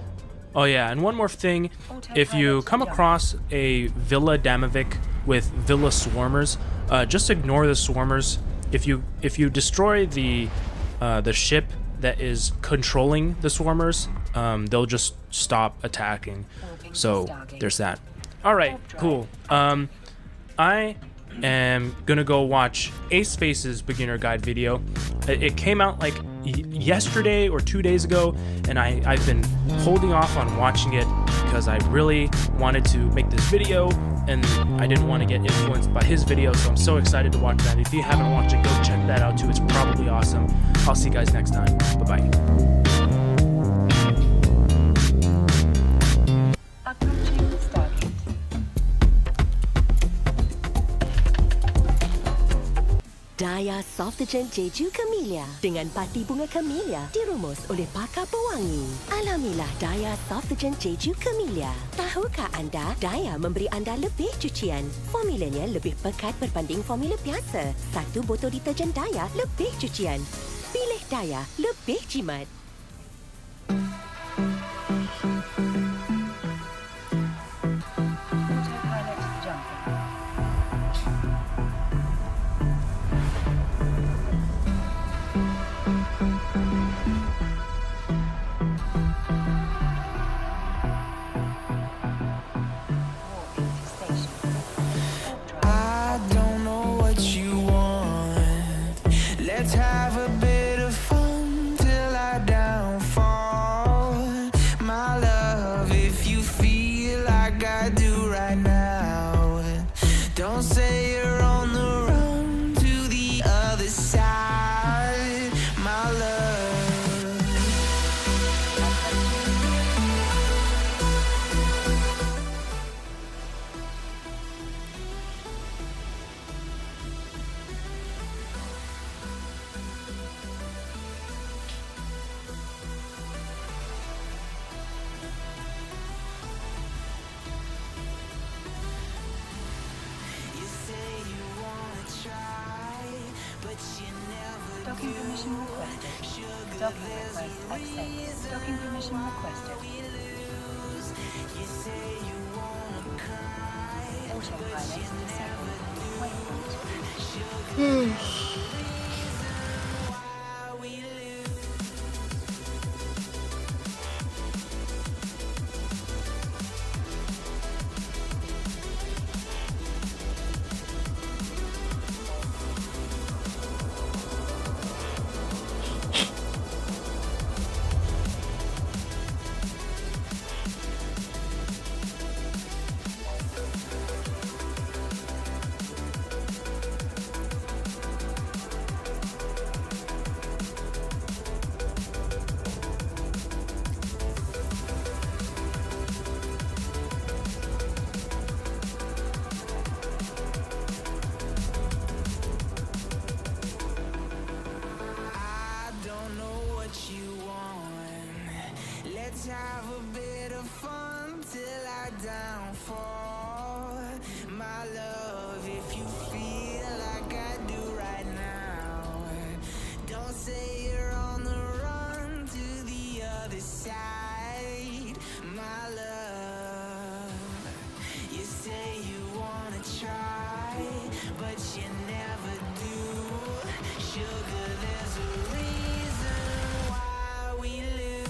Oh yeah, and one more thing. If you come across a Villa Damovic with Villa Swarmers, just ignore the Swarmers. If you destroy the ship that is controlling the Swarmers, they'll just stop attacking. So there's that. Alright, cool. I am gonna go watch Ace Face's beginner guide video. It came out like yesterday or 2 days ago, and I've been holding off on watching it because I really wanted to make this video, and I didn't want to get influenced by his video, so I'm so excited to watch that. If you haven't watched it, go check that out too. It's probably awesome. I'll see you guys next time. Bye-bye. Daya Softagen Jeju Camellia dengan pati bunga camellia dirumus oleh pakar pewangi. Alamilah Daya Softagen Jeju Camellia. Tahukah anda, Daya memberi anda lebih cucian. Formulanya lebih pekat berbanding formula biasa. Satu botol deterjen Daya lebih cucian. Pilih Daya lebih jimat. I don't know what you want. Let's have a bit of fun till I downfall. My love, if you feel like I do right now, don't say you're on the run to the other side. My love. Docking permission requested. Docking request accepted. Docking permission requested. Autopilot disabled. Waypoint. Let's have a bit of fun till I downfall. My love, if you feel like I do right now, don't say you're on the run to the other side. My love, you say you wanna try, but you never do. Sugar, there's a reason why we lose.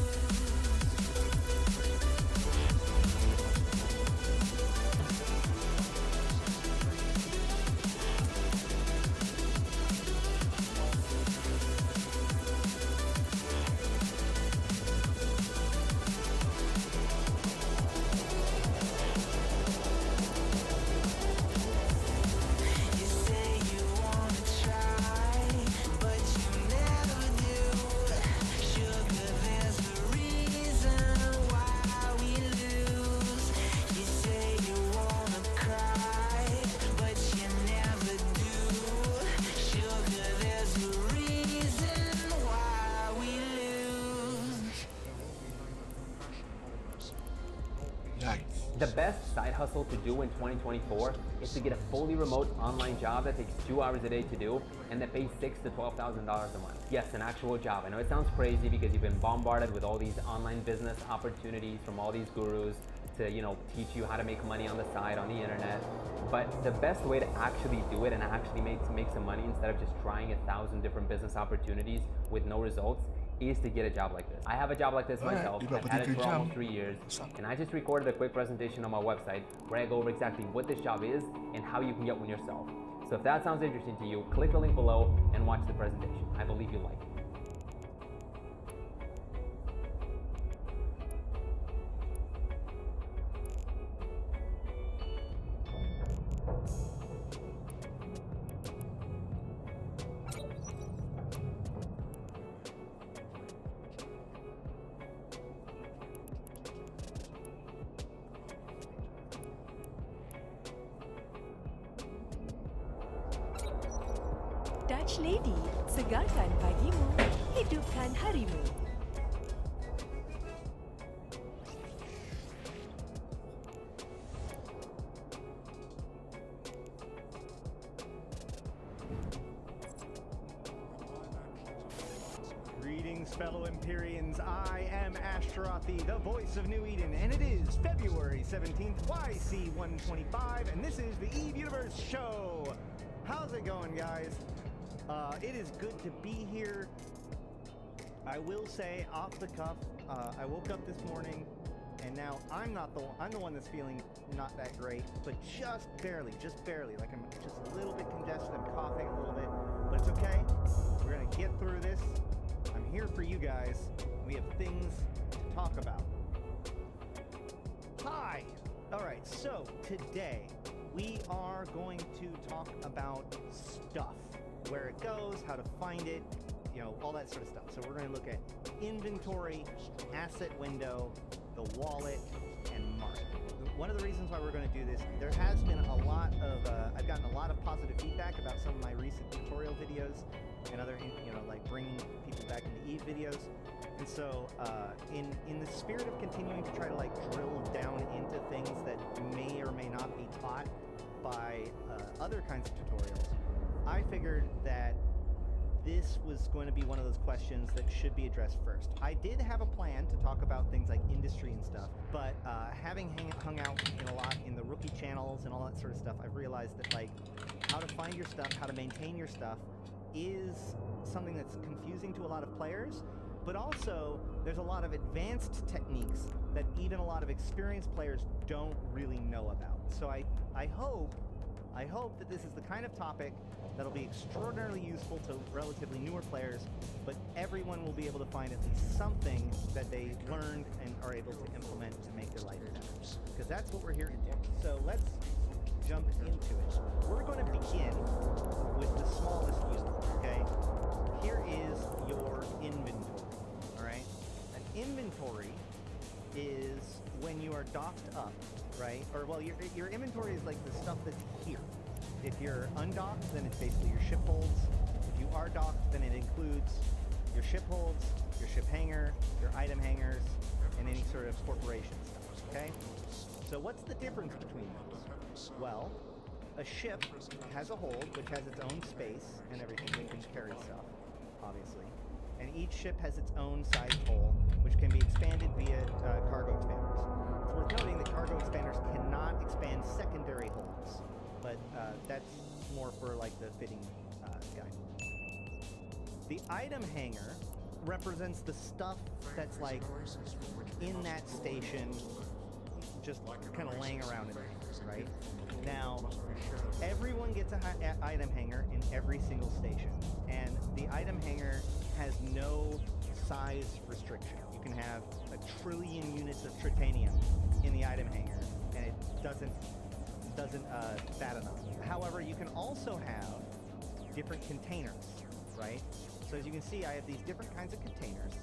The best side hustle to do in 2024 is to get a fully remote online job that takes 2 hours a day to do and that pays $6,000 to $12,000 a month. Yes, an actual job. I know it sounds crazy because you've been bombarded with all these online business opportunities from all these gurus to, teach you how to make money on the side, on the internet. But the best way to actually do it and actually make some money instead of just trying 1,000 different business opportunities with no results is to get a job like this. I have a job like this myself. I've had it for almost 3 years, and I just recorded a quick presentation on my website where I go over exactly what this job is and how you can get one yourself. So if that sounds interesting to you, click the link below and watch the presentation. I believe you'll like it. Lunch Lady, segarkan pagimu, hidupkan harimu. Greetings, fellow Empyreans. I am Ashtarothi, the voice of New Eden, and it is February 17th, YC125, and this is the Eve Universe Show. How's it going, guys? It is good to be here. I will say, off the cuff, I woke up this morning, and now I'm the one that's feeling not that great, but just barely. Like I'm just a little bit congested. I'm coughing a little bit, but it's okay. We're gonna get through this. I'm here for you guys. We have things to talk about. Hi! Alright, so today we are going to talk about stuff. Where it goes, how to find it, you know, all that sort of stuff. So we're going to look at inventory, asset window, the wallet, and market. One of the reasons why we're going to do this, there has been a lot of, I've gotten a lot of positive feedback about some of my recent tutorial videos and other, you know, like bringing people back into Eve videos. And so in the spirit of continuing to try to like drill down into things that may or may not be taught by other kinds of tutorials, I figured that this was going to be one of those questions that should be addressed first. I did have a plan to talk about things like industry and stuff, but having hung out in a lot in the rookie channels and all that sort of stuff, I've realized that like how to find your stuff, how to maintain your stuff is something that's confusing to a lot of players, but also there's a lot of advanced techniques that even a lot of experienced players don't really know about. So I hope that this is the kind of topic that'll be extraordinarily useful to relatively newer players, but everyone will be able to find at least something that they learned and are able to implement to make their life better. Because that's what we're here to do. So let's jump into it. We're going to begin with the smallest unit, okay? Here is your inventory, all right? An inventory is when you are docked up, right? Or, well, your inventory is like the stuff that's here. If you're undocked, then it's basically your ship holds. If you are docked, then it includes your ship holds, your ship hanger, your item hangers, and any sort of corporation stuff, okay? So what's the difference between those? Well, a ship has a hold, which has its own space and everything. It can carry stuff, obviously. And each ship has its own sized hole, which can be expanded via cargo expanders. It's worth noting that cargo expanders cannot expand secondary holds, but that's more for like the fitting guide. The item hanger represents the stuff that's like in that station, just kind of laying around in there, right? Now, everyone gets an item hanger in every single station, and the item hanger has no size restriction. You can have 1 trillion units of tritanium in the item hanger, and it doesn't fat enough. However, you can also have different containers, right? So as you can see, I have these different kinds of containers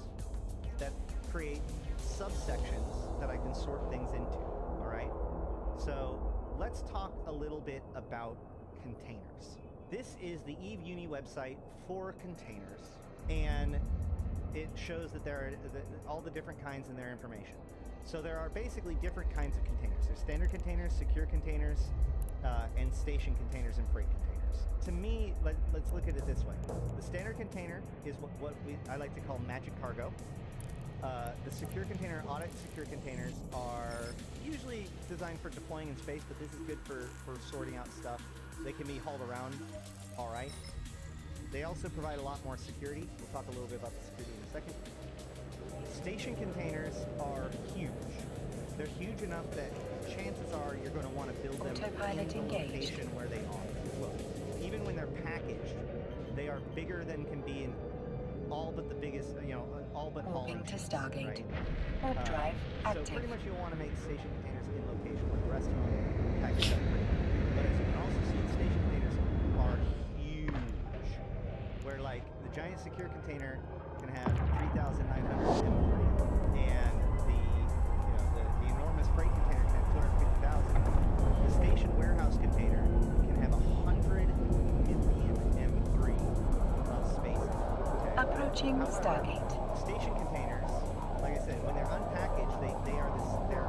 that create subsections that I can sort things into, all right? So let's talk a little bit about containers. This is the Eve Uni website for containers, and it shows that there are all the different kinds in their information. So there are basically different kinds of containers. There's standard containers, secure containers, and station containers and freight containers. To me, let's look at it this way. The standard container is what I like to call magic cargo. The secure container, audit secure containers are usually designed for deploying in space, but this is good for sorting out stuff. They can be hauled around, all right. They also provide a lot more security. We'll talk a little bit about the security in a second. Station containers are huge. They're huge enough that chances are you're going to want to build them in the location where they are as well. Even when they're packaged, they are bigger than can be in all but the biggest, you know, all but hauling to Stargate. Right? Warp drive active. So pretty much you'll want to make station containers in location where the rest of them packaged up pretty much. But as you can also see, station containers are huge. Where like the giant secure container can have 3,900 inventory, and the enormous freight container can have 250,000. The station warehouse container can have 100 million M3. Approaching Stargate. Station containers, like I said, when they're unpackaged, they are this. They're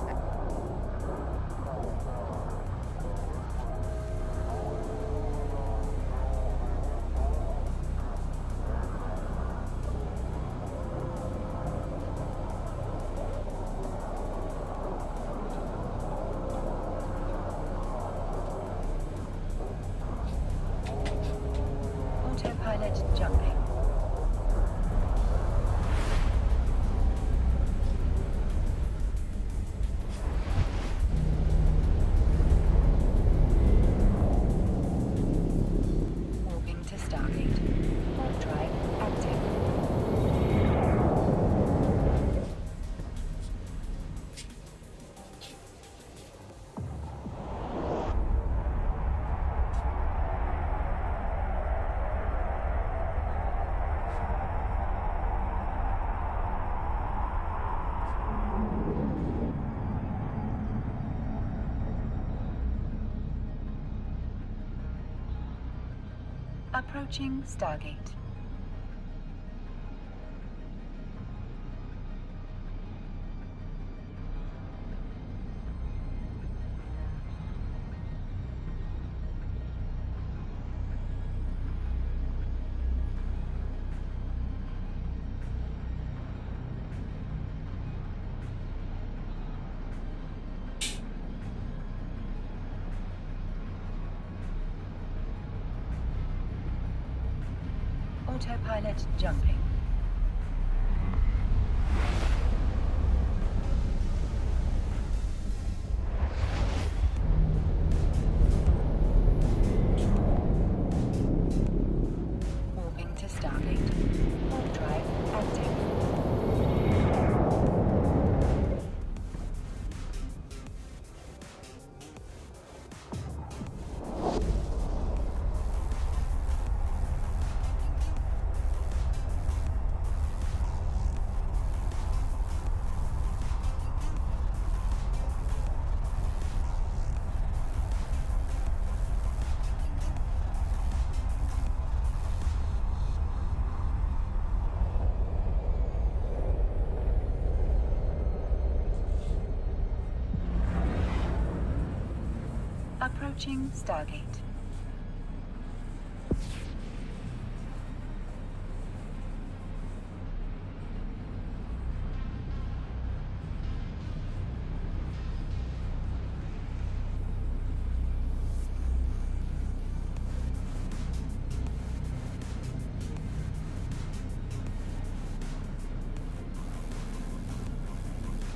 autopilot jumping. Approaching Stargate. Autopilot jumping. Warping to Stargate. Warp drive active. Approaching Stargate.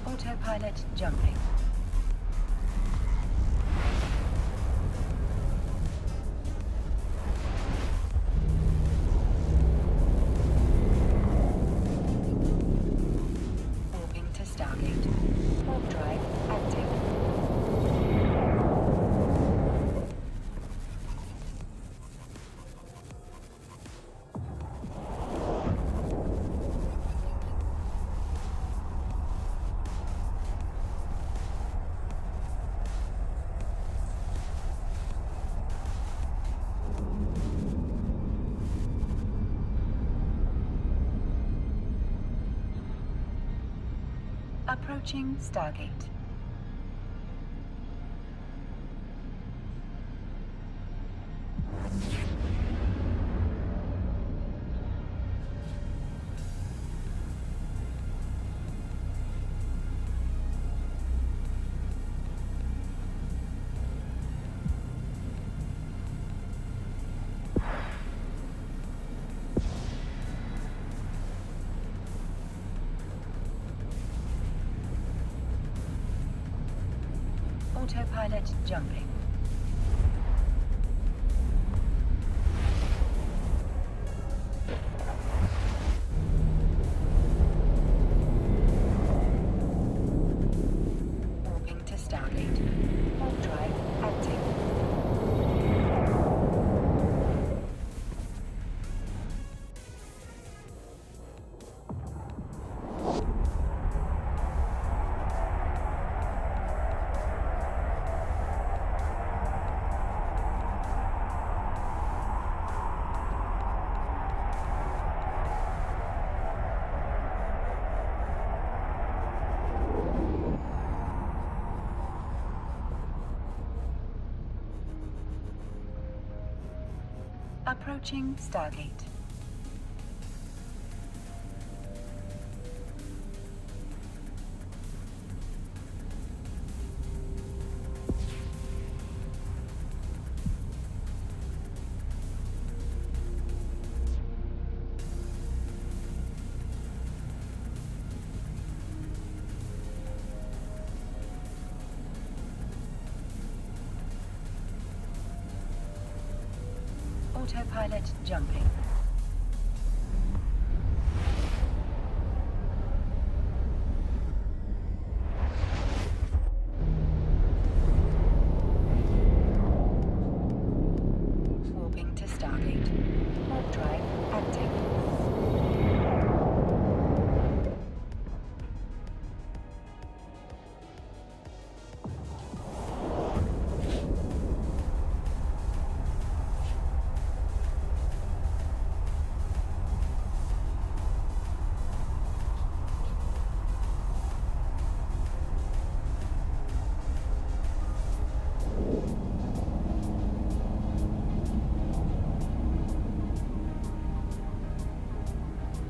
Autopilot jumping. Approaching Stargate. Autopilot jumping. Warping to Stargate. Warp drive active. Approaching Stargate. Autopilot jumping. Warping to Stargate. Warp drive active.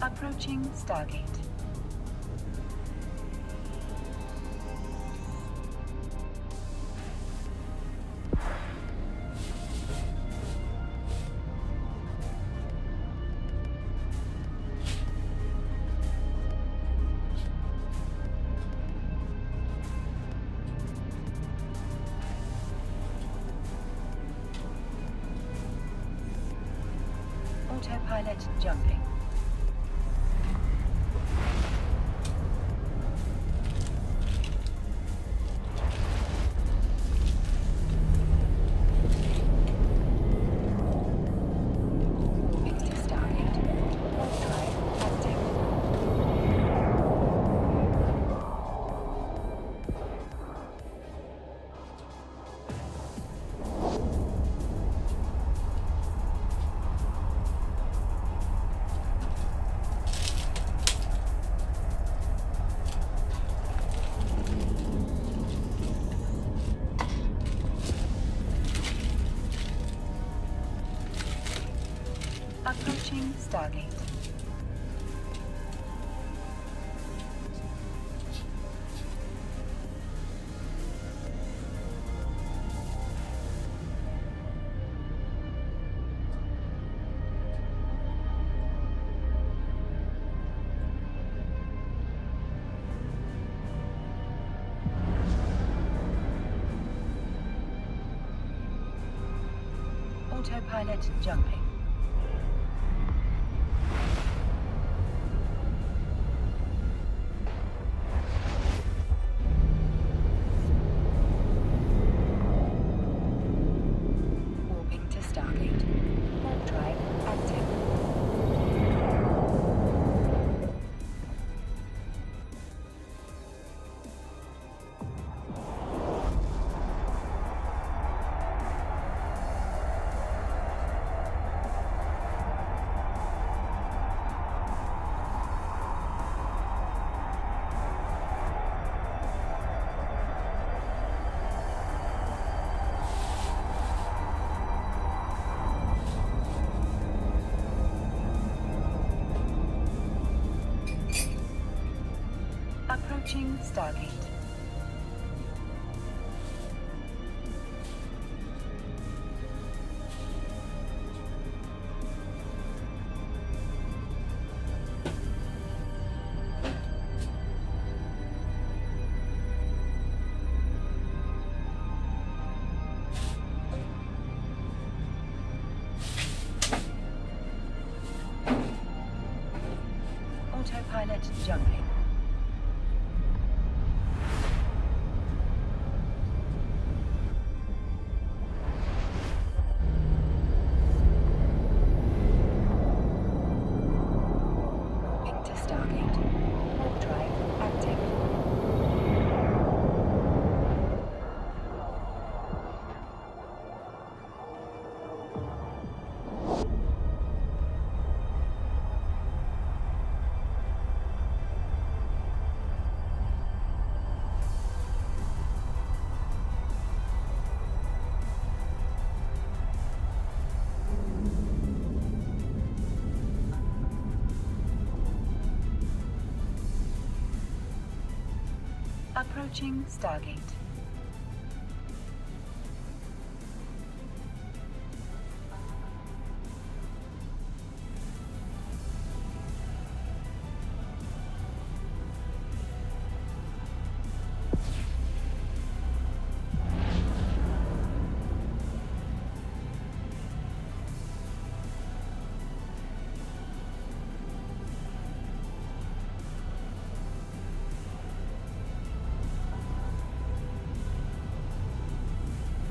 Approaching Stargate. Autopilot jumping. Approaching Stargate. Autopilot jumping. Warping to Stargate. Warp drive active. Approaching Stargate. Autopilot jumping. Approaching Stargate.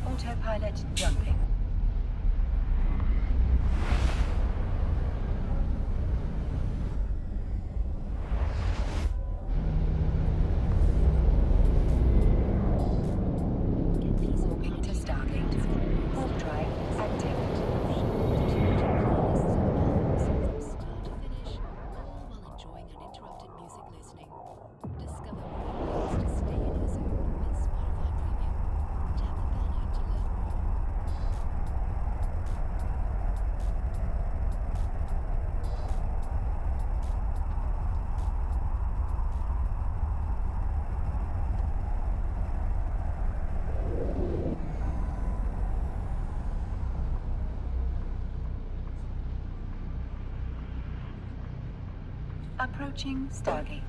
Autopilot jumping. Warping to Stargate. Warp drive active. Approaching Stargate.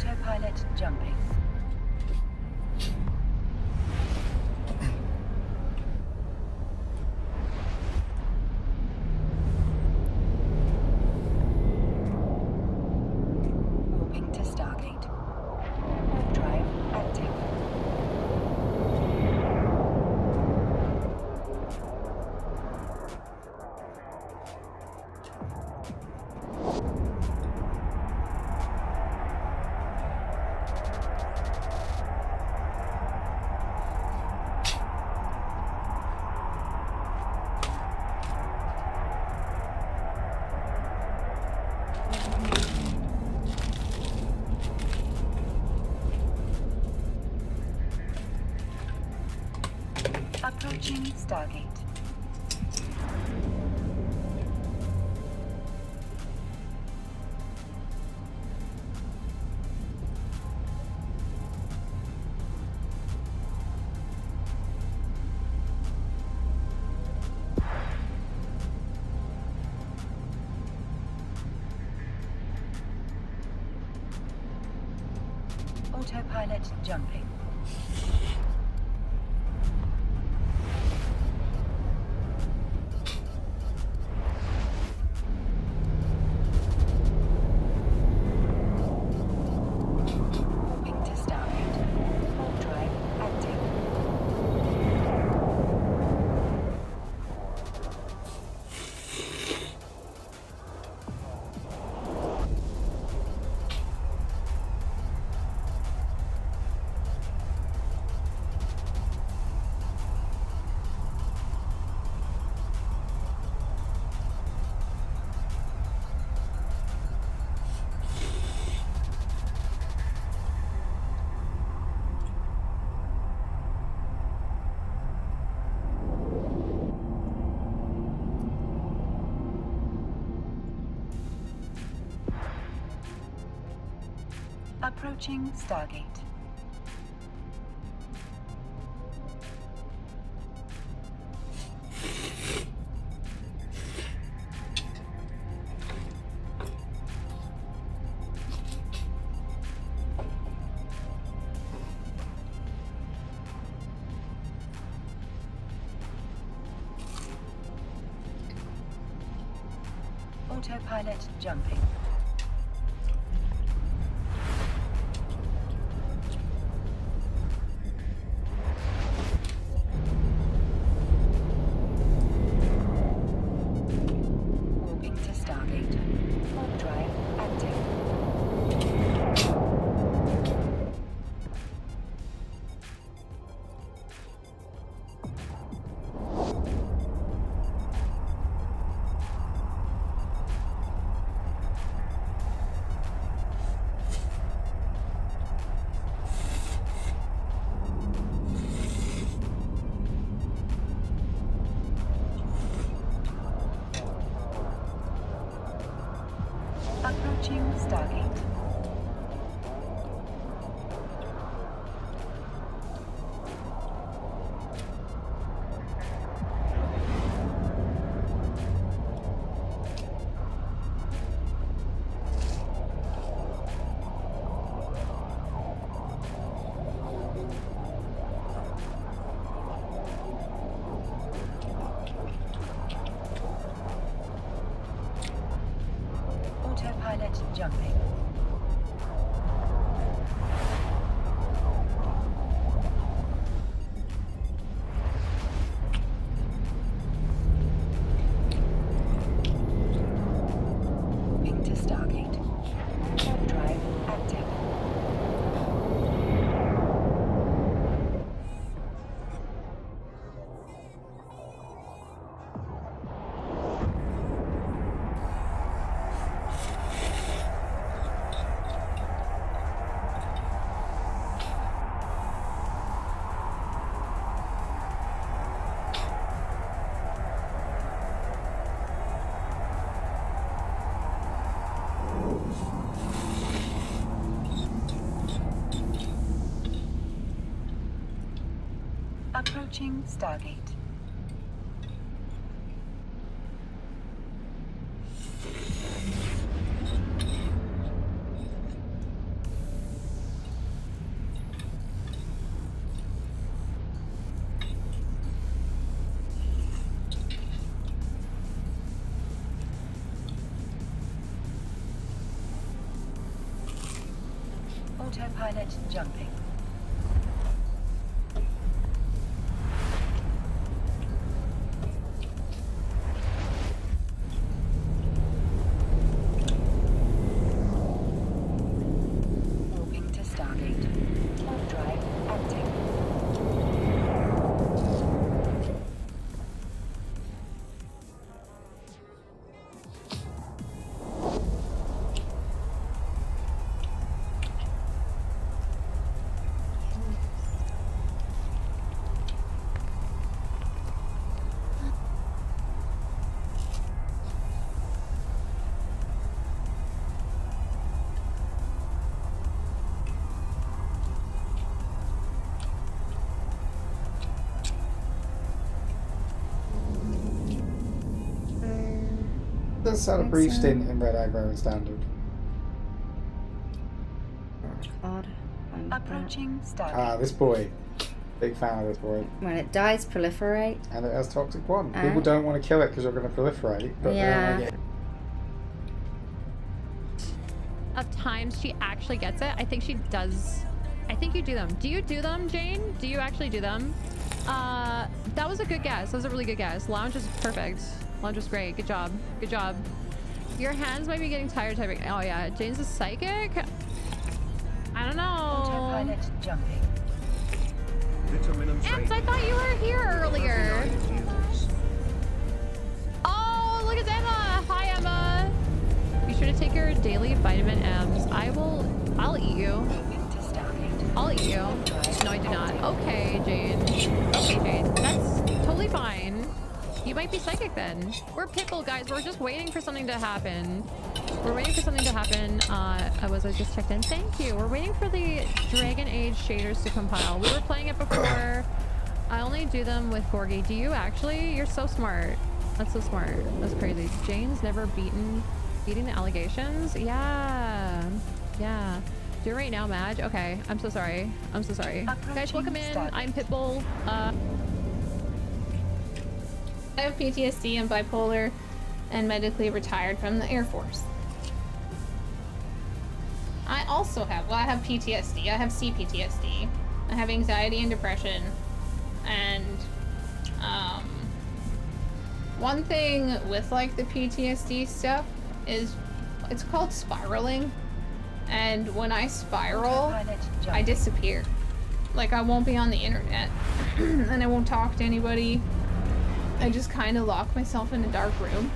Autopilot jumping. Warping to Stargate. Warp drive active. Approaching Stargate. Autopilot jumping. Warping to Stargate. Warp drive active. Approaching Stargate. Autopilot jumping. Warping to Stargate. Warp drive active. Approaching Stargate. Autopilot jumping. Warping to Stargate. Warp drive active. Approaching Stargate. Autopilot jumping. Warping to Stargate. Warp drive active. Let's had a brief stint in Red Aggro and Standard. Odd. Approaching Stargate. Ah, this boy. Big fan of this boy. When it dies, proliferate. And it has Toxic 1. People don't want to kill it because you're going to proliferate. But Yeah. then Of times she actually gets it. I think she does. I think you do them. Do you do them, Jane? Do you actually do them? That was a good guess. That was a really good guess. Lounge is perfect. Lounge was great. Good job. Good job. Your hands might be getting tired typing. Oh yeah, Jane's a psychic? I don't know. Autopilot jumping. Ants, I thought you were here earlier. Oh, look at Emma. Hi, Emma. Be sure to take your daily vitamin M's. I'll eat you. I'll eat you. No, I do not. Okay, Jane. Okay, Jane. That's totally fine. You might be psychic then. We're Pitbull, guys. We're just waiting for something to happen. We're waiting for something to happen. I just checked in. Thank you. We're waiting for the Dragon Age shaders to compile. We were playing it before. I only do them with Corgi. Do you actually? You're so smart. That's so smart. That's crazy. Jane's never beating the allegations? Yeah. Yeah. Do it right now, Madge. Okay. I'm so sorry. I'm so sorry. Guys, welcome in. I'm Pitbull. I have PTSD and bipolar and medically retired from the Air Force. I also have, I have PTSD. I have CPTSD. I have anxiety and depression. And one thing with like the PTSD stuff is it's called spiraling. And when I spiral, I disappear. Like I won't be on the internet and I won't talk to anybody. I just kind of lock myself in a dark room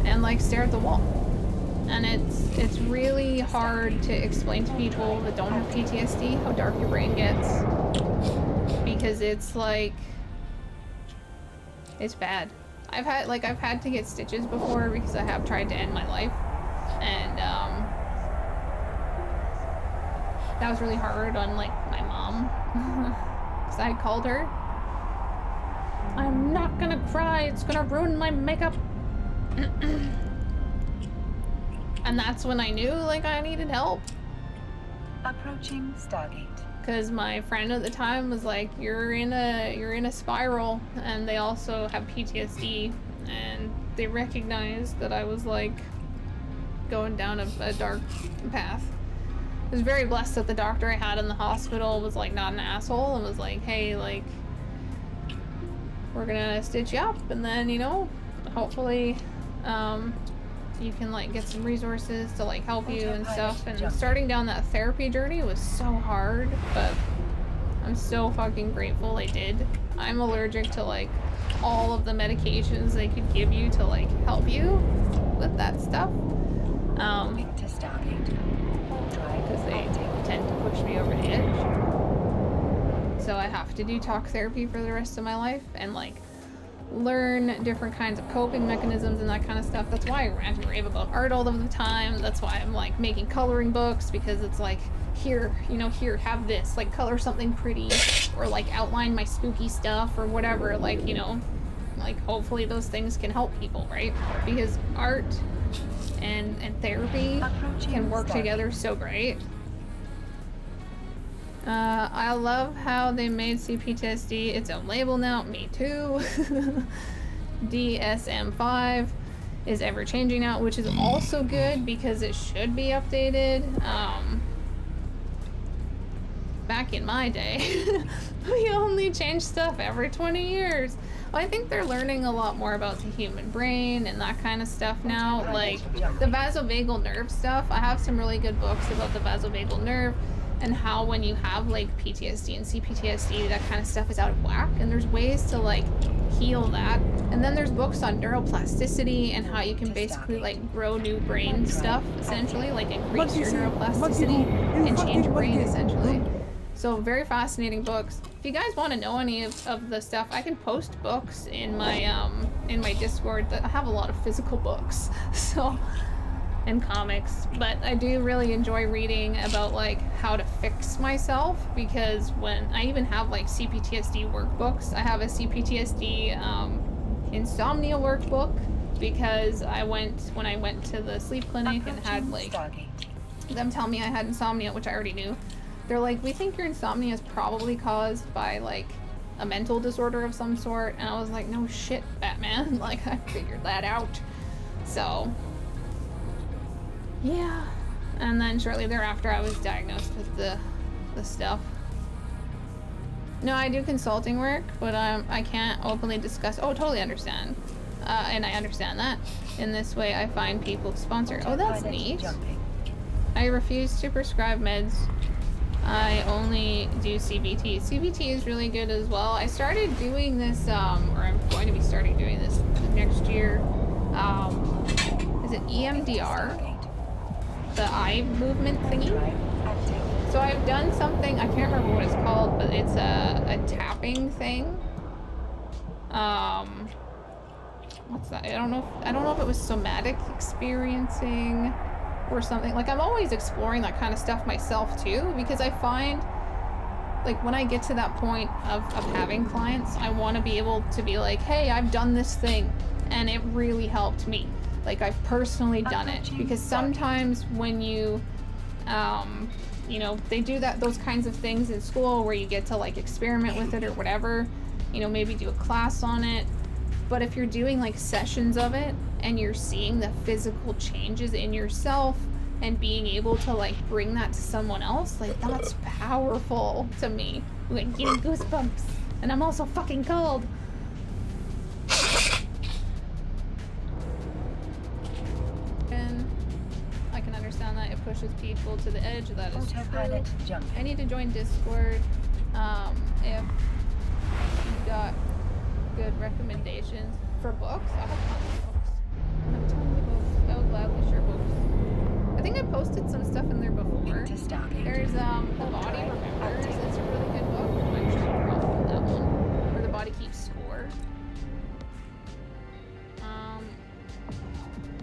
and like stare at the wall. And it's really hard to explain to people that don't have PTSD how dark your brain gets, because it's like, it's bad. I've had to get stitches before because I have tried to end my life, and that was really hard on like my mom because I called her. I'm not gonna cry, it's gonna ruin my makeup. And that's when I knew like I needed help. Approaching Stargate. Because my friend at the time was like, you're in a spiral, and they also have PTSD, and they recognized that I was like going down a dark path. I was very blessed that the doctor I had in the hospital was like not an asshole and was like, hey, like, we're gonna stitch you up, and then, you know, hopefully you can like get some resources to like help you and stuff. And starting down that therapy journey was so hard, but I'm so fucking grateful I did. I'm allergic to like all of the medications they could give you to like help you with that stuff. Because they tend to push me over the edge. So I have to do talk therapy for the rest of my life and like learn different kinds of coping mechanisms and that kind of stuff. That's why I rant and rave about art all of the time. That's why I'm like making coloring books, because it's like, here, you know, here, have this, like color something pretty, or like outline my spooky stuff or whatever, like, you know, like hopefully those things can help people, right? Because art and therapy can work together so great. I love how they made CPTSD its own label now. Me too. DSM-5. is ever changing now, which is also good because it should be updated. Back in my day, we only changed stuff every 20 years. Well, I think they're learning a lot more about the human brain and that kind of stuff now. Like the vasovagal nerve stuff, I have some really good books about the vasovagal nerve and how when you have like PTSD and CPTSD, that kind of stuff is out of whack, and there's ways to like heal that. And then there's books on neuroplasticity and how you can basically like grow new brain stuff, essentially, like increase your neuroplasticity and change your brain essentially. So very fascinating books. If you guys want to know any of the stuff, I can post books in my Discord. I have a lot of physical books, so, and comics, but I do really enjoy reading about like how to fix myself, because when I even have like CPTSD workbooks, I have a CPTSD insomnia workbook, because when I went to the sleep clinic and had like them tell me I had insomnia, which I already knew. They're like, we think your insomnia is probably caused by like a mental disorder of some sort. And I was like, no shit, Batman. Like, I figured that out. So, yeah. And then shortly thereafter, I was diagnosed with the stuff. No, I do consulting work, but I can't openly discuss. Oh, totally understand. And I understand that. In this way, I find people to sponsor. Oh, that's neat. I refuse to prescribe meds. I only do CBT. CBT is really good as well. I started doing this, or I'm going to be starting doing this next year. Is it EMDR? The eye movement thingy? So I've done something, I can't remember what it's called, but it's a tapping thing. What's that? I don't know if it was somatic experiencing or something. Like, I'm always exploring that kind of stuff myself too, because I find like when I get to that point of having clients, I want to be able to be like, hey, I've done this thing and it really helped me. Like, I've personally done it. Because sometimes when you know, they do those kinds of things in school where you get to like experiment with it or whatever, you know, maybe do a class on it. But if you're doing like sessions of it and you're seeing the physical changes in yourself and being able to like bring that to someone else, like, that's powerful to me. Like, getting goosebumps. And I'm also fucking cold. And I can understand that it pushes people to the edge. That is true. I need to join Discord. If you've got good recommendations for books, I have tons of books. I have tons of books. I will gladly share books. I think I posted some stuff in there before. There's The Body Remembers. It's a really good book. I'm sure you're all about that one. Where the body keeps score.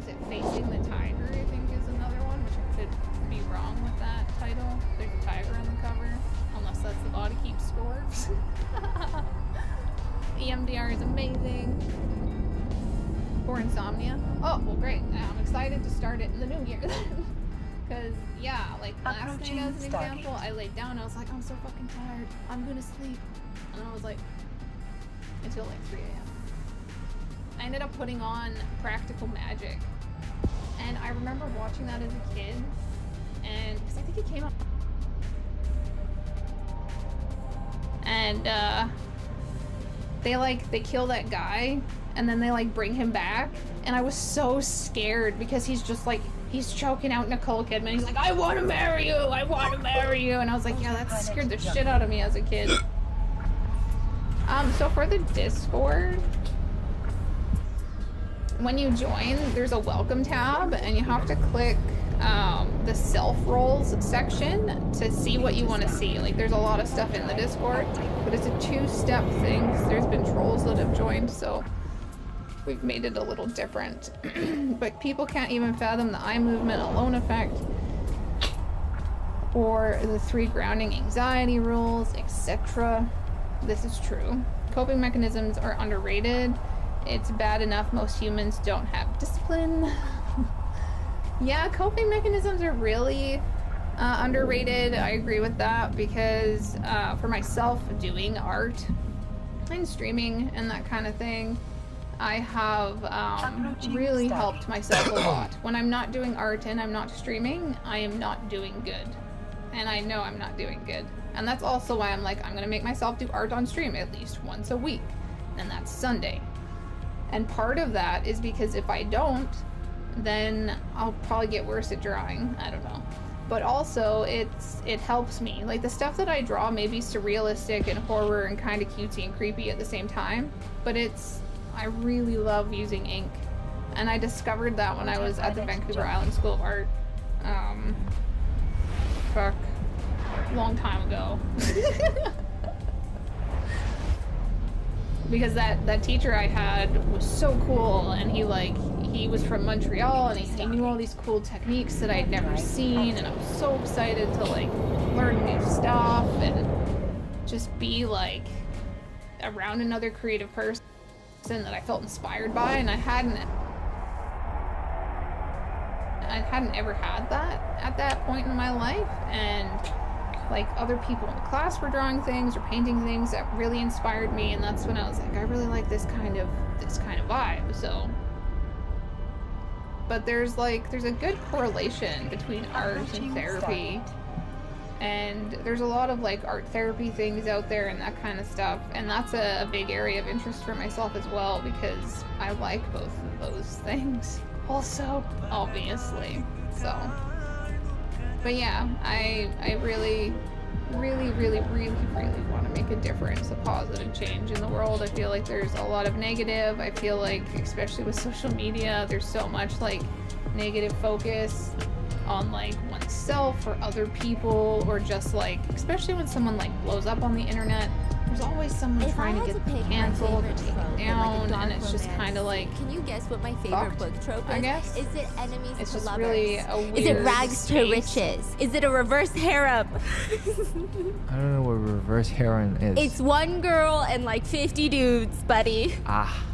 Is it Facing the Tiger, I think, is another one, which I could be wrong with that title. There's a tiger on the cover, unless that's The Body Keeps Score. EMDR is amazing. For insomnia. Oh, well, great. I'm excited to start it in the new year then. Because, yeah, like last night as an example, I laid down, I was like, I'm so fucking tired. I'm gonna sleep. And I was like, until like 3 a.m. I ended up putting on Practical Magic. And I remember watching that as a kid. And, because I think it came out. And, they kill that guy, and then they like bring him back, and I was so scared because he's just like, he's choking out Nicole Kidman. He's like, I want to marry you, I want to marry you, and I was like, yeah, that scared the shit out of me as a kid. So for the Discord, when you join, there's a welcome tab, and you have to click the self roles section to see what you want to see. Like, there's a lot of stuff in the Discord, but it's a 2-step thing. There's been trolls that have joined, so we've made it a little different. But people can't even fathom the eye movement alone effect, or the 3 grounding anxiety rules, etc. This is true. Coping mechanisms are underrated. It's bad enough most humans don't have discipline. Yeah, coping mechanisms are really underrated. I agree with that, because for myself, doing art and streaming and that kind of thing, I have really helped myself a lot. When I'm not doing art and I'm not streaming, I am not doing good. And I know I'm not doing good. And that's also why I'm like, I'm gonna make myself do art on stream at least once a week. And that's Sunday. And part of that is because if I don't, then I'll probably get worse at drawing. I don't know. But also it helps me. Like the stuff that I draw may be surrealistic and horror and kind of cutesy and creepy at the same time, but I really love using ink. And I discovered that when I was at the Vancouver Island School of Art. Long time ago. Because that teacher I had was so cool, and he was from Montreal, and he knew all these cool techniques that I'd never seen, and I was so excited to like learn new stuff and just be like around another creative person that I felt inspired by, and I hadn't ever had that at that point in my life. And like other people in the class were drawing things or painting things that really inspired me, and that's when I was like, I really like this kind of vibe. So, but there's a good correlation between art and therapy, and there's a lot of like art therapy things out there and that kind of stuff, and that's a big area of interest for myself as well, because I like both of those things also, obviously. So, but yeah, I really want to make a difference, a positive change in the world. I feel like there's a lot of negative. I feel like, especially with social media, there's so much like negative focus on like oneself or other people, or just like, especially when someone like blows up on the internet, there's always someone trying to get them canceled or taken down, and it's just kind of like, can you guess what my favorite book trope is? I guess. Is it enemies it's to just lovers? really a weird is it rags space. to riches? Is it a reverse harem? I don't know what reverse harem is. It's one girl and like 50 dudes, buddy.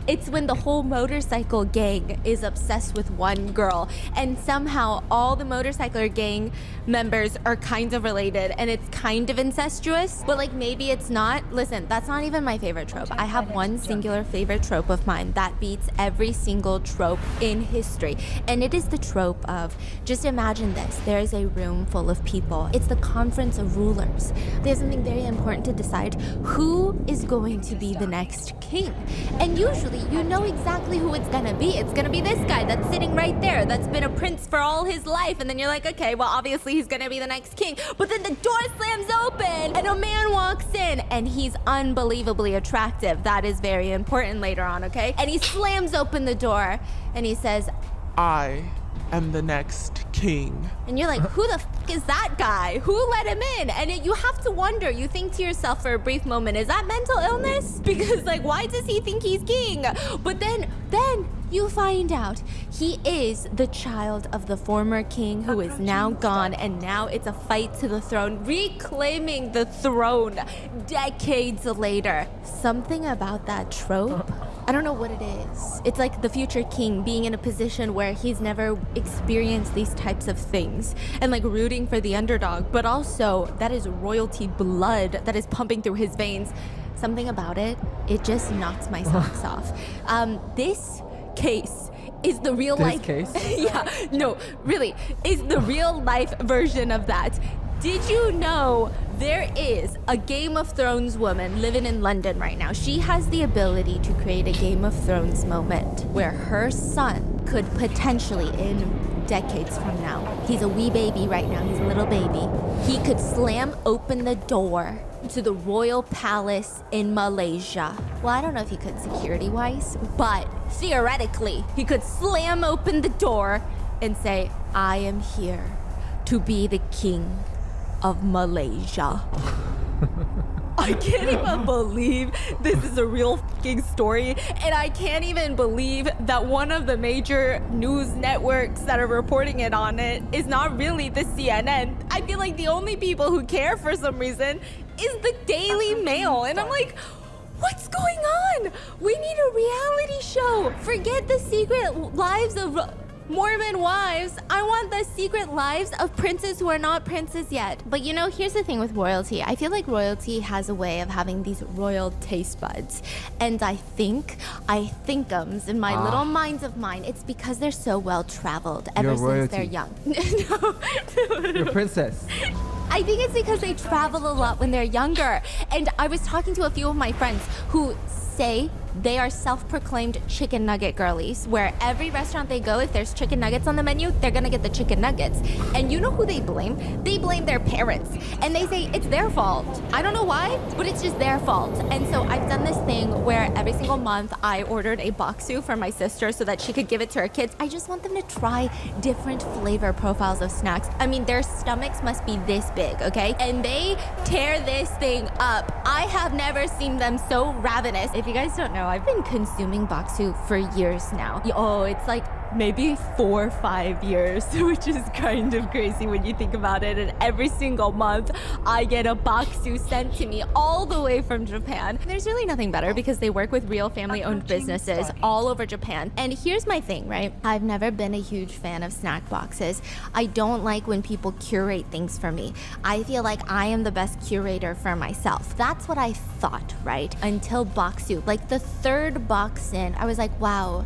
It's when the whole motorcycle gang is obsessed with one girl, and somehow all the motorcycle gang members are kind of related, and it's kind of incestuous, but like maybe it's not. Listen, that's not even my favorite trope. I have one singular favorite trope of mine that beats every single trope in history, and it is the trope of, just imagine this, there is a room full of people. It's the conference of rulers. They have something very important to decide: who is going to be the next king? And usually you know exactly who it's gonna be. It's gonna be this guy that's sitting right there, that's been a prince for all his life, and then you're like, okay, well obviously he's gonna be the next king. But then the door slams open and a man walks in, and he's unbelievably attractive. That is very important later on, okay? And he slams open the door and he says, I am the next king. And you're like, who the f is that guy? Who let him in? And you have to wonder, you think to yourself for a brief moment, is that mental illness? Because like, why does he think he's king? But then you find out he is the child of the former king who is now gone, and now it's a fight to the throne, reclaiming the throne decades later. Something about that trope, I don't know what it is. It's like the future king being in a position where he's never experienced these types of things, and like rooting for the underdog, but also that is royalty blood that is pumping through his veins. Something about it just knocks my socks off. This case is the real life case? Yeah, no, really, is the real life version of that. Did you know there is a Game of Thrones woman living in London right now? She has the ability to create a Game of Thrones moment where her son could potentially, in decades from now, he's a wee baby right now, he's a little baby, he could slam open the door to the royal palace in Malaysia. Well, I don't know if he could security-wise, but theoretically, he could slam open the door and say, I am here to be the king of Malaysia. I can't even believe this is a real fucking story, and I can't even believe that one of the major news networks that are reporting it on it is not really the CNN. I feel like the only people who care for some reason is the Daily Mail, and I'm like, what's going on? We need a reality show. Forget the secret lives of Mormon wives. I want the secret lives of princes who are not princes yet. But you know, here's the thing with royalty. I feel like royalty has a way of having these royal taste buds. And I thinkums in my little minds of mine, it's because they're so well traveled ever since they're young. You're a princess. I think it's because they travel a lot when they're younger. And I was talking to a few of my friends who say they are self-proclaimed chicken nugget girlies, where every restaurant they go, if there's chicken nuggets on the menu, they're gonna get the chicken nuggets. And you know who they blame? They blame their parents. And they say it's their fault. I don't know why, but it's just their fault. And so I've done this thing where every single month I ordered a baksu for my sister so that she could give it to her kids. I just want them to try different flavor profiles of snacks. I mean, their stomachs must be this big, okay? And they tear this thing up. I have never seen them so ravenous. If you guys don't know, I've been consuming baksu for years now. Oh, it's like maybe 4 or 5 years, which is kind of crazy when you think about it. And every single month, I get a baksu sent to me all the way from Japan. There's really nothing better because they work with real family-owned businesses all over Japan. And here's my thing, right? I've never been a huge fan of snack boxes. I don't like when people curate things for me. I feel like I am the best curator for myself. That's what I thought, right? Until baksu, like the 3rd box in, I was like, wow,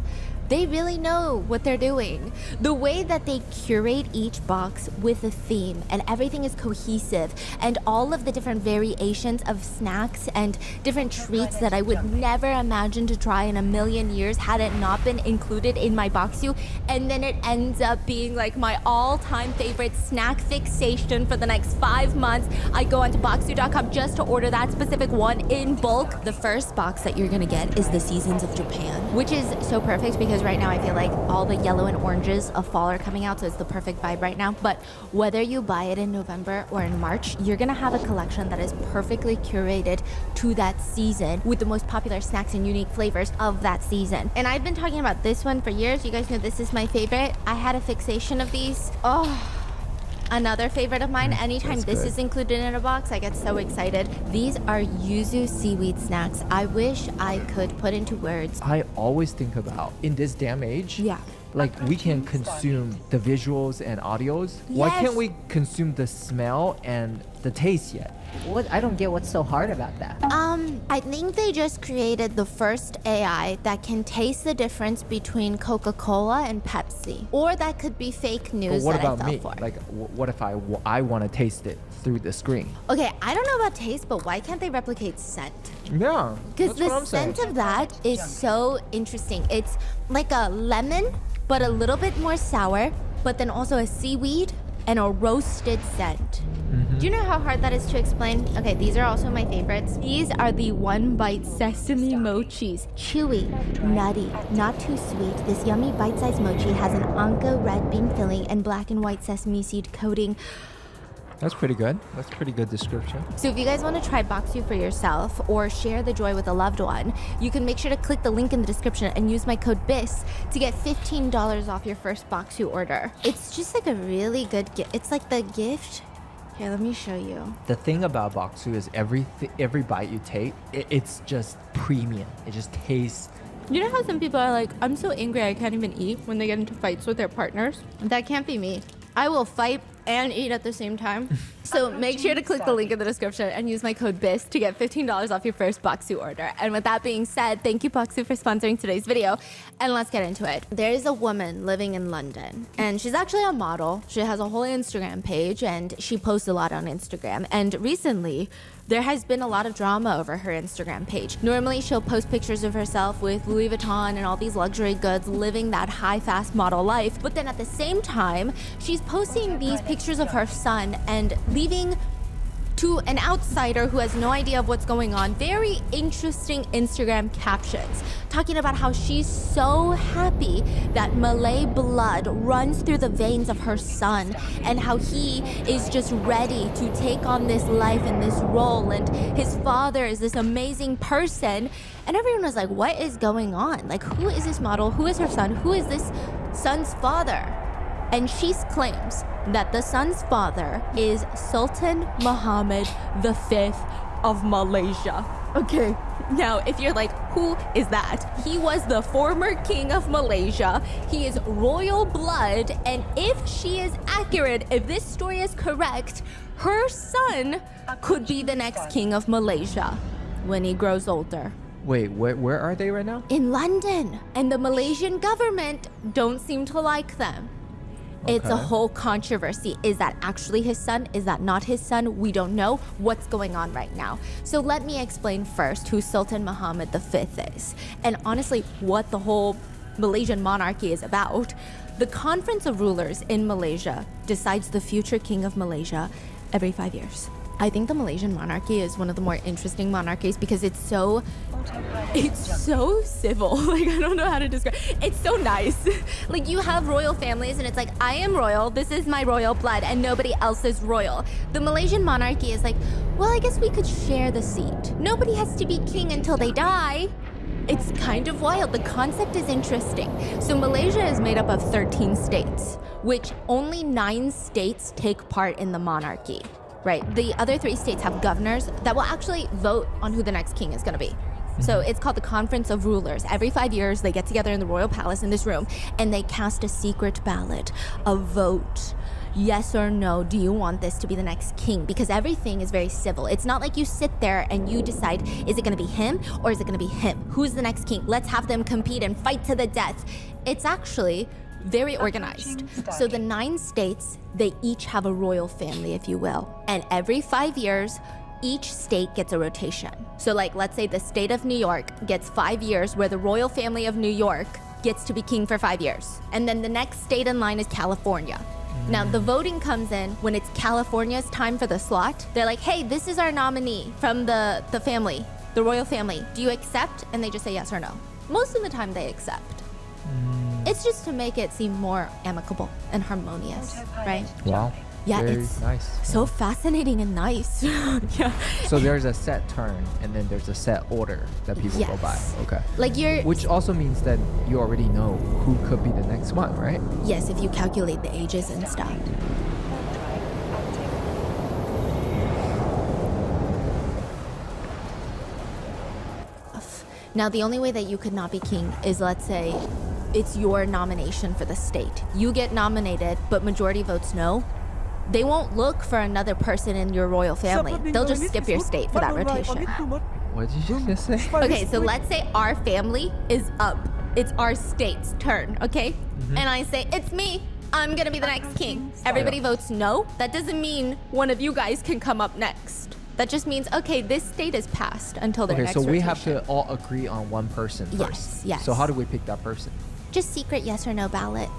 they really know what they're doing. The way that they curate each box with a theme and everything is cohesive, and all of the different variations of snacks and different treats that I would never imagine to try in a million years had it not been included in my baksu. And then it ends up being like my all-time favorite snack fixation for the next 5 months. I go onto baksu.com just to order that specific one in bulk. The first box that you're gonna get is the Seasons of Japan, which is so perfect because right now I feel like all the yellow and oranges of fall are coming out, so it's the perfect vibe right now. But whether you buy it in November or in March, you're gonna have a collection that is perfectly curated to that season with the most popular snacks and unique flavors of that season. And I've been talking about this one for years. You guys know this is my favorite. I had a fixation of these. Oh, another favorite of mine. Anytime this is included in a box, I get so excited. These are yuzu seaweed snacks. I wish I could put into words. I always think about, in this damn age, like we can consume the visuals and audios. Why can't we consume the smell and the taste yet? What? I don't get what's so hard about that. I think they just created the first AI that can taste the difference between Coca-Cola and Pepsi. Or that could be fake news. But what that about I fell me? for. Like, what if I want to taste it through the screen? Okay, I don't know about taste, but why can't they replicate scent? Yeah, Because the scent of that is so interesting. It's like a lemon, but a little bit more sour, but then also a seaweed and a roasted scent. Do you know how hard that is to explain? Okay, these are also my favorites. These are the One Bite Sesame Mochis. Chewy, nutty, not too sweet. This yummy bite-sized mochi has an Anka red bean filling and black and white sesame seed coating. That's pretty good. That's a pretty good description. So if you guys want to try baksu for yourself or share the joy with a loved one, you can make sure to click the link in the description and use my code BIS to get $15 off your first baksu order. It's just like a really good gift. It's like the gift. Here, let me show you. The thing about baksu is every bite you take, it's just premium. It just tastes. You know how some people are like, I'm so angry I can't even eat when they get into fights with their partners? That can't be me. I will fight and eat at the same time. So make sure to click the link in the description and use my code BIS to get $15 off your first baksu order. And with that being said, thank you baksu for sponsoring today's video. And let's get into it. There is a woman living in London and she's actually a model. She has a whole Instagram page and she posts a lot on Instagram. And recently, there has been a lot of drama over her Instagram page. Normally, she'll post pictures of herself with Louis Vuitton and all these luxury goods, living that high, fast model life. But then at the same time, she's posting these pictures of her son and leaving to an outsider who has no idea of what's going on, very interesting Instagram captions, talking about how she's so happy that Malay blood runs through the veins of her son and how he is just ready to take on this life and this role, and his father is this amazing person. And everyone was like, what is going on? Like, who is this model? Who is her son? Who is this son's father? And she claims that the son's father is Sultan Muhammad V of Malaysia. Okay, Now, if you're like, who is that? He was the former king of Malaysia. He is royal blood. And if she is accurate, if this story is correct, her son could be the next king of Malaysia when he grows older. Wait, where are they right now? In London. And the Malaysian government don't seem to like them. It's a whole controversy. Is that actually his son? Is that not his son? We don't know what's going on right now. So let me explain first who Sultan Muhammad V is. And honestly, what the whole Malaysian monarchy is about. The Conference of Rulers in Malaysia decides the future king of Malaysia every 5 years. I think the Malaysian monarchy is one of the more interesting monarchies because it's so civil. Like, I don't know how to describe. It's so nice. Like, you have royal families and it's like, I am royal, this is my royal blood, and nobody else is royal. The Malaysian monarchy is like, well, I guess we could share the seat. Nobody has to be king until they die. It's kind of wild. The concept is interesting. So Malaysia is made up of 13 states, which only 9 states take part in the monarchy. Right, the other 3 states have governors that will actually vote on who the next king is gonna be. So it's called the Conference of Rulers. Every 5 years, they get together in the royal palace in this room and they cast a secret ballot, a vote. Yes or no, do you want this to be the next king? Because everything is very civil. It's not like you sit there and you decide, is it gonna be him or is it gonna be him? Who's the next king? Let's have them compete and fight to the death. It's actually very organized. So the 9 states, they each have a royal family, if you will. And every 5 years, each state gets a rotation. So like, let's say the state of New York gets 5 years where the royal family of New York gets to be king for 5 years. And then the next state in line is California. Now the voting comes in when it's California's time for the slot. They're like, hey, this is our nominee from the family, the royal family. Do you accept? And they just say yes or no. Most of the time they accept. It's just to make it seem more amicable and harmonious, right? Wow. Yeah, very it's nice. So fascinating and nice. Yeah. So there's a set turn and then there's a set order that people go by. Okay. Like which also means that you already know who could be the next one, right? Yes, if you calculate the ages and stuff. Now, the only way that you could not be king is, let's say, it's your nomination for the state. You get nominated, but majority votes no. They won't look for another person in your royal family. They'll just skip your state for that rotation. What did you just say? Okay, so let's say our family is up. It's our state's turn, okay? And I say, it's me. I'm gonna be the next king. Everybody votes no. That doesn't mean one of you guys can come up next. That just means, okay, this state is passed until their next so we rotation. have to all agree on one person first. Yes. So how do we pick that person? Just secret yes or no ballot.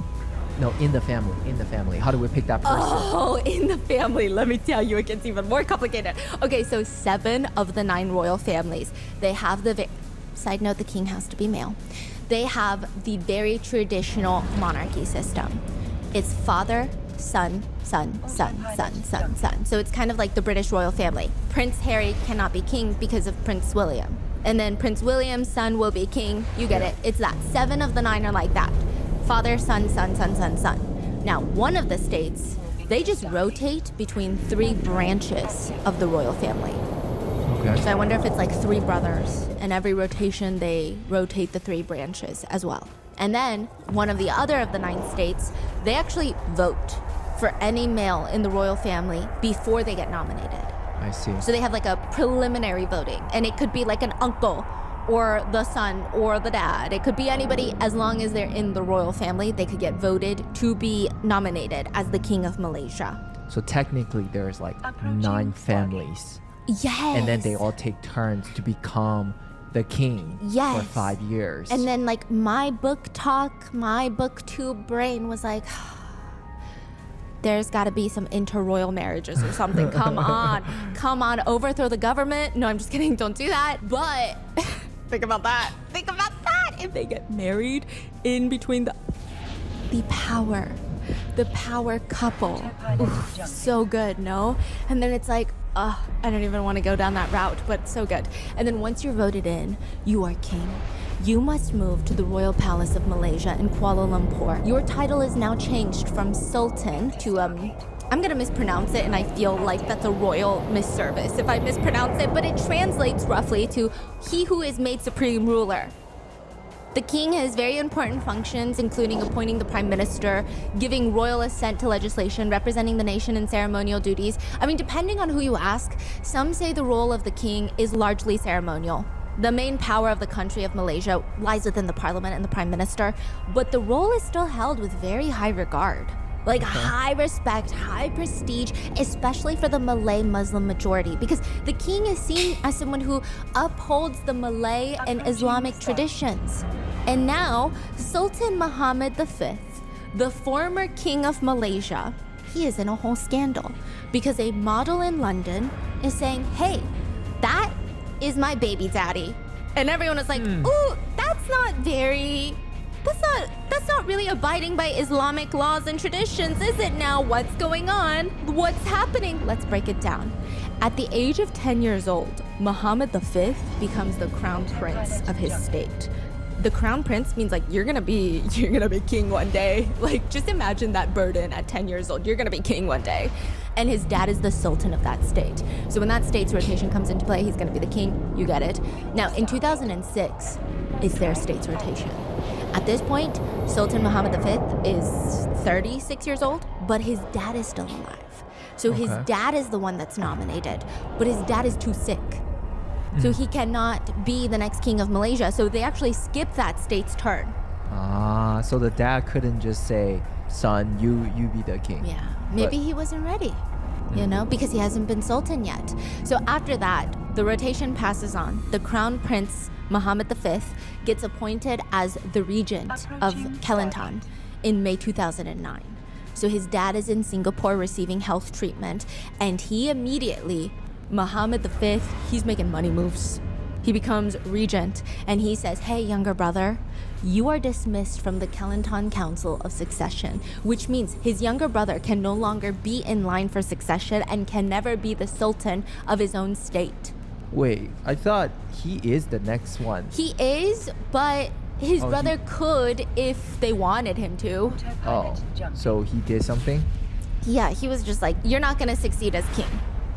No, in the family. How do we pick that person? Oh, in the family. Let me tell you, it gets even more complicated. Okay, so 7 of the 9 royal families, they have the... Side note, the king has to be male. They have the very traditional monarchy system. It's father, son, son, son, son, son, son. So it's kind of like the British royal family. Prince Harry cannot be king because of Prince William. And then Prince William's son will be king. You get it. It's that. 7 of the 9 are like that. Father, son, son, son, son, son. Now, one of the states, they just rotate between 3 branches of the royal family. Okay. So I wonder if it's like 3 brothers, and every rotation they rotate the 3 branches as well. And then one of the other of the 9 states, they actually vote for any male in the royal family before they get nominated. I see. So they have like a preliminary voting, and it could be like an uncle or the son or the dad. It could be anybody. As long as they're in the royal family, they could get voted to be nominated as the king of Malaysia. So technically there's like 9 families. Yes. And then they all take turns to become the king for 5 years. And then like my book talk, my booktube brain was like, there's got to be some interroyal marriages or something. Come on, overthrow the government. No, I'm just kidding, don't do that. But think about that. If they get married in between the power couple. Oof, so good, no? And then it's like, I don't even want to go down that route, but so good. And then once you're voted in, you are king. You must move to the Royal Palace of Malaysia in Kuala Lumpur. Your title is now changed from Sultan to, I'm gonna mispronounce it, and I feel like that's a royal misservice if I mispronounce it, but it translates roughly to he who is made supreme ruler. The king has very important functions, including appointing the prime minister, giving royal assent to legislation, representing the nation in ceremonial duties. I mean, depending on who you ask, some say the role of the king is largely ceremonial. The main power of the country of Malaysia lies within the parliament and the prime minister, but the role is still held with very high regard. Like high respect, high prestige, especially for the Malay Muslim majority, because the king is seen as someone who upholds the Malay and Islamic traditions. And now, Sultan Muhammad V, the former king of Malaysia, he is in a whole scandal because a model in London is saying, hey, that is my baby daddy. And everyone is like, ooh, that's not really abiding by Islamic laws and traditions, is it now? What's going on? What's happening? Let's break it down. At the age of 10 years old, Muhammad V becomes the crown prince of his state. The crown prince means like you're gonna be king one day. Like just imagine that burden at 10 years old. You're gonna be king one day. And his dad is the sultan of that state. So when that state's rotation comes into play, he's gonna be the king. You get it. Now in 2006, it's their state's rotation. At this point, Sultan Muhammad V is 36 years old, but his dad is still alive. So his dad is the one that's nominated, but his dad is too sick. So he cannot be the next king of Malaysia. So they actually skip that state's turn. Ah, so the dad couldn't just say, son, you be the king. Yeah, maybe he wasn't ready, you know, because he hasn't been sultan yet. So after that, the rotation passes on. The crown prince, Muhammad V, gets appointed as the regent of Kelantan in May 2009. So his dad is in Singapore receiving health treatment, and he immediately, Muhammad V, he's making money moves. He becomes regent, and he says, hey, younger brother, you are dismissed from the Kelantan Council of Succession, which means his younger brother can no longer be in line for succession and can never be the sultan of his own state. Wait, I thought he is the next one. He is, but his brother could if they wanted him to. Oh, so he did something? Yeah, he was just like, you're not gonna succeed as king.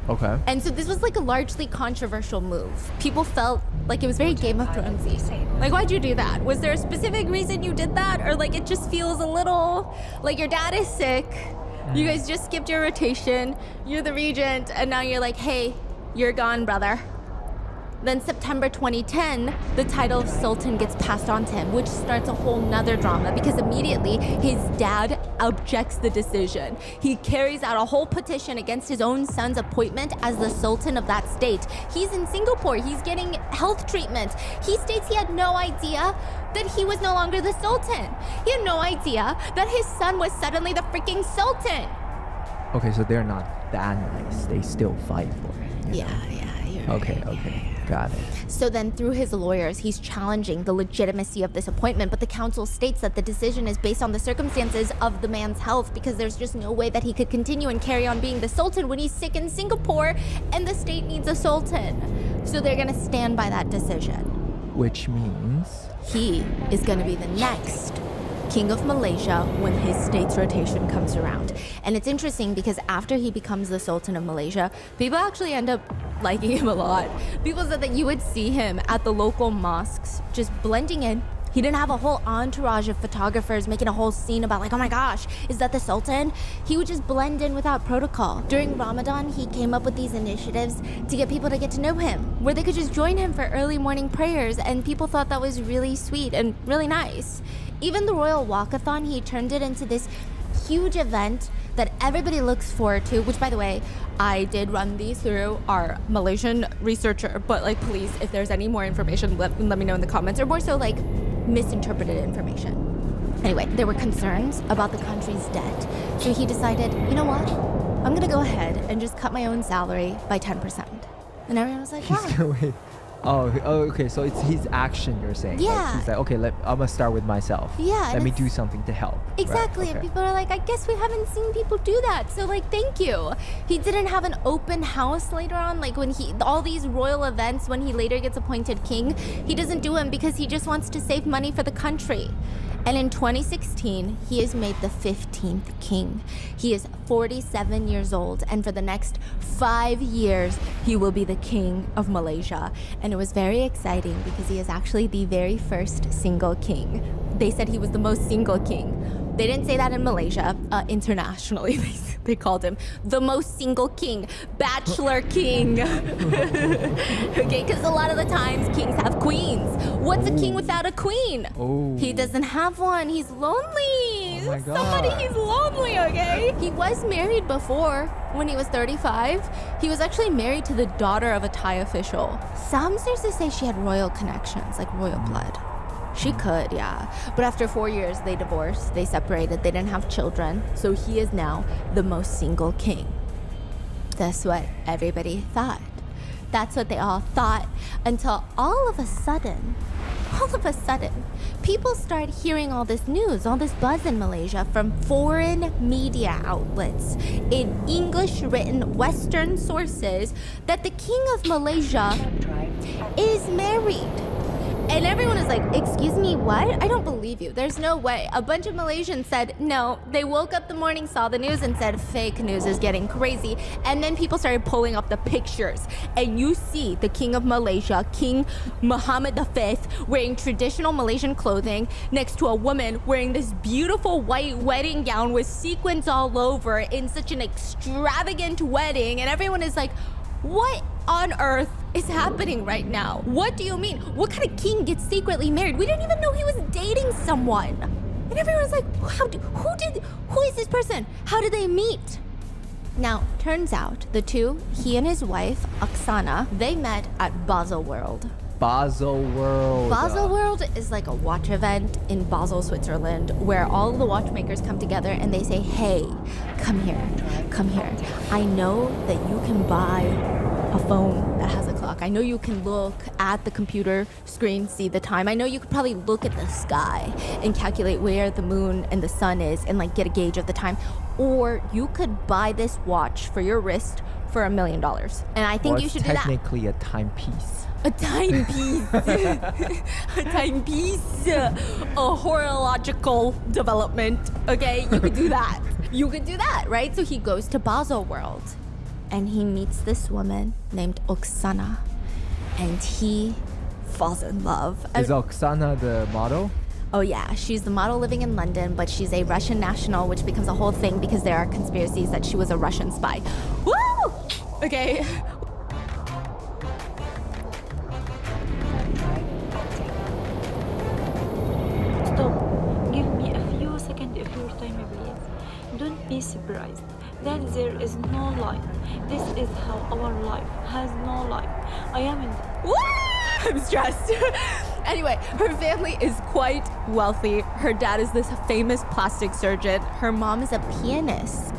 Okay. And so this was like a largely controversial move. People felt like it was very Game of Thronesy. Like, why'd you do that? Was there a specific reason you did that? Or like it just feels a little like your dad is sick. You guys just skipped your rotation. You're the regent, and now you're like, hey, you're gone, brother. Then September 2010, the title of Sultan gets passed on to him, which starts a whole nother drama because immediately his dad objects the decision. He carries out a whole petition against his own son's appointment as the Sultan of that state. He's in Singapore, he's getting health treatment. He states he had no idea that he was no longer the Sultan. He had no idea that his son was suddenly the freaking Sultan. Okay, so they're not that nice. They still fight for it. Yeah. Okay. Got it. So then through his lawyers, he's challenging the legitimacy of this appointment, but the council states that the decision is based on the circumstances of the man's health because there's just no way that he could continue and carry on being the sultan when he's sick in Singapore and the state needs a sultan. So they're gonna stand by that decision. Which means? He is gonna be the next king of Malaysia when his state's rotation comes around. And it's interesting because after he becomes the Sultan of Malaysia, people actually end up liking him a lot. People said that you would see him at the local mosques just blending in. He didn't have a whole entourage of photographers making a whole scene about like, oh my gosh, is that the Sultan? He would just blend in without protocol. During Ramadan, he came up with these initiatives to get people to get to know him, where they could just join him for early morning prayers, and people thought that was really sweet and really nice. Even the Royal Walkathon, he turned it into this huge event that everybody looks forward to, which by the way, I did run these through our Malaysian researcher, but like please, if there's any more information, let me know in the comments, or more so like misinterpreted information. Anyway, there were concerns about the country's debt, so he decided, you know what? I'm gonna go ahead and just cut my own salary by 10%. And everyone was like, wow. Wait, Oh, okay. So it's his action, you're saying. Yeah. Like he's like, okay, I'm gonna start with myself. Yeah, Let and me it's- do something to help. Exactly, Right, and okay. people are like, I guess we haven't seen people do that, so like, thank you. He didn't have an open house later on, like when all these royal events, when he later gets appointed king, he doesn't do them because he just wants to save money for the country. And in 2016, he is made the 15th king. He is 47 years old, and for the next 5 years, he will be the king of Malaysia. And it was very exciting because he is actually the very first single king. They said he was the most single king. They didn't say that in Malaysia. Internationally, they called him the most single king, bachelor king. Okay, because a lot of the times kings have queens. What's a king without a queen? He doesn't have one. He's lonely. Oh my God. Somebody, he's lonely, okay? He was married before when he was 35. He was actually married to the daughter of a Thai official. Some sources say she had royal connections, like royal blood. She could, yeah. But after 4 years, they divorced, they separated, they didn't have children. So he is now the most single king. That's what everybody thought. That's what they all thought until all of a sudden, people started hearing all this news, all this buzz in Malaysia from foreign media outlets in English written Western sources that the King of Malaysia is married. And everyone is like, excuse me, what? I don't believe you. There's no way. A bunch of Malaysians said no. They woke up the morning, saw the news, and said fake news is getting crazy. And then people started pulling up the pictures. And you see the King of Malaysia, King Mohammed V, wearing traditional Malaysian clothing next to a woman wearing this beautiful white wedding gown with sequins all over in such an extravagant wedding. And everyone is like, what on earth is happening right now? What do you mean? What kind of king gets secretly married? We didn't even know he was dating someone. And everyone's like, who is this person? How did they meet? Now, turns out the two, he and his wife, Oksana, they met at Basel World. Basel World. Basel World is like a watch event in Basel, Switzerland, where all of the watchmakers come together and they say, hey, come here, come here. I know that you can buy a phone that has a clock. I know you can look at the computer screen, see the time. I know you could probably look at the sky and calculate where the moon and the sun is and like get a gauge of the time. Or you could buy this watch for your wrist for $1 million. And I think you should do that. Technically a timepiece. A timepiece. A timepiece. A horological development. Okay, you could do that. You could do that, right? So he goes to Basel World and he meets this woman named Oksana and he falls in love. Is Oksana the model? Oh yeah, she's the model living in London, but she's a Russian national, which becomes a whole thing because there are conspiracies that she was a Russian spy. Woo! Okay. Stop. Give me a few seconds of your time, please. Don't be surprised that there is no life. This is how our life has no life. I am in... Woo! I'm stressed. Anyway, her family is quite wealthy. Her dad is this famous plastic surgeon. Her mom is a pianist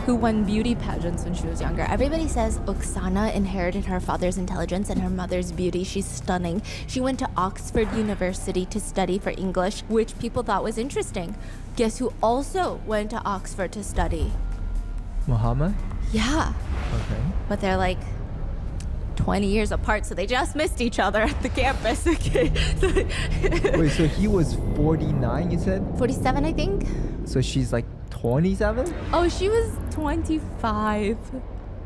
who won beauty pageants when she was younger. Everybody says Oksana inherited her father's intelligence and her mother's beauty. She's stunning. She went to Oxford University to study for English, which people thought was interesting. Guess who also went to Oxford to study? Muhammad? Yeah. Okay. But they're like 20 years apart, so they just missed each other at the campus. Okay. Wait, so he was 49, you said? 47, I think. So she's like 27? Oh, she was 25.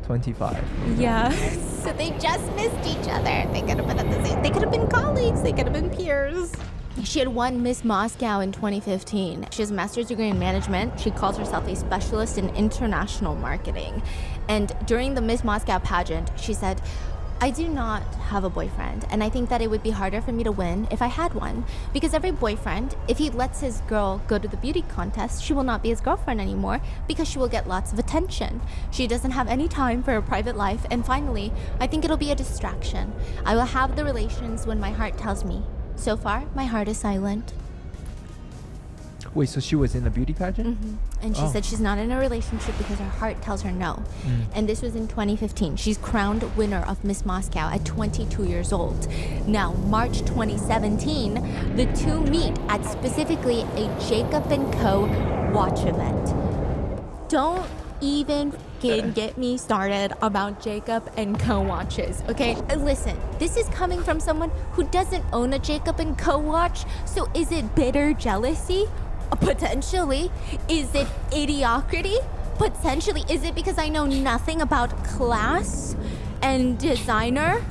25. Yeah. So they just missed each other. They could have been at the same. They could have been colleagues. They could have been peers. She had won Miss Moscow in 2015. She has a master's degree in management. She calls herself a specialist in international marketing. And during the Miss Moscow pageant, she said, I do not have a boyfriend, and I think that it would be harder for me to win if I had one. Because every boyfriend, if he lets his girl go to the beauty contest, she will not be his girlfriend anymore because she will get lots of attention. She doesn't have any time for her private life, and finally, I think it'll be a distraction. I will have the relations when my heart tells me. So far, my heart is silent. Wait, so she was in a beauty pageant? And she said she's not in a relationship because her heart tells her no. And this was in 2015. She's crowned winner of Miss Moscow at 22 years old. Now, March 2017, the two meet at specifically a Jacob & Co. watch event. Don't even get me started about Jacob & Co. watches, okay? Listen, this is coming from someone who doesn't own a Jacob & Co. watch, so is it bitter jealousy? Potentially. Is it idiocracy? Potentially. Is it because I know nothing about class and designer?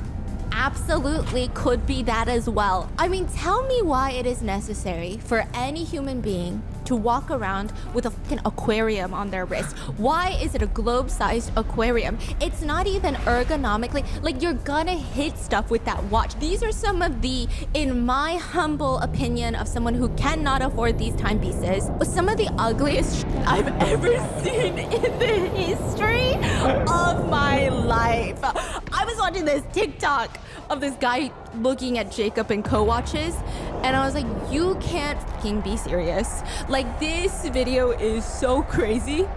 Absolutely could be that as well. I mean, tell me why it is necessary for any human being to walk around with a fucking aquarium on their wrist. Why is it a globe-sized aquarium? It's not even ergonomically, like you're gonna hit stuff with that watch. These are some of the, in my humble opinion of someone who cannot afford these timepieces, some of the ugliest I've ever seen in the history of my life. I was watching this TikTok of this guy looking at Jacob & Co. watches, and I was like, you can't fucking be serious. Like, this video is so crazy.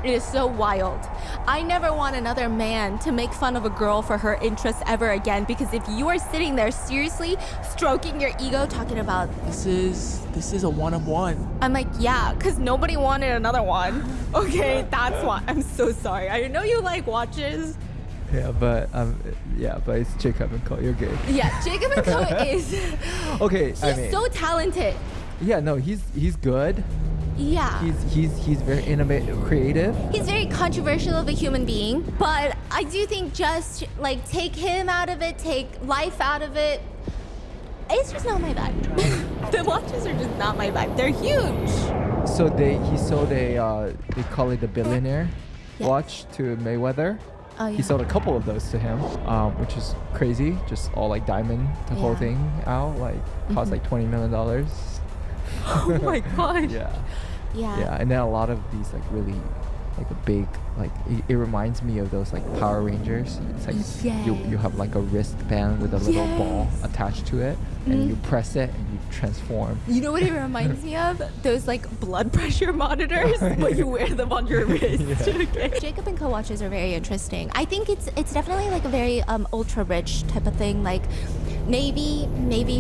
It is so wild. I never want another man to make fun of a girl for her interests ever again, because if you are sitting there seriously stroking your ego talking about This is a one-of-one. I'm like, yeah, because nobody wanted another one. Okay, that's why. I'm so sorry. I know you like watches. Yeah, but it's Jacob & Co. You're good. Yeah, Jacob & Co. is okay. He's so talented. Yeah, no, he's good. Yeah. He's very innovative, creative. He's very controversial of a human being, but I do think just like take him out of it, take life out of it. It's just not my vibe. The watches are just not my vibe. They're huge. So he sold they call it the billionaire watch to Mayweather. Oh, yeah. He sold a couple of those to him, which is crazy. Just all like diamond, the whole thing out, like cost like $20 million. Oh my god. Yeah, and then a lot of these like really like a big like it reminds me of those like Power Rangers. It's like you have like a wristband with a little ball attached to it, and you press it and you transform. You know what it reminds me of? Those like blood pressure monitors, but you wear them on your wrist. Okay. Jacob & Co. watches are very interesting. I think it's definitely like a very ultra rich type of thing. Like maybe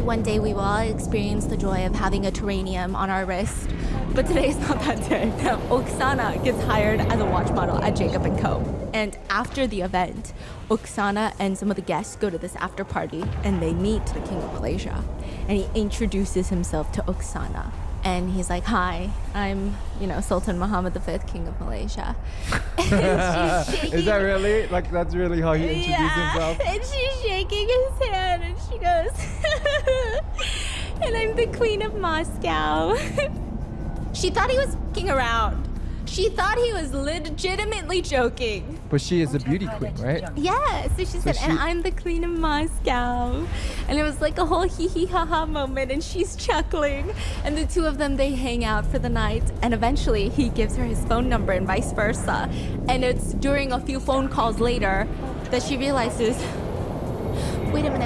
one day we will all experience the joy of having a terranium on our wrist. But today's not that day. Now, Oksana gets hired as a watch model at Jacob & Co. And after the event, Oksana and some of the guests go to this after party and they meet the King of Malaysia. And he introduces himself to Oksana. And he's like, hi, I'm, Sultan Muhammad V, King of Malaysia. And she's shaking. Is that really? Like, that's really how he introduced himself? And she's shaking his hand and she goes, and I'm the Queen of Moscow. She thought he was f***ing around. She thought he was legitimately joking. But she is a beauty queen, right? Yeah, so she said, and I'm the Queen of Moscow. And it was like a whole hee-hee-ha-ha moment, and she's chuckling. And the two of them, they hang out for the night. And eventually, he gives her his phone number and vice versa. And it's during a few phone calls later that she realizes, wait a minute.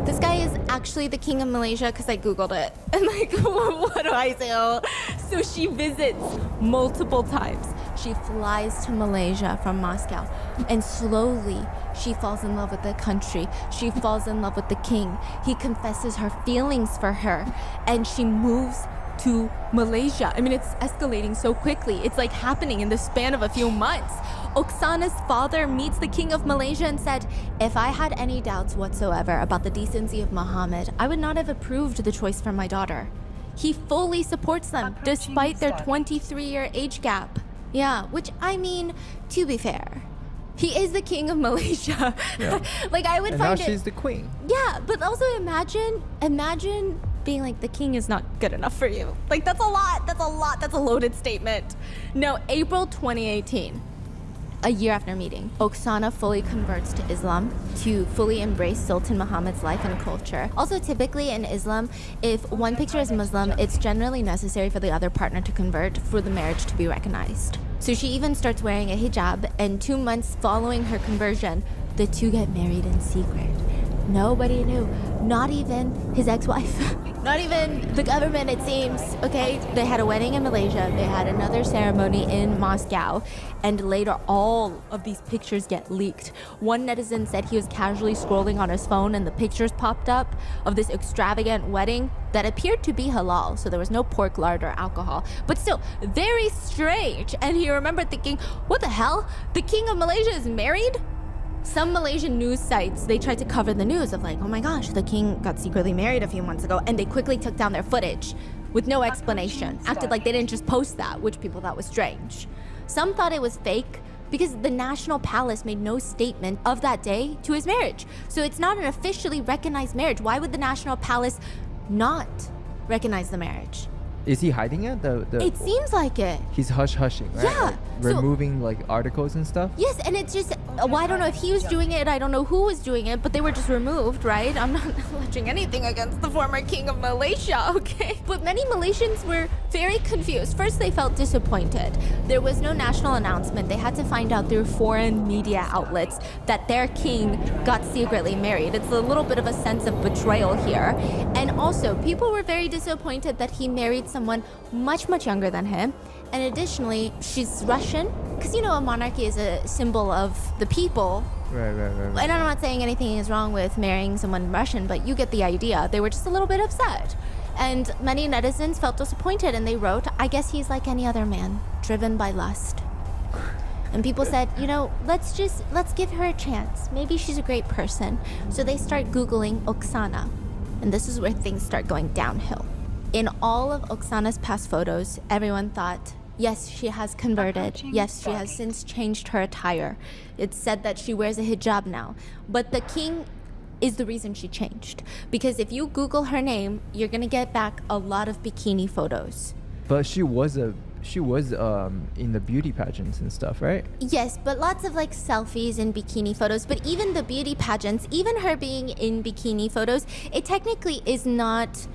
This guy is actually the King of Malaysia because I Googled it. And like, what do I do? So she visits multiple times. She flies to Malaysia from Moscow. And slowly, she falls in love with the country. She falls in love with the king. He confesses her feelings for her. And she moves to Malaysia. I mean, it's escalating so quickly. It's like happening in the span of a few months. Oksana's father meets the King of Malaysia and said, if I had any doubts whatsoever about the decency of Muhammad, I would not have approved the choice for my daughter. He fully supports them despite their 23-year age gap. Yeah, which, I mean, to be fair, he is the King of Malaysia. Yeah. Like, I would and find now she's the queen. Yeah, but also imagine being like, the king is not good enough for you. Like, that's a lot. That's a loaded statement. No, April 2018. A year after meeting, Oksana fully converts to Islam to fully embrace Sultan Muhammad's life and culture. Also, typically in Islam, if one picture is Muslim, it's generally necessary for the other partner to convert for the marriage to be recognized. So she even starts wearing a hijab, and 2 months following her conversion, the two get married in secret. Nobody knew, not even his ex-wife. Not even the government, it seems. Okay, they had a wedding in Malaysia. They had another ceremony in Moscow. And later, all of these pictures get leaked. One netizen said he was casually scrolling on his phone and the pictures popped up of this extravagant wedding that appeared to be halal. So there was no pork, lard, or alcohol. But still, very strange. And he remembered thinking, what the hell? The king of Malaysia is married? Some Malaysian news sites, they tried to cover the news of like, oh my gosh, the king got secretly married a few months ago, and they quickly took down their footage with no explanation, acted like they didn't just post that, which people thought was strange. Some thought it was fake because the National Palace made no statement of that day to his marriage. So it's not an officially recognized marriage. Why would the National Palace not recognize the marriage? Is he hiding it? It seems like it. He's hushing, right? Yeah. Like removing like articles and stuff? Yes, and it's just, well, I don't know if he was doing it, I don't know who was doing it, but they were just removed, right? I'm not alleging anything against the former king of Malaysia, okay? But many Malaysians were very confused. First, they felt disappointed. There was no national announcement. They had to find out through foreign media outlets that their king got secretly married. It's a little bit of a sense of betrayal here. And also, people were very disappointed that he married someone much, much younger than him. And additionally, she's Russian, because, you know, a monarchy is a symbol of the people. Right. And I'm not saying anything is wrong with marrying someone Russian, but you get the idea. They were just a little bit upset. And many netizens felt disappointed, and they wrote, I guess he's like any other man, driven by lust. And people said, you know, let's give her a chance. Maybe she's a great person. So they start Googling Oksana. And this is where things start going downhill. In all of Oksana's past photos, everyone thought, yes, she has converted. Yes, she has since changed her attire. It's said that she wears a hijab now. But the king is the reason she changed. Because if you Google her name, you're gonna get back a lot of bikini photos. But she was in the beauty pageants and stuff, right? Yes, but lots of like selfies and bikini photos. But even the beauty pageants, even her being in bikini photos, it technically is not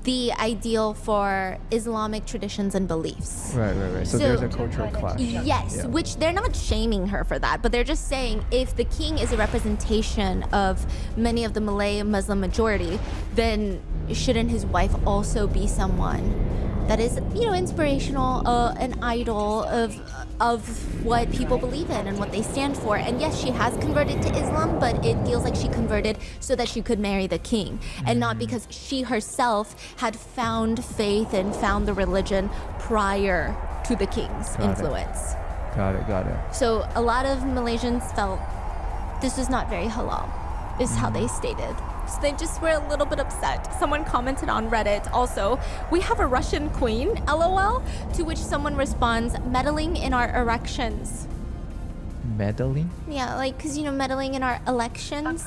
the ideal for Islamic traditions and beliefs. Right. So there's a cultural clash. Yes, Yeah. which they're not shaming her for that, but they're just saying if the king is a representation of many of the Malay Muslim majority, then shouldn't his wife also be someone that is, you know, inspirational, an idol of what people believe in and what they stand for. And yes, she has converted to Islam, but it feels like she converted so that she could marry the king, and not because she herself had found faith and found the religion prior to the king's influence. Got it. So a lot of Malaysians felt this was not very halal, is how they stated. So they just were a little bit upset. Someone commented on Reddit also, we have a Russian queen, LOL, to which someone responds, meddling in our erections. Meddling? Yeah, like, because, you know, meddling in our elections.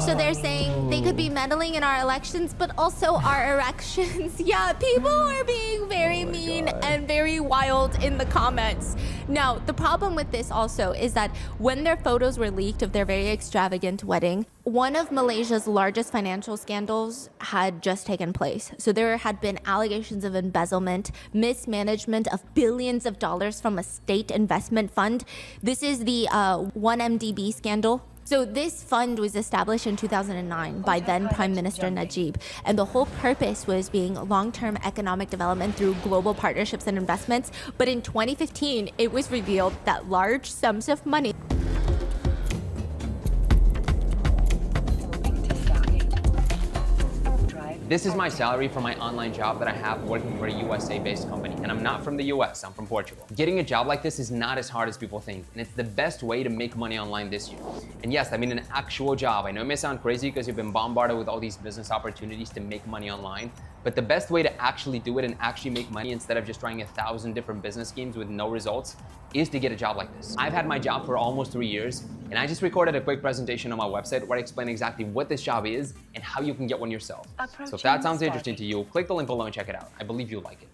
So they're saying they could be meddling in our elections, but also our erections. Yeah, people are being very mean and very wild in the comments. Now, the problem with this also is that when their photos were leaked of their very extravagant wedding, one of Malaysia's largest financial scandals had just taken place. So there had been allegations of embezzlement, mismanagement of billions of dollars from a state investment fund. This is the 1MDB scandal. So this fund was established in 2009 by then Prime Minister Najib, and the whole purpose was being long-term economic development through global partnerships and investments. But in 2015, it was revealed that large sums of money This is my salary for my online job that I have working for a USA-based company, and I'm not from the US, I'm from Portugal. Getting a job like this is not as hard as people think, and it's the best way to make money online this year. And yes, I mean an actual job. I know it may sound crazy because you've been bombarded with all these business opportunities to make money online, but the best way to actually do it and actually make money instead of just trying 1,000 different business schemes with no results is to get a job like this. I've had my job for almost 3 years, and I just recorded a quick presentation on my website where I explain exactly what this job is and how you can get one yourself. So if that sounds interesting to you, click the link below and check it out. I believe you'll like it.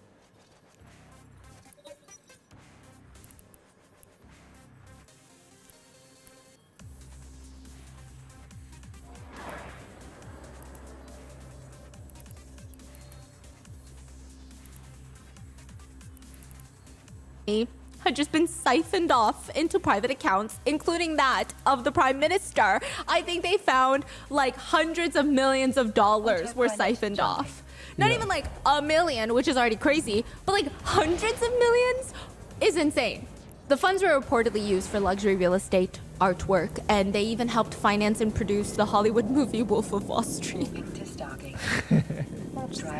had just been siphoned off into private accounts, including that of the Prime Minister. I think they found like hundreds of millions of dollars were siphoned off. Not even like $1 million, which is already crazy, but like hundreds of millions is insane. The funds were reportedly used for luxury real estate, artwork, and they even helped finance and produce the Hollywood movie Wolf of Wall Street.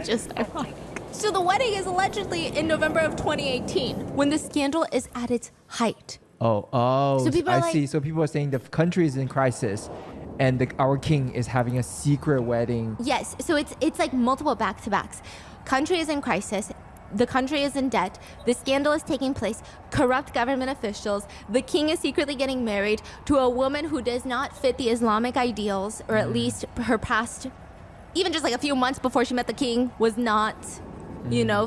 Just ironic. So the wedding is allegedly in November of 2018, when the scandal is at its height. So people are I like- see. So people are saying the country is in crisis, and our king is having a secret wedding. Yes, so it's like multiple back-to-backs. Country is in crisis. The country is in debt. The scandal is taking place. Corrupt government officials. The king is secretly getting married to a woman who does not fit the Islamic ideals, or at least her past, even just like a few months before she met the king, was not,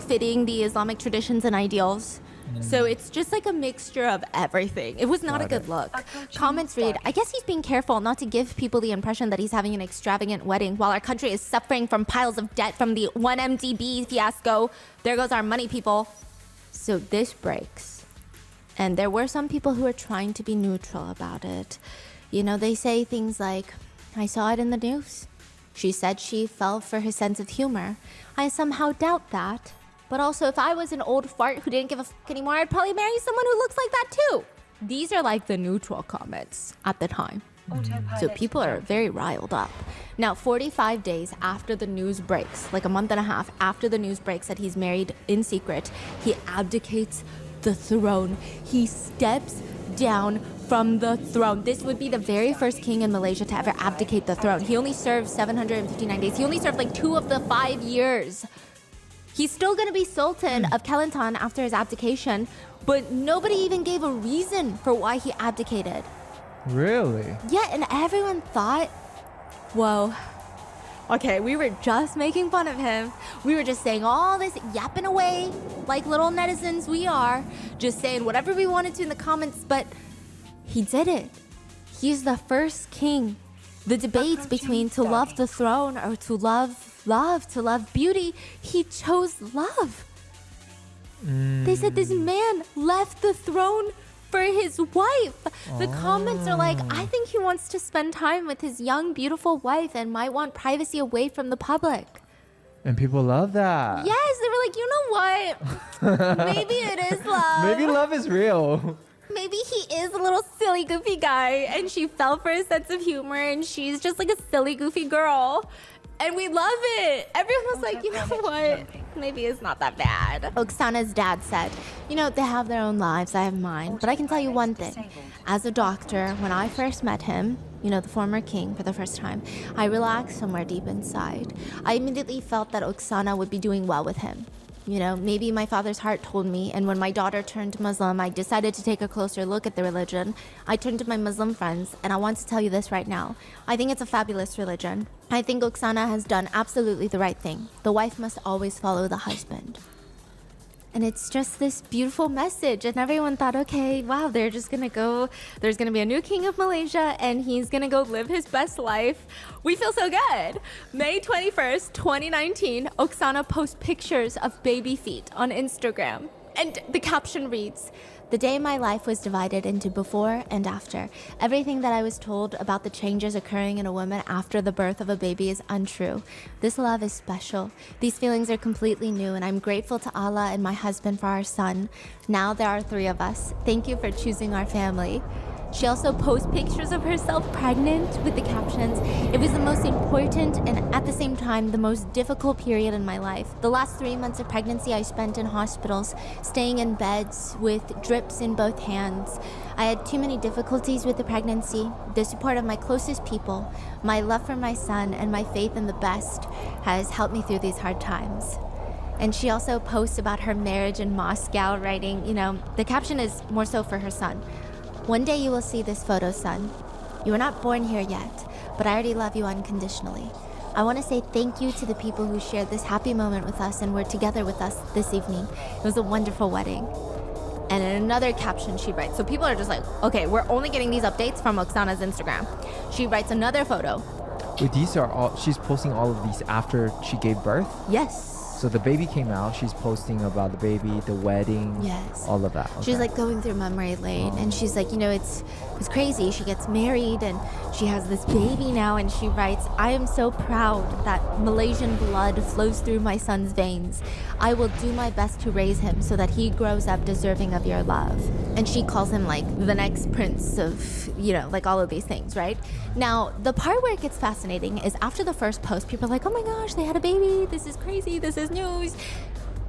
fitting the Islamic traditions and ideals. So it's just like a mixture of everything. It was not a good look. Comments read, I guess he's being careful not to give people the impression that he's having an extravagant wedding while our country is suffering from piles of debt from the 1MDB fiasco. There goes our money, people. So this breaks. And there were some people who are trying to be neutral about it. They say things like, I saw it in the news. She said she fell for his sense of humor. I somehow doubt that. But also, if I was an old fart who didn't give a fuck anymore, I'd probably marry someone who looks like that too. These are like the neutral comments at the time. So people are very riled up. Now, 45 days after the news breaks, like a month and a half after the news breaks that he's married in secret, he abdicates the throne. He steps down from the throne. This would be the very first king in Malaysia to ever abdicate the throne. He only served 759 days. He only served like 2 of the 5 years. He's still going to be Sultan of Kelantan after his abdication, but nobody even gave a reason for why he abdicated. Really? Yeah, and everyone thought, whoa, okay, we were just making fun of him. We were just saying all this, yapping away like little netizens we are, just saying whatever we wanted to in the comments, but he did it. He's the first king. The debates between to love the throne or to love beauty, he chose love. They said this man left the throne for his wife. The comments are like, I think he wants to spend time with his young, beautiful wife and might want privacy away from the public. And people love that. Yes, they were like, you know what? Maybe it is love. Maybe love is real. Maybe he is a little silly, goofy guy, and she fell for his sense of humor, and she's just like a silly, goofy girl. And we love it. Everyone was like, you know what? Maybe it's not that bad. Oksana's dad said, they have their own lives, I have mine. But I can tell you one thing. As a doctor, when I first met him, the former king for the first time, I relaxed somewhere deep inside. I immediately felt that Oksana would be doing well with him. Maybe my father's heart told me, and when my daughter turned Muslim, I decided to take a closer look at the religion. I turned to my Muslim friends, and I want to tell you this right now. I think it's a fabulous religion. I think Oksana has done absolutely the right thing. The wife must always follow the husband. And it's just this beautiful message, and everyone thought, okay, wow, there's gonna be a new king of Malaysia, and he's gonna go live his best life. We feel so good. May 21st, 2019, Oksana posts pictures of baby feet on Instagram. And the caption reads, the day my life was divided into before and after. Everything that I was told about the changes occurring in a woman after the birth of a baby is untrue. This love is special. These feelings are completely new, and I'm grateful to Allah and my husband for our son. Now there are 3 of us. Thank you for choosing our family. She also posts pictures of herself pregnant with the captions, it was the most important and at the same time the most difficult period in my life. The last 3 months of pregnancy I spent in hospitals, staying in beds with drips in both hands. I had too many difficulties with the pregnancy. The support of my closest people, my love for my son, and my faith in the best has helped me through these hard times. And she also posts about her marriage in Moscow, writing, the caption is more so for her son. One day you will see this photo, son. You were not born here yet, but I already love you unconditionally. I want to say thank you to the people who shared this happy moment with us and were together with us this evening. It was a wonderful wedding. And in another caption she writes, so people are just like, okay, we're only getting these updates from Oksana's Instagram. She writes another photo. Wait, she's posting all of these after she gave birth? Yes. So the baby came out. She's posting about the baby, the wedding, Yes. all of that. She's Okay. like going through memory lane, and she's like, it's crazy. She gets married, and she has this baby now, and she writes, "I am so proud that Malaysian blood flows through my son's veins. I will do my best to raise him so that he grows up deserving of your love." And she calls him like the next prince of, like all of these things, right? Now, the part where it gets fascinating is after the first post, people are like, "Oh my gosh, they had a baby. This is crazy. This is news."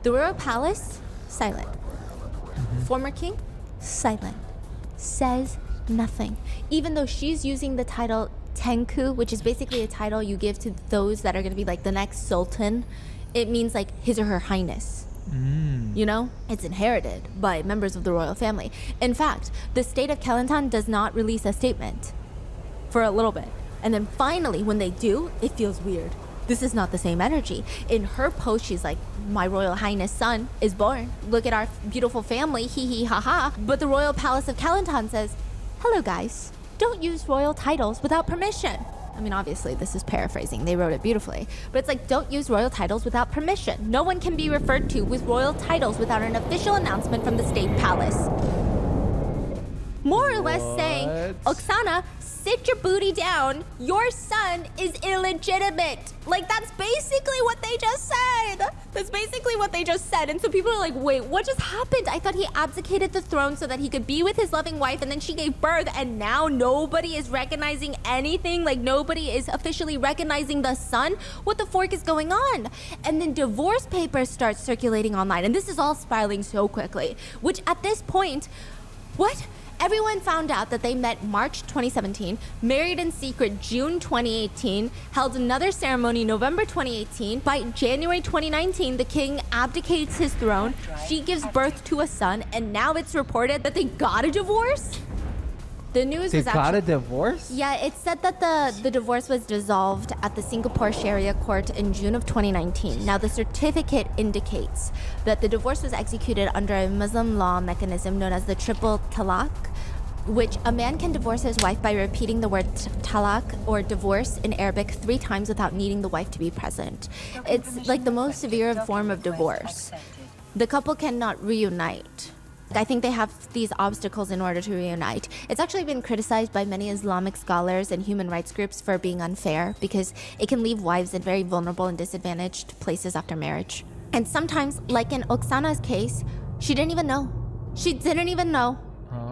The royal palace, silent. Former king, silent. Says nothing. Even though she's using the title Tengku, which is basically a title you give to those that are going to be like the next sultan, it means like his or her highness. It's inherited by members of the royal family. In fact, the state of Kelantan does not release a statement for a little bit. And then finally, when they do, it feels weird. This is not the same energy. In her post, she's like, "My royal highness son is born. Look at our beautiful family, hee hee ha ha." But the royal palace of Kelantan says, "Hello guys, don't use royal titles without permission." I mean, obviously, this is paraphrasing. They wrote it beautifully. But it's like, don't use royal titles without permission. No one can be referred to with royal titles without an official announcement from the state palace. More or less saying, "Oksana, sit your booty down. Your son is illegitimate." Like, that's basically what they just said. That's basically what they just said. And so people are like, wait, what just happened? I thought he abdicated the throne so that he could be with his loving wife, and then she gave birth, and now nobody is recognizing anything? Like, nobody is officially recognizing the son? What the fork is going on? And then divorce papers start circulating online, and this is all spiraling so quickly, which at this point, what? Everyone found out that they met March 2017, married in secret June 2018, held another ceremony November 2018. By January 2019, the king abdicates his throne, she gives birth to a son, and now it's reported that they got a divorce? The news They was got actually... a divorce? Yeah, it said that the divorce was dissolved at the Singapore Sharia court in June of 2019. Now, the certificate indicates that the divorce was executed under a Muslim law mechanism known as the triple talaq, which a man can divorce his wife by repeating the word talaq or divorce in Arabic 3 times without needing the wife to be present. It's like the most severe form of divorce. The couple cannot reunite. I think they have these obstacles in order to reunite. It's actually been criticized by many Islamic scholars and human rights groups for being unfair because it can leave wives in very vulnerable and disadvantaged places after marriage. And sometimes, like in Oksana's case, she didn't even know. She didn't even know.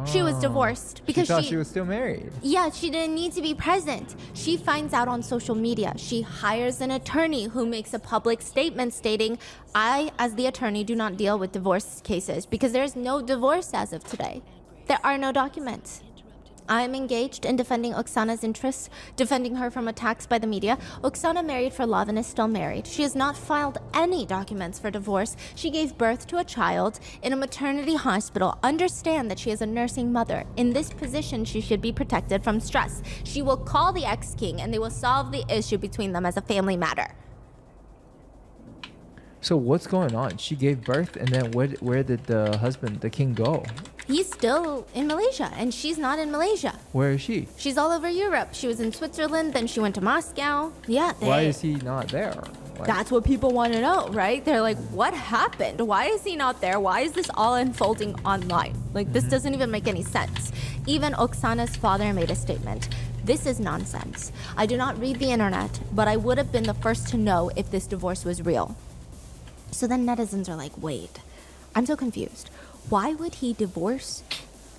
She was divorced because she thought she was still married. Yeah, she didn't need to be present. She finds out on social media. She hires an attorney who makes a public statement stating, "I, as the attorney, do not deal with divorce cases because there is no divorce as of today. There are no documents. I am engaged in defending Oksana's interests, defending her from attacks by the media. Oksana married for love and is still married. She has not filed any documents for divorce. She gave birth to a child in a maternity hospital. Understand that she is a nursing mother. In this position, she should be protected from stress. She will call the ex-king and they will solve the issue between them as a family matter." So what's going on? She gave birth, and then where did the husband, the king, go? He's still in Malaysia, and she's not in Malaysia. Where is she? She's all over Europe. She was in Switzerland, then she went to Moscow. Yeah. Why is he not there? That's what people want to know, right? They're like, what happened? Why is he not there? Why is this all unfolding online? Like, this doesn't even make any sense. Even Oksana's father made a statement. "This is nonsense. I do not read the internet, but I would have been the first to know if this divorce was real." So then netizens are like, wait, I'm so confused. Why would he divorce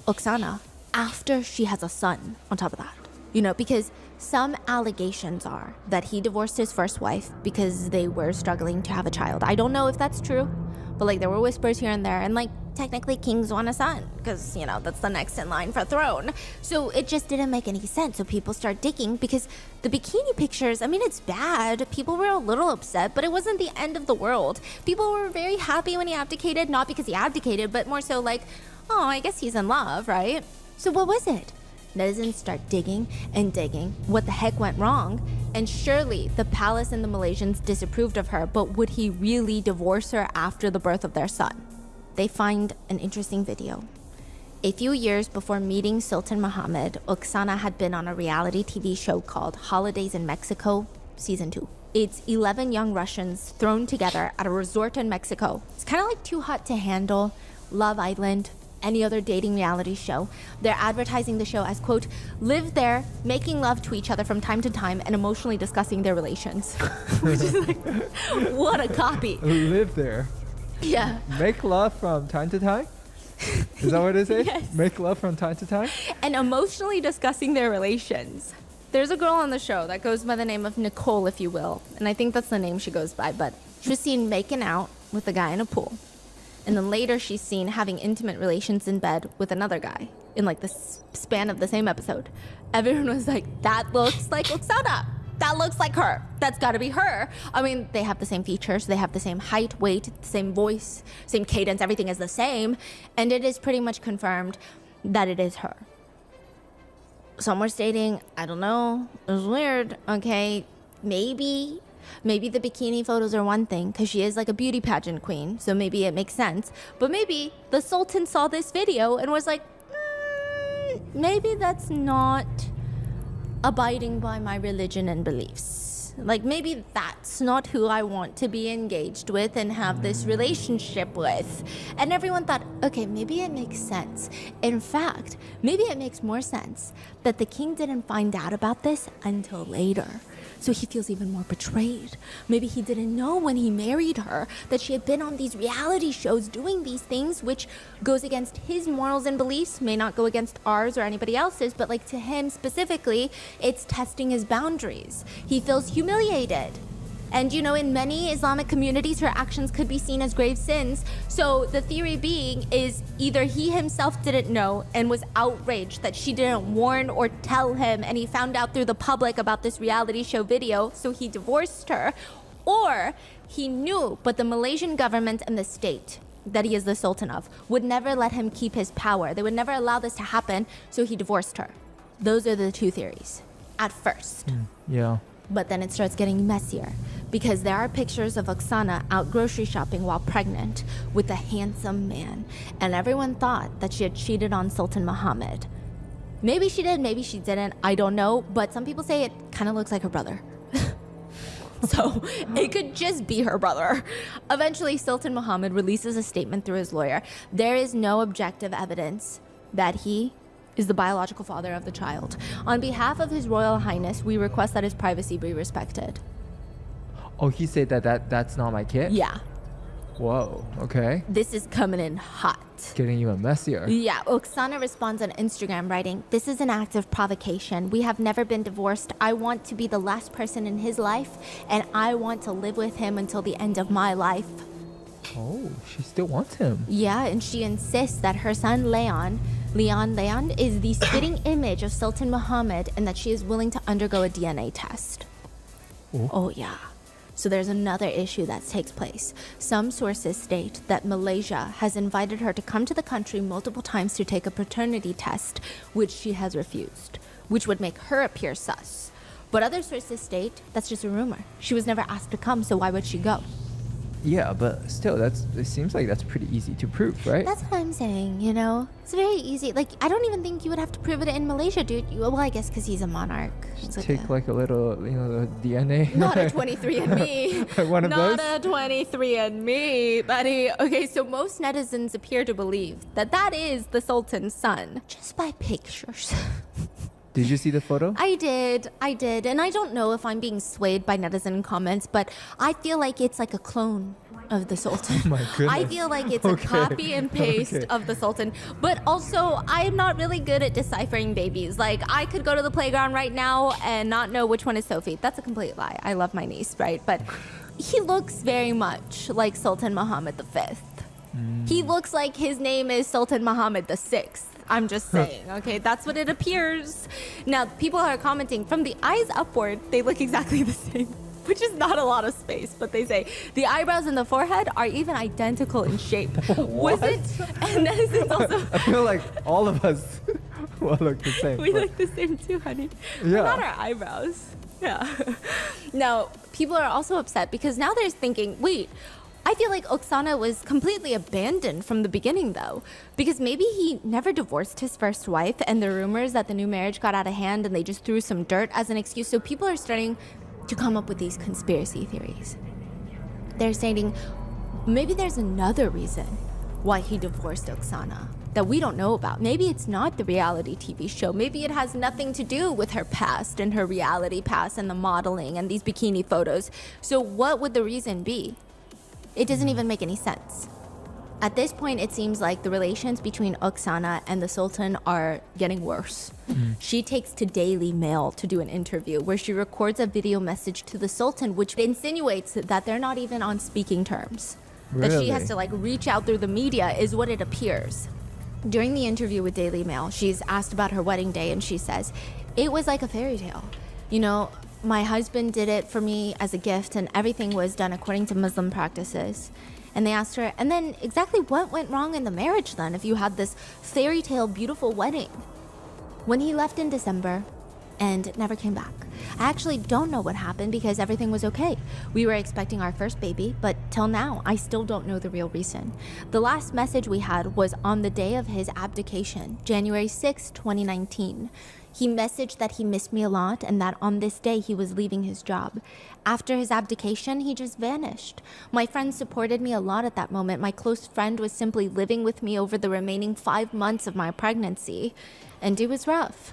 Oksana after she has a son on top of that? Because some allegations are that he divorced his first wife because they were struggling to have a child. I don't know if that's true, but like there were whispers here and there, and like technically kings want a son because that's the next in line for throne. So it just didn't make any sense. So people start digging because the bikini pictures, I mean, it's bad. People were a little upset, but it wasn't the end of the world. People were very happy when he abdicated, not because he abdicated, but more so like, oh, I guess he's in love, right? So what was it? Netizens start digging and digging. What the heck went wrong? And surely the palace and the Malaysians disapproved of her, but would he really divorce her after the birth of their son? They find an interesting video. A few years before meeting Sultan Muhammad, Oksana had been on a reality TV show called Holidays in Mexico, Season 2. It's 11 young Russians thrown together at a resort in Mexico. It's kind of like Too Hot to Handle, Love Island, any other dating reality show. They're advertising the show as, quote, live there, making love to each other from time to time and emotionally discussing their relations. Which is like, what a copy. Live there. Yeah. Make love from time to time? Is that what it is? Yes. Make love from time to time? And emotionally discussing their relations. There's a girl on the show that goes by the name of Nicole, if you will. And I think that's the name she goes by, but she was seen making out with a guy in a pool. And then later she's seen having intimate relations in bed with another guy in like the span of the same episode. Everyone was like, that looks like Oksana. That looks like her. That's gotta be her. I mean, they have the same features. They have the same height, weight, same voice, same cadence. Everything is the same. And it is pretty much confirmed that it is her. Some were stating, I don't know. It was weird. Okay, maybe the bikini photos are one thing because she is like a beauty pageant queen, so maybe it makes sense. But maybe the Sultan saw this video and was like, maybe that's not abiding by my religion and beliefs. Like, maybe that's not who I want to be engaged with and have this relationship with. And everyone thought, okay, maybe it makes sense. In fact, maybe it makes more sense that the king didn't find out about this until later. So he feels even more betrayed. Maybe he didn't know when he married her that she had been on these reality shows doing these things, which goes against his morals and beliefs, may not go against ours or anybody else's, but like to him specifically, it's testing his boundaries. He feels humiliated. And you know, in many Islamic communities, her actions could be seen as grave sins. So the theory being is either he himself didn't know and was outraged that she didn't warn or tell him, and he found out through the public about this reality show video, so he divorced her, or he knew, but the Malaysian government and the state that he is the Sultan of would never let him keep his power. They would never allow this to happen, so he divorced her. Those are the two theories at first. Yeah. But then it starts getting messier because there are pictures of Oksana out grocery shopping while pregnant with a handsome man. And everyone thought that she had cheated on Sultan Muhammad. Maybe she did, maybe she didn't, I don't know. But some people say it kind of looks like her brother. So it could just be her brother. Eventually, Sultan Muhammad releases a statement through his lawyer. There is no objective evidence that he is the biological father of the child. On behalf of His Royal Highness, we request that his privacy be respected. Oh, he said that's not my kid? Yeah. Whoa, okay. This is coming in hot. Getting even messier. Yeah, Oksana responds on Instagram writing, this is an act of provocation. We have never been divorced. I want to be the last person in his life, and I want to live with him until the end of my life. Oh, she still wants him. Yeah, and she insists that her son Leon is the spitting image of Sultan Muhammad and that she is willing to undergo a DNA test. Oh yeah. So there's another issue that takes place. Some sources state that Malaysia has invited her to come to the country multiple times to take a paternity test, which she has refused, which would make her appear sus. But other sources state that's just a rumor. She was never asked to come, so why would she go? Yeah, but still, it seems like that's pretty easy to prove, right? That's what I'm saying, you know? It's very easy. Like, I don't even think you would have to prove it in Malaysia, dude. Well, I guess because he's a monarch. It's Take like a little, the DNA. Not a 23andMe. One of those? Not a 23andMe, buddy. Okay, so most netizens appear to believe that that is the Sultan's son, just by pictures. Did you see the photo? I did. And I don't know if I'm being swayed by netizen comments, but I feel like it's like a clone of the Sultan. Oh my goodness. I feel like it's a copy and paste of the Sultan. But also, I'm not really good at deciphering babies. Like, I could go to the playground right now and not know which one is Sophie. That's a complete lie. I love my niece, right? But he looks very much like Sultan Muhammad V. He looks like his name is Sultan Muhammad VI. I'm just saying, okay? That's what it appears. Now, people are commenting, from the eyes upward, they look exactly the same, which is not a lot of space, but they say, the eyebrows and the forehead are even identical in shape. Was it? And netizens also... I feel like all of us will look the same. We look the same too, honey. Yeah. But not our eyebrows. Yeah. Now, people are also upset because now they're thinking, wait, I feel like Oksana was completely abandoned from the beginning, though, because maybe he never divorced his first wife, and the rumors that the new marriage got out of hand and they just threw some dirt as an excuse. So people are starting to come up with these conspiracy theories. They're stating maybe there's another reason why he divorced Oksana that we don't know about. Maybe it's not the reality TV show. Maybe it has nothing to do with her past and her reality past and the modeling and these bikini photos. So what would the reason be? It doesn't even make any sense. At this point, it seems like the relations between Oksana and the Sultan are getting worse. She takes to Daily Mail to do an interview where she records a video message to the Sultan, which insinuates that they're not even on speaking terms. That she has to like reach out through the media is what it appears. During the interview with Daily Mail, she's asked about her wedding day and she says, "It was like a fairy tale. You know, my husband did it for me as a gift and everything was done according to Muslim practices." And they asked her, and then exactly what went wrong in the marriage then if you had this fairy tale beautiful wedding? When he left in December and never came back. I actually don't know what happened because everything was okay. We were expecting our first baby, but till now, I still don't know the real reason. The last message we had was on the day of his abdication, January 6, 2019. He messaged that he missed me a lot and that on this day he was leaving his job. After his abdication, he just vanished. My friends supported me a lot at that moment. My close friend was simply living with me over the remaining 5 months of my pregnancy, and it was rough.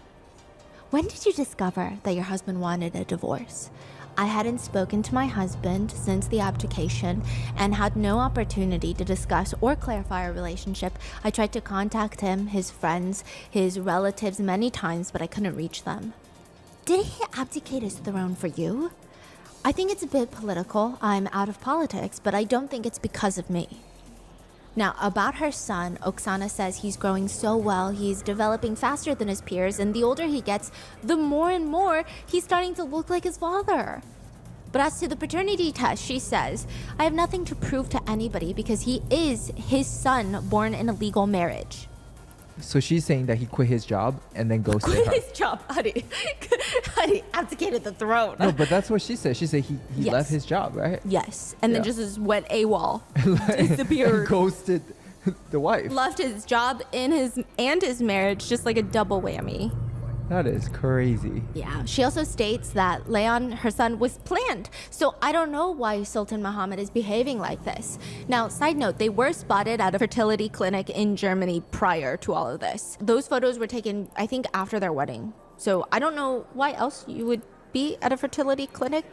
When did you discover that your husband wanted a divorce? I hadn't spoken to my husband since the abdication and had no opportunity to discuss or clarify our relationship. I tried to contact him, his friends, his relatives many times, but I couldn't reach them. Did he abdicate his throne for you? I think it's a bit political. I'm out of politics, but I don't think it's because of me. Now, about her son, Oksana says he's growing so well, he's developing faster than his peers, and the older he gets, the more and more he's starting to look like his father. But as to the paternity test, she says, I have nothing to prove to anybody because he is his son born in a legal marriage. So she's saying that he quit his job and then ghosted her. Quit his job, honey. Honey, abdicated the throne. No, but that's what she said. She said he Yes. left his job, right? Yes, and then Yeah. just went AWOL, And disappeared, ghosted the wife. left his job in his marriage, just like a double whammy. That is crazy. Yeah, she also states that Leon, her son, was planned. So I don't know why Sultan Muhammad is behaving like this. Now, side note, they were spotted at a fertility clinic in Germany prior to all of this. Those photos were taken, I think, after their wedding. So I don't know why else you would be at a fertility clinic.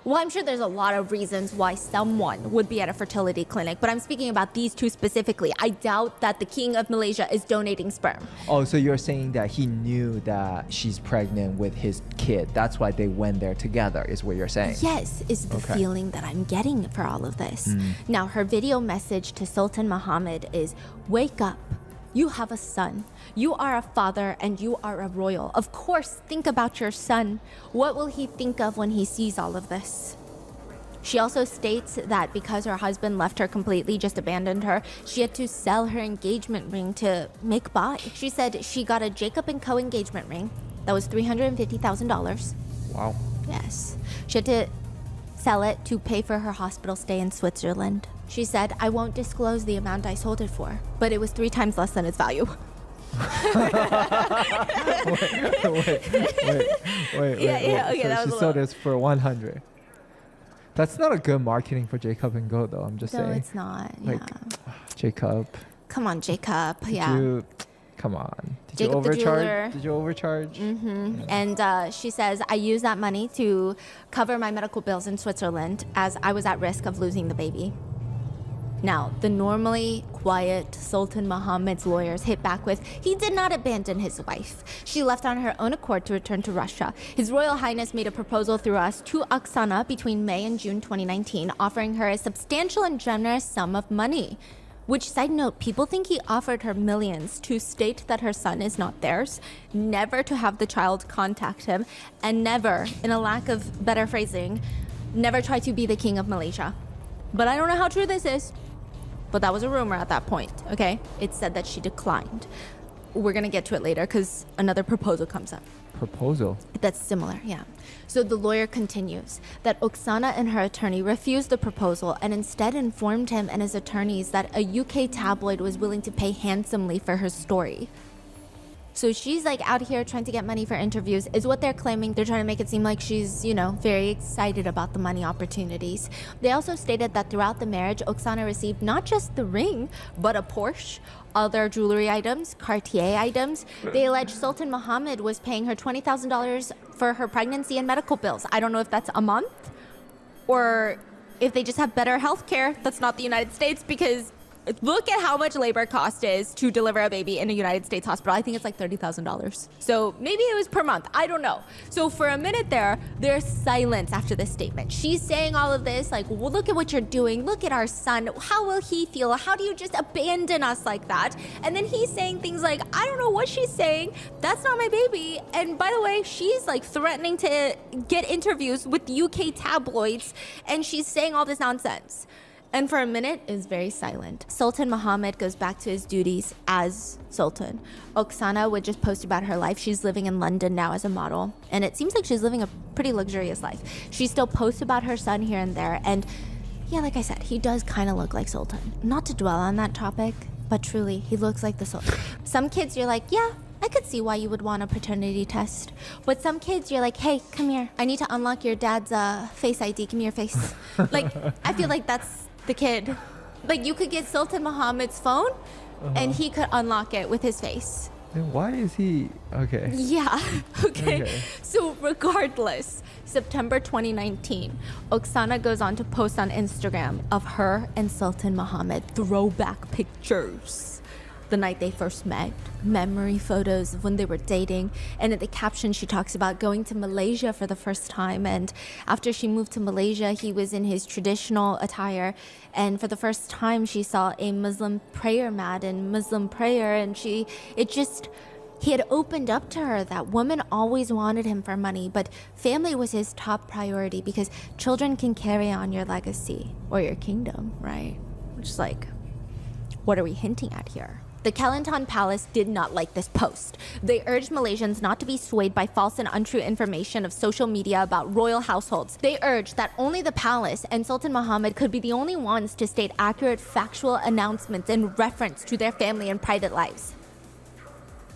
Well, I'm sure there's a lot of reasons why someone would be at a fertility clinic, but I'm speaking about these two specifically. I doubt that the king of Malaysia is donating sperm. Oh, so you're saying that he knew that she's pregnant with his kid. That's why they went there together, is what you're saying? Yes, is the Okay. feeling that I'm getting for all of this. Now, her video message to Sultan Muhammad is, wake up. You have a son. You are a father and you are a royal. Of course, think about your son. What will he think of when he sees all of this? She also states that because her husband left her completely, just abandoned her, she had to sell her engagement ring to make by. She said she got a Jacob & Co. engagement ring that was $350,000. Wow. Yes. She had to sell it to pay for her hospital stay in Switzerland. She said, I won't disclose the amount I sold it for, but it was 3 times less than its value. wait. Yeah, okay, So that was she a sold little- this for 100. That's not a good marketing for Jacob and Go, though. I'm just No, saying. it's not. Like, Yeah. Jacob. Come on, Jacob. Did Yeah. you, come on. Did Jacob you the overcharge? jeweler. Did you overcharge? And she says, I used that money to cover my medical bills in Switzerland as I was at risk of losing the baby. Now, the normally quiet Sultan Muhammad's lawyers hit back with, he did not abandon his wife. She left on her own accord to return to Russia. His Royal Highness made a proposal through us to Oksana between May and June 2019, offering her a substantial and generous sum of money. Which, side note, people think he offered her millions to state that her son is not theirs, never to have the child contact him, and never, in a lack of better phrasing, never try to be the king of Malaysia. But I don't know how true this is. But that was a rumor at that point, okay? It said that she declined. We're gonna get to it later because another proposal comes up. Proposal? That's similar, yeah. So the lawyer continues that Oksana and her attorney refused the proposal and instead informed him and his attorneys that a UK tabloid was willing to pay handsomely for her story. So she's like out here trying to get money for interviews, is what they're claiming. They're trying to make it seem like she's, you know, very excited about the money opportunities. They also stated that throughout the marriage, Oksana received not just the ring, but a Porsche, other jewelry items, Cartier items. They allege Sultan Mohammed was paying her $20,000 for her pregnancy and medical bills. I don't know if that's a month or if they just have better health care. That's not the United States, because look at how much labor cost is to deliver a baby in a United States hospital. I think it's like $30,000. So maybe it was per month. I don't know. So for a minute there's silence after this statement. She's saying all of this, like, well, look at what you're doing. Look at our son. How will he feel? How do you just abandon us like that? And then he's saying things like, I don't know what she's saying. That's not my baby. And by the way, she's like threatening to get interviews with UK tabloids. And she's saying all this nonsense. And for a minute, it was very silent. Sultan Mohammed goes back to his duties as Sultan. Oksana would just post about her life. She's living in London now as a model. And it seems like she's living a pretty luxurious life. She still posts about her son here and there. And yeah, like I said, he does kind of look like Sultan. Not to dwell on that topic, but truly, he looks like the Sultan. Some kids, you're like, yeah, I could see why you would want a paternity test. But some kids, you're like, hey, come here. I need to unlock your dad's face ID. Give me your face. Like, I feel like that's the kid. Like, you could get Sultan Mohammed's phone and he could unlock it with his face. Then why is he okay? Yeah. Okay. So regardless, September 2019, Oksana goes on to post on Instagram of her and Sultan Mohammed throwback pictures. The night they first met, memory photos of when they were dating, and in the caption she talks about going to Malaysia for the first time, and after she moved to Malaysia he was in his traditional attire, and for the first time she saw a Muslim prayer mat and Muslim prayer, and he had opened up to her that women always wanted him for money, but family was his top priority because children can carry on your legacy or your kingdom, right? Which is like, what are we hinting at here? The Kelantan Palace did not like this post. They urged Malaysians not to be swayed by false and untrue information of social media about royal households. They urged that only the palace and Sultan Mohammed could be the only ones to state accurate factual announcements in reference to their family and private lives.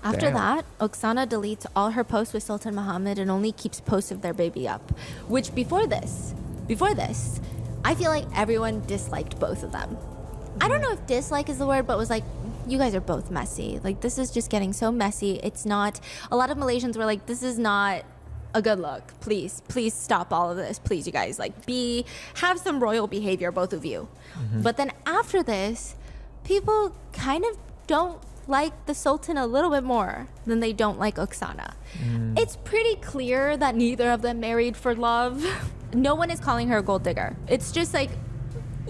After that, Oksana deletes all her posts with Sultan Mohammed and only keeps posts of their baby up. Which before this, I feel like everyone disliked both of them. I don't know if dislike is the word, but was like, you guys are both messy. Like, this is just getting so messy. It's not, a lot of Malaysians were like, this is not a good look. Please stop all of this. Please, you guys, like, have some royal behavior, both of you. But then after this, people kind of don't like the Sultan a little bit more than they don't like Oksana. It's pretty clear that neither of them married for love. No one is calling her a gold digger. It's just like,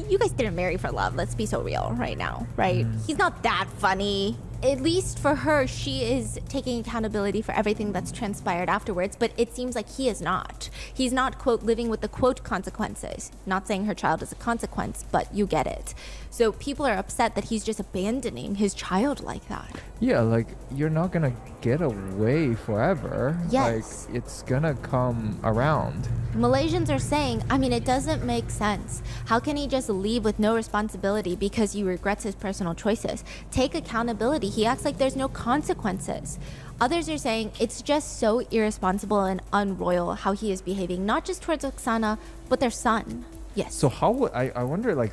you guys didn't marry for love. Let's be so real right now, right? He's not that funny. At least for her, she is taking accountability for everything that's transpired afterwards, but it seems like he is not. He's not, quote, living with the, quote, consequences. Not saying her child is a consequence, but you get it. So people are upset that he's just abandoning his child like that. Yeah, like, you're not gonna get away forever. Yes. Like, it's gonna come around. Malaysians are saying, I mean, it doesn't make sense. How can he just leave with no responsibility because he regrets his personal choices? Take accountability. He acts like there's no consequences. Others are saying it's just so irresponsible and unroyal how he is behaving, not just towards Oksana, but their son. Yes. So how would I wonder, like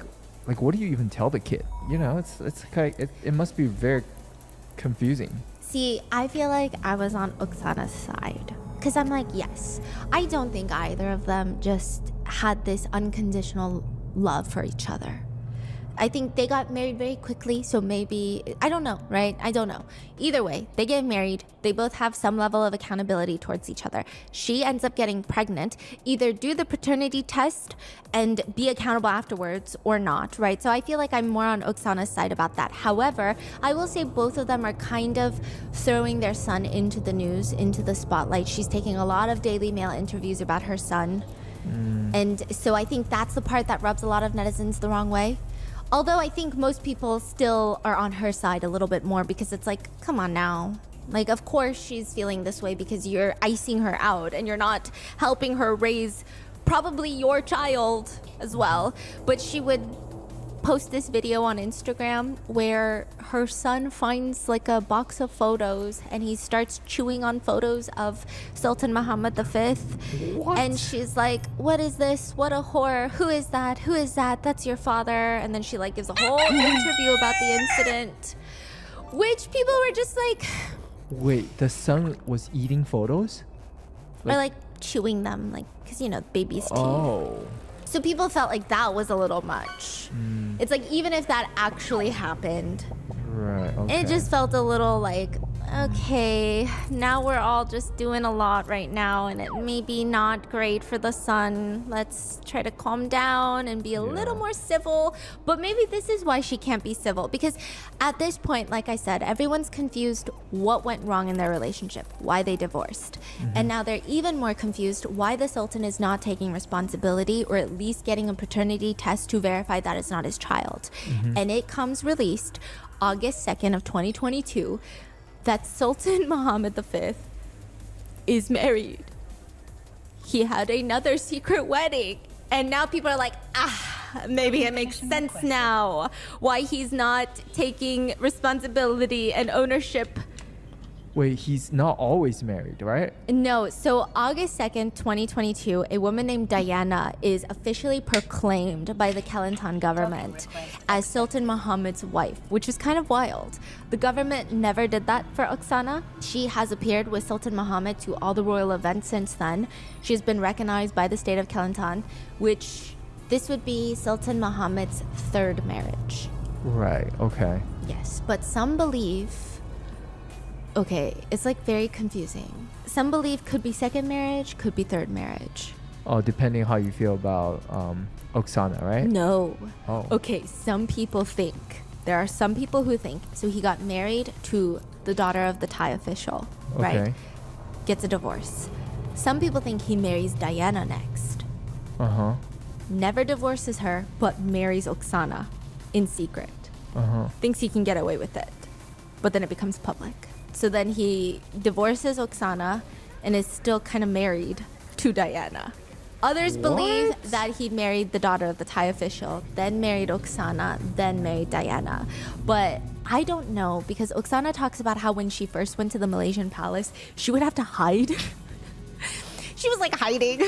what do you even tell the kid? You know, it's kind of, it must be very confusing. See, I feel like I was on Oksana's side. Because I'm like, yes, I don't think either of them just had this unconditional love for each other. I think they got married very quickly, so maybe, I don't know, right? I don't know. Either way, they get married. They both have some level of accountability towards each other. She ends up getting pregnant, either do the paternity test and be accountable afterwards or not, right? So I feel like I'm more on Oksana's side about that. However, I will say both of them are kind of throwing their son into the news, into the spotlight. She's taking a lot of Daily Mail interviews about her son. And so I think that's the part that rubs a lot of netizens the wrong way. Although I think most people still are on her side a little bit more because it's like, come on now. Like, of course she's feeling this way because you're icing her out and you're not helping her raise probably your child as well. But she would post this video on Instagram where her son finds like a box of photos and he starts chewing on photos of Sultan Muhammad V. What? And she's like, what is this? What a horror. Who is that? Who is that? That's your father. And then she like gives a whole interview about the incident, which people were just like... Wait, the son was eating photos? Or like chewing them, like, because you know, baby's teeth. Oh. So people felt like that was a little much. It's like, even if that actually happened, Right, okay. it just felt a little like, okay, now we're all just doing a lot right now and it may be not great for the son. Let's try to calm down and be a little more civil. But maybe this is why she can't be civil, because at this point, like I said, everyone's confused what went wrong in their relationship, why they divorced. And now they're even more confused why the Sultan is not taking responsibility or at least getting a paternity test to verify that it's not his child. And it comes released August 2nd of 2022 that Sultan Muhammad V is married. He had another secret wedding. And now people are like, maybe it makes sense now why he's not taking responsibility and ownership. Wait, he's not always married, right? No, so August 2nd, 2022, a woman named Diana is officially proclaimed by the Kelantan government as Sultan Muhammad's wife, which is kind of wild. The government never did that for Oksana. She has appeared with Sultan Muhammad to all the royal events since then. She's been recognized by the state of Kelantan, which this would be Sultan Muhammad's third marriage. Right, okay. Yes, but some believe... Okay, it's like very confusing. Some believe could be second marriage, could be third marriage. Oh, depending how you feel about Oksana, right? No. Oh. Okay, some people think. There are some people who think. So he got married to the daughter of the Thai official, right? Okay. Gets a divorce. Some people think he marries Diana next. Uh-huh. Never divorces her, but marries Oksana in secret. Uh-huh. Thinks he can get away with it. But then it becomes public. So then he divorces Oksana and is still kind of married to Diana. Others believe that he married the daughter of the Thai official, then married Oksana, then married Diana. But I don't know, because Oksana talks about how when she first went to the Malaysian palace, she would have to hide. She was like hiding.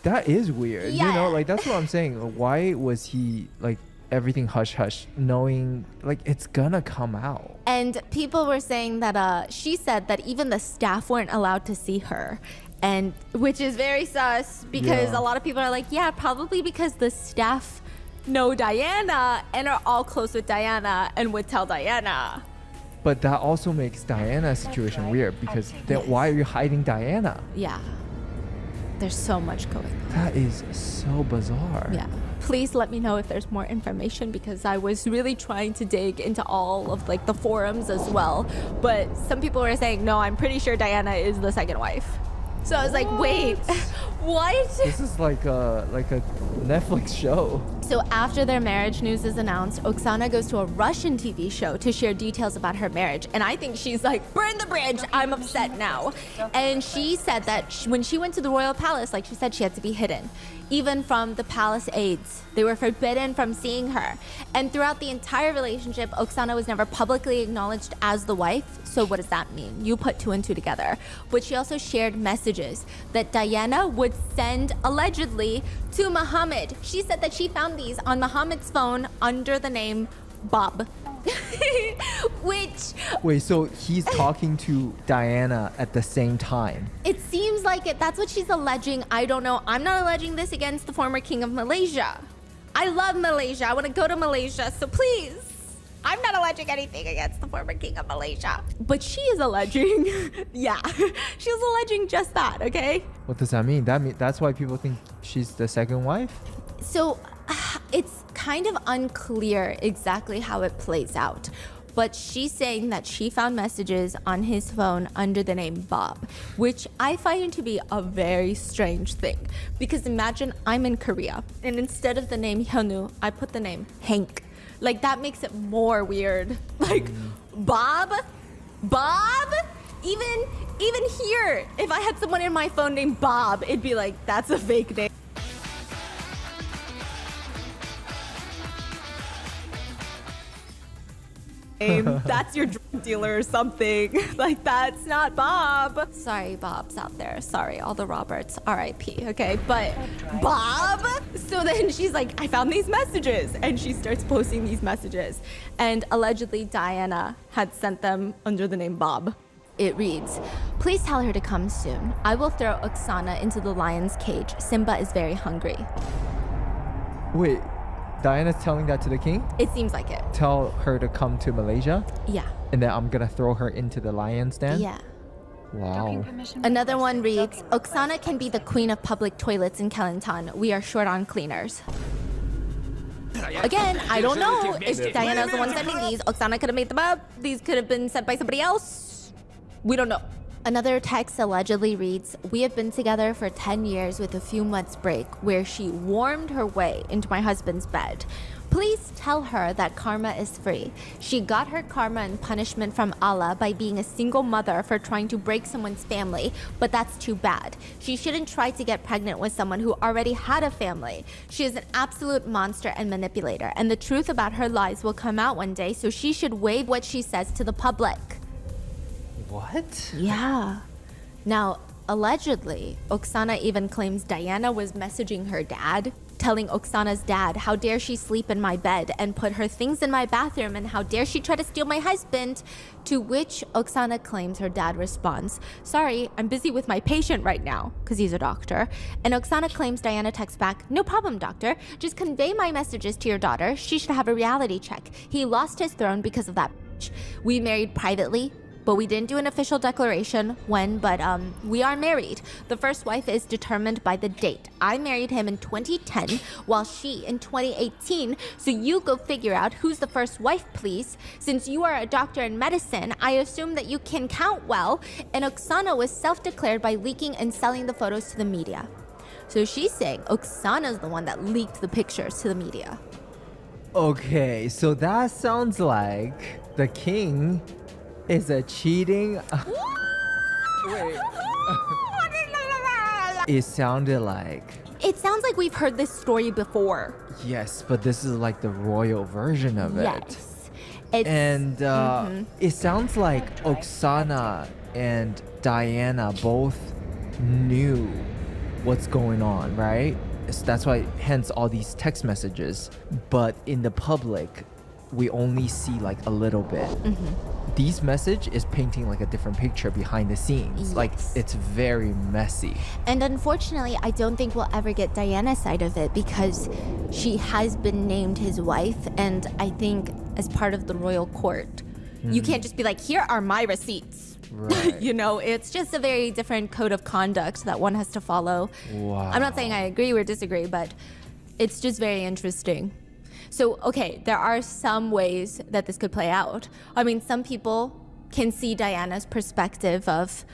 That is weird. Yeah. You know, like that's what I'm saying. Why was he like everything hush hush, knowing like it's gonna come out? And people were saying that she said that even the staff weren't allowed to see her, and which is very sus, because a lot of people are like, yeah, probably because the staff know Diana and are all close with Diana and would tell Diana. But that also makes Diana's situation weird, because then why are you hiding Diana? Yeah, there's so much going on. That is so bizarre. Yeah. Please let me know if there's more information, because I was really trying to dig into all of like the forums as well. But some people were saying, no, I'm pretty sure Diana is the second wife. So I was like, wait, what? This is like a Netflix show. So after their marriage news is announced, Oksana goes to a Russian TV show to share details about her marriage. And I think she's like, burn the bridge, I'm upset now. And she said that when she went to the royal palace, like she said, she had to be hidden. Even from the palace aides. They were forbidden from seeing her. And throughout the entire relationship, Oksana was never publicly acknowledged as the wife. So what does that mean? You put two and two together. But she also shared messages that Diana would send, allegedly, to Muhammad. She said that she found these on Muhammad's phone under the name Bob. Which... Wait, so he's talking to Diana at the same time? It seems like it. That's what she's alleging. I don't know. I'm not alleging this against the former king of Malaysia. I love Malaysia. I want to go to Malaysia. So please, I'm not alleging anything against the former king of Malaysia. But she is alleging, yeah, she was alleging just that, okay? What does that mean? That's why people think she's the second wife? So it's kind of unclear exactly how it plays out. But she's saying that she found messages on his phone under the name Bob, which I find to be a very strange thing. Because imagine I'm in Korea, and instead of the name Hyunwoo, I put the name Hank. Like, that makes it more weird. Like, Bob? Even here, if I had someone in my phone named Bob, it'd be like, that's a fake name. That's your drug dealer or something. Like, that's not Bob. Sorry, Bob's out there. Sorry, all the Roberts. R.I.P. Okay, but Bob? So then she's like, I found these messages. And she starts posting these messages. And allegedly, Diana had sent them under the name Bob. It reads, please tell her to come soon. I will throw Oksana into the lion's cage. Simba is very hungry. Wait, Diana's telling that to the king? It seems like it. Tell her to come to Malaysia? Yeah. And then I'm gonna throw her into the lion's den? Yeah. Wow. Another one reads, Oksana can be the queen of public toilets in Kelantan. We are short on cleaners. Again, I don't know if Diana's the one sending these. Oksana could have made them up. These could have been sent by somebody else. We don't know. Another text allegedly reads, we have been together for 10 years with a few months break where she warmed her way into my husband's bed. Please tell her that karma is free. She got her karma and punishment from Allah by being a single mother for trying to break someone's family, but that's too bad. She shouldn't try to get pregnant with someone who already had a family. She is an absolute monster and manipulator, and the truth about her lies will come out one day, so she should weigh what she says to the public. What? Yeah. Now, allegedly, Oksana even claims Diana was messaging her dad, telling Oksana's dad, how dare she sleep in my bed and put her things in my bathroom, and how dare she try to steal my husband, to which Oksana claims her dad responds, sorry, I'm busy with my patient right now, because he's a doctor. And Oksana claims Diana texts back, no problem, doctor. Just convey my messages to your daughter. She should have a reality check. He lost his throne because of that bitch. We married privately, but we didn't do an official declaration when, but we are married. The first wife is determined by the date. I married him in 2010, while she in 2018. So you go figure out who's the first wife, please. Since you are a doctor in medicine, I assume that you can count well. And Oksana was self-declared by leaking and selling the photos to the media. So she's saying Oksana's the one that leaked the pictures to the media. Okay, so that sounds like the king is a cheating. Wait. It sounded like. It sounds like we've heard this story before. Yes, but this is like the royal version of it. Yes. It's, and it sounds like Oksana and Diana both knew what's going on, right? So that's why, hence all these text messages. But in the public, we only see like a little bit. These message is painting like a different picture behind the scenes. Yes. Like, it's very messy. And unfortunately, I don't think we'll ever get Diana's side of it because she has been named his wife, and I think as part of the royal court, you can't just be like, here are my receipts. Right. You know, it's just a very different code of conduct that one has to follow. Wow. I'm not saying I agree or disagree, but it's just very interesting. So, okay, there are some ways that this could play out. I mean, some people can see Diana's perspective of,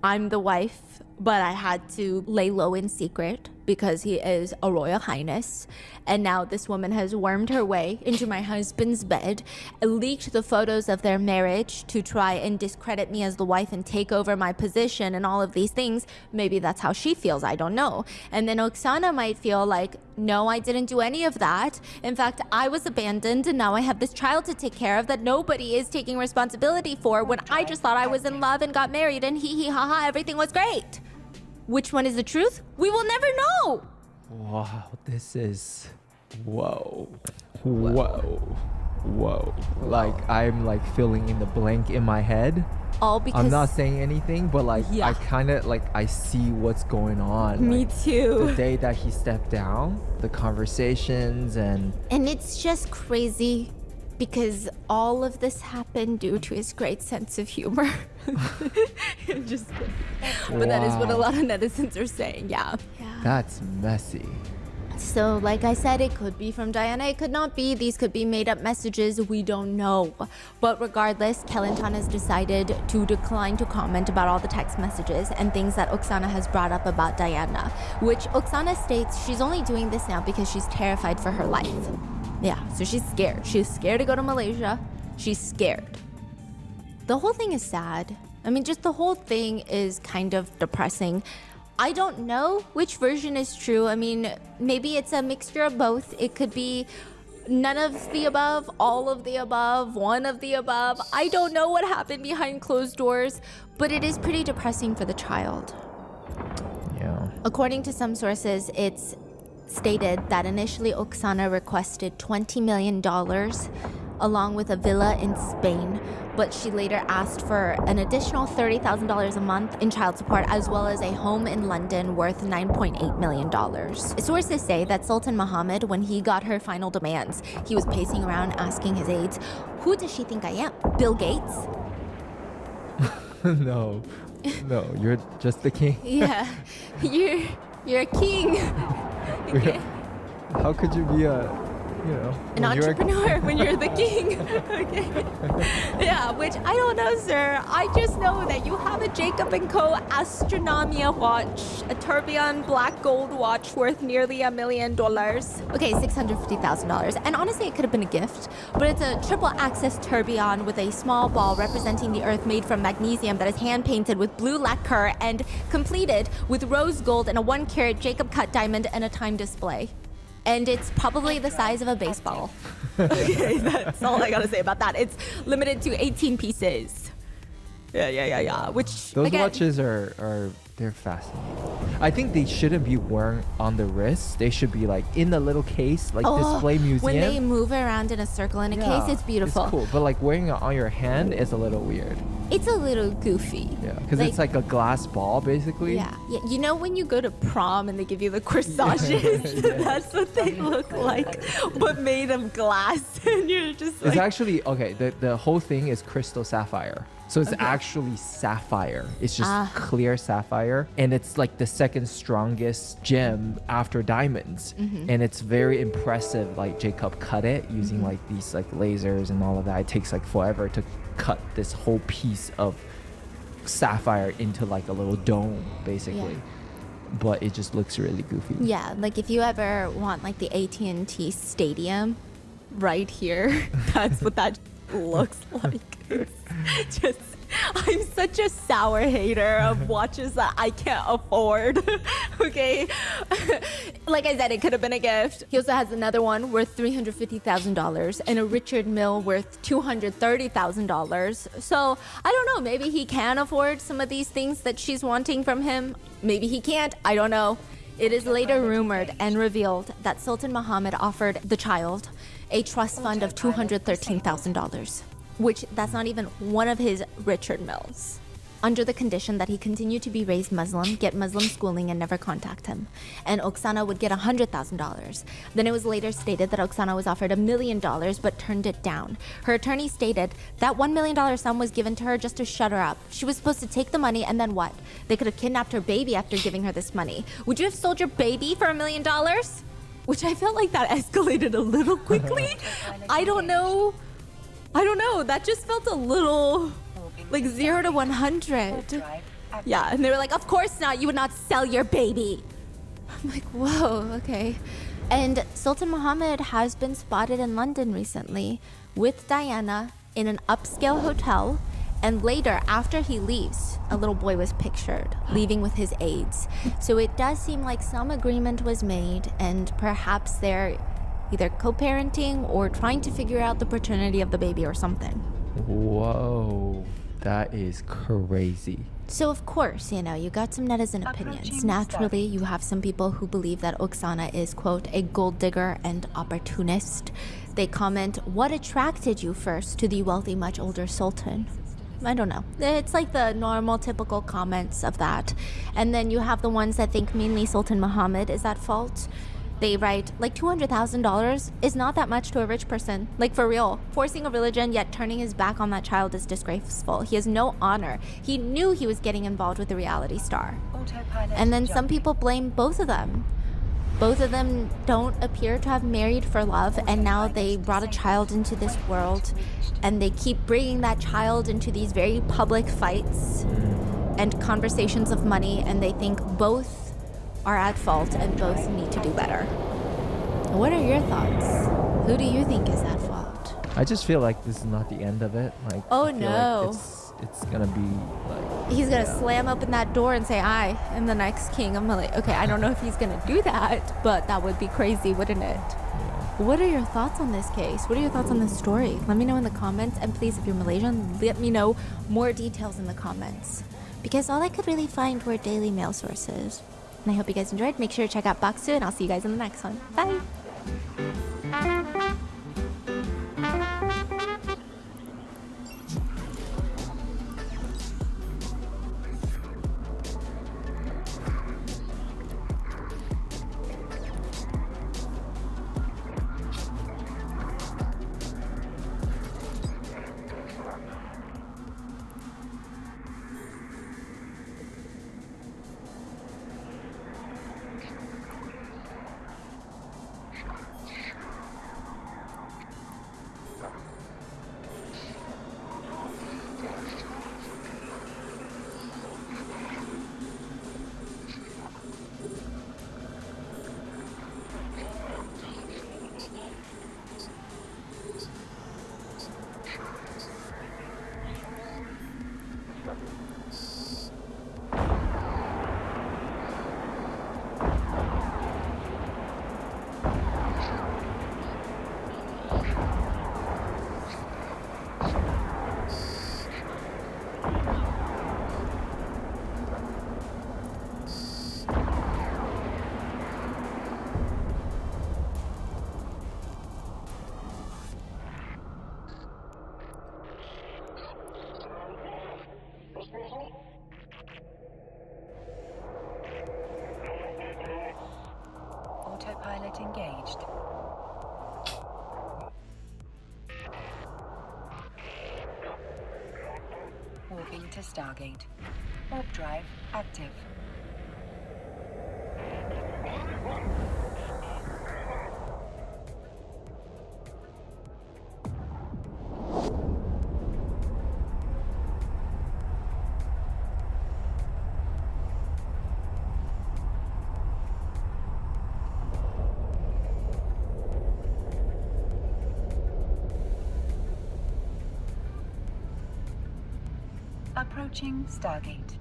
I'm the wife, but I had to lay low in secret because he is a royal highness. And now this woman has wormed her way into my husband's bed, leaked the photos of their marriage to try and discredit me as the wife and take over my position and all of these things. Maybe that's how she feels, I don't know. And then Oksana might feel like, no, I didn't do any of that. In fact, I was abandoned and now I have this child to take care of that nobody is taking responsibility for when I just thought I was in love and got married and hee hee ha ha, everything was great. Which one is the truth? We will never know. Wow, this is. Whoa. Whoa. Whoa. Like, I'm like filling in the blank in my head. All because. I'm not saying anything, but like, Yeah. I kind of like, I see what's going on. Me Like, too. The day that he stepped down, the conversations and. And it's just crazy because all of this happened due to his great sense of humor. Just kidding. But that is what a lot of netizens are saying, yeah. That's messy. So, like I said, it could be from Diana, it could not be. These could be made-up messages, we don't know. But regardless, Kelantan has decided to decline to comment about all the text messages and things that Oksana has brought up about Diana, which Oksana states she's only doing this now because she's terrified for her life. Yeah, so she's scared. She's scared to go to Malaysia. She's scared. The whole thing is sad. I mean, just the whole thing is kind of depressing. I don't know which version is true. I mean, maybe it's a mixture of both. It could be none of the above, all of the above, one of the above. I don't know what happened behind closed doors, but it is pretty depressing for the child. Yeah. According to some sources, it's stated that initially Oksana requested $20 million along with a villa in Spain, but she later asked for an additional $30,000 a month in child support, as well as a home in London worth $9.8 million. Sources say that Sultan Mohammed, when he got her final demands, he was pacing around asking his aides, "Who does she think I am? Bill Gates?" No, you're just the king. Yeah, you're a king. How could you be an entrepreneur when you're the king? Okay. Yeah, which I don't know, sir. I just know that you have a Jacob & Co. Astronomia watch, a tourbillon black gold watch worth nearly $1 million. Okay, $650,000. And honestly, it could have been a gift, but it's a triple axis tourbillon with a small ball representing the Earth made from magnesium that is hand painted with blue lacquer and completed with rose gold and a 1-carat Jacob cut diamond and a time display. And it's probably the size of a baseball. Okay, that's all I gotta say about that. It's limited to 18 pieces. Yeah. Which those again, watches are they're fascinating. I think they shouldn't be worn on the wrist. They should be like in the little case, like display museum. When they move around in a circle in a case, it's beautiful. It's cool, but like wearing it on your hand is a little weird. It's a little goofy. Yeah, because it's like a glass ball, basically. Yeah. You know when you go to prom and they give you the corsages? Yeah. That's what they look like, but made of glass. And you're just like... It's actually, okay, the whole thing is crystal sapphire. So it's actually sapphire. It's just clear sapphire. And it's like the second strongest gem after diamonds. And it's very impressive. Like Jacob cut it using like these like lasers and all of that. It takes like forever to cut this whole piece of sapphire into like a little dome, basically. But it just looks really goofy. Yeah, like if you ever want like the AT&T Stadium right here, that's what that looks like. It's just, I'm such a sour hater of watches that I can't afford. Okay, like I said, it could have been a gift. He also has another one worth $350,000 and a Richard Mille worth $230,000. So I don't know, maybe he can afford some of these things that she's wanting from him. Maybe he can't, I don't know. It is later rumored and revealed that Sultan Mohammed offered the child a trust fund of $213,000. Which that's not even one of his Richard Milles, under the condition that he continued to be raised Muslim, get Muslim schooling, and never contact him. And Oksana would get $100,000. Then it was later stated that Oksana was offered $1 million but turned it down. Her attorney stated that $1 million sum was given to her just to shut her up. She was supposed to take the money and then what? They could have kidnapped her baby after giving her this money. Would you have sold your baby for $1 million? Which I felt like that escalated a little quickly. I don't know. That just felt a little like 0 to 100. Yeah, and they were like, of course not. You would not sell your baby. I'm like, whoa, okay. And Sultan Mohammed has been spotted in London recently with Diana in an upscale hotel. And later, after he leaves, a little boy was pictured leaving with his aides. So it does seem like some agreement was made, and perhaps they're either co-parenting or trying to figure out the paternity of the baby or something. Whoa, that is crazy. So of course, you got some netizen opinions. Naturally, you have some people who believe that Oksana is, quote, a gold digger and opportunist. They comment, what attracted you first to the wealthy, much older sultan? I don't know. It's like the normal, typical comments of that. And then you have the ones that think mainly Sultan Mohammed is at fault. They write, like, $200,000 is not that much to a rich person. Like, for real. Forcing a religion yet turning his back on that child is disgraceful. He has no honor. He knew he was getting involved with a reality star. And then some people blame both of them. Both of them don't appear to have married for love, and now they brought a child into this world, and they keep bringing that child into these very public fights and conversations of money, and they think both are at fault and both need to do better. What are your thoughts? Who do you think is at fault? I just feel like this is not the end of it. Like, oh I feel no. Like it's gonna be like... He's gonna slam open that door and say, I am the next king. I'm like, okay, I don't know if he's gonna do that, but that would be crazy, wouldn't it? What are your thoughts on this case? What are your thoughts on this story? Let me know in the comments, and please, if you're Malaysian, let me know more details in the comments, because all I could really find were Daily Mail sources. And I hope you guys enjoyed. Make sure to check out Box 2, and I'll see you guys in the next one. Bye! Autopilot engaged. Warping to Stargate. Warp drive active. Approaching Stargate.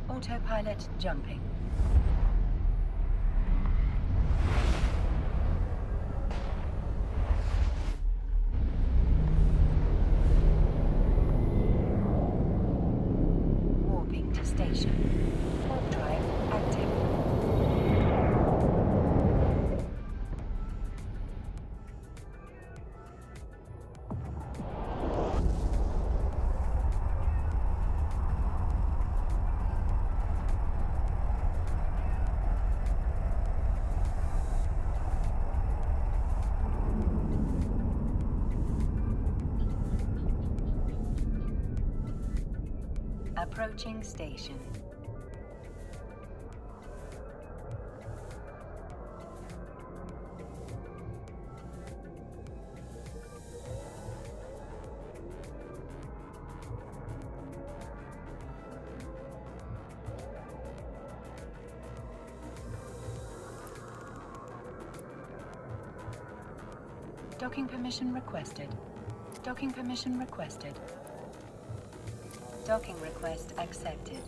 Autopilot jumping. Warping to station. Warp drive active. Approaching station. Docking permission requested. Docking permission requested. Docking request accepted.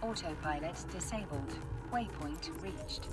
Autopilot disabled. Waypoint reached.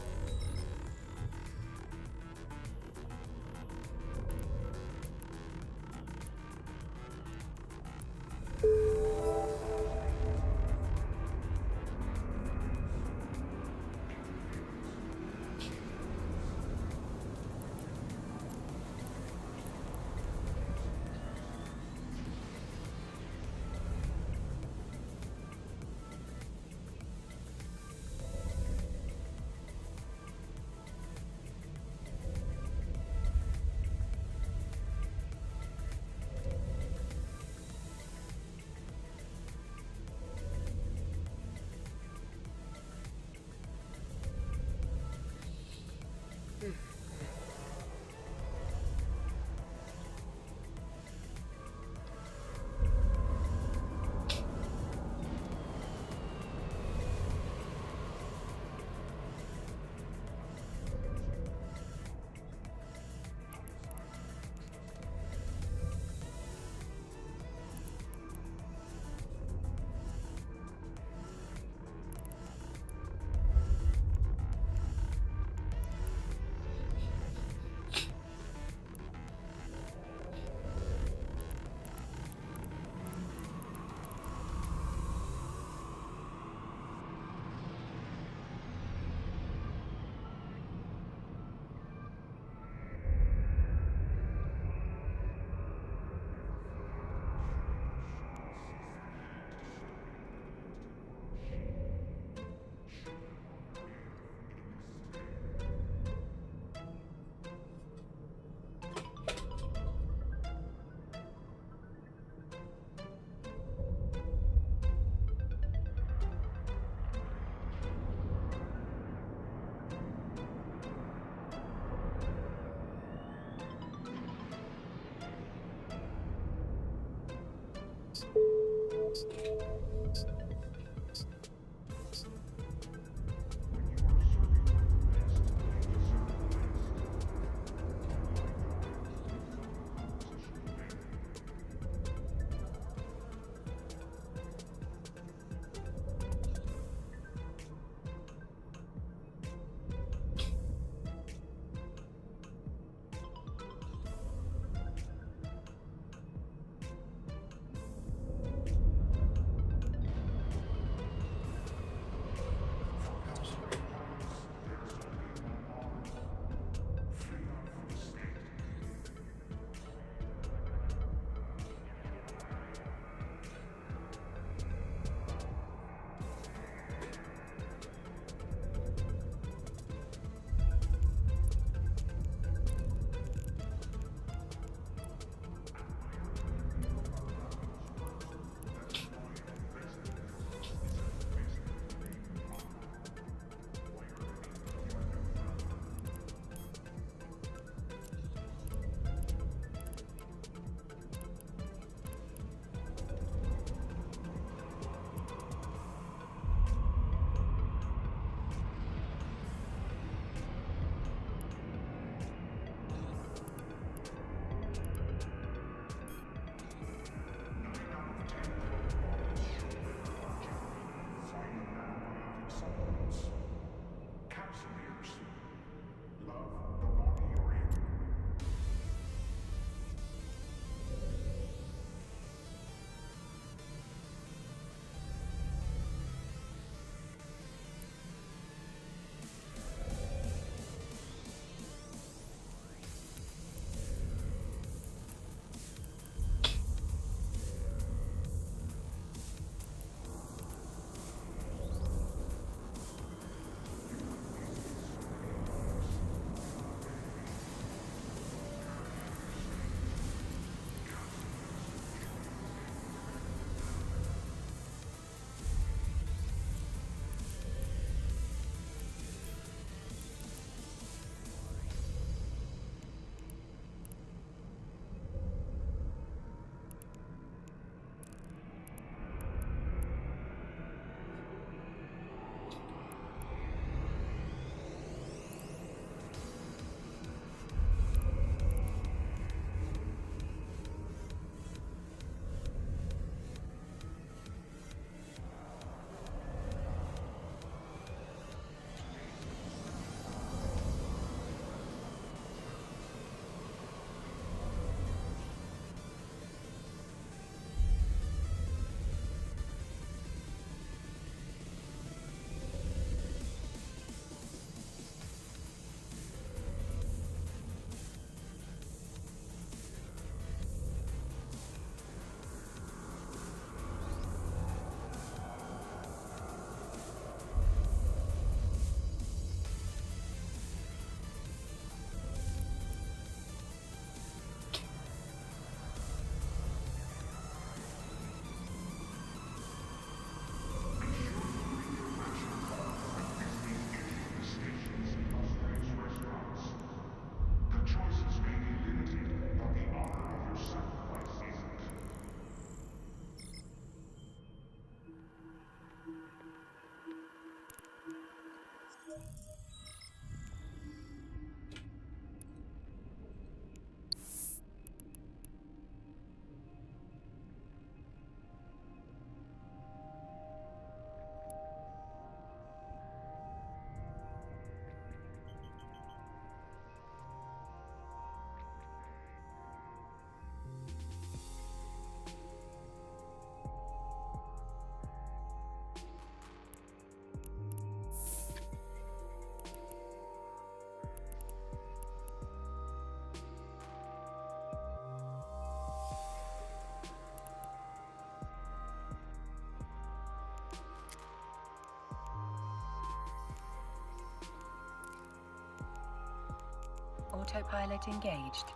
Autopilot engaged.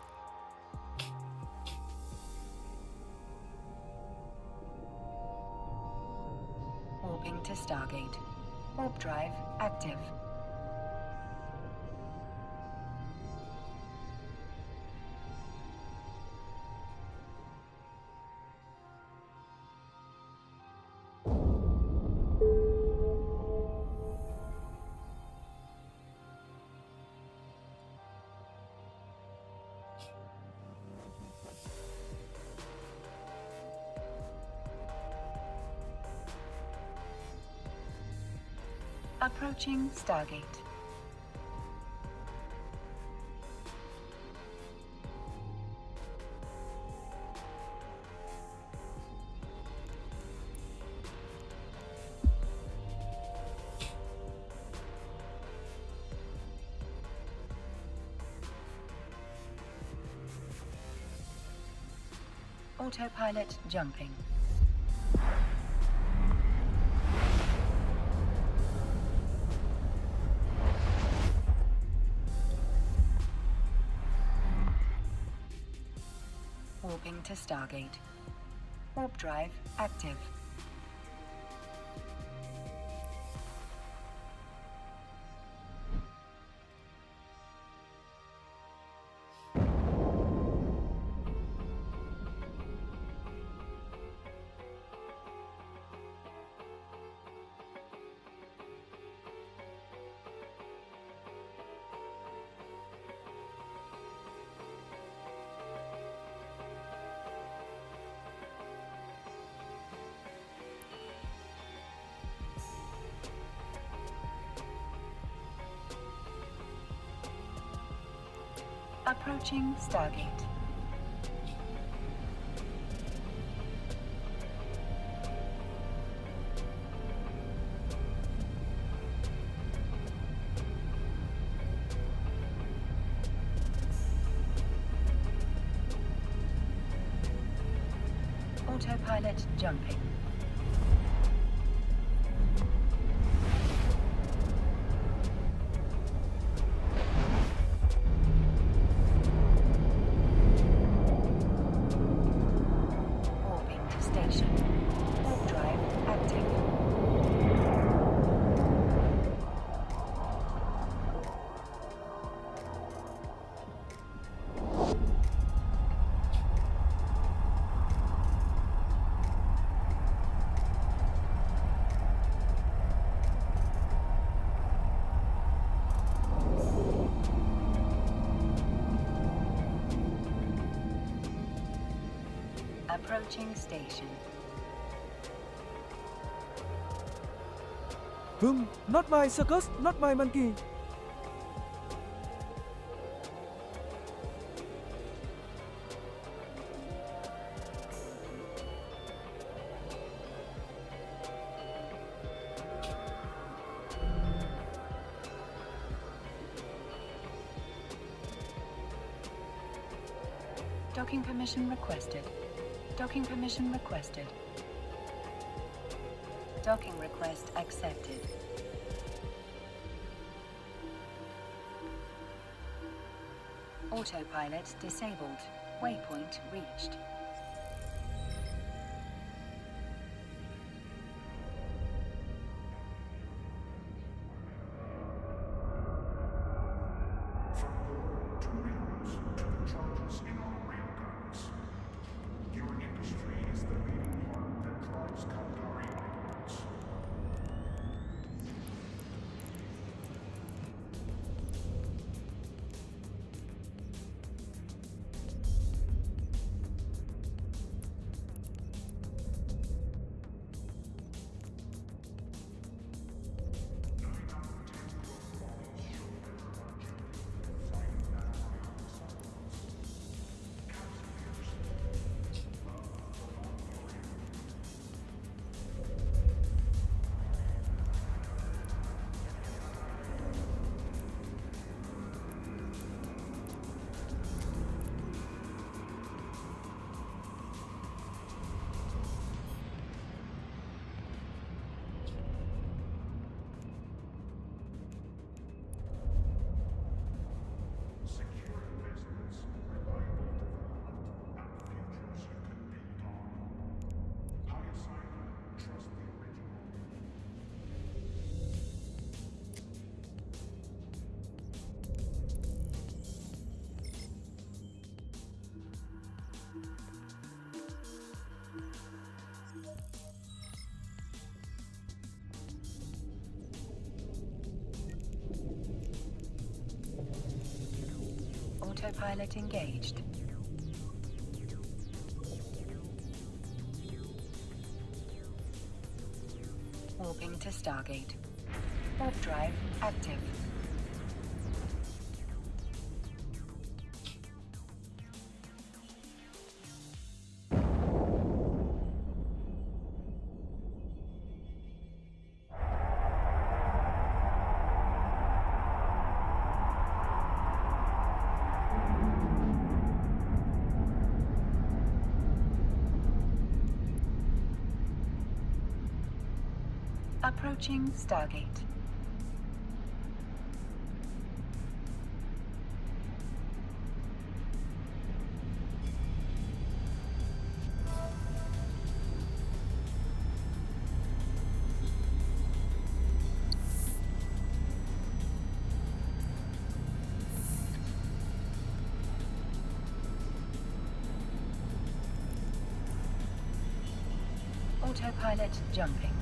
Warping to Stargate. Warp drive active. Approaching Stargate. Autopilot jumping. Warping to Stargate. Warp drive active. Approaching Stargate. Autopilot jumping. Approaching station. Not my circus, not my monkey. Docking permission requested. Docking permission requested. Docking request accepted. Autopilot disabled. Waypoint reached. Autopilot engaged. Warping to Stargate. Warp drive active. Approaching Stargate. Autopilot jumping.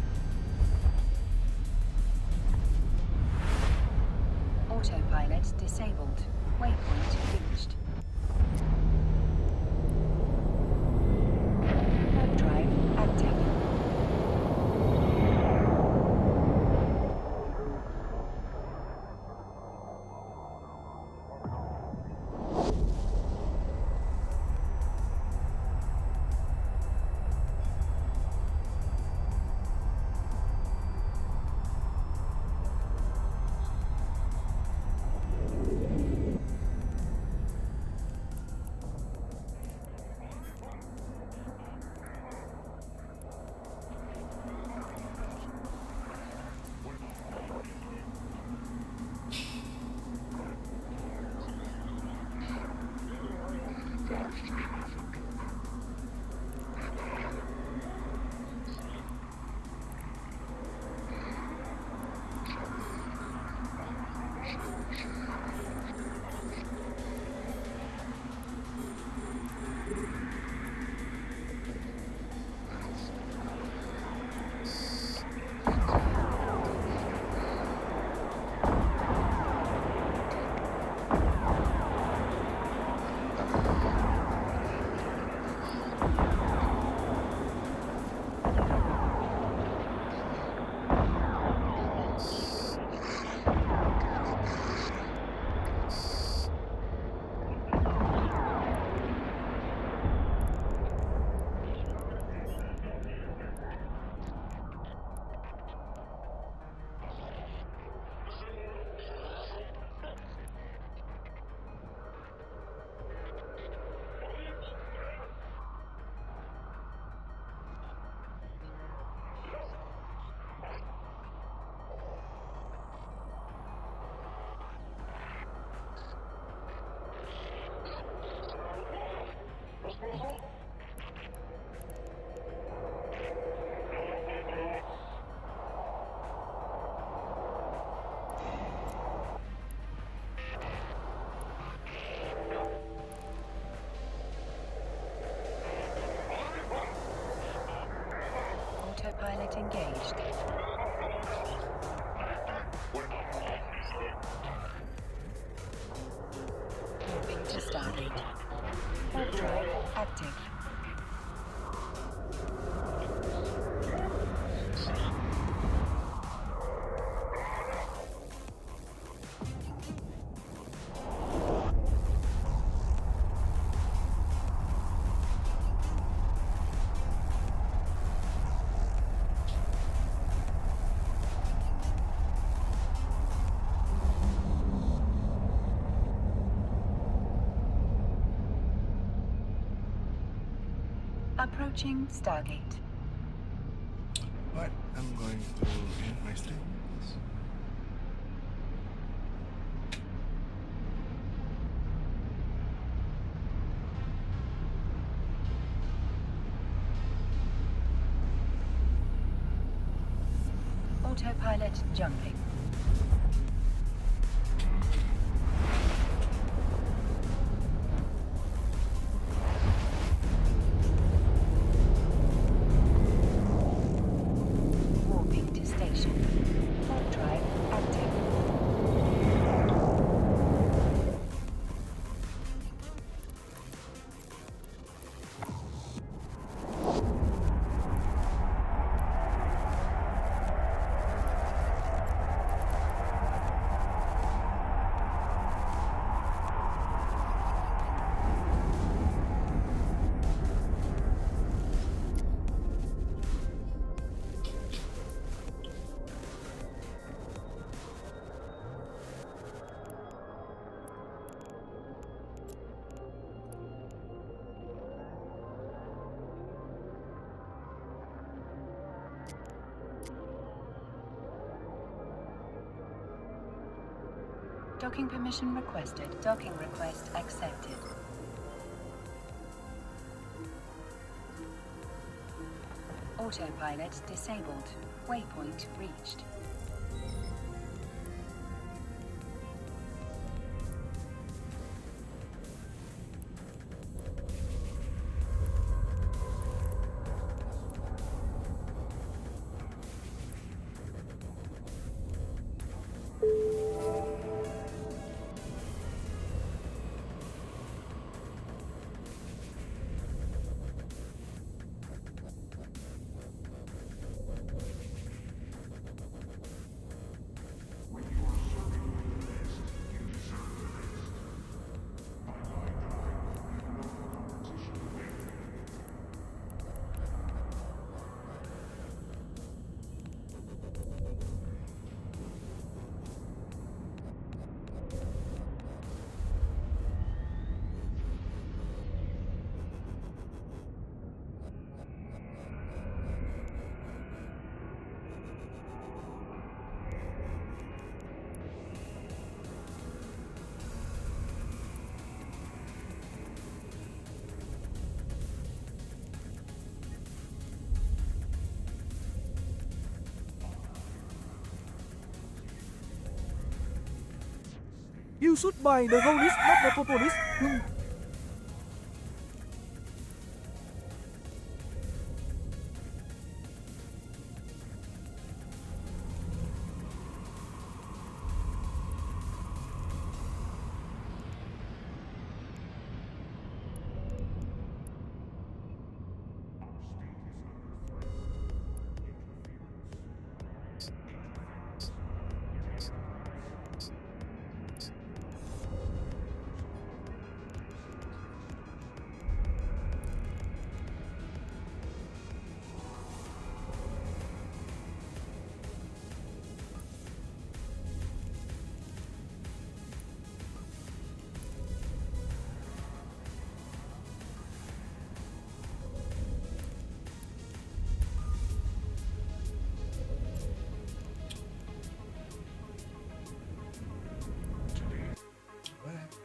Autopilot disabled. Waypoint reached. Warp drive active. Autopilot engaged. Moving to Stargate. Warp drive active. Approaching Stargate. Right, I'm going to end my stream. Autopilot jumping. Warping to station. Warp drive active. Docking permission requested. Docking request accepted. Autopilot disabled. Waypoint reached. You should buy the Rolex, not the Propolis.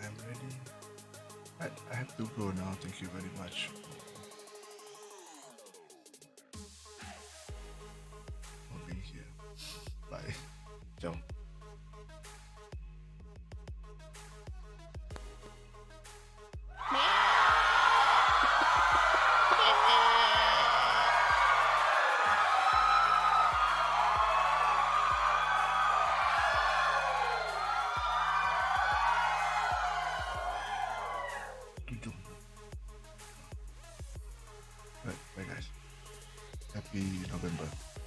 I'm ready. I have to go now. Thank you very much for being here. Bye. Ciao. Bye guys. Happy November.